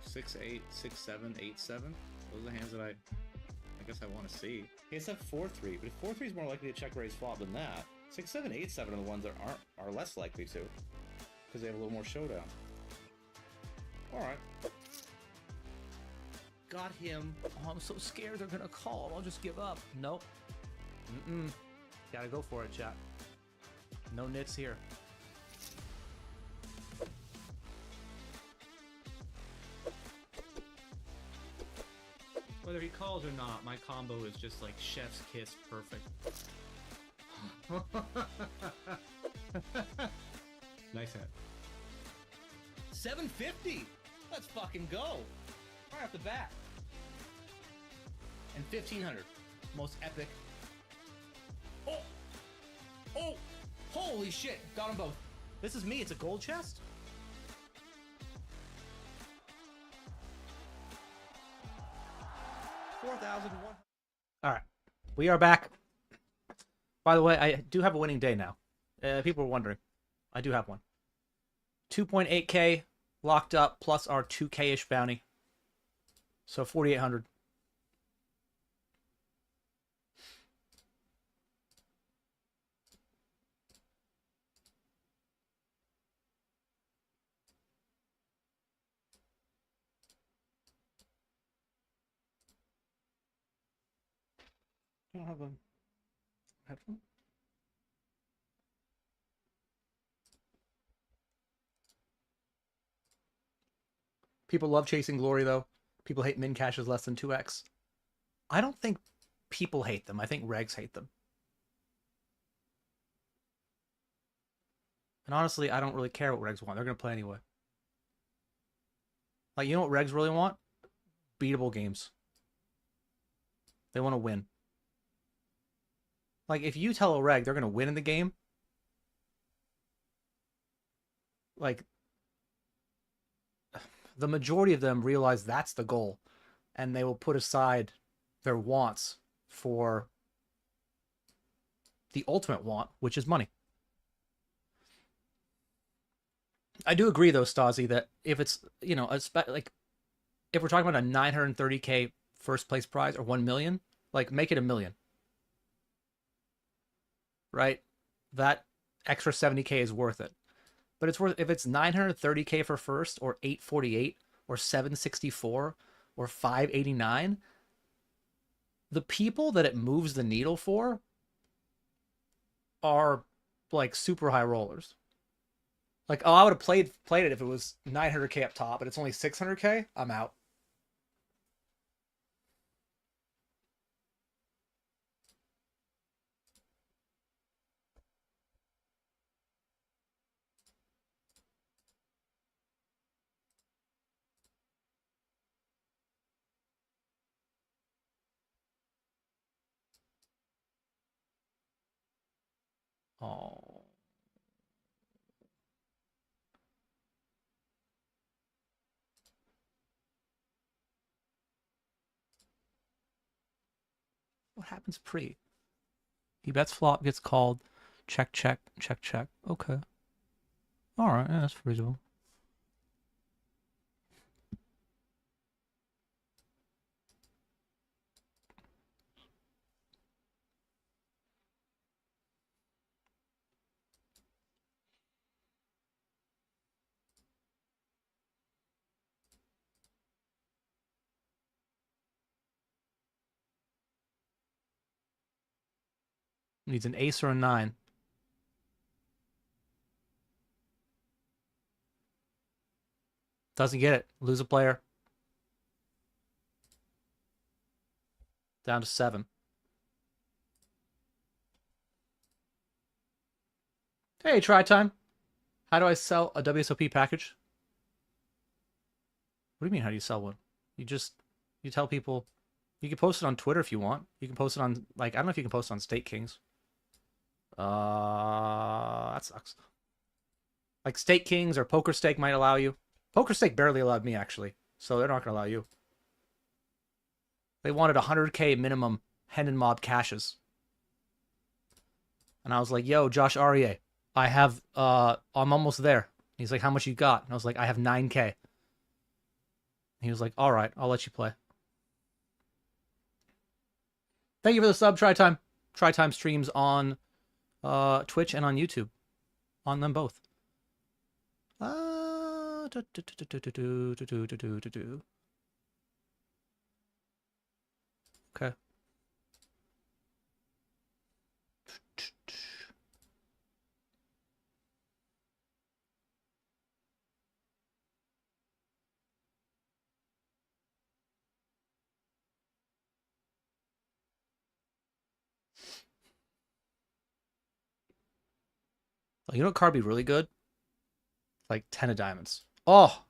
S1: 6-8, 6-7, 8-7. Those are the hands that I guess I want to see. He has that 4-3, but if 4-3 is more likely to check raise flop than that, 6-7, 8-7 are the ones that are less likely to, because they have a little more showdown. All right.
S3: Got him. Oh, I'm so scared they're gonna call. I'll just give up. Nope. Gotta go for it, chat. No nits here. Whether he calls or not, my combo is just like chef's kiss perfect.
S1: Nice hit. 750! Let's fucking go! Right off the bat. And 1500. Most epic. Oh! Oh! Holy shit! Got them both.
S3: This is me. It's a gold chest? $4,001. All right. We are back. By the way, I do have a winning day now. People were wondering. I do have one. 2.8k locked up plus our 2k-ish bounty. So 4,800. I don't have a headphone. People love chasing glory, though. People hate min caches less than 2x. I don't think people hate them. I think regs hate them. And honestly, I don't really care what regs want. They're going to play anyway. Like, you know what regs really want? Beatable games. They want to win. Like, if you tell a reg they're going to win in the game, like, the majority of them realize that's the goal, and they will put aside their wants for the ultimate want, which is money. I do agree though, Stasi, that if it's, you know, like if we're talking about a 930K first place prize or 1 million, like make it a million, right? That extra 70K is worth it. But it's worth, if it's 930K for first or 848 or 764 or 589, the people that it moves the needle for are like super high rollers. Like, oh, I would have played it if it was 900K up top, but it's only 600K. I'm out. Oh. What happens pre? He bets flop, gets called. Check, check, check, check. Okay. All right, yeah, that's reasonable. Needs an ace or a nine. Doesn't get it. Lose a player. Down to 7. Hey, try time. How do I sell a WSOP package? What do you mean, how do you sell one? You tell people. You can post it on Twitter if you want. You can post it on, like, I don't know if you can post it on Stake Kings. That sucks. Like Stake Kings or Poker Stake might allow you. Poker Stake barely allowed me, actually. So they're not going to allow you. They wanted 100K minimum Hendon Mob caches. And I was like, yo, Josh Aryeh, I'm almost there. He's like, how much you got? And I was like, I have 9K. He was like, all right, I'll let you play. Thank you for the sub, Try Time. Try Time streams on Twitch and on YouTube. On them both. Okay. Oh, you know what card would be really good? Like 10 of diamonds. Oh!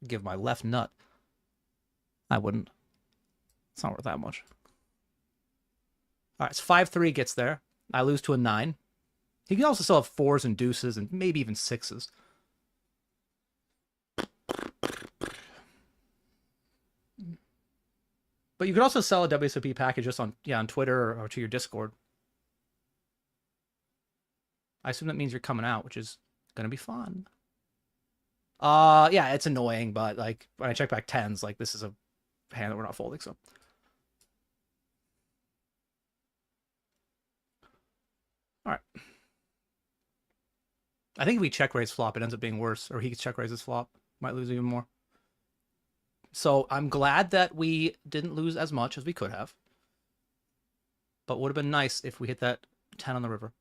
S3: Give my left nut. I wouldn't. It's not worth that much. All right, so 5-3 gets there. I lose to a 9. He can also still have 4s and deuces and maybe even 6s. But you could also sell a WSOP package just on Twitter or to your Discord. I assume that means you're coming out, which is gonna be fun. Yeah, it's annoying, but like when I check back 10s, like this is a hand that we're not folding, so. All right. I think if we check raise flop, it ends up being worse, or he check raises flop, might lose even more. So I'm glad that we didn't lose as much as we could have. But would have been nice if we hit that 10 on the river.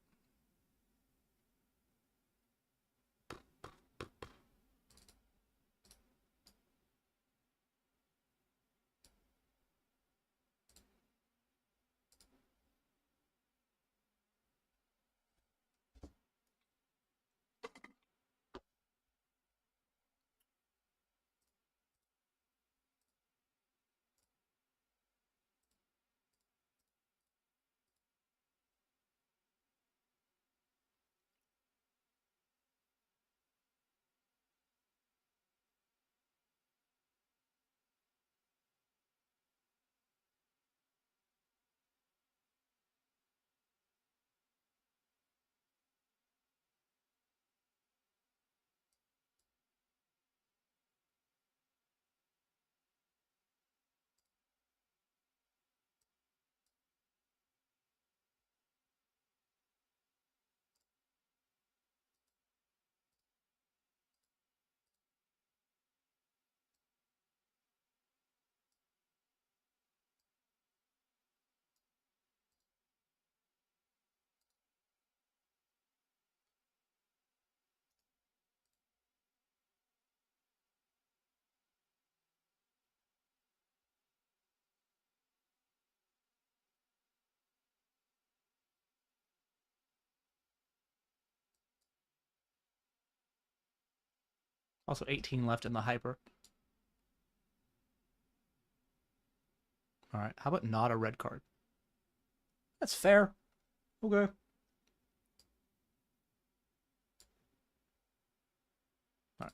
S3: Also 18 left in the hyper. All right, how about not a red card? That's fair. Okay. All right.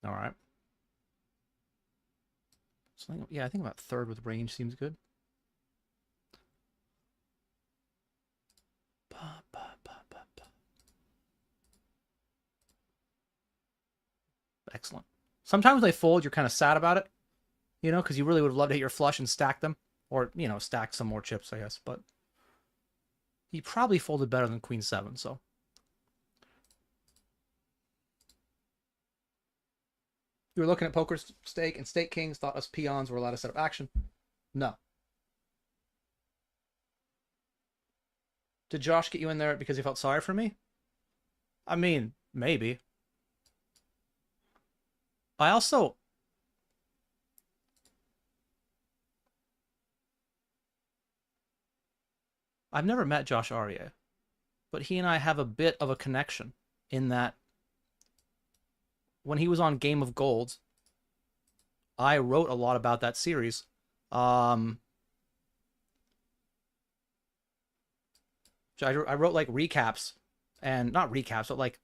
S3: All right. So, yeah, I think about third with range seems good. Excellent. Sometimes they fold, you're kind of sad about it, you know, because you really would have loved to hit your flush and stack them. Or, you know, stack some more chips, I guess. But he probably folded better than Queen 7, so. You were looking at poker stake and stake kings, thought us peons were allowed to set up action. No. Did Josh get you in there because he felt sorry for me? I mean, maybe. I also... I've never met Josh Aryeh, but he and I have a bit of a connection in that when he was on Game of Gold, I wrote a lot about that series. I wrote like recaps, and not recaps, but like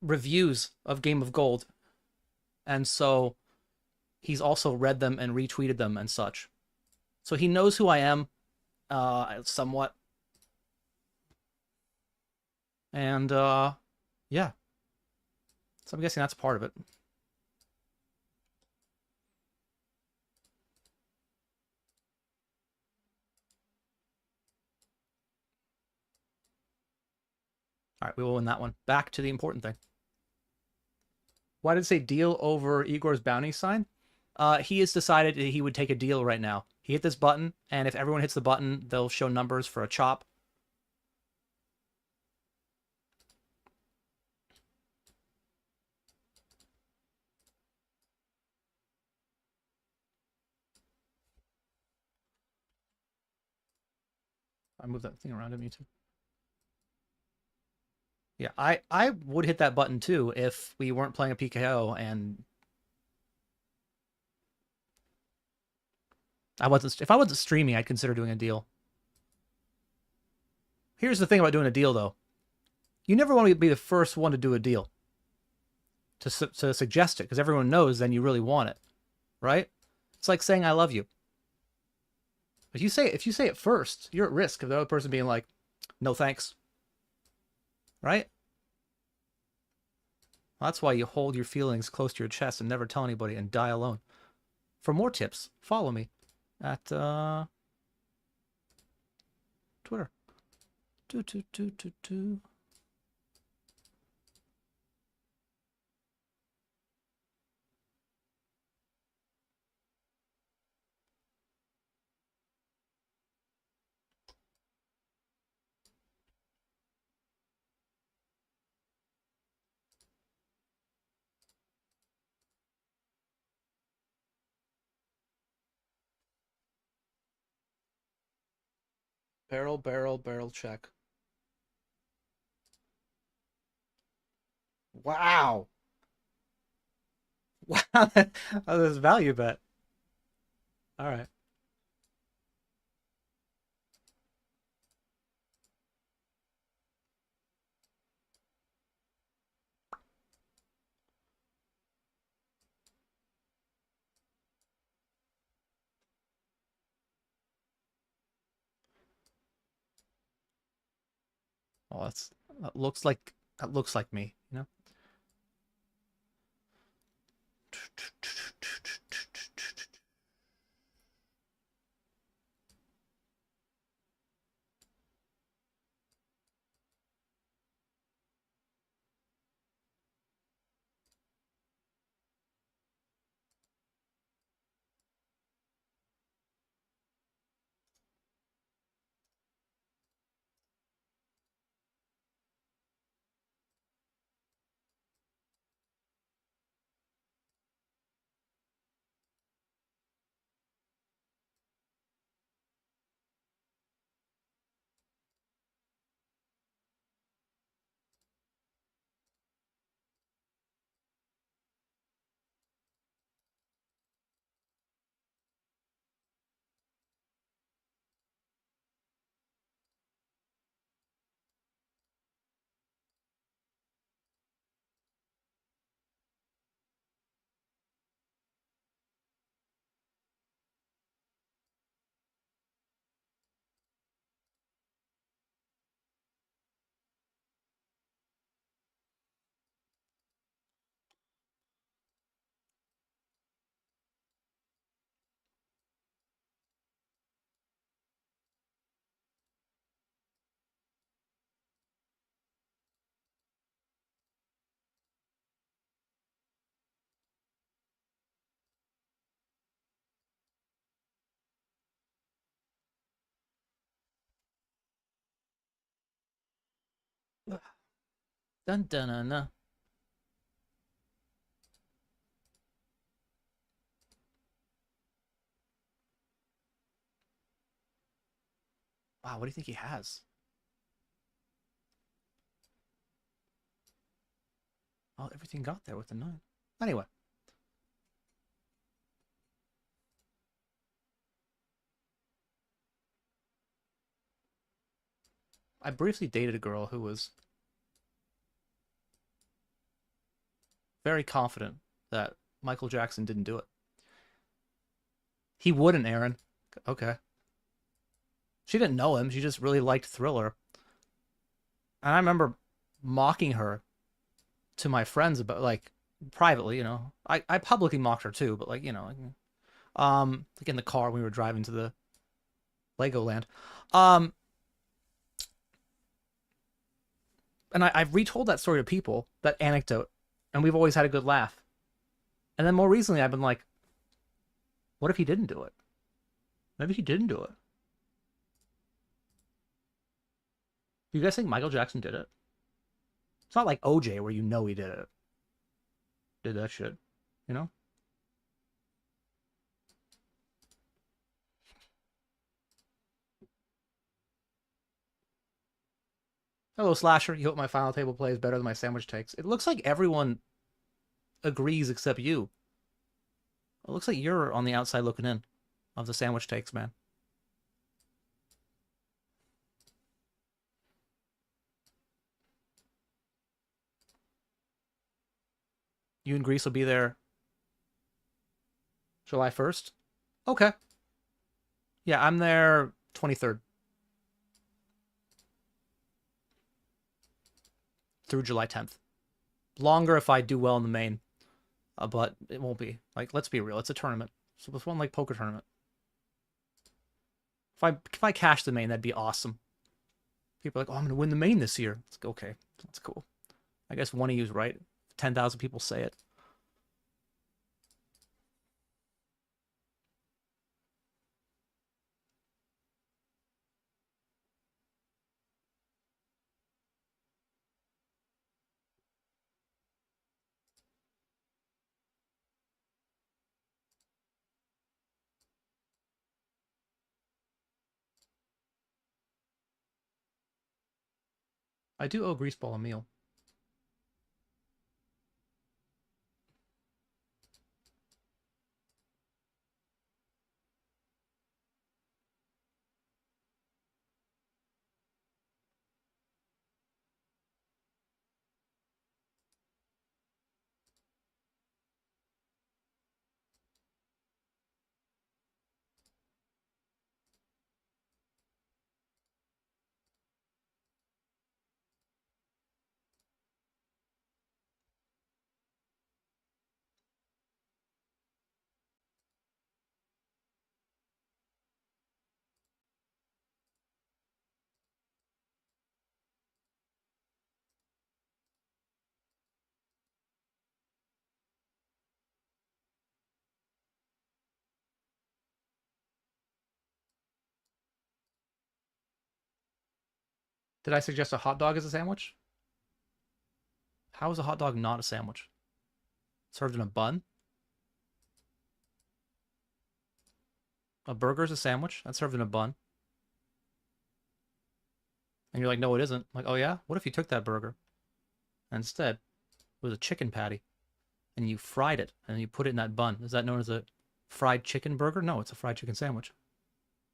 S3: reviews of Game of Gold. And so he's also read them and retweeted them and such. So he knows who I am, somewhat. And, yeah. So I'm guessing that's part of it. All right, we will win that one. Back to the important thing. Why did it say deal over Igor's bounty sign? He has decided he would take a deal right now. He hit this button, and if everyone hits the button, they'll show numbers for a chop. I moved that thing around to me too. Yeah, I would hit that button too if we weren't playing a PKO and if I wasn't streaming, I'd consider doing a deal. Here's the thing about doing a deal though. You never want to be the first one to do a deal. To suggest it, because everyone knows then you really want it. Right? It's like saying I love you. If you say it first, you're at risk of the other person being like, no thanks. Right? Well, that's why you hold your feelings close to your chest and never tell anybody and die alone. For more tips, follow me at Twitter. Barrel check. Wow. Wow. That's a value bet. All right. Oh, that looks like me, you know? Dun dun dun dun. Wow, what do you think he has? Oh, everything got there with the 9. Anyway. I briefly dated a girl who was very confident that Michael Jackson didn't do it. He wouldn't, Aaron. Okay. She didn't know him. She just really liked Thriller. And I remember mocking her to my friends about, like, privately, you know. I publicly mocked her too, but, like, you know, like in the car when we were driving to the Legoland. And I've retold that story to people, that anecdote, and we've always had a good laugh. And then more recently, I've been like, what if he didn't do it? Maybe he didn't do it. Do you guys think Michael Jackson did it? It's not like OJ where you know he did it. Did that shit, you know? Hello, Slasher. You hope my final table play is better than my sandwich takes. It looks like everyone agrees except you. It looks like you're on the outside looking in of the sandwich takes, man. You and Greece will be there July 1st? Okay. Yeah, I'm there 23rd. Through July 10th. Longer if I do well in the main. But it won't be. Like, let's be real. It's a tournament. So it's one like poker tournament. If I cash the main, that'd be awesome. People are like, oh, I'm gonna win the main this year. It's okay. That's cool. I guess one of you's right. 10,000 people say it. I do owe Greaseball a meal. Did I suggest a hot dog as a sandwich? How is a hot dog not a sandwich? Served in a bun? A burger is a sandwich. That's served in a bun. And you're like, no, it isn't. I'm like, oh yeah? What if you took that burger and instead it was a chicken patty and you fried it and you put it in that bun? Is that known as a fried chicken burger? No, it's a fried chicken sandwich.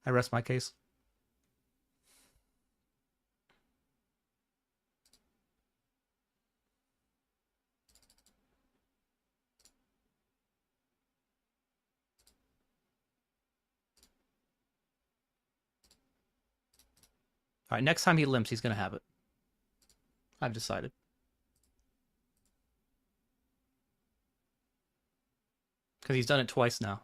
S3: I rest my case. All right, next time he limps, he's going to have it. I've decided. Because he's done it twice now.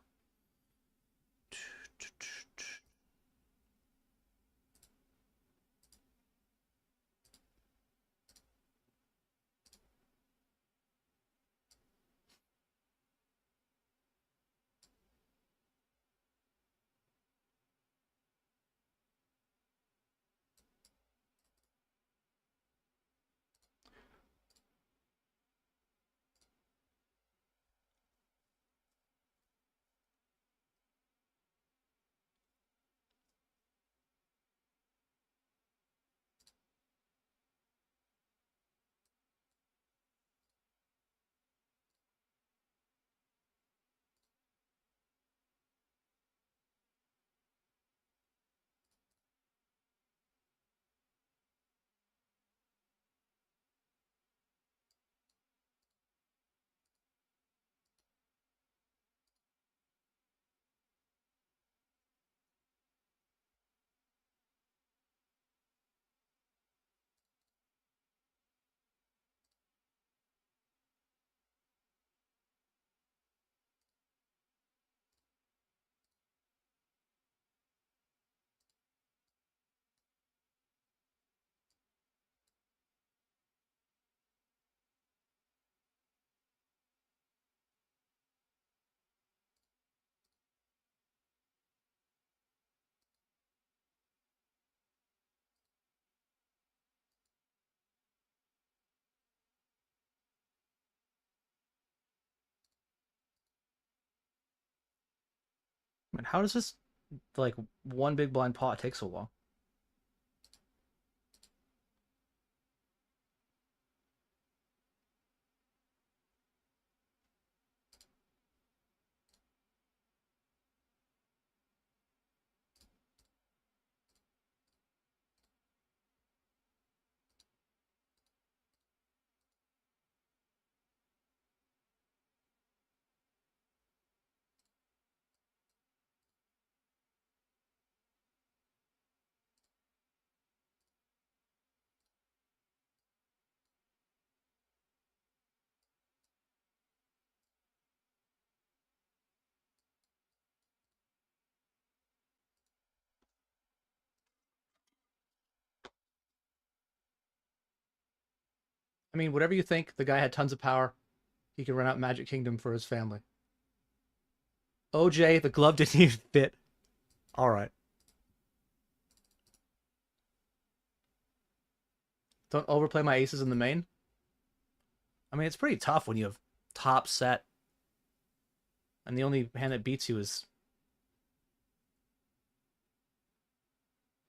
S3: Man, how does this, like, one big blind pot take so long? I mean, whatever you think, the guy had tons of power. He could run out Magic Kingdom for his family. OJ, the glove didn't even fit. All right. Don't overplay my aces in the main. I mean, it's pretty tough when you have top set. And the only hand that beats you is...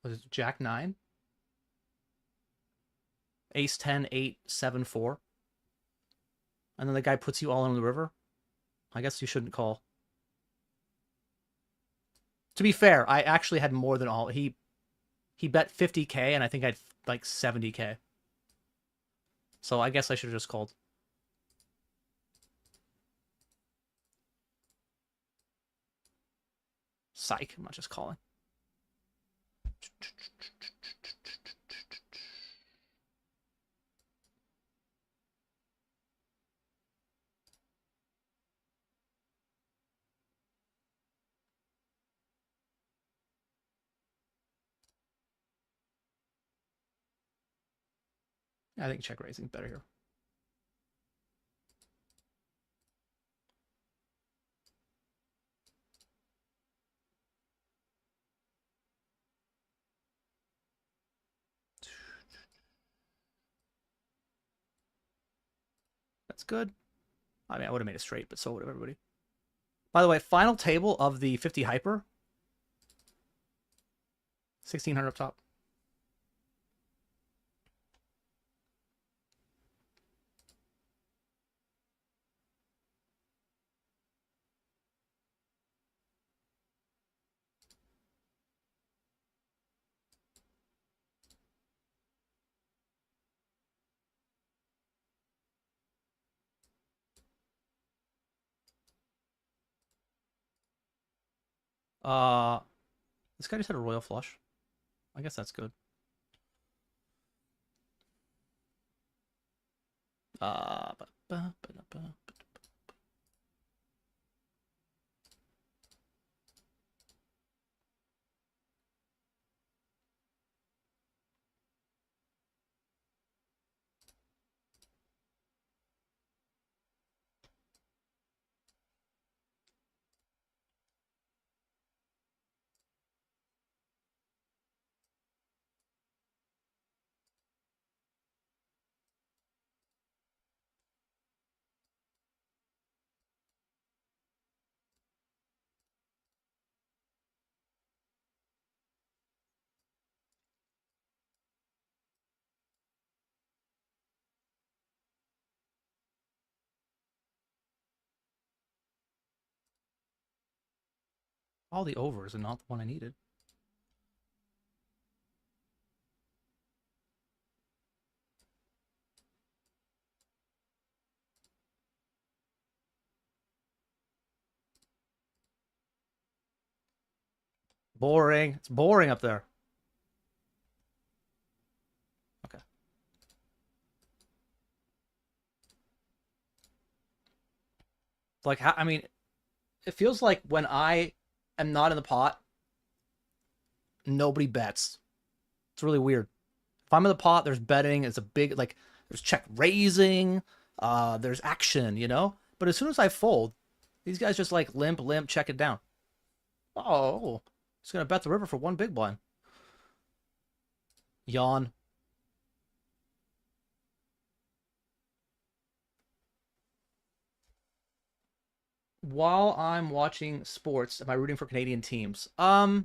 S3: was it Jack 9? Ace 10, 8, 7, 4. And then the guy puts you all in the river. I guess you shouldn't call. To be fair, I actually had more than all. He bet 50k, and I think I had like 70k. So I guess I should have just called. Psych, I'm not just calling. I think check raising better here. It's good. I mean, I would have made it straight, but so would have everybody. By the way, final table of the 50 hyper. 1600 up top. This guy just had a royal flush. I guess that's good. Uh, ba- ba- ba- ba- ba- all the overs and not the one I needed. Boring. It's boring up there. Okay. Like, I mean, it feels like when I am not in the pot, nobody bets. It's really weird. If I'm in the pot, there's betting. It's a big, like, there's check raising. There's action, you know? But as soon as I fold, these guys just like limp, check it down. Oh, he's going to bet the river for one big blind. Yawn. While I'm watching sports, am I rooting for Canadian teams? No.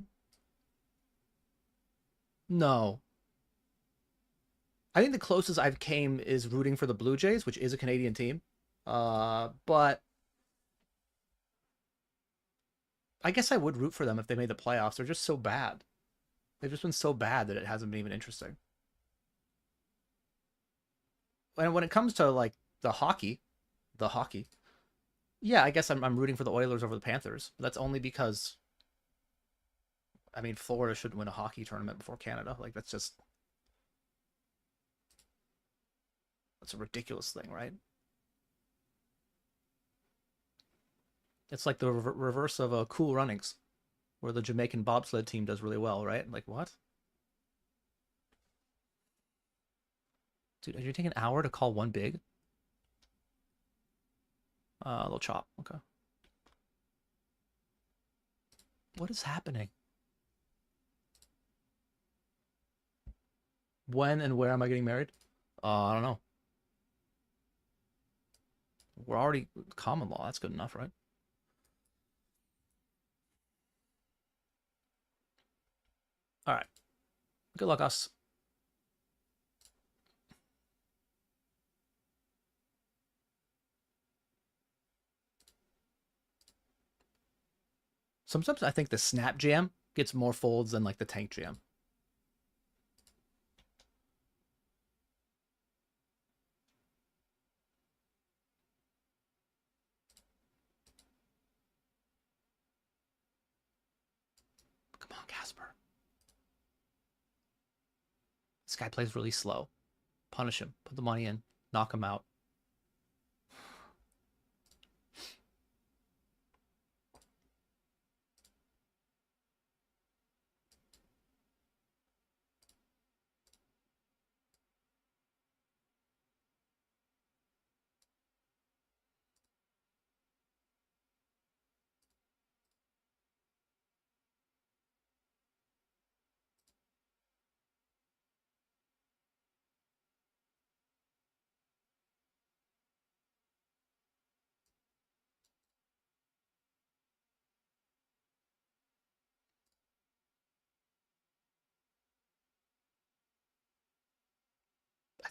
S3: I think the closest I've came is rooting for the Blue Jays, which is a Canadian team. But I guess I would root for them if they made the playoffs. They're just so bad. They've just been so bad that it hasn't been even interesting. And when it comes to like the hockey, yeah, I guess I'm rooting for the Oilers over the Panthers. But that's only because, I mean, Florida shouldn't win a hockey tournament before Canada. Like that's a ridiculous thing, right? It's like the reverse of Cool Runnings, where the Jamaican bobsled team does really well, right? Like what? Dude, are you taking an hour to call one big? A little chop. Okay. What is happening? When and where am I getting married? I don't know. We're already common law. That's good enough, right? All right. Good luck, us. Sometimes I think the snap jam gets more folds than like the tank jam. Come on, Casper. This guy plays really slow. Punish him. Put the money in. Knock him out.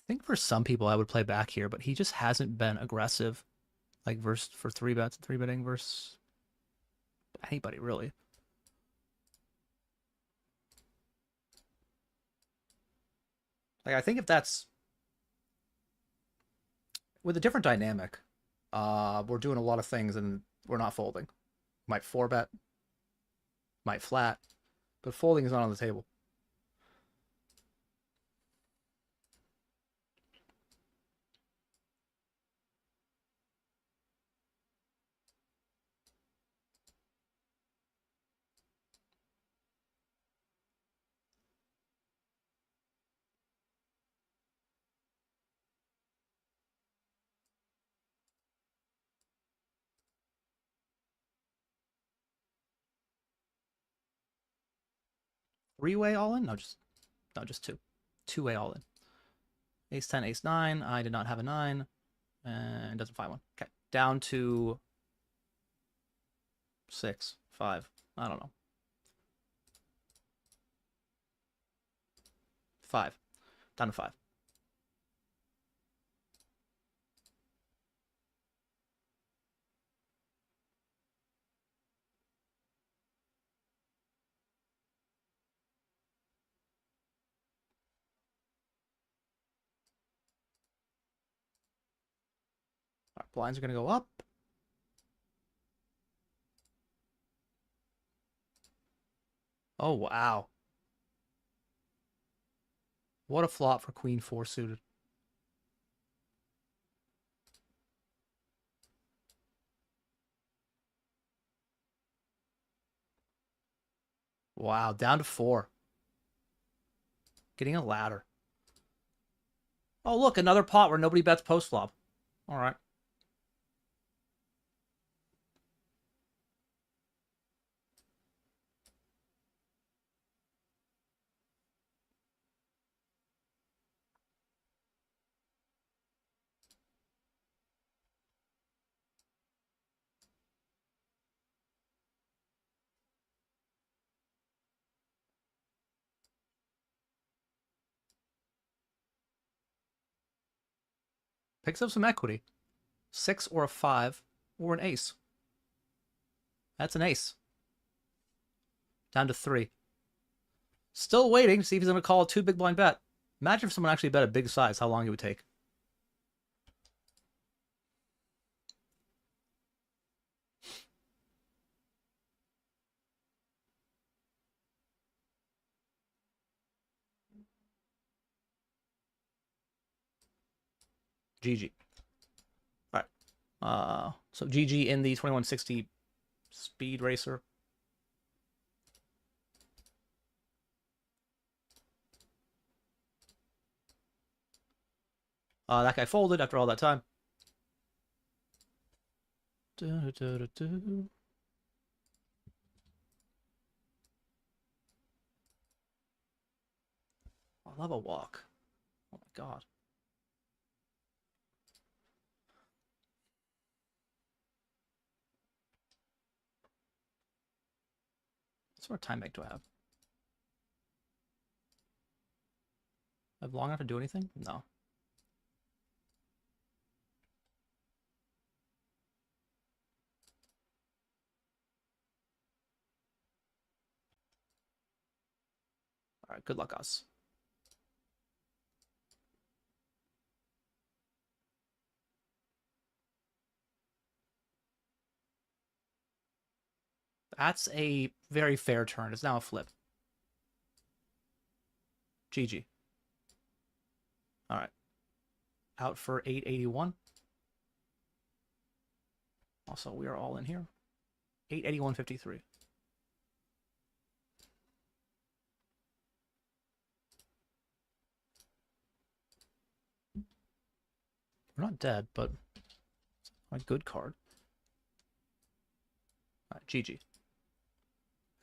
S3: think for some people I would play back here, but he just hasn't been aggressive, like versus for 3-bets and 3-betting versus anybody really. Like I think if that's with a different dynamic, we're doing a lot of things and we're not folding. Might 4-bet, might flat, but folding is not on the table. Three-way all in? No, just two. Two-way all in. Ace 10, ace 9. I did not have a 9. And doesn't find one. Okay. Down to 6, 5. I don't know. 5. Down to 5. Our blinds are going to go up. Oh, wow. What a flop for Queen 4 suited. Wow, down to 4. Getting a ladder. Oh, look, another pot where nobody bets post flop. All right. Picks up some equity. 6 or a 5 or an ace. That's an ace. Down to 3. Still waiting to see if he's going to call a 2 big blind bet. Imagine if someone actually bet a big size, how long it would take. GG. All right. So GG in the 2160 speed racer. That guy folded after all that time. I love a walk. Oh my god. What sort of time bank do I have? I have long enough to do anything? No. All right, good luck, us. That's a very fair turn. It's now a flip. GG. All right. Out for 881. Also, we are all in here. 881.53. We're not dead, but a good card. All right, GG.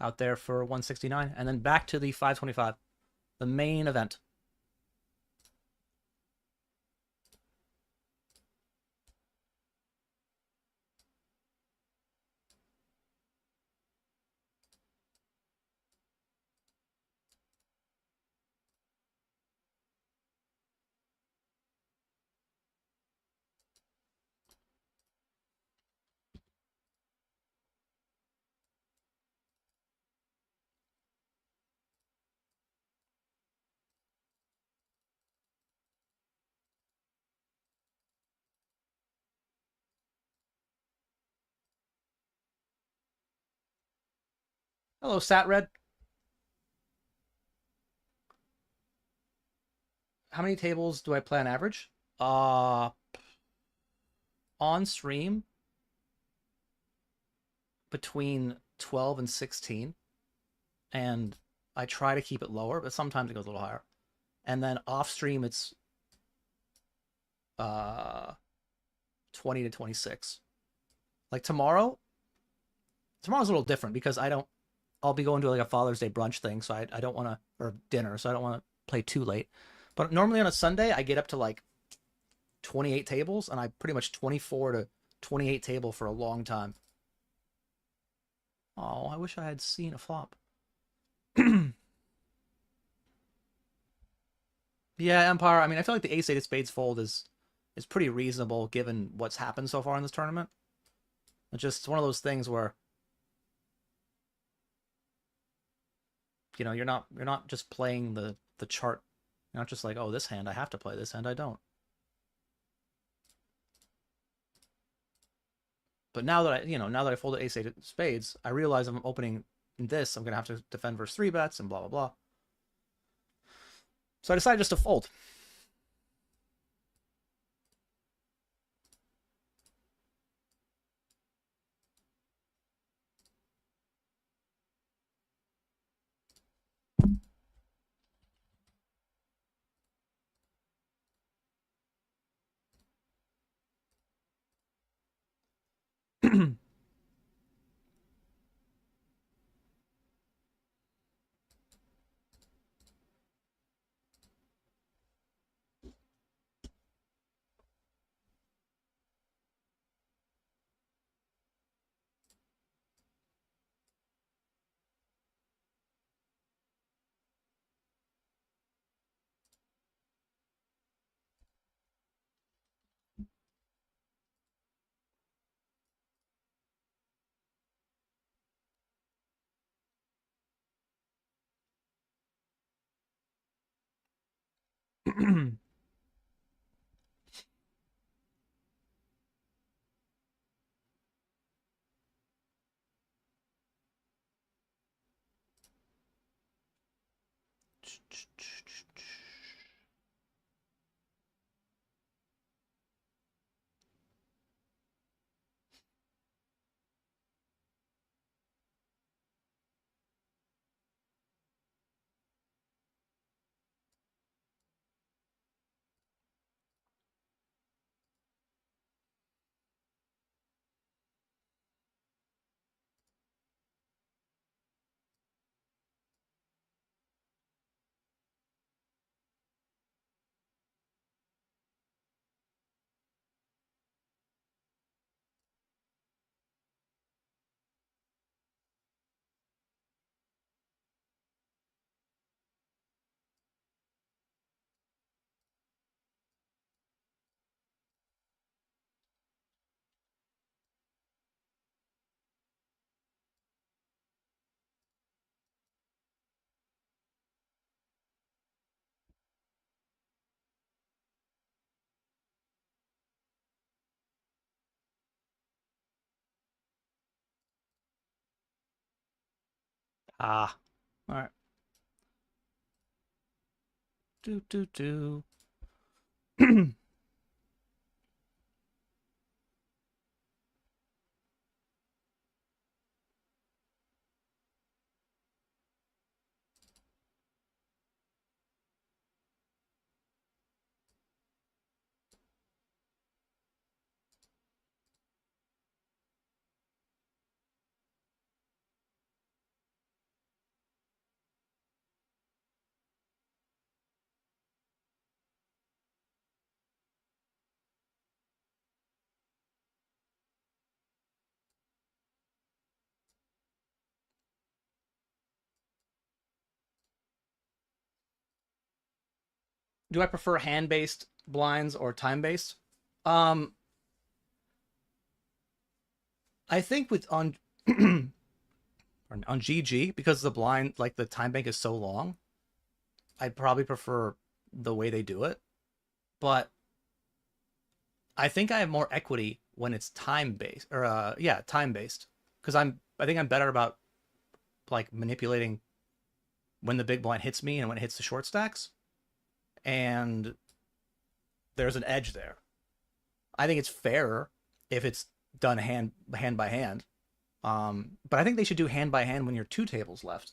S3: Out there for 169, and then back to the 525, the main event. Hello, Satred. How many tables do I play on average? On stream between 12 and 16, and I try to keep it lower, but sometimes it goes a little higher. And then off stream it's 20 to 26. Like tomorrow's a little different because I'll be going to like a Father's Day brunch thing, so I don't want to, or dinner, so I don't want to play too late. But normally on a Sunday I get up to like 28 tables, and I pretty much 24 to 28 table for a long time. Oh, I wish I had seen a flop. Yeah, Empire. I mean, I feel like the ace-8 of spades fold is pretty reasonable given what's happened so far in this tournament. It's one of those things where, you know, you're not just playing the chart. You're not just like, oh, this hand I have to play, this hand I don't. But now that I folded ace-8 of spades, I realize I'm opening this, I'm gonna have to defend versus 3-bets and blah blah blah. So I decided just to fold. Ah, all right. Do do do. Do I prefer hand-based blinds or time-based? Um, I think with on GG, because the blind, like the time bank is so long, I'd probably prefer the way they do it. But I think I have more equity when it's time based, or time based, because I think I'm better about like manipulating when the big blind hits me and when it hits the short stacks. And there's an edge there. I think it's fairer if it's done hand by hand. But I think they should do hand by hand when you're 2 tables left.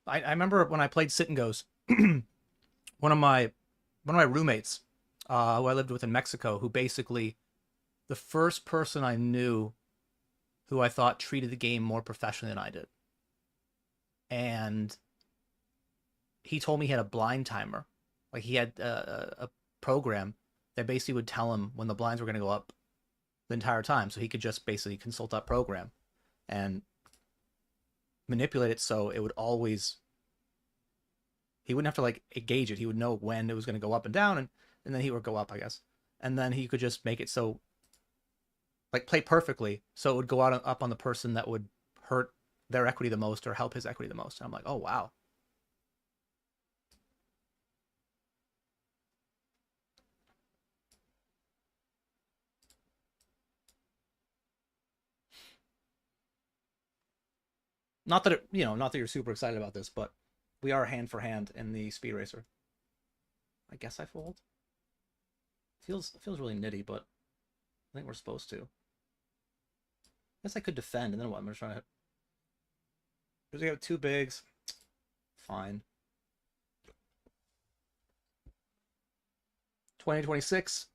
S3: I remember when I played Sit and Goes, one of my roommates, who I lived with in Mexico, who basically the first person I knew who I thought treated the game more professionally than I did. And he told me he had a blind timer. Like he had a program that basically would tell him when the blinds were going to go up the entire time. So he could just basically consult that program and manipulate it so it would always, he wouldn't have to like gauge it. He would know when it was going to go up and down, and then he would go up, I guess. And then he could just make it so, like, play perfectly so it would go out up on the person that would hurt their equity the most or help his equity the most. And I'm like, oh, wow. Not that not that you're super excited about this, but we are hand for hand in the Speed Racer. I guess I fold. Feels really nitty, but I think we're supposed to. I guess I could defend, and then what? I'm just trying to. Because we have 2 bigs. Fine. 2026.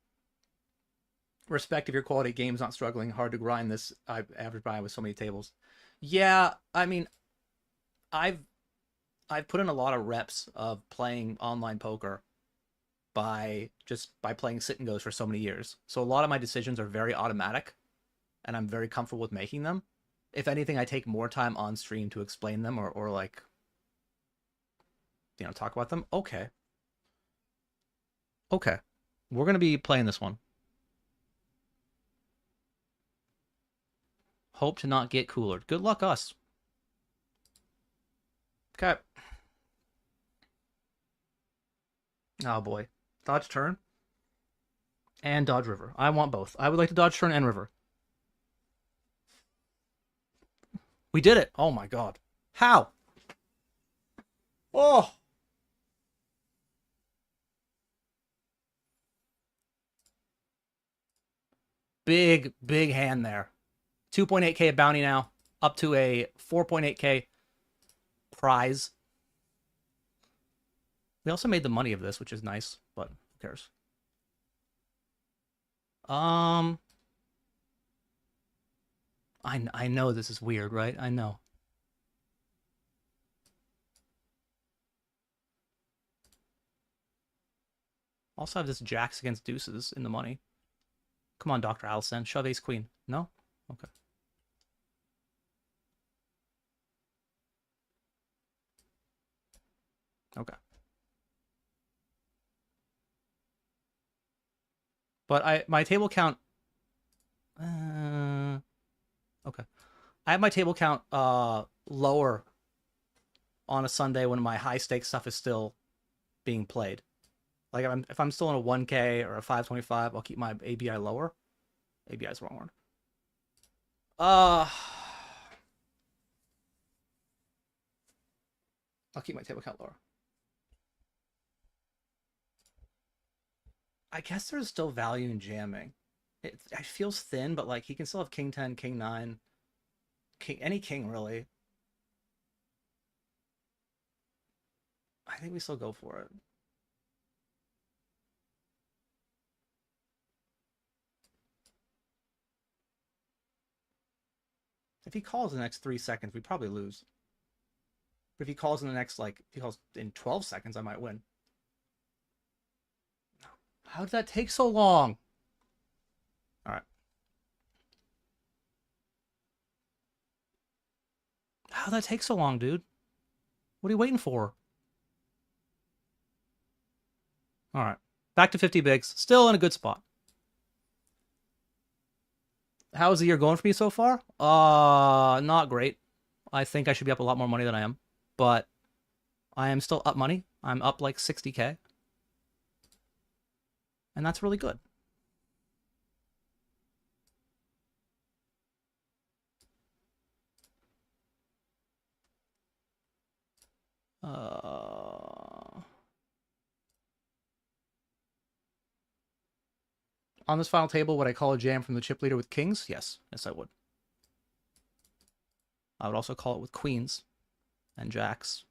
S3: Respect if your quality game's not struggling. Hard to grind this average buy with so many tables. Yeah, I mean, I've put in a lot of reps of playing online poker by playing Sit and Goes for so many years. So a lot of my decisions are very automatic, and I'm very comfortable with making them. If anything, I take more time on stream to explain them or like, talk about them. Okay. Okay. We're going to be playing this one. Hope to not get cooler. Good luck, us. Okay. Oh, boy. Dodge turn and dodge river. I want both. I would like to dodge turn and river. We did it. Oh, my God. How? Oh. Big hand there. 2.8k bounty now, up to a 4.8k prize. We also made the money of this, which is nice, but who cares? I know this is weird, right? I know. Also have this jacks against deuces in the money. Come on, Dr. Allison. Shove ace queen. No? Okay. Okay. But my table count. Okay. I have my table count lower on a Sunday when my high stakes stuff is still being played. Like if I'm still in a 1K or a 525, I'll keep my ABI lower. ABI is the wrong word. I'll keep my table count lower. I guess there's still value in jamming. It feels thin, but like he can still have king 10, king 9, any king really. I think we still go for it. If he calls in the next 3 seconds, we probably lose. But if he calls in the next, if he calls in 12 seconds, I might win. How did that take so long? All right. How did that take so long, dude? What are you waiting for? All right. Back to 50 bigs. Still in a good spot. How's the year going for me so far? Not great. I think I should be up a lot more money than I am. But I am still up money. I'm up like 60K. And that's really good. On this final table, would I call a jam from the chip leader with kings? Yes. Yes, I would. I would also call it with queens and jacks.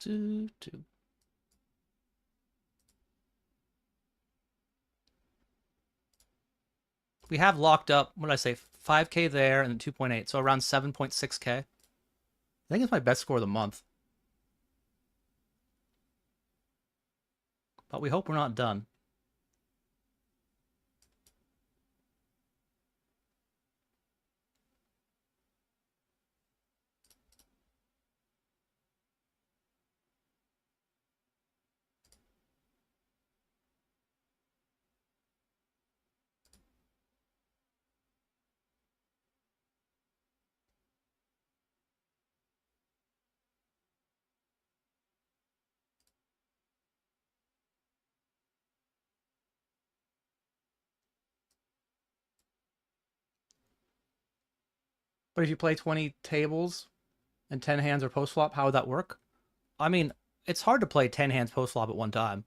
S3: Two, two. We have locked up, what did I say, 5K there and then 2.8, so around 7.6K. I think it's my best score of the month. But we hope we're not done. But if you play 20 tables and 10 hands or post flop, how would that work? I mean, it's hard to play 10 hands post flop at one time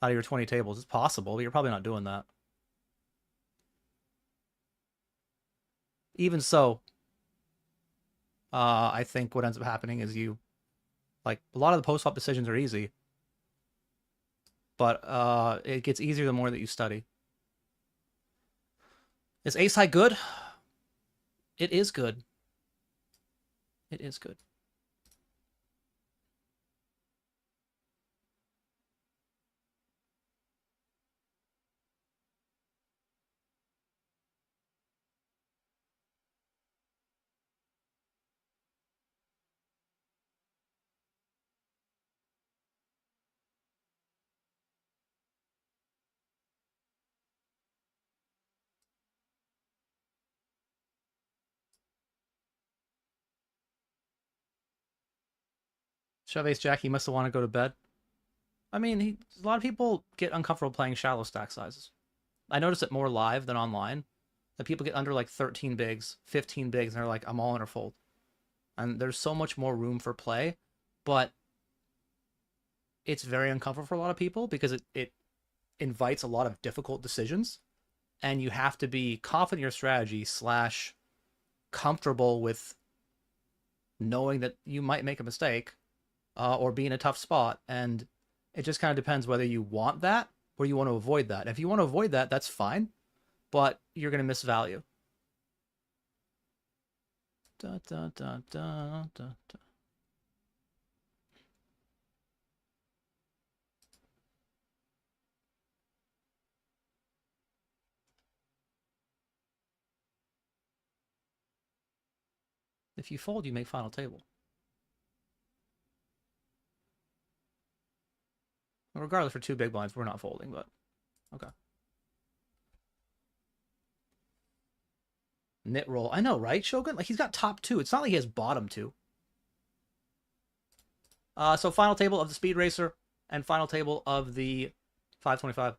S3: out of your 20 tables. It's possible, but you're probably not doing that. Even so, I think what ends up happening is you, like, a lot of the post flop decisions are easy, but it gets easier the more that you study. Is ace high good? It is good. It is good. Shove ace jack, he must have wanted to go to bed. I mean, a lot of people get uncomfortable playing shallow stack sizes. I notice it more live than online. That people get under like 13 bigs, 15 bigs, and they're like, I'm all in or fold. And there's so much more room for play, but it's very uncomfortable for a lot of people because it invites a lot of difficult decisions, and you have to be confident in your strategy / comfortable with knowing that you might make a mistake or be in a tough spot, and it just kind of depends whether you want that or you want to avoid that. If you want to avoid that, that's fine, but you're going to miss value. Da, da, da, da, da, da. If you fold, you make final table. Regardless, for 2 big blinds, we're not folding, but okay. Knit roll. I know, right, Shogun? Like, he's got top 2. It's not like he has bottom 2. So final table of the Speed Racer and final table of the 525.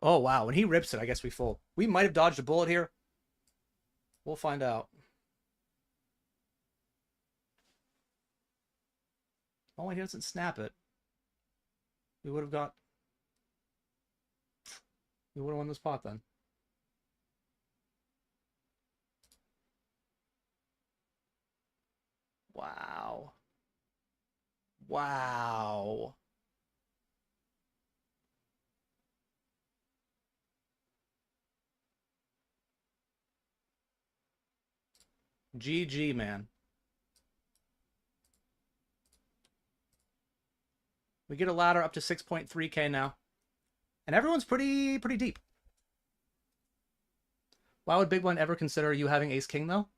S3: Oh, wow. When he rips it, I guess we fold. We might have dodged a bullet here. We'll find out. Oh, he doesn't snap it. We would have got... We would have won this pot then. Wow. Wow. GG, man. We get a ladder up to 6.3k now. And everyone's pretty deep. Why would Big Blind ever consider you having ace-king, though?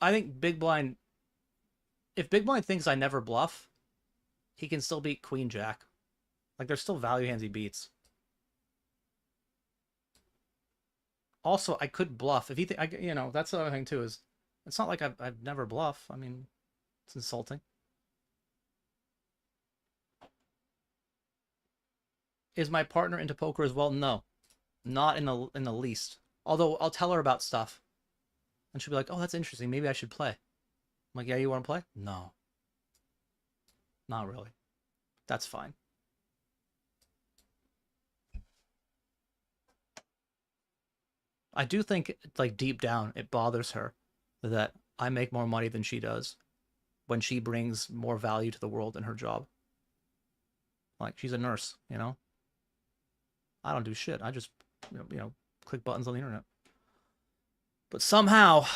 S3: I think Big Blind... If Big Blind thinks I never bluff, he can still beat Queen-Jack. Like, there's still value hands he beats. Also, I could bluff. If he you know, that's the other thing, too, is... It's not like I've never bluff. I mean, it's insulting. Is my partner into poker as well? No. Not in the least. Although, I'll tell her about stuff. And she'll be like, oh, that's interesting. Maybe I should play. I'm like, yeah, you want to play? No. Not really. That's fine. I do think, like, deep down, it bothers her that I make more money than she does when she brings more value to the world in her job. Like, she's a nurse, you know? I don't do shit. I just, you know, click buttons on the internet. But somehow,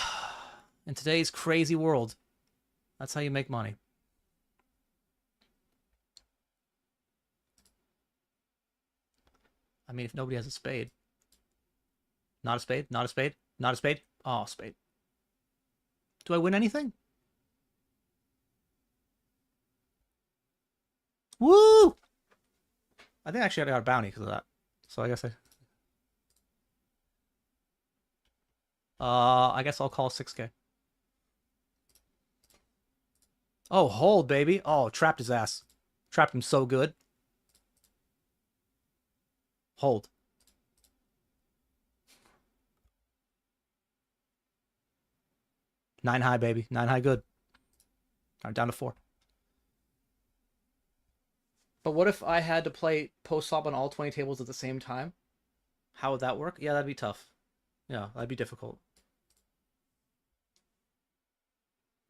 S3: in today's crazy world, that's how you make money. I mean, if nobody has a spade. Not a spade, not a spade, not a spade. Oh, spade. Do I win anything? Woo! I think actually I got a bounty because of that. So I guess I guess I'll call 6k. Oh, hold, baby. Oh, trapped his ass. Trapped him so good. Hold. Nine high, baby. Nine high, good. All right, down to 4. But what if I had to play post-flop on all 20 tables at the same time? How would that work? Yeah, that'd be tough. Yeah, that'd be difficult.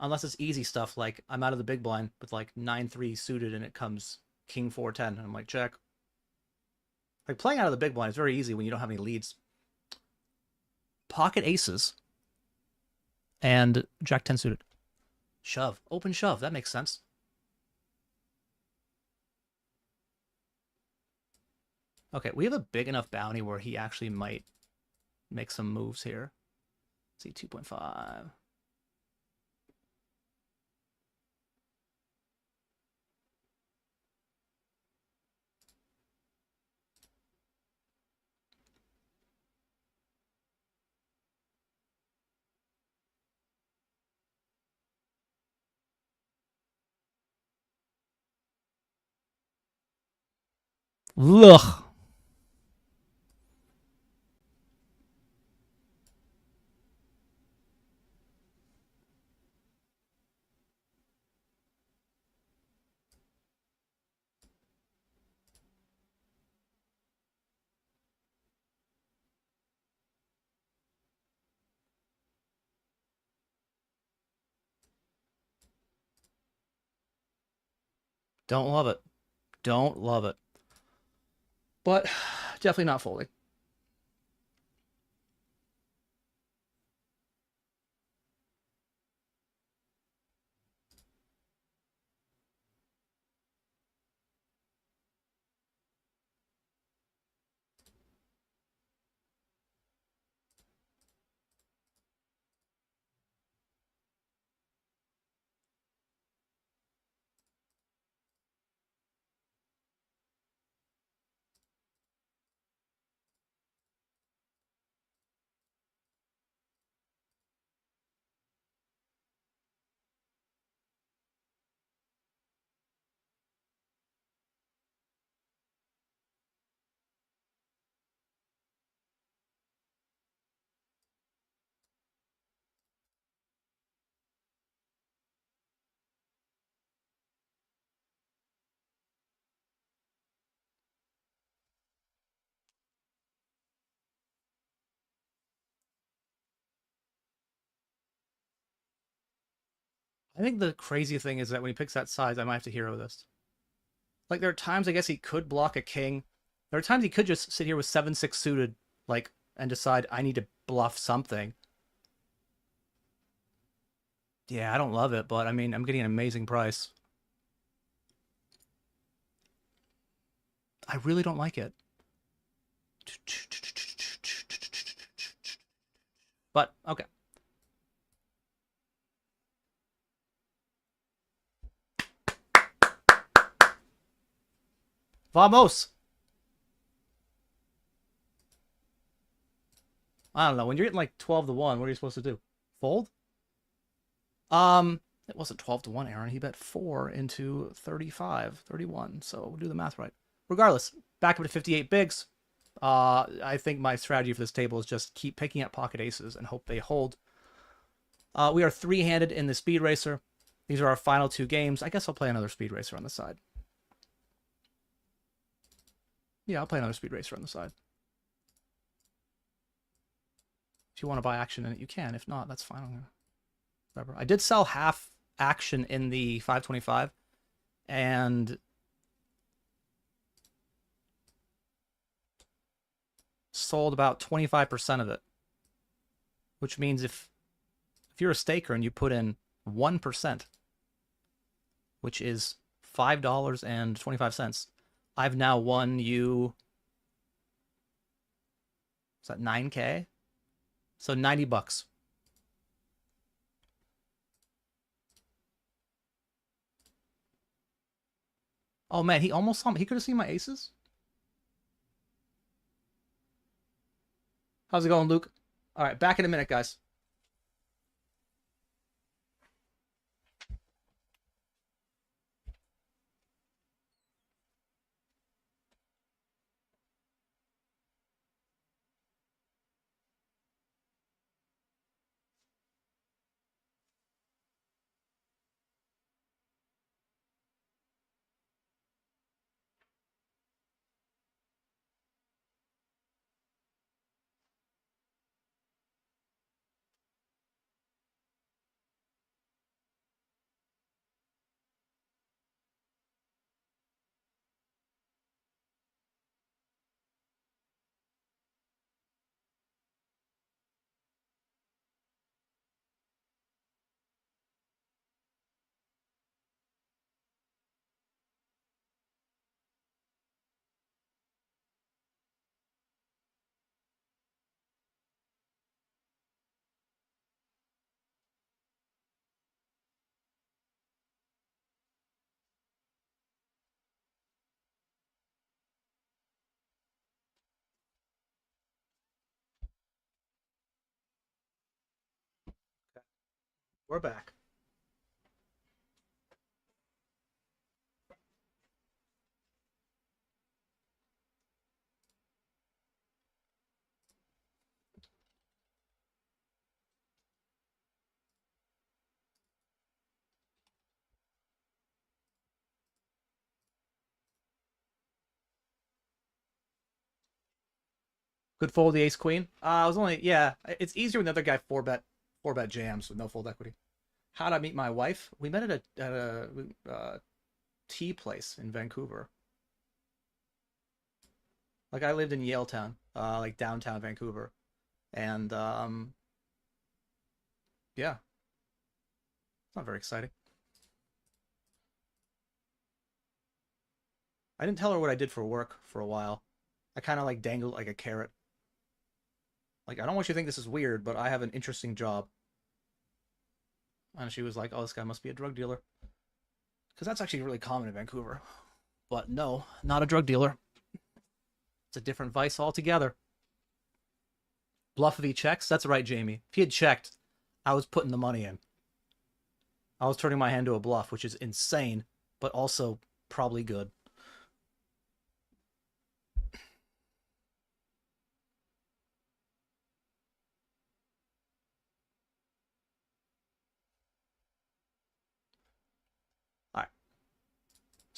S3: Unless it's easy stuff, like I'm out of the big blind with like 9-3 suited and it comes king 4-10. And I'm like, check. Like playing out of the big blind is very easy when you don't have any leads. Pocket aces and jack 10 suited. Shove. Open shove. That makes sense. Okay, we have a big enough bounty where he actually might make some moves here. Let's see, 2.5. Ugh. Don't love it. Don't love it. But definitely not folding. I think the crazy thing is that when he picks that size, I might have to hero this. Like, there are times I guess he could block a king. There are times he could just sit here with 7-6 suited, like, and decide I need to bluff something. Yeah, I don't love it, but I mean, I'm getting an amazing price. I really don't like it. But, okay. Vamos! I don't know. When you're getting like 12-1, what are you supposed to do? Fold? It wasn't 12-1, Aaron. He bet 4 into 35, 31. So do the math right. Regardless, back up to 58 bigs. I think my strategy for this table is just keep picking up pocket aces and hope they hold. We are 3-handed in the Speed Racer. These are our final 2 games. I guess I'll play another Speed Racer on the side. Yeah, I'll play another Speed Racer on the side. If you want to buy action in it, you can. If not, that's fine. Whatever. I did sell half action in the 525, and sold about 25% of it. Which means if you're a staker and you put in 1%, which is $5.25, I've now won you, is that 9K? So $90. Oh man, he almost saw me. He could have seen my aces. How's it going, Luke? All right, back in a minute, guys. We're back. Good fold the ace queen. I was only, yeah, it's easier when the other guy four bet jams with no fold equity. How'd I meet my wife? We met at a tea place in Vancouver. Like, I lived in Yaletown, like downtown Vancouver, and yeah, it's not very exciting. I didn't tell her what I did for work for a while. I kind of like dangled like a carrot. Like, I don't want you to think this is weird, but I have an interesting job. And she was like, oh, this guy must be a drug dealer. Because that's actually really common in Vancouver. But no, not a drug dealer. It's a different vice altogether. Bluff if he checks? That's right, Jamie. If he had checked, I was putting the money in. I was turning my hand to a bluff, which is insane, but also probably good.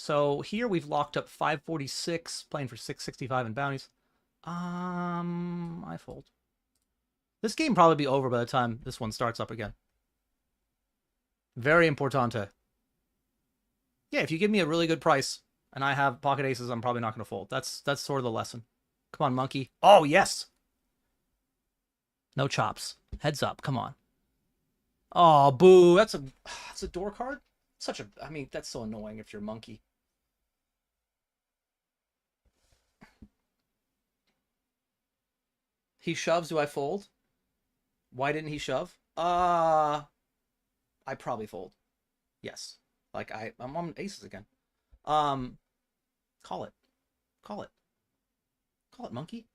S3: So here we've locked up 546, playing for 665 in bounties. I fold. This game probably be over by the time this one starts up again. Very importante. Yeah, if you give me a really good price and I have pocket aces, I'm probably not going to fold. That's sort of the lesson. Come on, monkey. Oh, yes. No chops. Heads up. Come on. Oh, boo. That's a door card? I mean, that's so annoying if you're monkey. He shoves, do I fold? Why didn't he shove? I probably fold. Yes. Like I'm on aces again. Call it. Call it. Call it, monkey.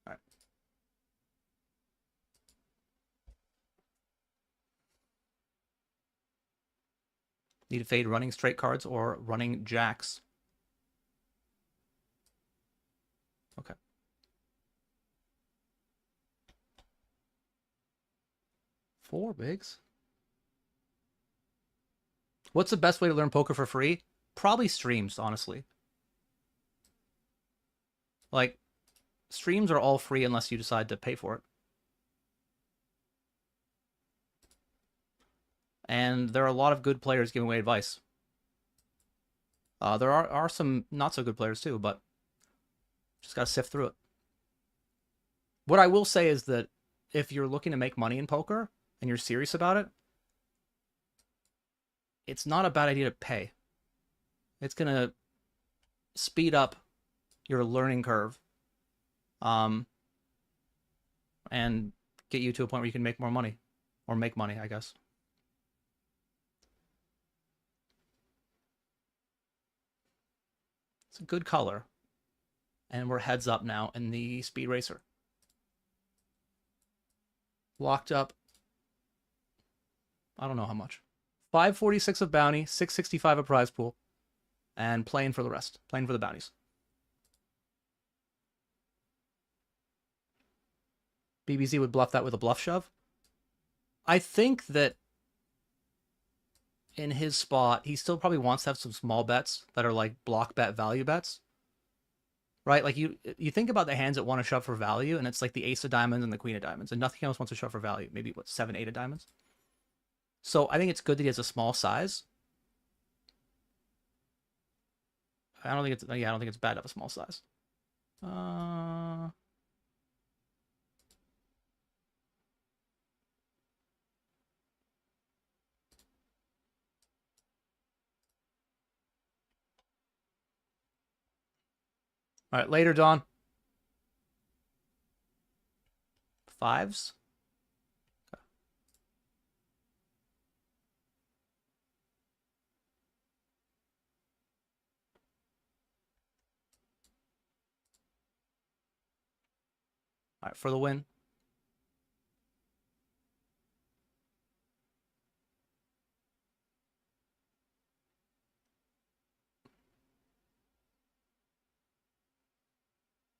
S3: All right. Need to fade running straight cards or running jacks. Okay. Four bigs. What's the best way to learn poker for free? Probably streams, honestly. Like, streams are all free unless you decide to pay for it. And there are a lot of good players giving away advice. There are some not so good players too, but just gotta sift through it. What I will say is that if you're looking to make money in poker and you're serious about it, it's not a bad idea to pay. It's gonna speed up your learning curve, and get you to a point where you can make more money, or make money, I guess. It's a good color, and we're heads up now in the Speed Racer. Locked up. I don't know how much. 546 of bounty, 665 of prize pool, and playing for the rest. Playing for the bounties. BBZ would bluff that with a bluff shove. I think that in his spot, he still probably wants to have some small bets that are like block bet value bets. Right? Like you think about the hands that want to shove for value, and it's like the ace of diamonds and the queen of diamonds, and nothing else wants to shove for value. Maybe, what, 7, 8 of diamonds? So I think it's good that he has a small size. I don't think it's bad to have a small size. All right, later, Don. Fives. Okay. All right, for the win.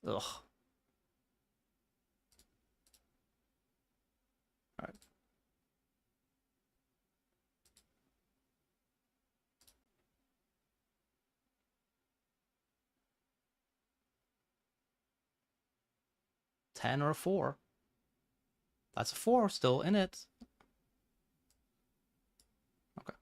S3: Ugh. All right. Ten or a 4. That's a 4 still in it. Okay.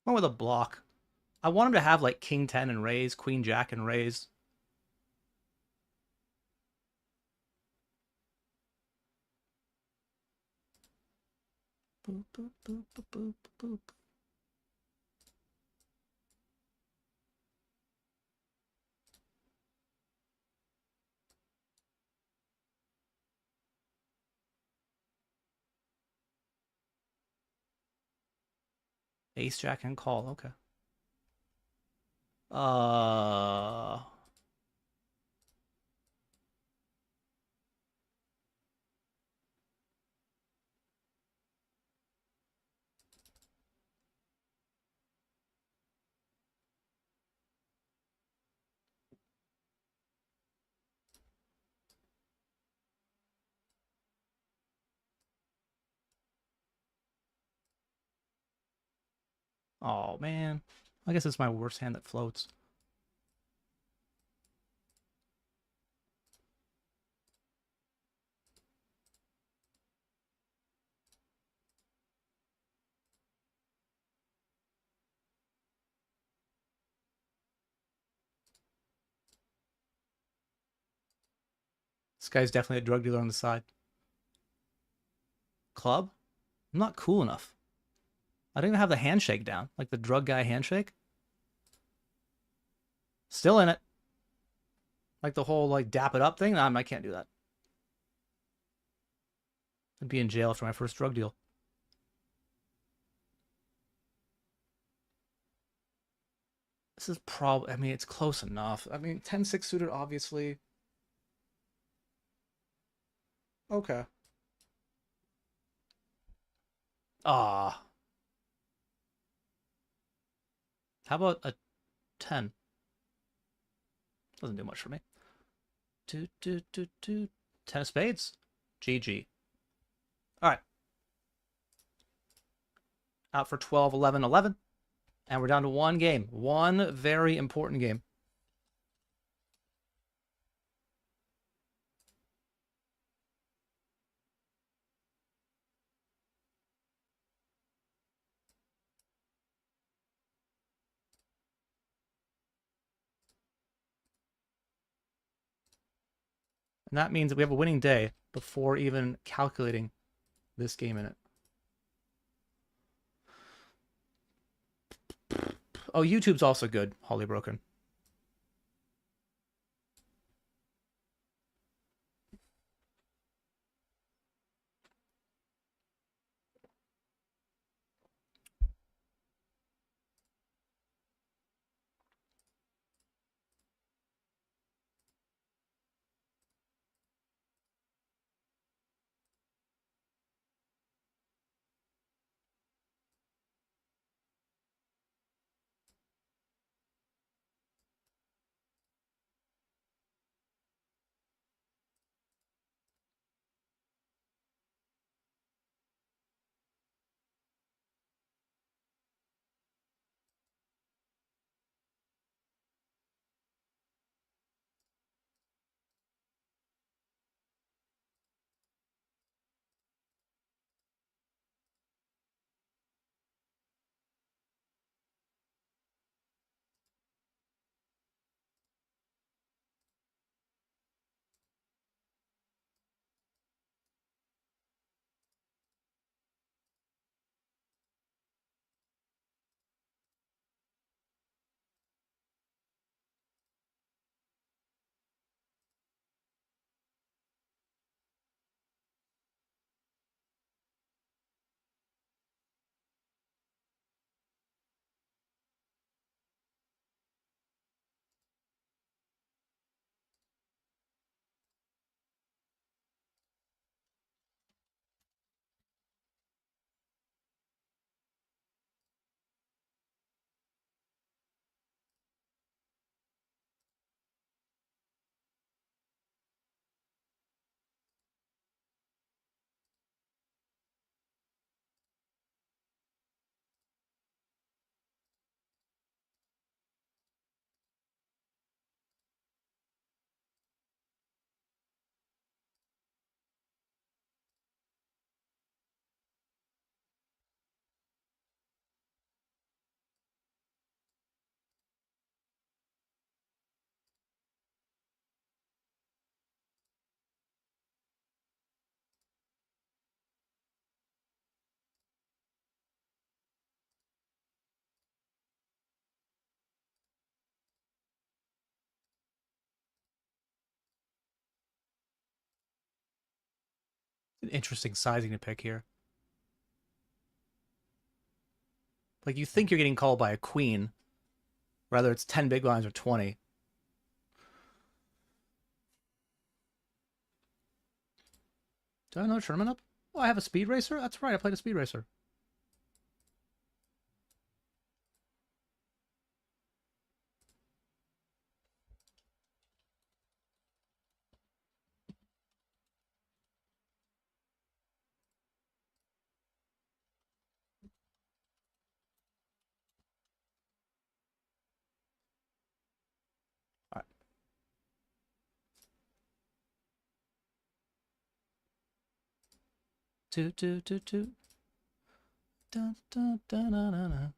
S3: Went with a block. I want him to have like king 10 and raise, queen jack and raise. Boop, boop, boop, boop, boop, boop. Ace jack and call. Okay. Oh, man. I guess it's my worst hand that floats. This guy's definitely a drug dealer on the side. Club? I'm not cool enough. I don't even have the handshake down. Like the drug guy handshake. Still in it. Like the whole like dap it up thing. Nah, I can't do that. I'd be in jail after my first drug deal. This is probably, I mean, it's close enough. I mean, 10-6 suited, obviously. Okay. Ah. How about a 10? Doesn't do much for me. 10 of spades. GG. All right. Out for 12, 11, 11. And we're down to one game. One very important game. And that means that we have a winning day before even calculating this game in it. Oh, YouTube's also good, Holly Broken. An interesting sizing to pick here. Like, you think you're getting called by a queen, whether it's 10 big blinds or 20. Do I have another tournament up? Oh, I have a speed racer? That's right, I played a speed racer. Toot toot toot toot. Dun, dun, dun, dun, dun, dun.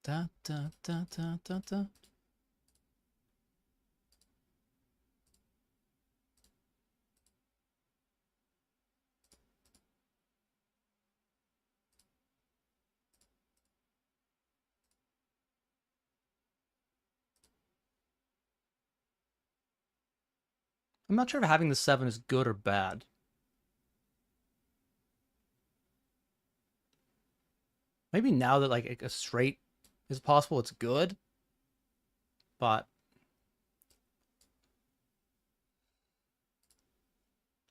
S3: Da, da, da, da, da, da. I'm not sure if having the 7 is good or bad. Maybe now that like a straight is possible, it's good. But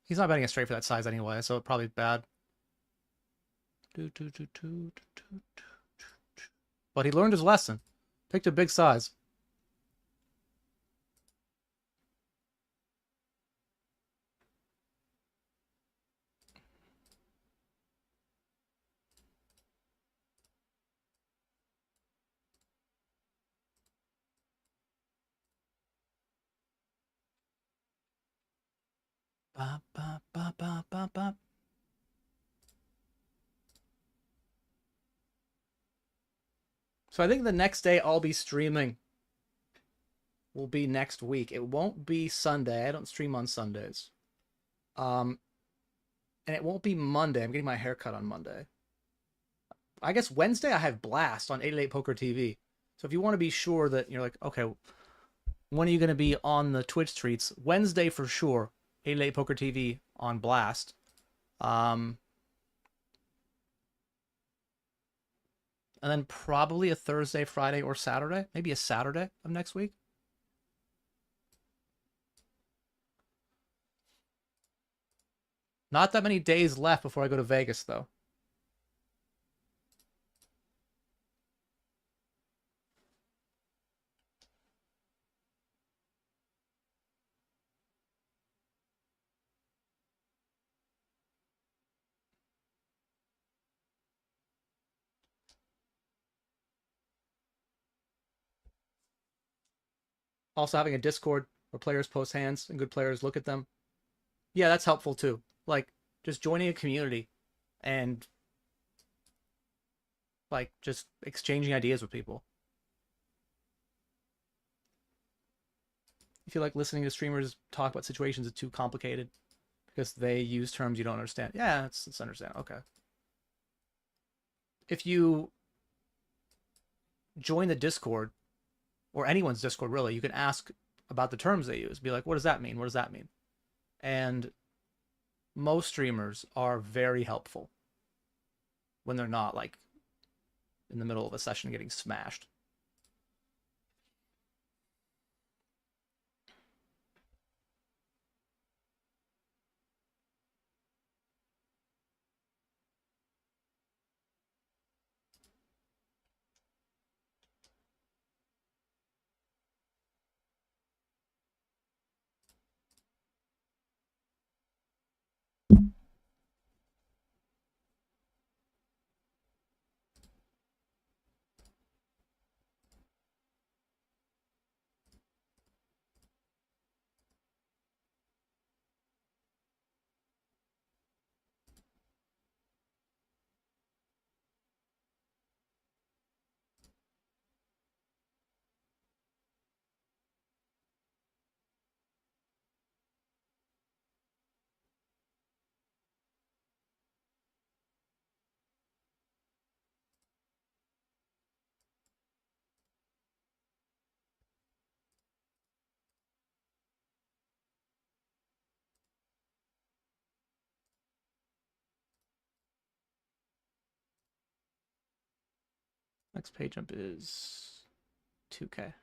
S3: he's not betting a straight for that size anyway, so it's probably bad. But he learned his lesson. Picked a big size. Ba, ba, ba, ba, ba, ba. So I think the next day I'll be streaming will be next week. It won't be Sunday. I don't stream on Sundays. And it won't be Monday. I'm getting my hair cut on Monday. I guess Wednesday I have Blast on 888 Poker TV. So if you want to be sure that you're like, okay, when are you going to be on the Twitch streets? Wednesday for sure. 888 Poker TV on Blast. And then probably a Thursday, Friday, or Saturday. Maybe a Saturday of next week. Not that many days left before I go to Vegas, though. Also having a Discord where players post hands and good players look at them. Yeah, that's helpful too. Like just joining a community and like just exchanging ideas with people. If you like listening to streamers talk about situations that's too complicated because they use terms you don't understand. Yeah, it's understandable. Okay. If you join the Discord or anyone's Discord really, you can ask about the terms they use. Be like, what does that mean? What does that mean? And most streamers are very helpful when they're not like in the middle of a session getting smashed. Next page jump is 2K.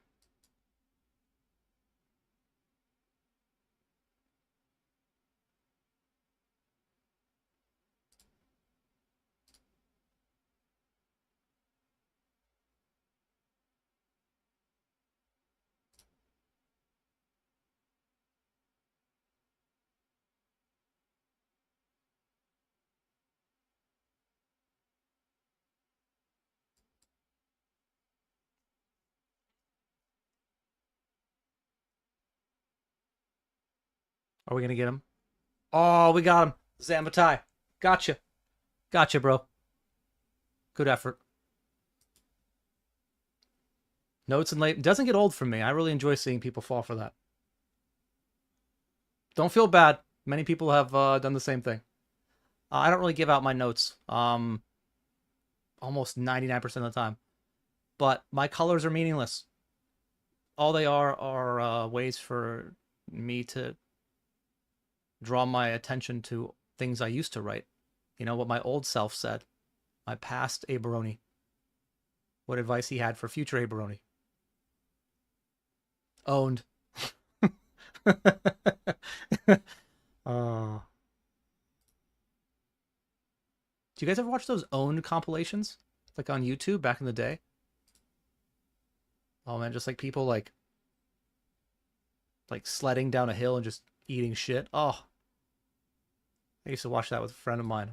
S3: Are we gonna get him? Oh, we got him. Zambatai. Gotcha. Gotcha, bro. Good effort. Notes and late. Doesn't get old for me. I really enjoy seeing people fall for that. Don't feel bad. Many people have done the same thing. I don't really give out my notes. Almost 99% of the time. But my colors are meaningless. All they are ways for me to draw my attention to things I used to write. You know, what my old self said. My past Aberoni. What advice he had for future Aberoni. Owned. Do you guys ever watch those owned compilations? Like on YouTube back in the day? Oh man, just like people like sledding down a hill and just eating shit. Oh. I used to watch that with a friend of mine.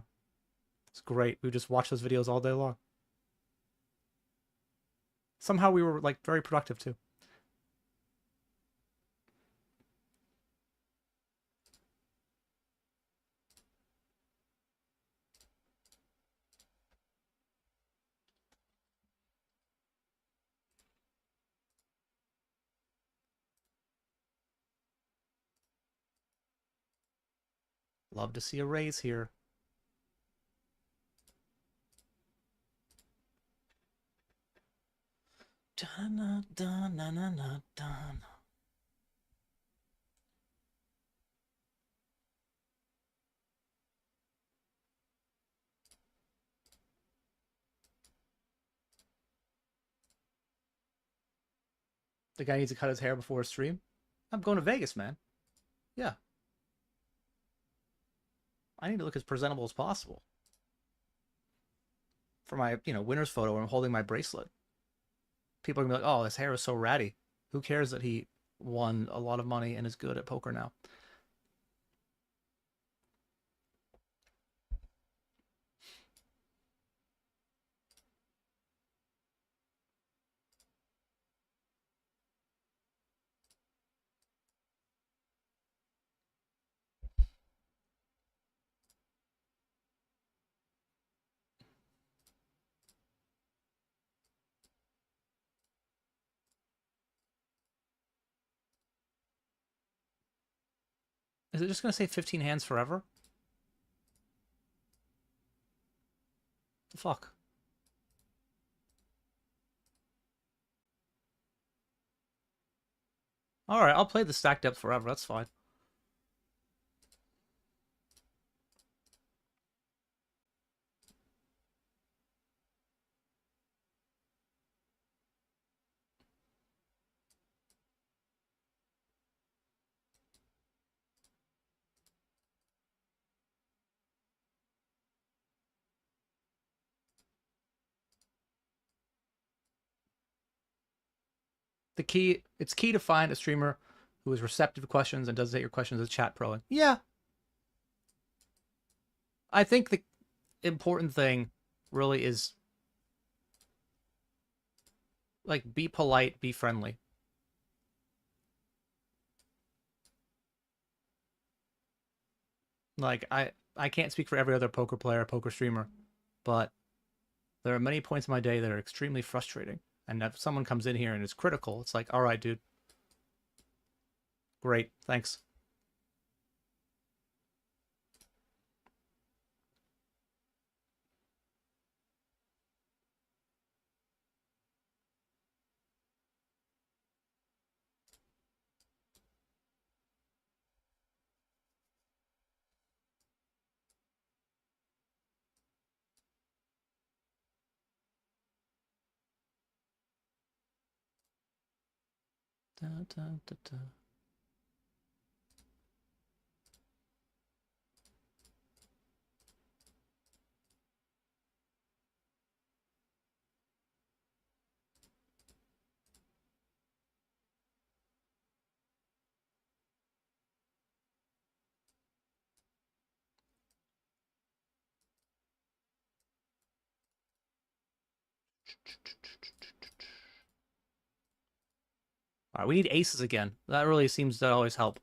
S3: It's great. We would just watch those videos all day long. Somehow we were like very productive too. Love to see a raise here. Dun, dun, dun, dun, dun, dun. The guy needs to cut his hair before a stream. I'm going to Vegas, man. Yeah. I need to look as presentable as possible. For my, winner's photo where I'm holding my bracelet. People are going to be like, oh, his hair is so ratty. Who cares that he won a lot of money and is good at poker now? Is it just going to say 15 hands forever? The fuck? Alright, I'll play the stack depth forever. That's fine. It's key to find a streamer who is receptive to questions and doesn't take your questions as chat proing. Yeah. I think the important thing really is like be polite, be friendly. Like I can't speak for every other poker player, poker streamer, but there are many points in my day that are extremely frustrating. And if someone comes in here and is critical, it's like, all right, dude. Great, thanks. Da, da, da, da. All right, we need aces again. That really seems to always help.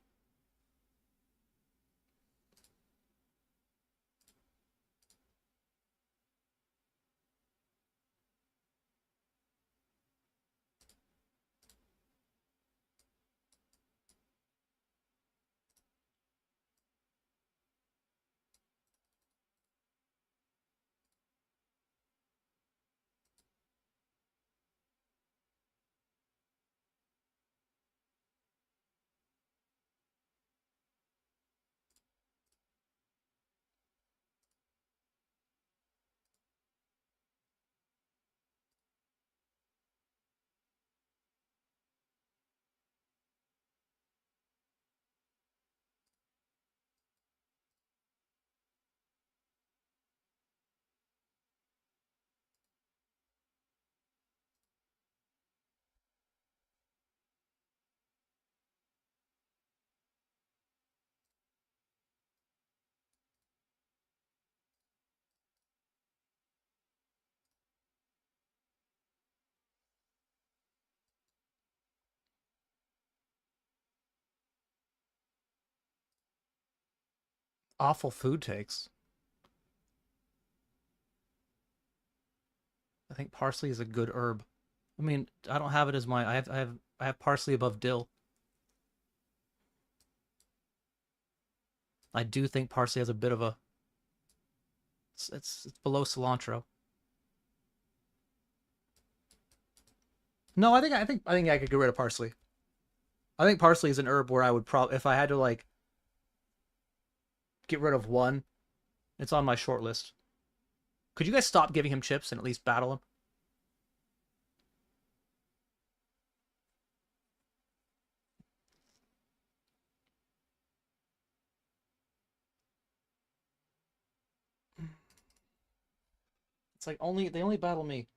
S3: Awful food takes. I think parsley is a good herb. I mean, I don't have it as my. I have parsley above dill. I do think parsley has a bit of a. It's below cilantro. No, I think I could get rid of parsley. I think parsley is an herb where I would probably, if I had to like get rid of one, it's on my short list. Could you guys stop giving him chips and at least battle him? It's like they only battle me.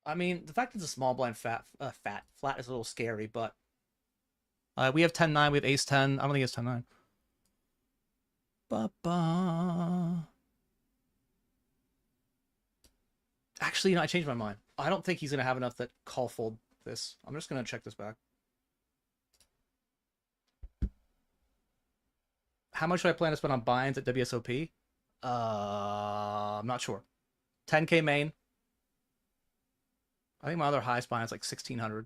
S3: I mean, the fact it's a small blind flat is a little scary, but we have 10-9, we have ace-10. I don't think it's 10-9. Ba-ba. Actually, I changed my mind. I don't think he's going to have enough that call fold this. I'm just going to check this back. How much do I plan to spend on binds at WSOP? I'm not sure. 10K main. I think my other highest bind is like 1,600.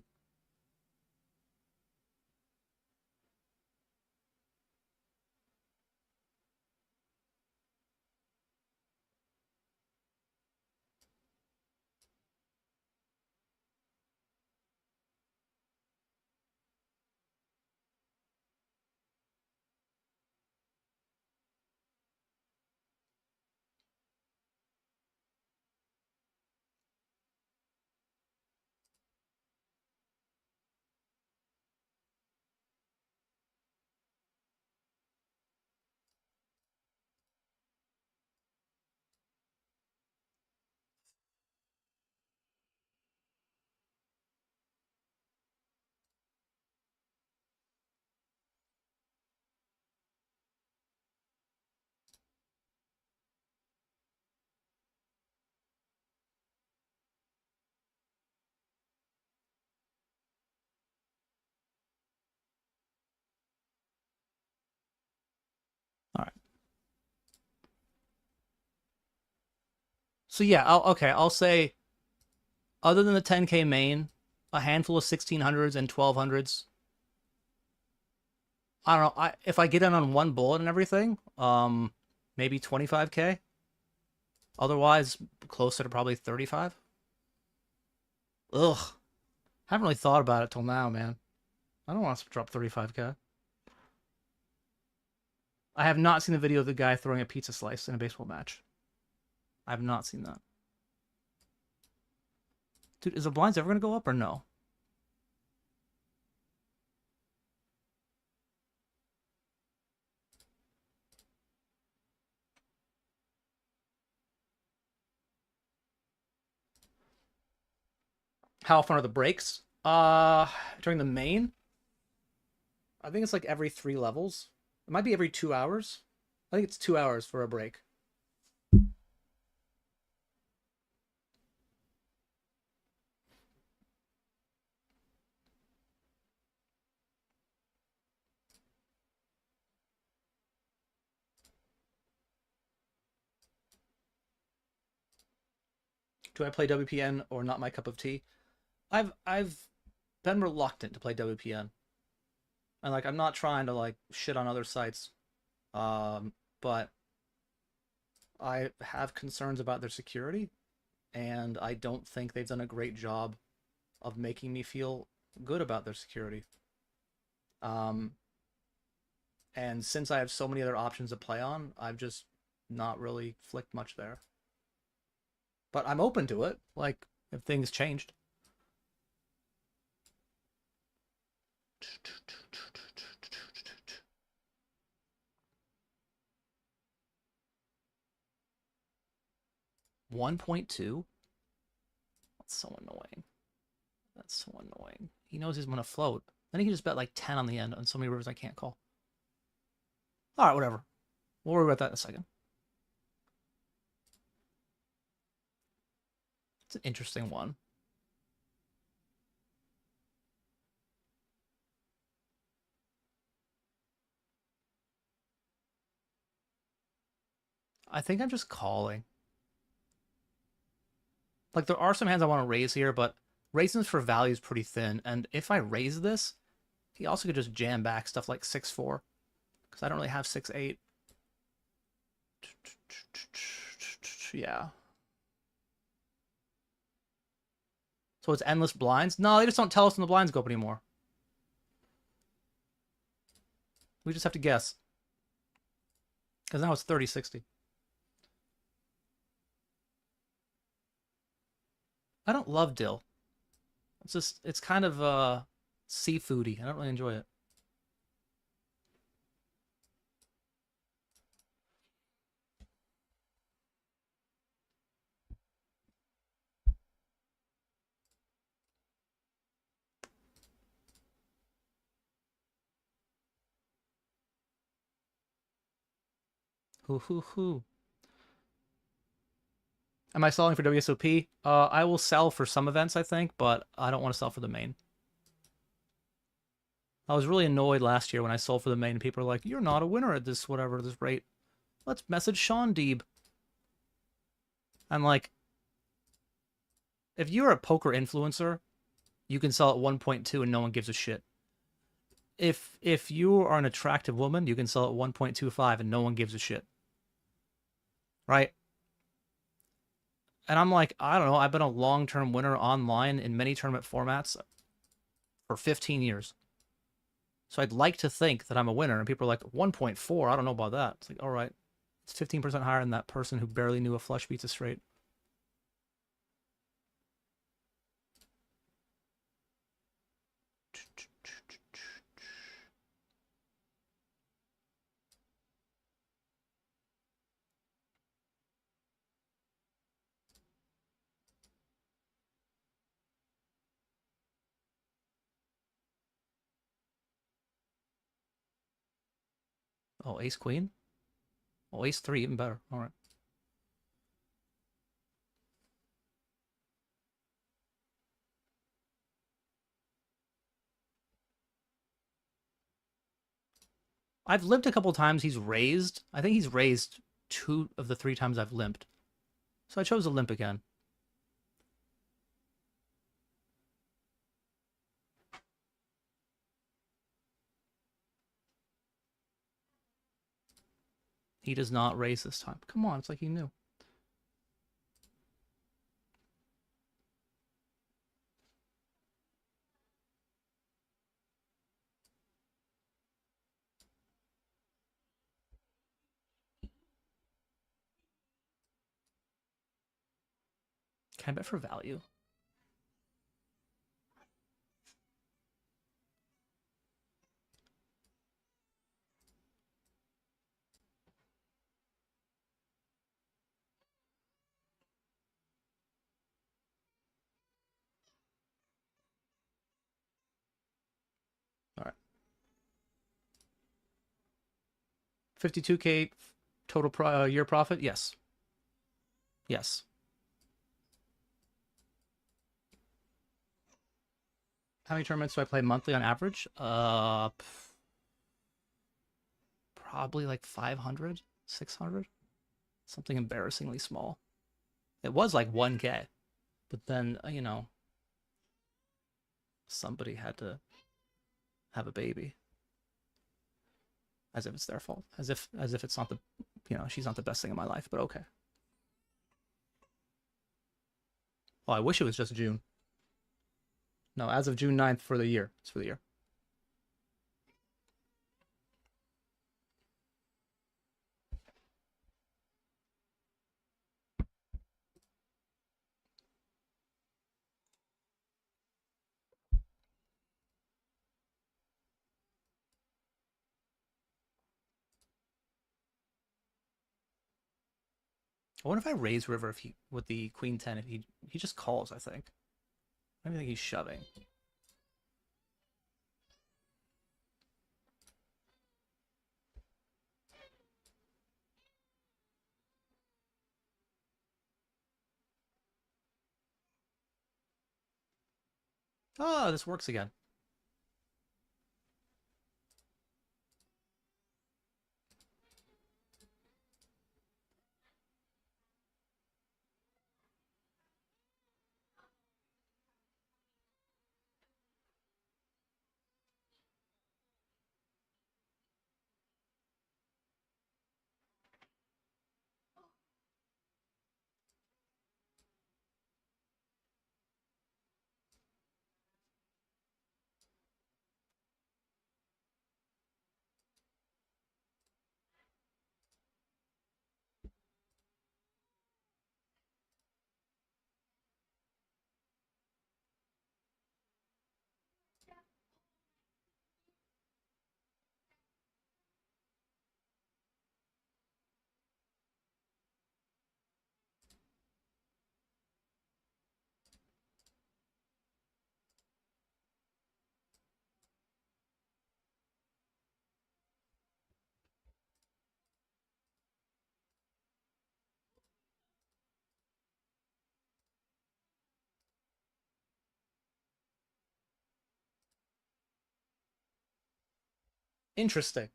S3: All right. So yeah, I'll say, other than the 10K main, a handful of 1,600s and 1,200s. I don't know. If I get in on one bullet and everything, maybe 25K. Otherwise, closer to probably 35. Ugh. Haven't really thought about it till now, man. I don't want to drop 35K. I have not seen the video of the guy throwing a pizza slice in a baseball match. I have not seen that. Dude, is the blinds ever going to go up or no? How often are the breaks? During the main? I think it's like every 3 levels. It might be every 2 hours. I think it's 2 hours for a break. Do I play WPN or not my cup of tea? I've been reluctant to play WPN. And like I'm not trying to like shit on other sites. But I have concerns about their security, and I don't think they've done a great job of making me feel good about their security. And since I have so many other options to play on, I've just not really flicked much there. But I'm open to it, like, if things changed. $1.2? That's so annoying. That's so annoying. He knows he's gonna float. Then he can just bet like 10 on the end on so many rivers I can't call. All right, whatever. We'll worry about that in a second. It's an interesting one. I think I'm just calling. Like, there are some hands I want to raise here, but raising for value is pretty thin. And if I raise this, he also could just jam back stuff like 6-4. Because I don't really have 6-8. Yeah. So it's endless blinds? No, they just don't tell us when the blinds go up anymore. We just have to guess. Because now it's 30-60. I don't love dill. It's just, it's kind of seafoody. I don't really enjoy it. Hoo hoo hoo. Am I selling for WSOP? I will sell for some events, I think, but I don't want to sell for the main. I was really annoyed last year when I sold for the main and people were like, you're not a winner at this, whatever, this rate. Let's message Sean Deeb. I'm like, if you're a poker influencer, you can sell at 1.2 and no one gives a shit. If you are an attractive woman, you can sell at 1.25 and no one gives a shit. Right? And I'm like, I don't know, I've been a long-term winner online in many tournament formats for 15 years. So I'd like to think that I'm a winner. And people are like, 1.4, I don't know about that. It's like, all right, it's 15% higher than that person who barely knew a flush beats a straight. Oh, ace queen? Oh, ace three, even better. All right. I've limped a couple times. He's raised. I think he's raised 2 of the 3 times I've limped. So I chose a limp again. He does not raise this time. Come on, it's like he knew. Can I bet for value? All right. 52K total year profit? Yes. Yes. How many tournaments do I play monthly on average? Probably like 500, 600. Something embarrassingly small. It was like 1K. But then, you know, somebody had to have a baby. As if it's their fault. As if it's not the, you know, she's not the best thing in my life, but okay. Oh, I wish it was just June. No, as of June 9th for the year. It's for the year. I wonder if I raise river if he with the queen 10 if he just calls, I think. I don't think he's shoving. Oh, this works again. Interesting.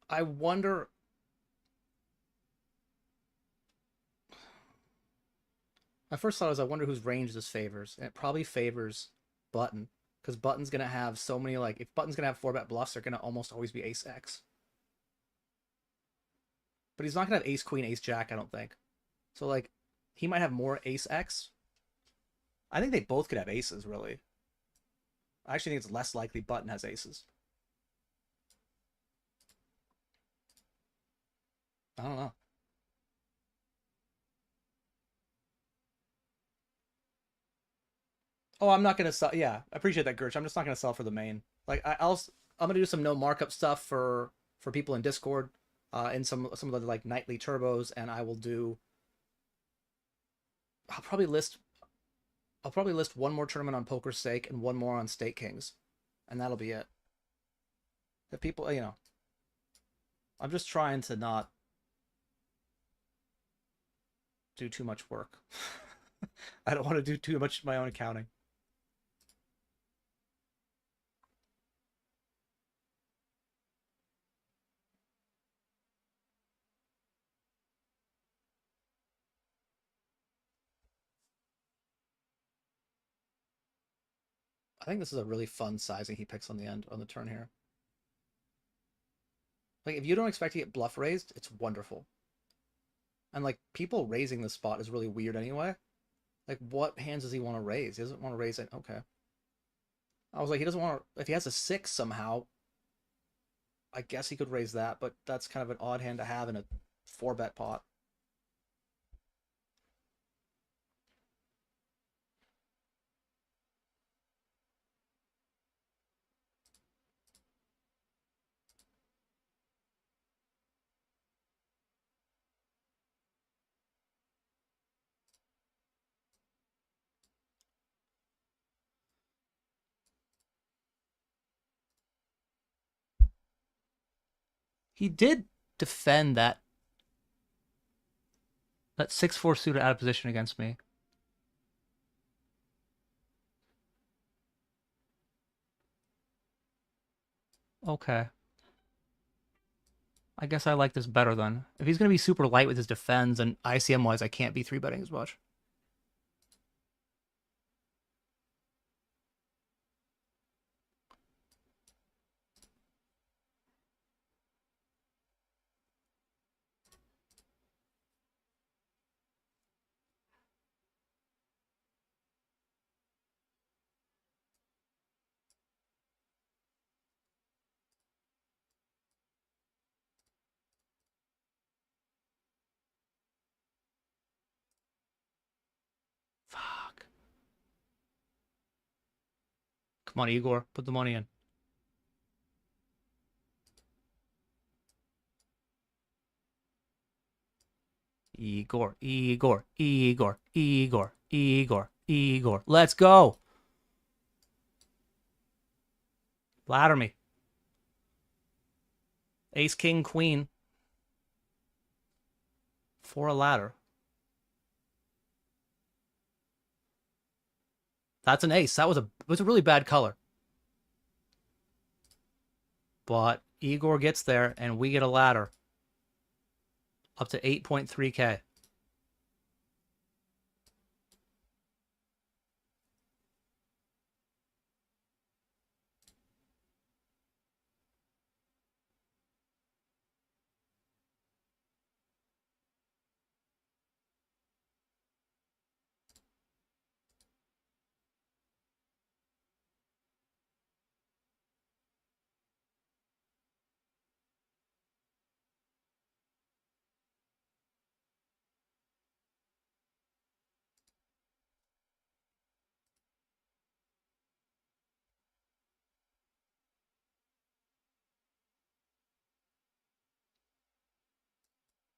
S3: I wonder. My first thought was I wonder whose range this favors, and it probably favors Button because Button's gonna have so many like if Button's gonna have 4-bet bluffs, they're gonna almost always be Ace X. But he's not gonna have Ace Queen, Ace Jack, I don't think. So like he might have more Ace X. I think they both could have aces, really. I actually think it's less likely Button has aces. I don't know. Oh, I'm not gonna sell. Yeah, I appreciate that, Gerch. I'm just not gonna sell for the main. Like I'm gonna do some no markup stuff for people in Discord, and some of the like nightly turbos, and I will do. I'll probably list. I'll probably list one more tournament on Poker Stake and one more on Stake Kings, and that'll be it. If people, I'm just trying to not do too much work. I don't want to do too much of my own accounting. I think this is a really fun sizing he picks on the end on the turn here. Like if you don't expect to get bluff raised, it's wonderful. And like people raising this spot is really weird anyway. Like what hands does he want to raise? He doesn't want to raise it. Okay. I was like, he doesn't want to. If he has a 6 somehow, I guess he could raise that, but that's kind of an odd hand to have in a 4-bet pot. He did defend that 6-4 suited out of position against me. Okay. I guess I like this better then. If he's going to be super light with his defense and ICM-wise, I can't be 3-betting as much. Fuck. Come on, Igor. Put the money in. Igor, Igor, Igor, Igor, Igor, Igor. Let's go. Ladder me. Ace, king, queen. For a ladder. That's an ace. That was a really bad color. But Igor gets there, and we get a ladder. Up to 8.3K.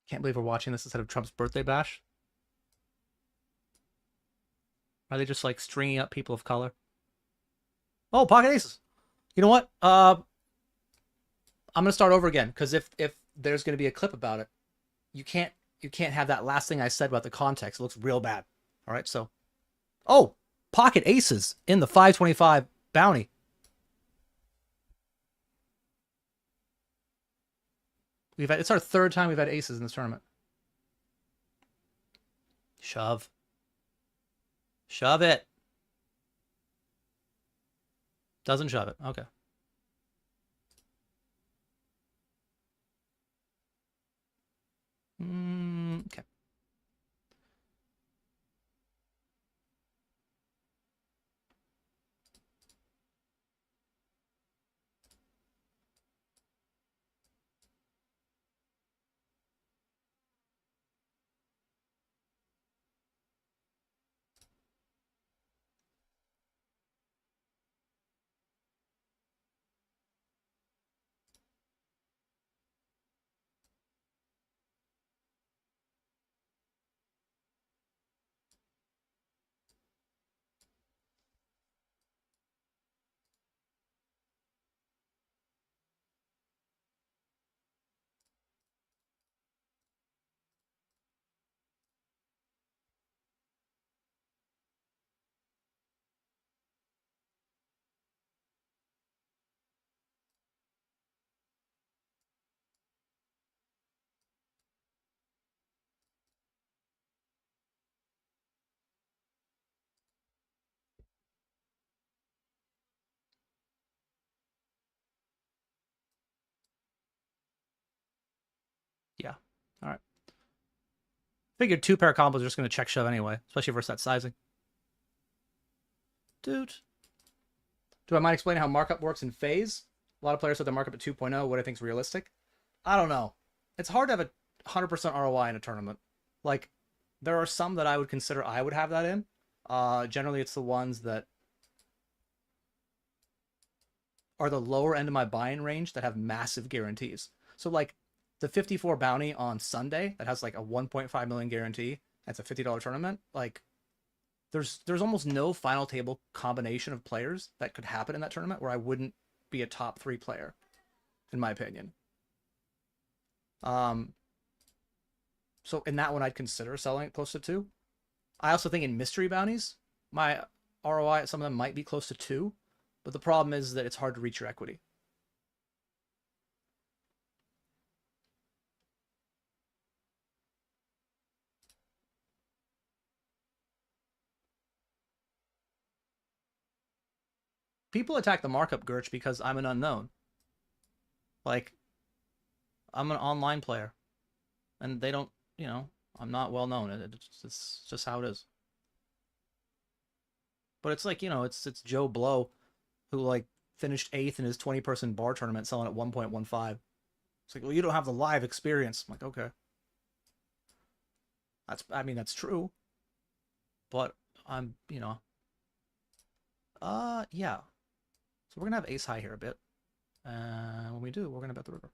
S3: Can't believe we're watching this instead of Trump's birthday bash. Are they just like stringing up people of color? Oh, pocket aces. You know what? I'm gonna start over again because if there's gonna be a clip about it, you can't have that last thing I said about the context. It looks real bad. All right, so oh, pocket aces in the 525 bounty. It's our third time we've had aces in this tournament. Shove. Shove it. Doesn't shove it. Okay. Okay. Yeah. All right. Figured two pair combos are just going to check shove anyway, especially versus that sizing. Dude. Do I mind explaining how markup works in phase? A lot of players set their markup at 2.0, what I think is realistic. I don't know. It's hard to have a 100% ROI in a tournament. Like, there are some that I would consider I would have that in. Generally, it's the ones that are the lower end of my buying range that have massive guarantees. So, like, the 54 bounty on Sunday that has, like, a 1.5 million guarantee, that's a $50 tournament, like, there's almost no final table combination of players that could happen in that tournament where I wouldn't be a top 3 player, in my opinion. So in that one, I'd consider selling it close to 2. I also think in mystery bounties, my ROI at some of them might be close to 2, but the problem is that it's hard to reach your equity. People attack the markup, Gurch, because I'm an unknown. Like, I'm an online player. And they don't, you know, I'm not well known. It's just how it is. But it's like, you know, it's Joe Blow, who, like, finished 8th in his 20-person bar tournament selling at 1.15. It's like, well, you don't have the live experience. I'm like, okay. That's true. But I'm, you know. Yeah. So we're going to have ace high here a bit. And when we do, we're going to bet the river.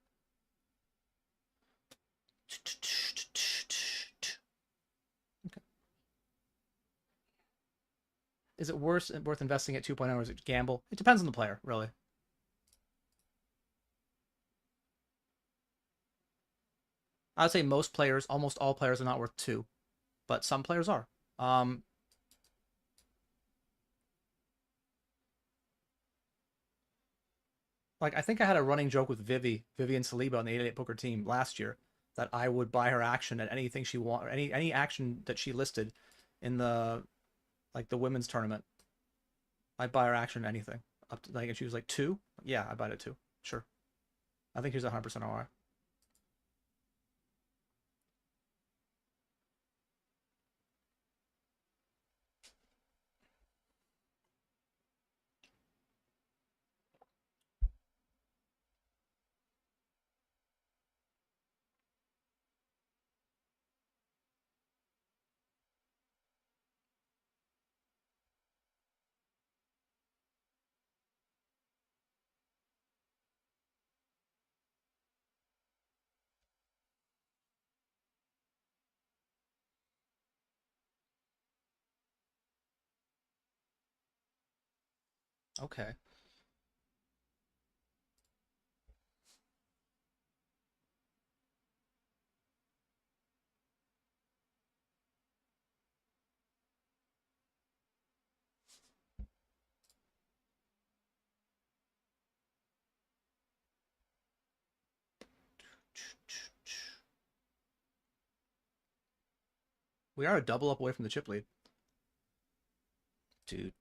S3: Is it worth investing at 2.0 or is it gamble? It depends on the player, really. I would say most players, almost all players, are not worth 2, but some players are. Like, I think I had a running joke with Vivian Saliba on the 888 poker team last year that I would buy her action at anything she want, any action that she listed in the the women's tournament. I'd buy her action at anything up to, and she was like 2. Yeah, I buy it at 2. Sure. I think she's 100% ROI. Okay. We are a double up away from the chip lead. Do.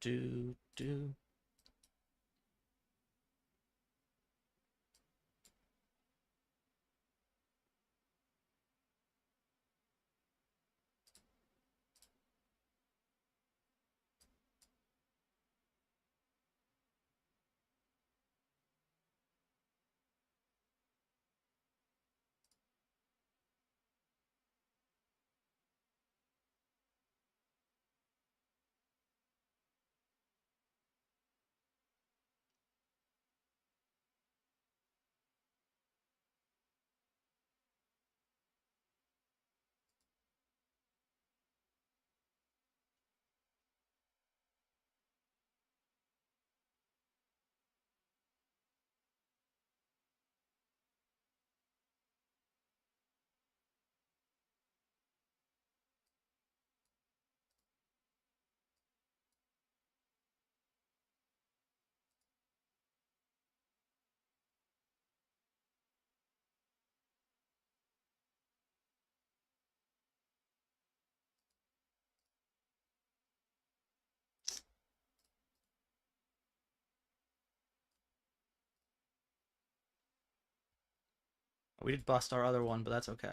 S3: We did bust our other one, but that's okay.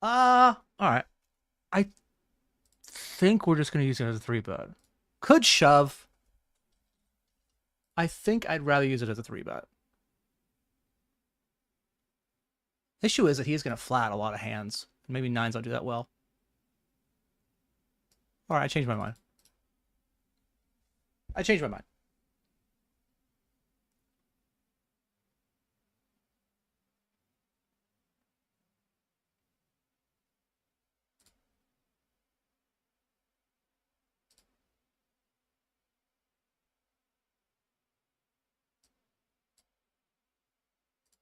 S3: All right. I think we're just gonna use it as a 3-bet. Could shove. I think I'd rather use it as a 3-bet. Issue is that he's gonna flat a lot of hands. Maybe 9s don't do that well. All right, I changed my mind.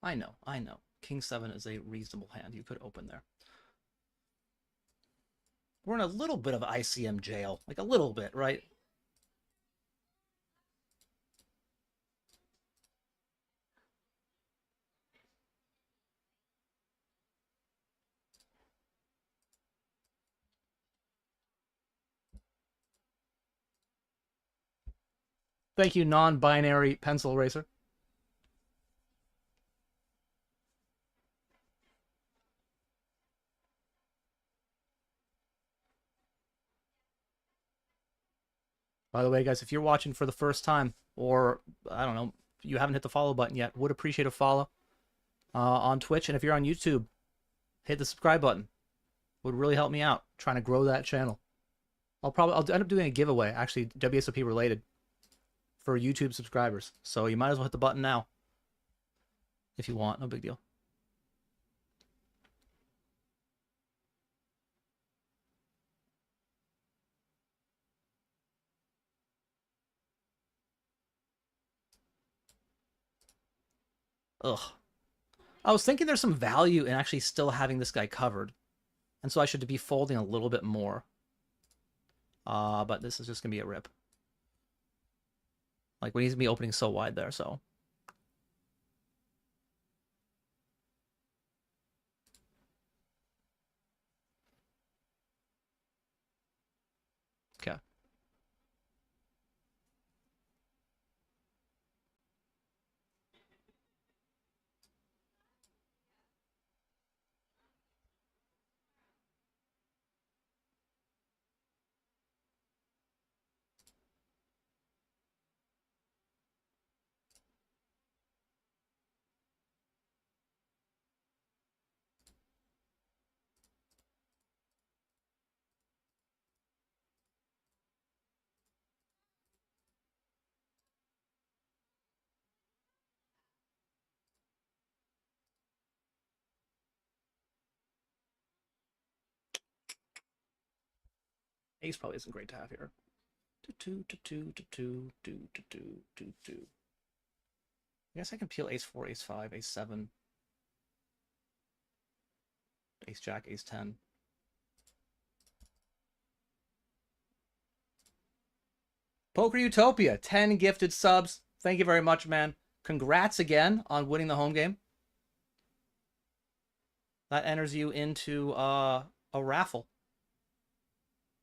S3: I know. King 7 is a reasonable hand. You could open there. We're in a little bit of ICM jail. Like a little bit, right? Thank you, non-binary pencil eraser. By the way, guys, if you're watching for the first time, or I don't know, you haven't hit the follow button yet, would appreciate a follow on Twitch. And if you're on YouTube, hit the subscribe button. Would really help me out trying to grow that channel. I'll end up doing a giveaway, actually WSOP related, for YouTube subscribers. So you might as well hit the button now if you want. No big deal. Ugh. I was thinking there's some value in actually still having this guy covered. And so I should be folding a little bit more. But this is just going to be a rip. Like, we need to be opening so wide there, so. Okay. Ace probably isn't great to have here. I guess I can peel ace 4, ace 5, ace 7, ace jack, ace 10. Poker Utopia, 10 gifted subs. Thank you very much, man. Congrats again on winning the home game. That enters you into a raffle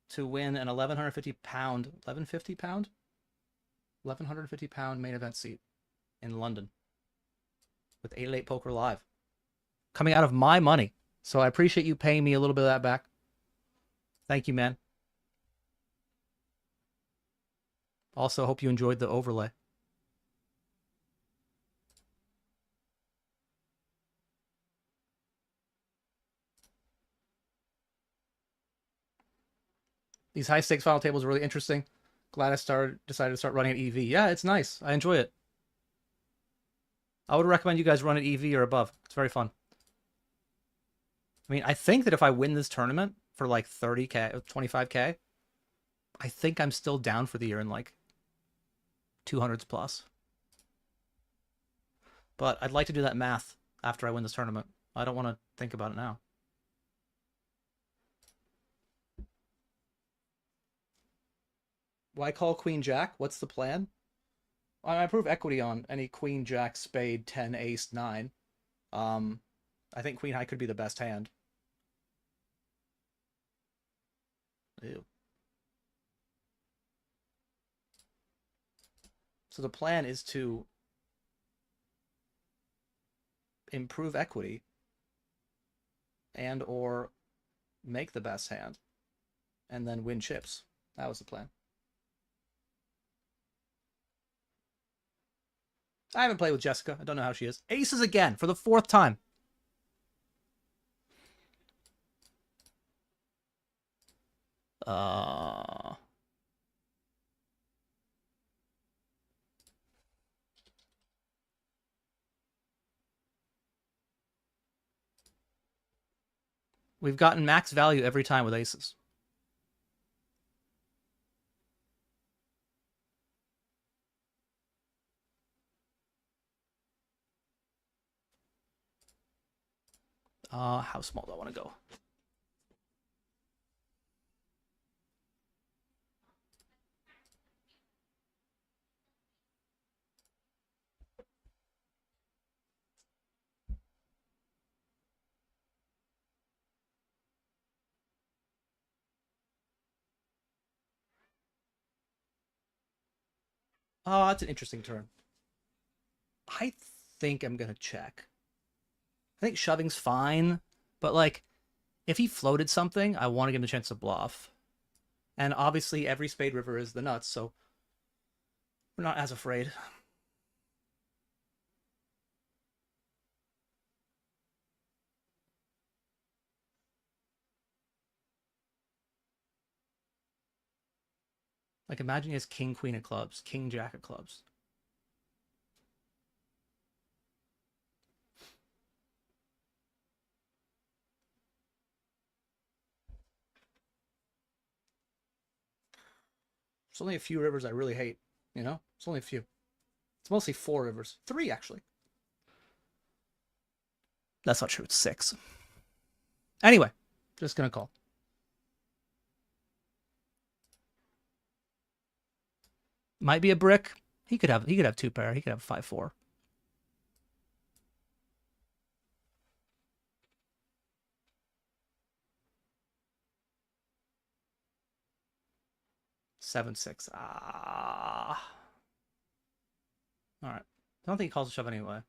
S3: to win an 1,150 pound, 1,150 pound? 1,150 pound main event seat in London with 888 Poker Live. Coming out of my money. So I appreciate you paying me a little bit of that back. Thank you, man. Also, hope you enjoyed the overlay. These high stakes final tables are really interesting. Glad I decided to start running at EV. Yeah, it's nice. I enjoy it. I would recommend you guys run at EV or above. It's very fun. I mean, I think that if I win this tournament for like 30K, 25K, I think I'm still down for the year in like 200s plus. But I'd like to do that math after I win this tournament. I don't want to think about it now. Why call Queen Jack? What's the plan? I approve equity on any Queen Jack spade 10 ace 9. I think Queen High could be the best hand. Ew. So the plan is to improve equity and or make the best hand and then win chips. That was the plan. I haven't played with Jessica. I don't know how she is. Aces again for the 4th time. We've gotten max value every time with aces. How small do I want to go? Oh, that's an interesting turn. I think I'm going to check. I think shoving's fine, but like, if he floated something, I want to give him a chance to bluff. And obviously, every spade river is the nuts, so we're not as afraid. Like, imagine he has king, queen of clubs, king, jack of clubs. There's only a few rivers I really hate, you know? It's only a few. It's mostly 4 rivers. 3, actually. That's not true. It's 6. Anyway, just gonna call. Might be a brick. He could have 2 pair. He could have 5-4. Seven, 6. Ah. All right. I don't think he calls a shove anyway.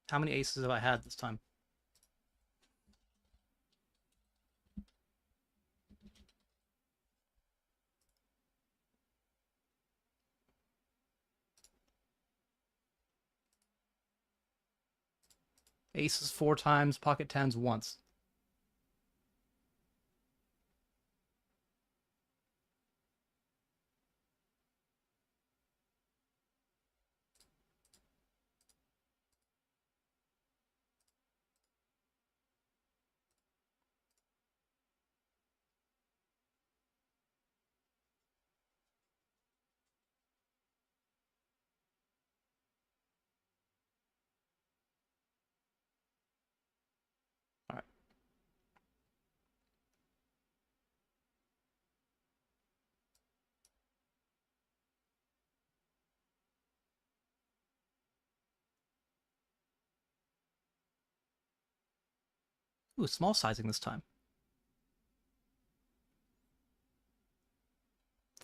S3: How many aces have I had this time? Aces 4 times, pocket 10s once. All right. Ooh, small sizing this time.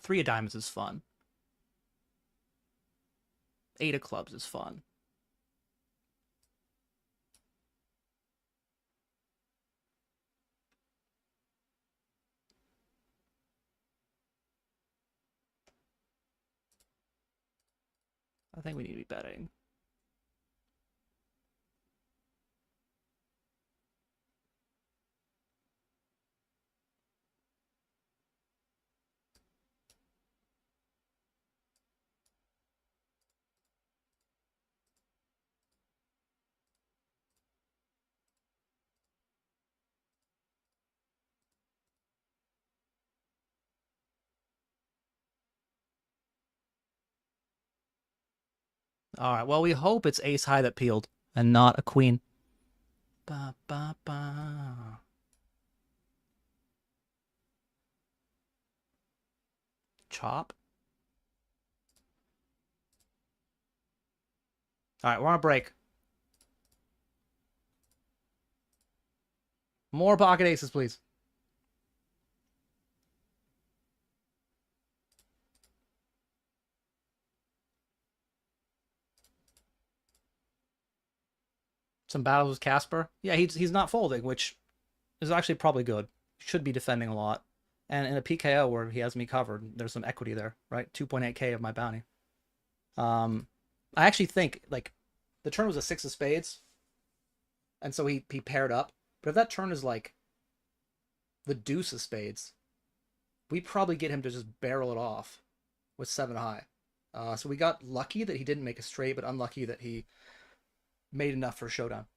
S3: 3 of diamonds is fun. 8 of clubs is fun. I think we need to be betting. All right, well, we hope it's ace high that peeled and not a queen. Ba, ba, ba. Chop. All right, we're on a break. More pocket aces, please. Some battles with Casper. Yeah, he's not folding, which is actually probably good. Should be defending a lot. And in a PKO where he has me covered, there's some equity there, right? 2.8k of my bounty. I actually think, like, the turn was a 6 of spades. And so he paired up. But if that turn is, like, the deuce of spades, we probably get him to just barrel it off with 7 high. So we got lucky that he didn't make a straight, but unlucky that he made enough for a showdown.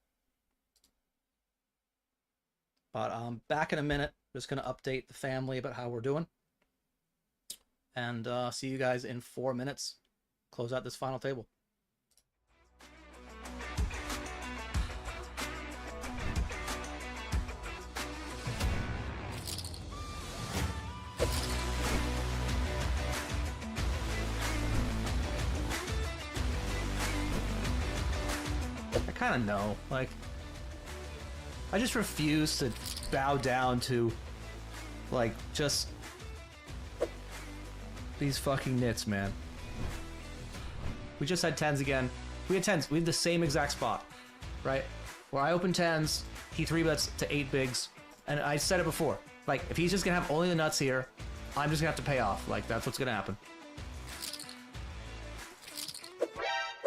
S3: But back in a minute. Just going to update the family about how we're doing. And see you guys in 4 minutes. Close out this final table. I kind of know. Like, I just refuse to bow down to, like, just these fucking nits, man. We just had 10s again. We had 10s. We had the same exact spot, right? Where I open 10s, he 3-bets to 8 bigs. And I said it before. Like, if he's just gonna have only the nuts here, I'm just gonna have to pay off. Like, that's what's gonna happen.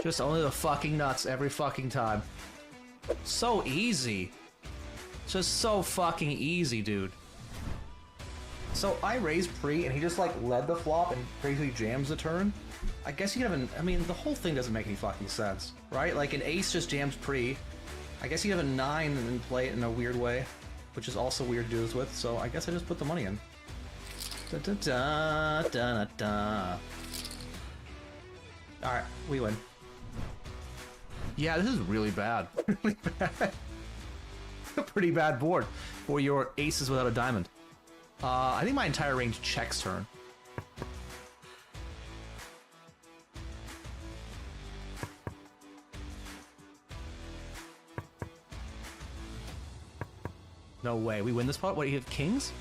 S3: Just only the fucking nuts every fucking time. So easy. Just so fucking easy, dude. So I raised pre, and he just, like, led the flop and crazily jams the turn. I guess you have I mean, the whole thing doesn't make any fucking sense, right? Like, an ace just jams pre. I guess you have a 9 and then play it in a weird way. which is also weird to do this with, so I guess I just put the money in. Da-da-da-da-da-da. Alright, we win. Yeah, this is really bad. Really bad. A pretty bad board for your aces without a diamond. I think my entire range checks turn. No way. We win this pot? What, you have kings?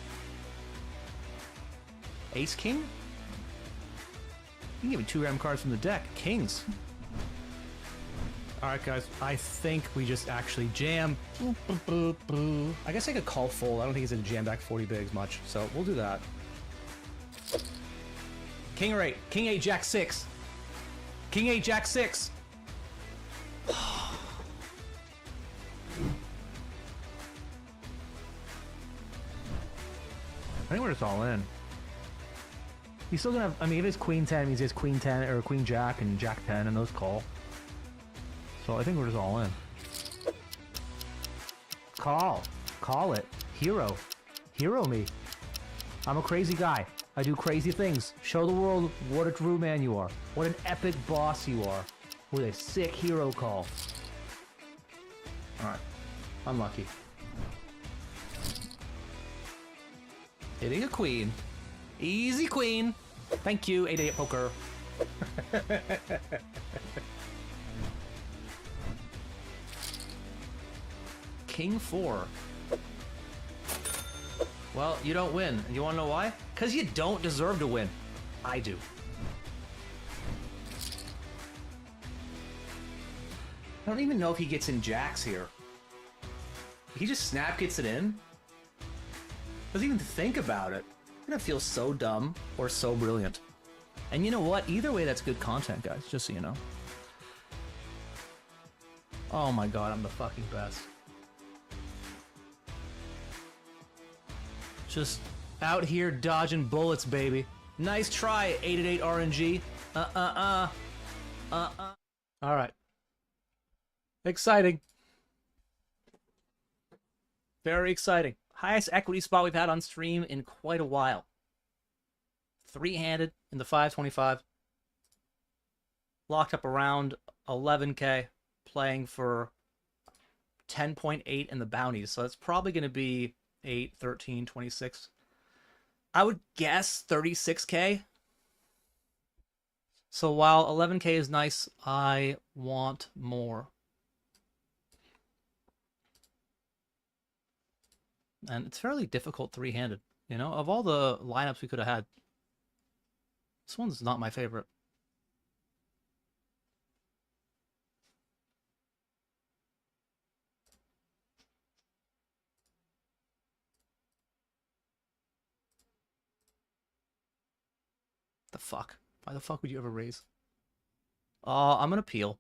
S3: Ace king? You can give me 2 random cards from the deck. Kings. Alright, guys. I think we just actually jam. I guess I could call full. I don't think he's going to jam back 40 bigs much, so we'll do that. King or 8. King 8, Jack 6. King 8, Jack 6. I think we're just all in. He's still gonna have, I mean, if it's Queen 10, it means he has Queen 10 or Queen Jack and Jack 10 and those call. So I think we're just all in. Call. Call it. Hero. Hero me. I'm a crazy guy. I do crazy things. Show the world what a true man you are. What an epic boss you are. With a sick hero call. Alright. Unlucky. Hitting a queen. Easy queen. Thank you, 8-8 poker. King 4. Well, you don't win. And you want to know why? Because you don't deserve to win. I do. I don't even know if he gets in jacks here. He just snap gets it in? Doesn't even think about it. I'm gonna feel so dumb or so brilliant. And you know what? Either way, that's good content, guys. Just so you know. Oh my god, I'm the fucking best. Just out here dodging bullets, baby. Nice try, 8-8 RNG. All right. Exciting. Very exciting. Highest equity spot we've had on stream in quite a while. 3-handed in the 525. Locked up around 11k, playing for 10.8 in the bounties. So it's probably going to be 8, 13, 26. I would guess 36k. So while 11k is nice, I want more. And it's fairly difficult 3-handed. You know, of all the lineups we could have had, this one's not my favorite. The fuck? Why the fuck would you ever raise? I'm gonna peel.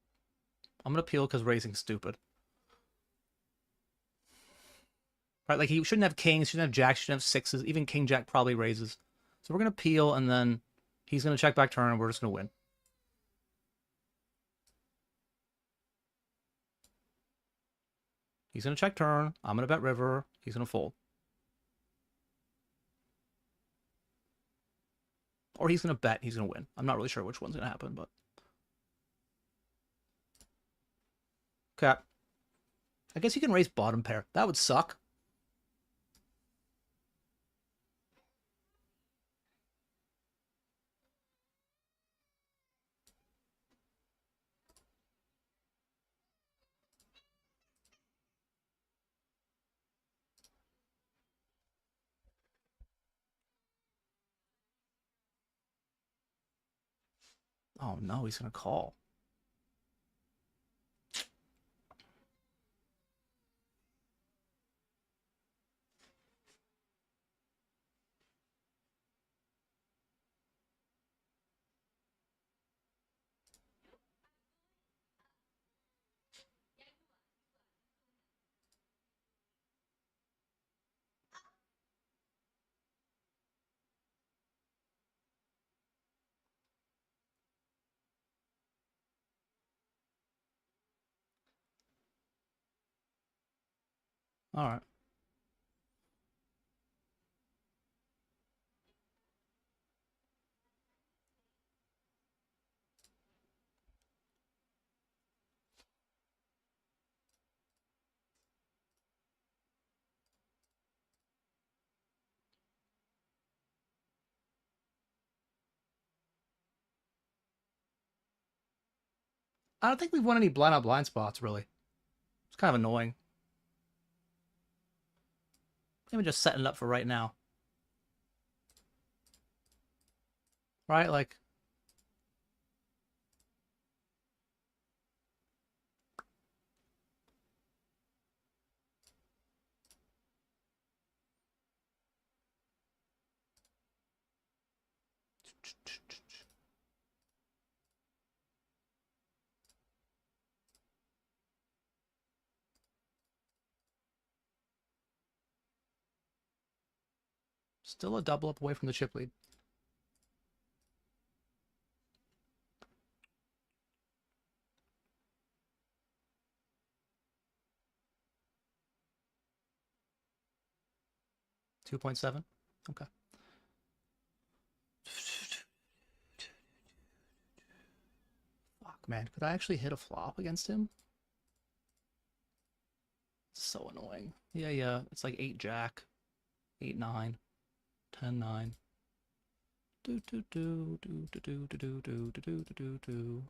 S3: I'm gonna peel because raising's stupid. Right, like he shouldn't have kings, shouldn't have jacks, shouldn't have sixes. Even king jack probably raises. So we're gonna peel and then he's gonna check back turn and we're just gonna win. He's gonna check turn. I'm gonna bet river. He's gonna fold. Or he's gonna bet. He's gonna win. I'm not really sure which one's gonna happen, but okay. I guess you can raise bottom pair. That would suck. Oh no, he's gonna call. All right. I don't think we've won any blind out blind spots, really. It's kind of annoying. Maybe just setting it up for right now. Right? Like... Still a double up away from the chip lead. $2.7. Okay. Fuck, man. Could I actually hit a flop against him? It's so annoying. Yeah, yeah. It's like 8 jack, 8 9, 10 9. Do do do do do do do do do do do do.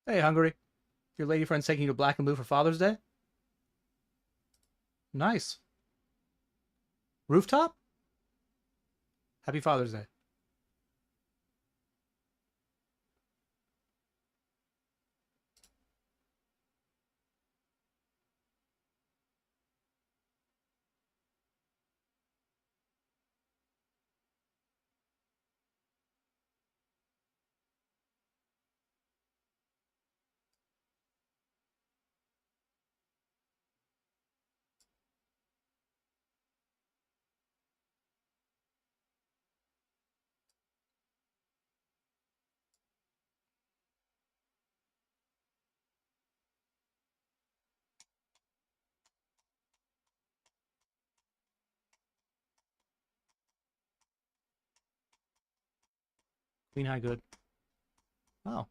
S3: Hey, Hungary. Your lady friend's taking you to Black and Blue for Father's Day? Nice. Rooftop? Happy Father's Day. Queen high good. Oh.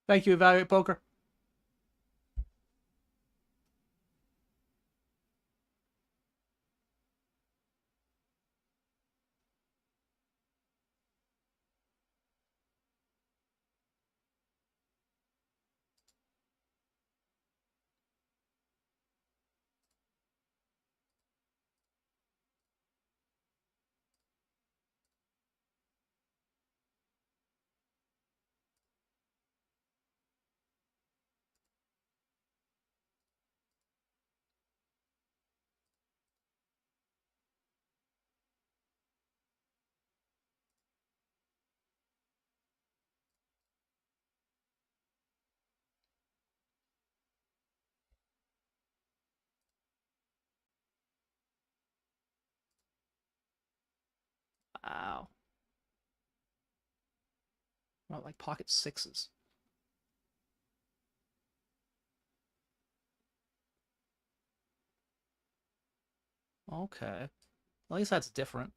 S3: Thank you, Evaluate Poker. Wow. Not like pocket sixes. Okay. At least that's different.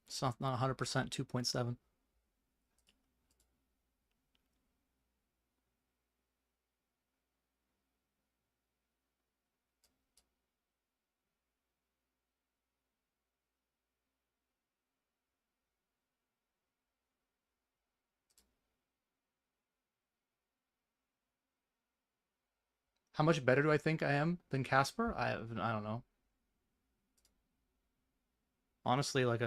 S3: It's not 100% 2.7. How much better do I think I am than Casper? I don't know. Honestly, like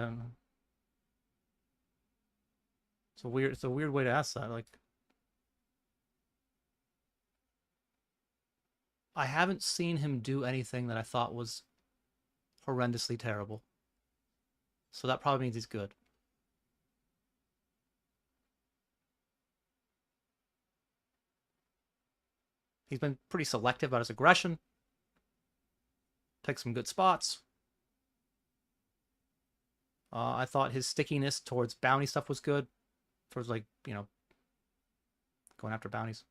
S3: it's a weird way to ask that. Like, I haven't seen him do anything that I thought was horrendously terrible. So that probably means he's good. He's been pretty selective about his aggression. Picked some good spots. I thought his stickiness towards bounty stuff was good. Towards, like, you know, going after bounties.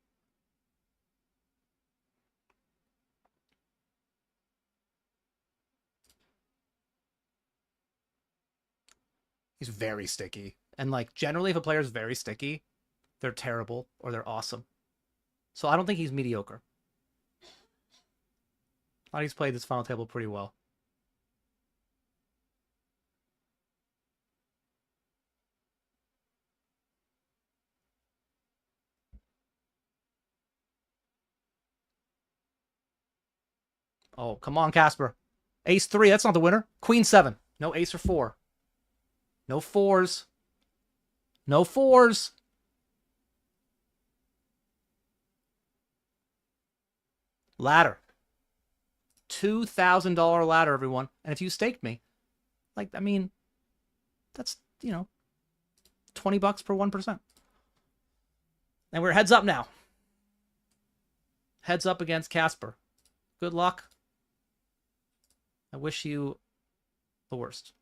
S3: He's very sticky. And, like, generally if a player is very sticky, they're terrible or they're awesome. So I don't think he's mediocre. I thought he's played this final table pretty well. Oh, come on, Casper. Ace 3, that's not the winner. Queen 7. No ace or 4. No 4s. No 4s. Ladder. $2,000 ladder, everyone. And if you staked me, like, I mean, that's, you know, $20 per 1%. And we're heads up now. Heads up against Casper. Good luck. I wish you the worst.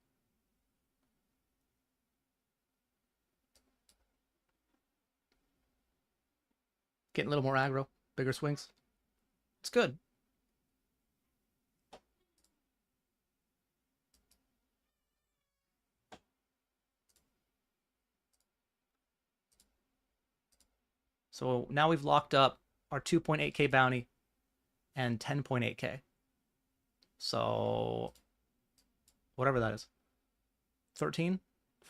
S3: Getting a little more aggro, bigger swings. It's good. So now we've locked up our 2.8K bounty and 10.8K. So whatever that is. 13,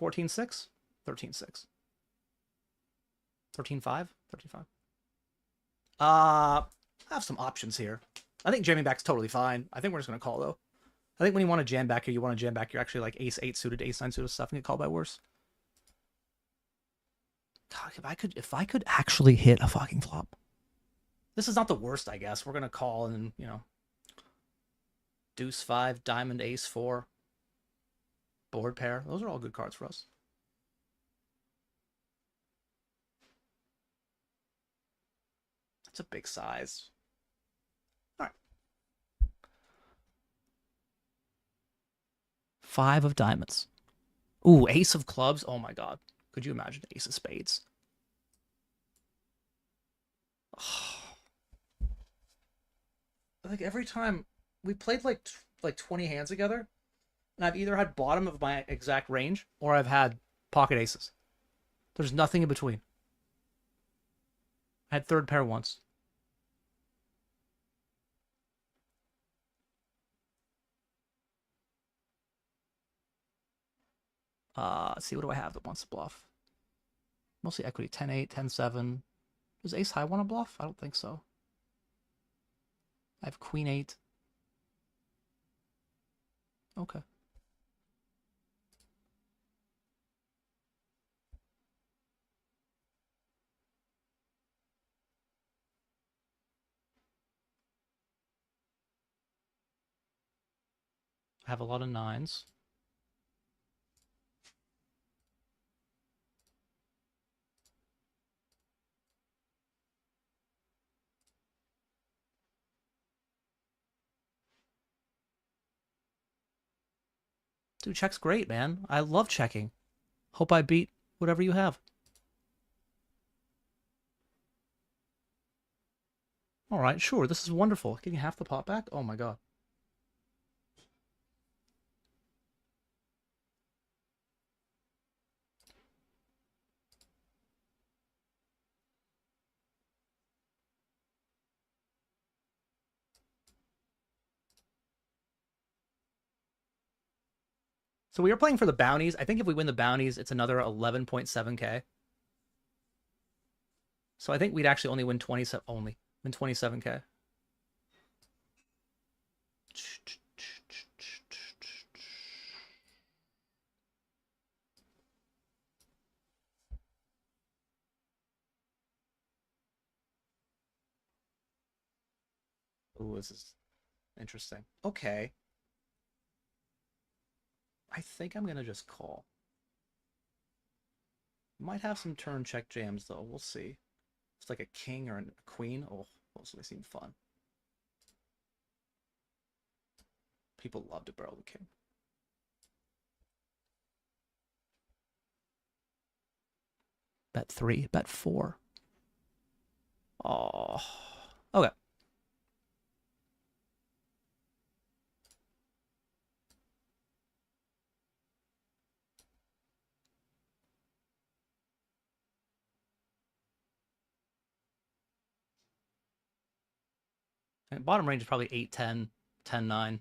S3: 14.6, 13.6. 13.5, 13.5. I have some options here. I think jamming back's totally fine. I think we're just going to call, though. I think when you want to jam back here, you want to jam back your actually like ace 8 suited, ace 9 suited stuff and get called by worse. God, if I could actually hit a fucking flop. This is not the worst, I guess. We're going to call and, you know, deuce 5, diamond, ace 4, board pair. Those are all good cards for us. That's a big size. All right. 5 of diamonds. Ooh, ace of clubs. Oh my god. Could you imagine ace of spades? Oh. Like every time we played like 20 hands together, and I've either had bottom of my exact range or I've had pocket aces. There's nothing in between. I had third pair once. Let's see, what do I have that wants to bluff? Mostly equity. 10-8, 10-7. Does ace high want to bluff? I don't think so. I have queen 8. Okay. I have a lot of 9s. Dude, check's great, man. I love checking. Hope I beat whatever you have. All right, sure. This is wonderful. Getting half the pot back? Oh my god. So we are playing for the bounties. I think if we win the bounties, it's another 11.7K. So I think we'd actually only win 27K. Ooh, this is interesting. Okay. I think I'm going to just call. Might have some turn check jams, though. We'll see. It's like a king or a queen. Oh, those they seem fun. People love to barrel the king. Bet 3, bet 4. Oh, okay. And bottom range is probably 8, 10, 10, 9.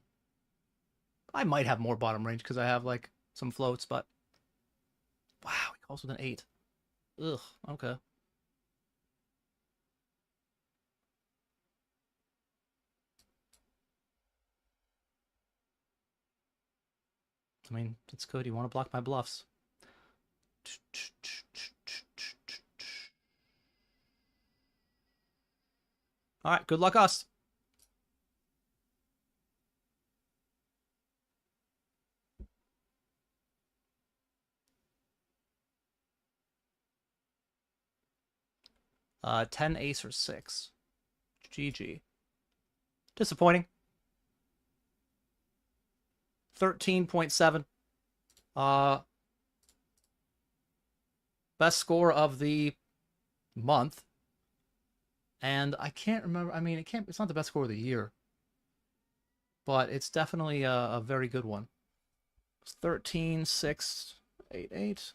S3: I might have more bottom range because I have like some floats, but wow, he calls with an 8. Ugh, okay. I mean, it's good. You want to block my bluffs. All right, good luck us. Uh, 10 ace or 6. GG. Disappointing. 13.7. Best score of the month. And I can't remember. I mean, it's not the best score of the year. But it's definitely a very good one. It's 13, 6, 8, 8.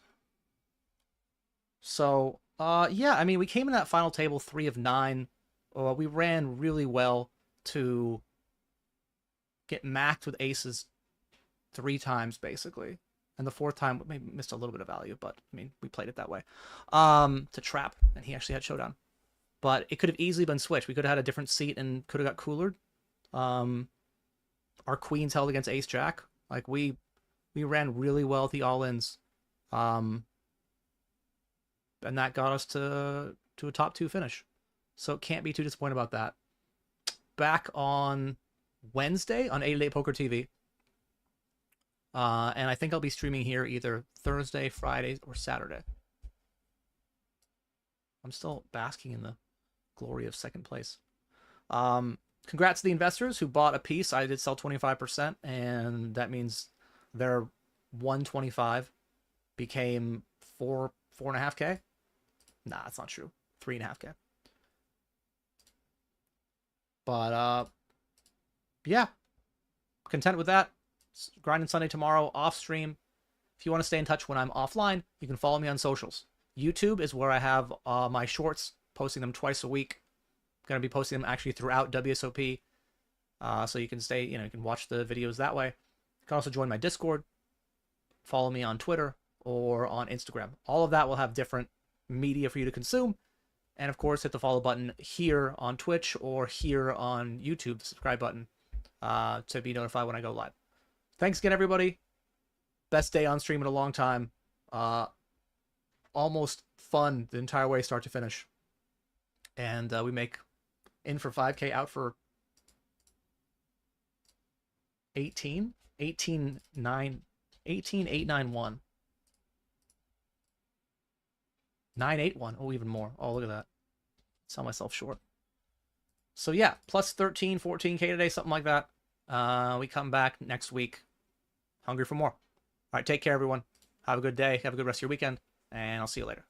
S3: So, yeah, I mean, we came in that final table 3 of 9. We ran really well to get maxed with aces 3 times, basically. And the 4th time, maybe missed a little bit of value, but, I mean, we played it that way. To trap, and he actually had showdown. But it could have easily been switched. We could have had a different seat and could have got coolered. Our queens held against ace-jack. Like, we ran really well at the all-ins. And that got us to a top 2 finish. So can't be too disappointed about that. Back on Wednesday on 888 Poker TV. And I think I'll be streaming here either Thursday, Friday, or Saturday. I'm still basking in the glory of second place. Congrats to the investors who bought a piece. I did sell 25%, and that means their 125 became 4.5K. Nah, that's not true. 3.5K. But yeah, content with that. Grinding Sunday tomorrow, off stream. If you want to stay in touch when I'm offline, you can follow me on socials. YouTube is where I have my shorts, posting them twice a week. I'm going to be posting them actually throughout WSOP. So you can stay, you can watch the videos that way. You can also join my Discord, follow me on Twitter or on Instagram. All of that will have different media for you to consume. And of course, hit the follow button here on Twitch or here on YouTube, the subscribe button, to be notified when I go live. Thanks again, everybody. Best day on stream in a long time. Almost fun the entire way, start to finish. And we make in for 5K, out for 18, 8, 9, 1. 9, 8, 1. Oh, even more. Oh, look at that. Sell myself short. So yeah, plus 13, 14K today, something like that. We come back next week. Hungry for more. All right, take care, everyone. Have a good day. Have a good rest of your weekend. And I'll see you later.